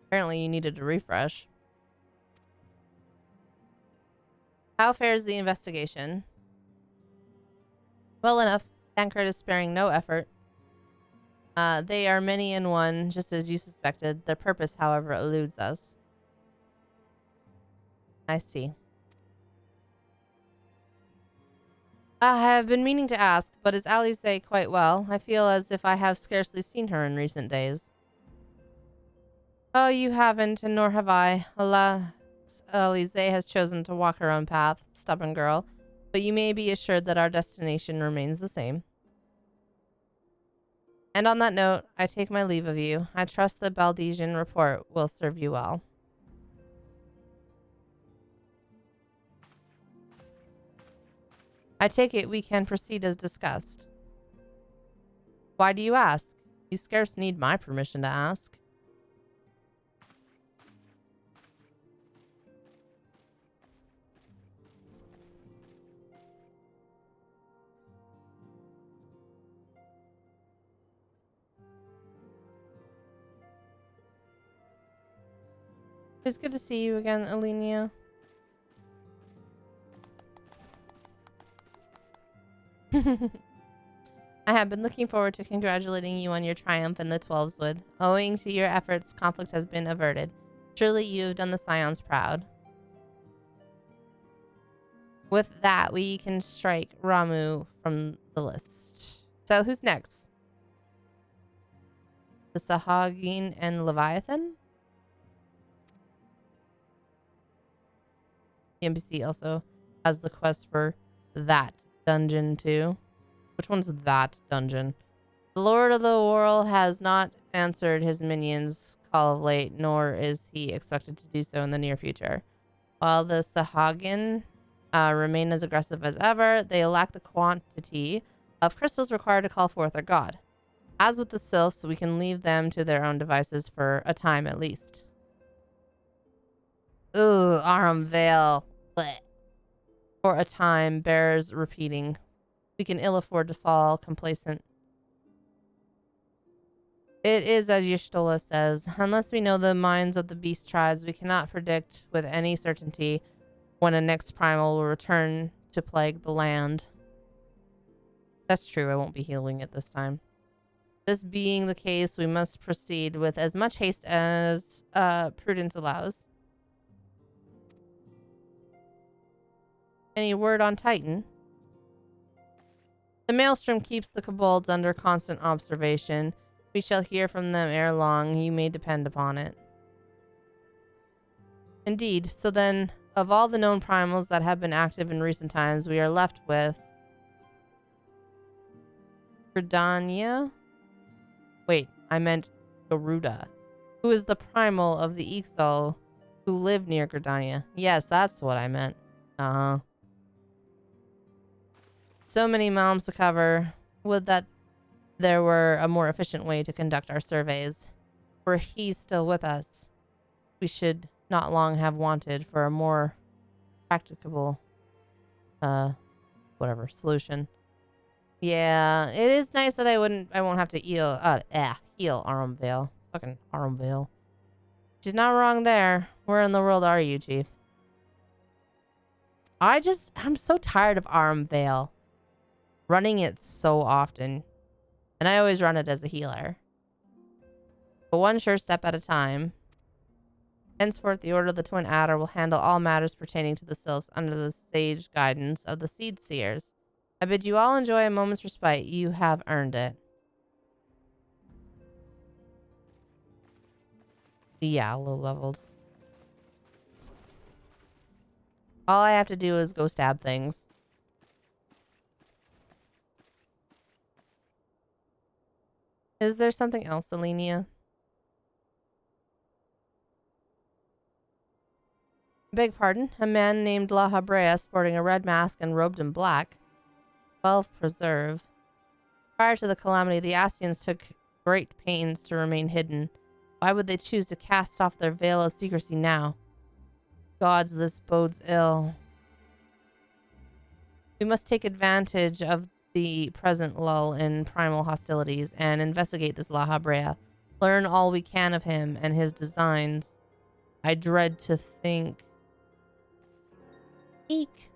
Apparently you needed a refresh. How fares the investigation? Well enough. Tancred is sparing no effort. They are many in one, just as you suspected. Their purpose, however, eludes us. I see. I have been meaning to ask, but is Alize quite well? I feel as if I have scarcely seen her in recent days. Oh, you haven't, and nor have I. Alas, Alize has chosen to walk her own path, stubborn girl. But you may be assured that our destination remains the same. And on that note, I take my leave of you. I trust the Baldesian report will serve you well. I take it we can proceed as discussed. Why do you ask? You scarce need my permission to ask. It's good to see you again, Alenia. I have been looking forward to congratulating you on your triumph in the Twelveswood. Owing to your efforts, conflict has been averted. Surely you have done the Scions proud. With that, we can strike Ramu from the list. So who's next? The Sahagin and Leviathan? The NPC also has the quest for that dungeon too. Which one's that dungeon? The Lord of the World has not answered his minions' call of late, nor is he expected to do so in the near future. While the Sahagin remain as aggressive as ever, they lack the quantity of crystals required to call forth their god. As with the Sylphs, we can leave them to their own devices for a time at least. Ugh, Aram Vale. Blech. For a time bears repeating. We can ill afford to fall complacent. It is as Y'shtola says, unless we know the minds of the beast tribes, we cannot predict with any certainty when a next primal will return to plague the land. That's true, I won't be healing it this time. This being the case, we must proceed with as much haste as prudence allows. Any word on Titan? The Maelstrom keeps the kobolds under constant observation. We shall hear from them ere long, you may depend upon it. Indeed, so then, of all the known primals that have been active in recent times, we are left with Gridania? Wait, I meant Garuda, who is the primal of the Ixal who live near Gridania. Yes, that's what I meant. Uh-huh. So many realms to cover. Would that there were a more efficient way to conduct our surveys. Were he still with us, we should not long have wanted for a more practicable, solution. Yeah, it is nice that I won't have to heal Armvale. Fucking Armvale. She's not wrong there. Where in the world are you, Chief? I'm so tired of Armvale. Running it so often. And I always run it as a healer. But one sure step at a time. Henceforth, the Order of the Twin Adder will handle all matters pertaining to the sylphs under the sage guidance of the Seed Seers. I bid you all enjoy a moment's respite. You have earned it. Yeah, low-leveled. All I have to do is go stab things. Is there something else, Alenia? Beg pardon? A man named La Habrea, sporting a red mask and robed in black. Well preserved. Prior to the calamity, the Astians took great pains to remain hidden. Why would they choose to cast off their veil of secrecy now? Gods, this bodes ill. We must take advantage of the present lull in primal hostilities and investigate this La Habrea. Learn all we can of him and his designs. I dread to think. Eek.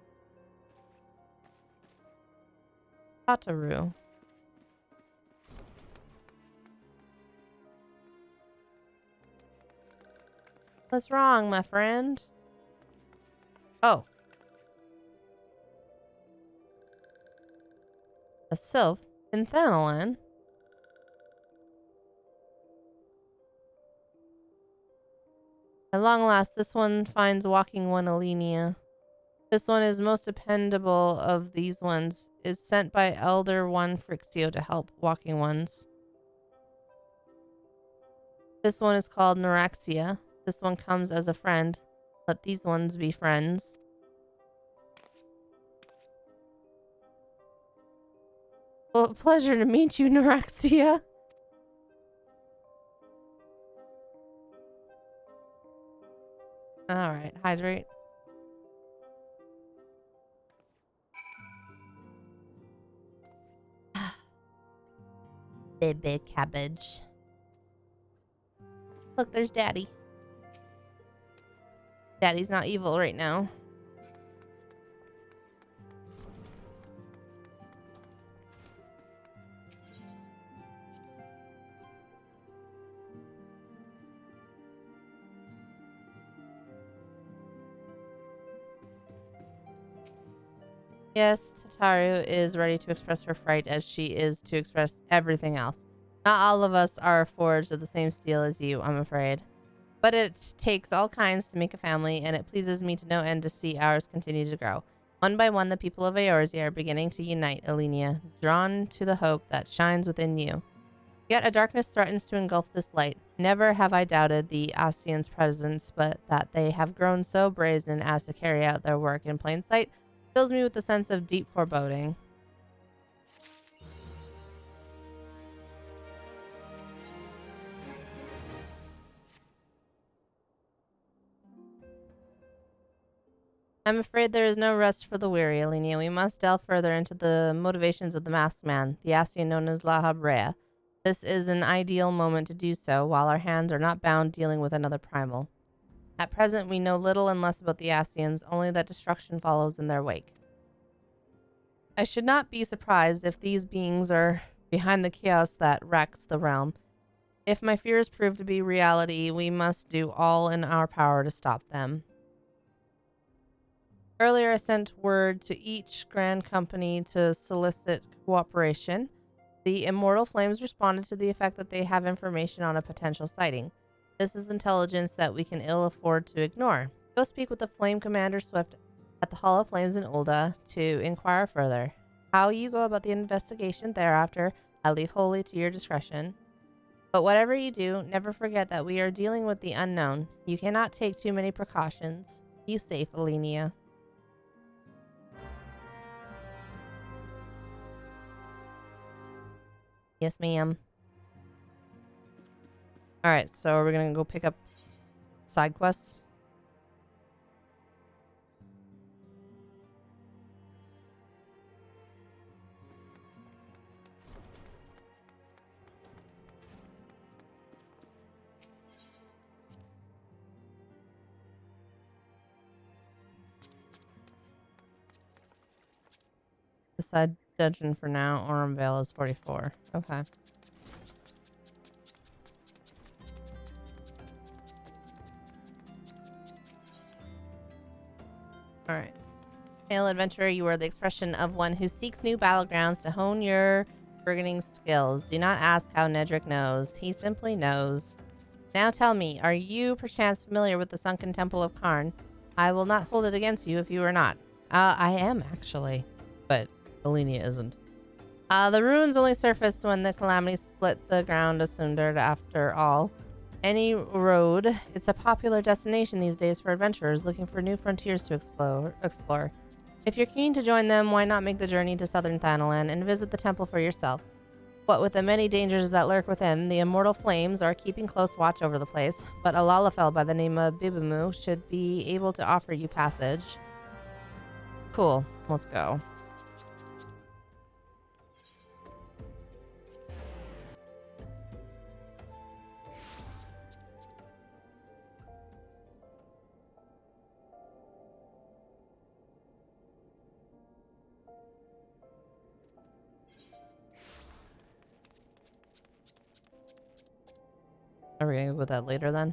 Tataru. What's wrong, my friend? Oh. A sylph in Thanalan? At long last, this one finds walking one Alenia. This one is most dependable of these ones, is sent by Elder One Frixio to help walking ones. This one is called Neuraxia. This one comes as a friend. Let these ones be friends. Well, pleasure to meet you, Neuraxia. Alright, hydrate. Baby cabbage. Look, there's Daddy. Daddy's not evil right now. Yes, Tataru is ready to express her fright as she is to express everything else. Not all of us are forged of the same steel as you, I'm afraid. But it takes all kinds to make a family, and it pleases me to no end to see ours continue to grow. One by one, the people of Eorzea are beginning to unite, Alenia, drawn to the hope that shines within you. Yet a darkness threatens to engulf this light. Never have I doubted the Ascians' presence, but that they have grown so brazen as to carry out their work in plain sight fills me with a sense of deep foreboding. I'm afraid there is no rest for the weary, Alenia. We must delve further into the motivations of the masked man, the Ascian known as La Habrea. This is an ideal moment to do so, while our hands are not bound dealing with another primal. At present, we know little and less about the Ascians, only that destruction follows in their wake. I should not be surprised if these beings are behind the chaos that wrecks the realm. If my fears prove to be reality, we must do all in our power to stop them. Earlier, I sent word to each Grand Company to solicit cooperation. The Immortal Flames responded to the effect that they have information on a potential sighting. This is intelligence that we can ill afford to ignore. Go speak with the Flame Commander Swift at the Hall of Flames in Ulda to inquire further. How you go about the investigation thereafter, I leave wholly to your discretion. But whatever you do, never forget that we are dealing with the unknown. You cannot take too many precautions. Be safe, Alenia. Yes, ma'am. Alright, so are we gonna go pick up side quests? The side dungeon for now, Orumvale is 44. Okay. Alright. Hail adventurer, you are the expression of one who seeks new battlegrounds to hone your bargaining skills. Do not ask how Nedrick knows. He simply knows. Now tell me, are you perchance familiar with the sunken temple of Karn? I will not hold it against you if you are not. I am actually, but Alenia isn't. The ruins only surfaced when the calamity split the ground asunder after all. Any road, it's a popular destination these days for adventurers looking for new frontiers to explore. If you're keen to join them, why not make the journey to southern Thanalan and visit the temple for yourself? What with the many dangers that lurk within, the immortal flames are keeping close watch over the place, but a Lalafell by the name of Bibimu should be able to offer you passage. Cool, let's go. Are we gonna go with that later then?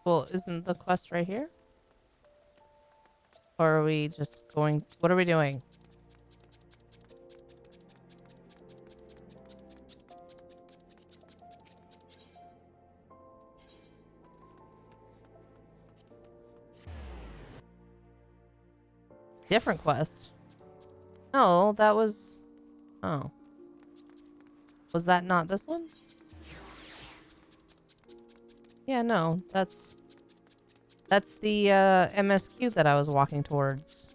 Well, isn't the quest right here? Or are we just going... What are we doing? Different quest. Oh, that was... Oh. Was that not this one? Yeah, no. That's the MSQ that I was walking towards.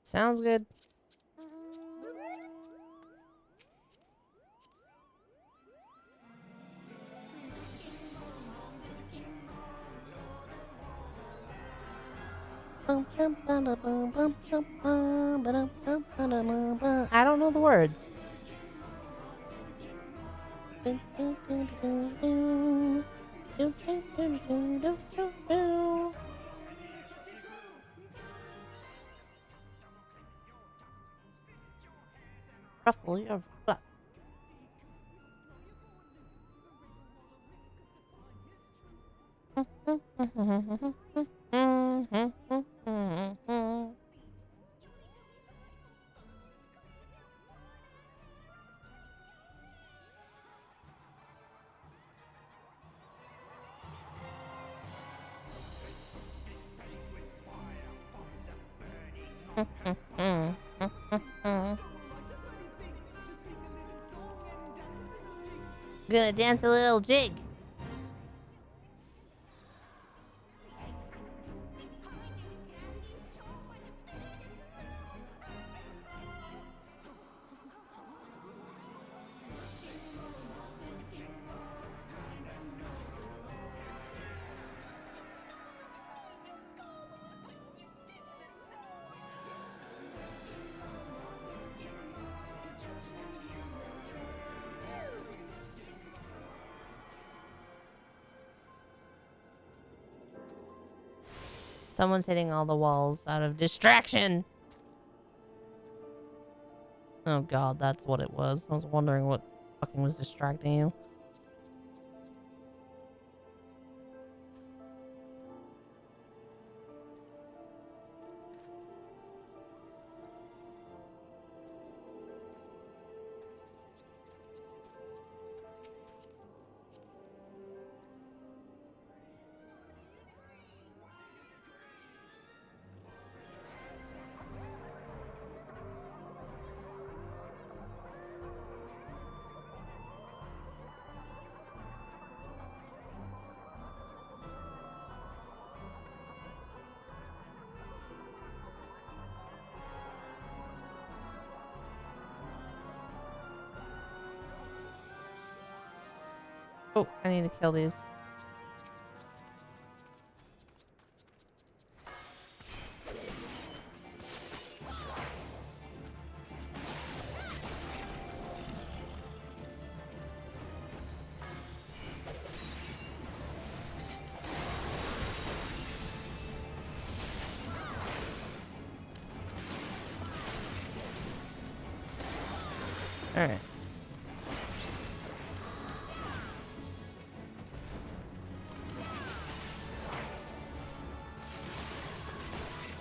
Sounds good. I don't know the words. Ruffle your fluff. Gonna dance a little jig. Someone's hitting all the walls out of distraction. Oh god, that's what it was. I was wondering what fucking was distracting you. Oh, I need to kill these. All right.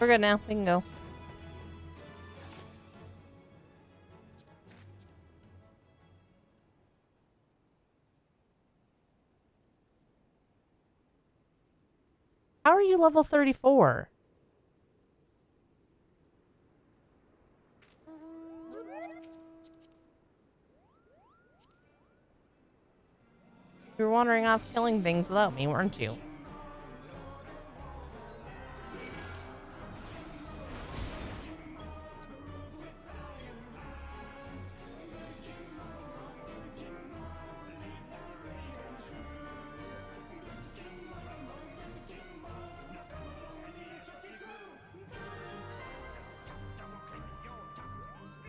We're good now. We can go. How are you level 34? You were wandering off killing things without me, weren't you?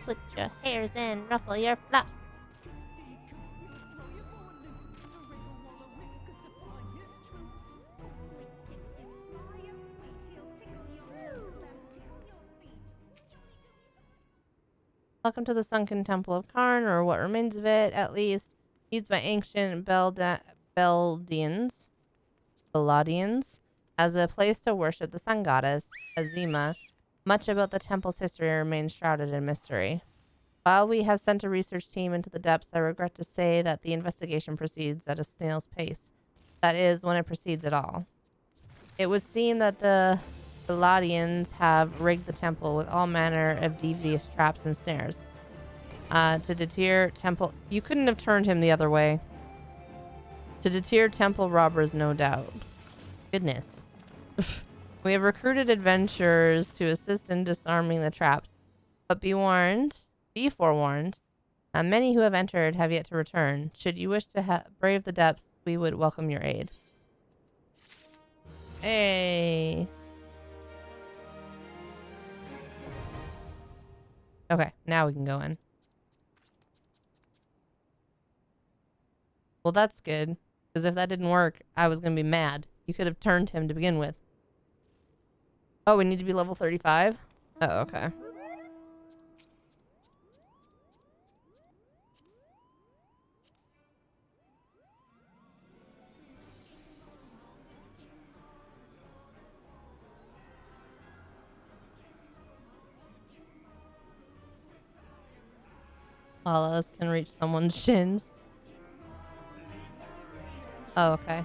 Switch your hairs and ruffle your fluff. Welcome to the sunken temple of Karn, or what remains of it, at least, used by ancient Beldians, as a place to worship the sun goddess, Azima. Much about the temple's history remains shrouded in mystery. While we have sent a research team into the depths, I regret to say that the investigation proceeds at a snail's pace. That is, when it proceeds at all. It would seem that the Beldians have rigged the temple with all manner of devious traps and snares. To deter temple... You couldn't have turned him the other way. To deter temple robbers, no doubt. Goodness. We have recruited adventurers to assist in disarming the traps. But be forewarned. Many who have entered have yet to return. Should you wish to brave the depths, we would welcome your aid. Hey. Okay, now we can go in. Well, that's good. Because if that didn't work, I was going to be mad. You could have turned him to begin with. Oh, we need to be level 35? Oh, okay. All of us can reach someone's shins. Oh, okay.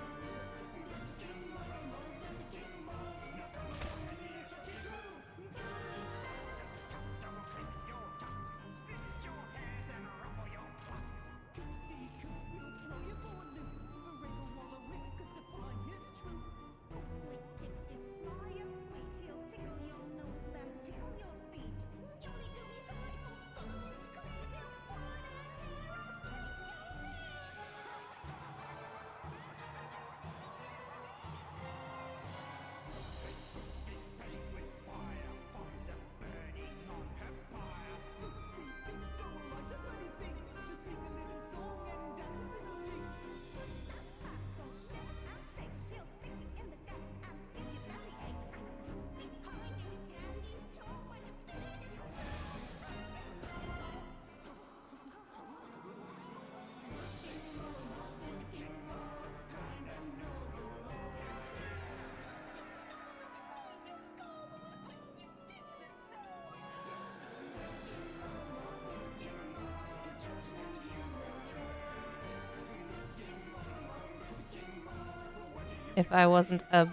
If I wasn't a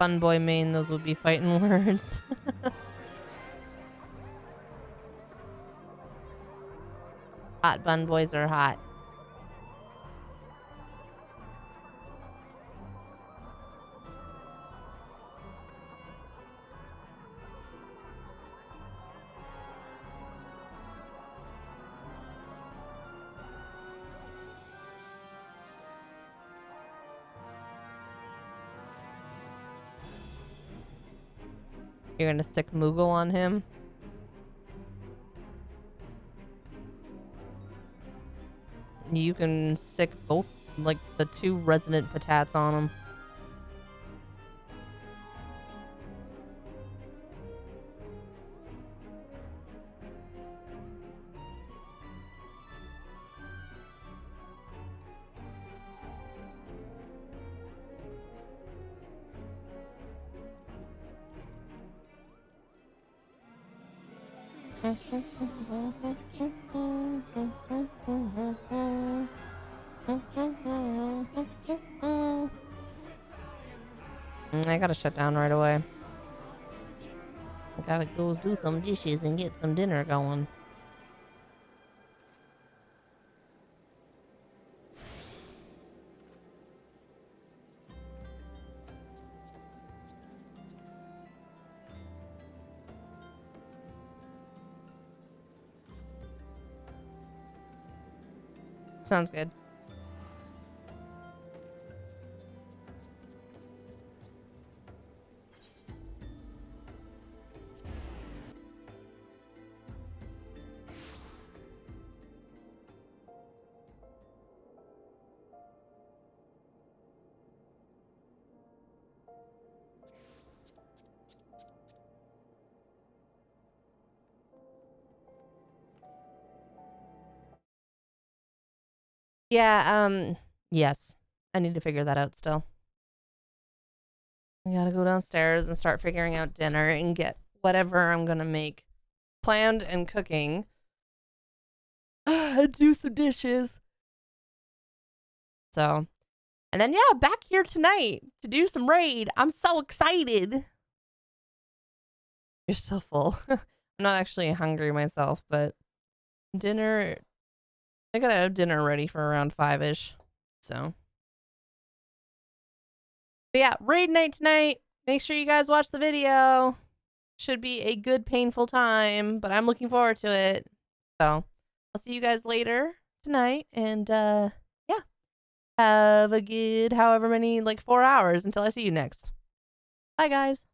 fun boy main, those would be fighting words. Hot bun boys are hot. You're gonna sick Moogle on him. You can sick both, like, the 2 resident patats on him. I gotta shut down right away. I gotta go do some dishes and get some dinner going. Sounds good. Yeah, yes. I need to figure that out still. I gotta go downstairs and start figuring out dinner and get whatever I'm gonna make planned and cooking. Do some dishes. So, and then yeah, back here tonight to do some raid. I'm so excited. You're so full. I'm not actually hungry myself, but dinner, I gotta have dinner ready for around 5-ish. So, but yeah, raid night tonight. Make sure you guys watch the video. Should be a good, painful time, but I'm looking forward to it. So, I'll see you guys later tonight. And, yeah. Have a good however many, like 4 hours until I see you next. Bye, guys.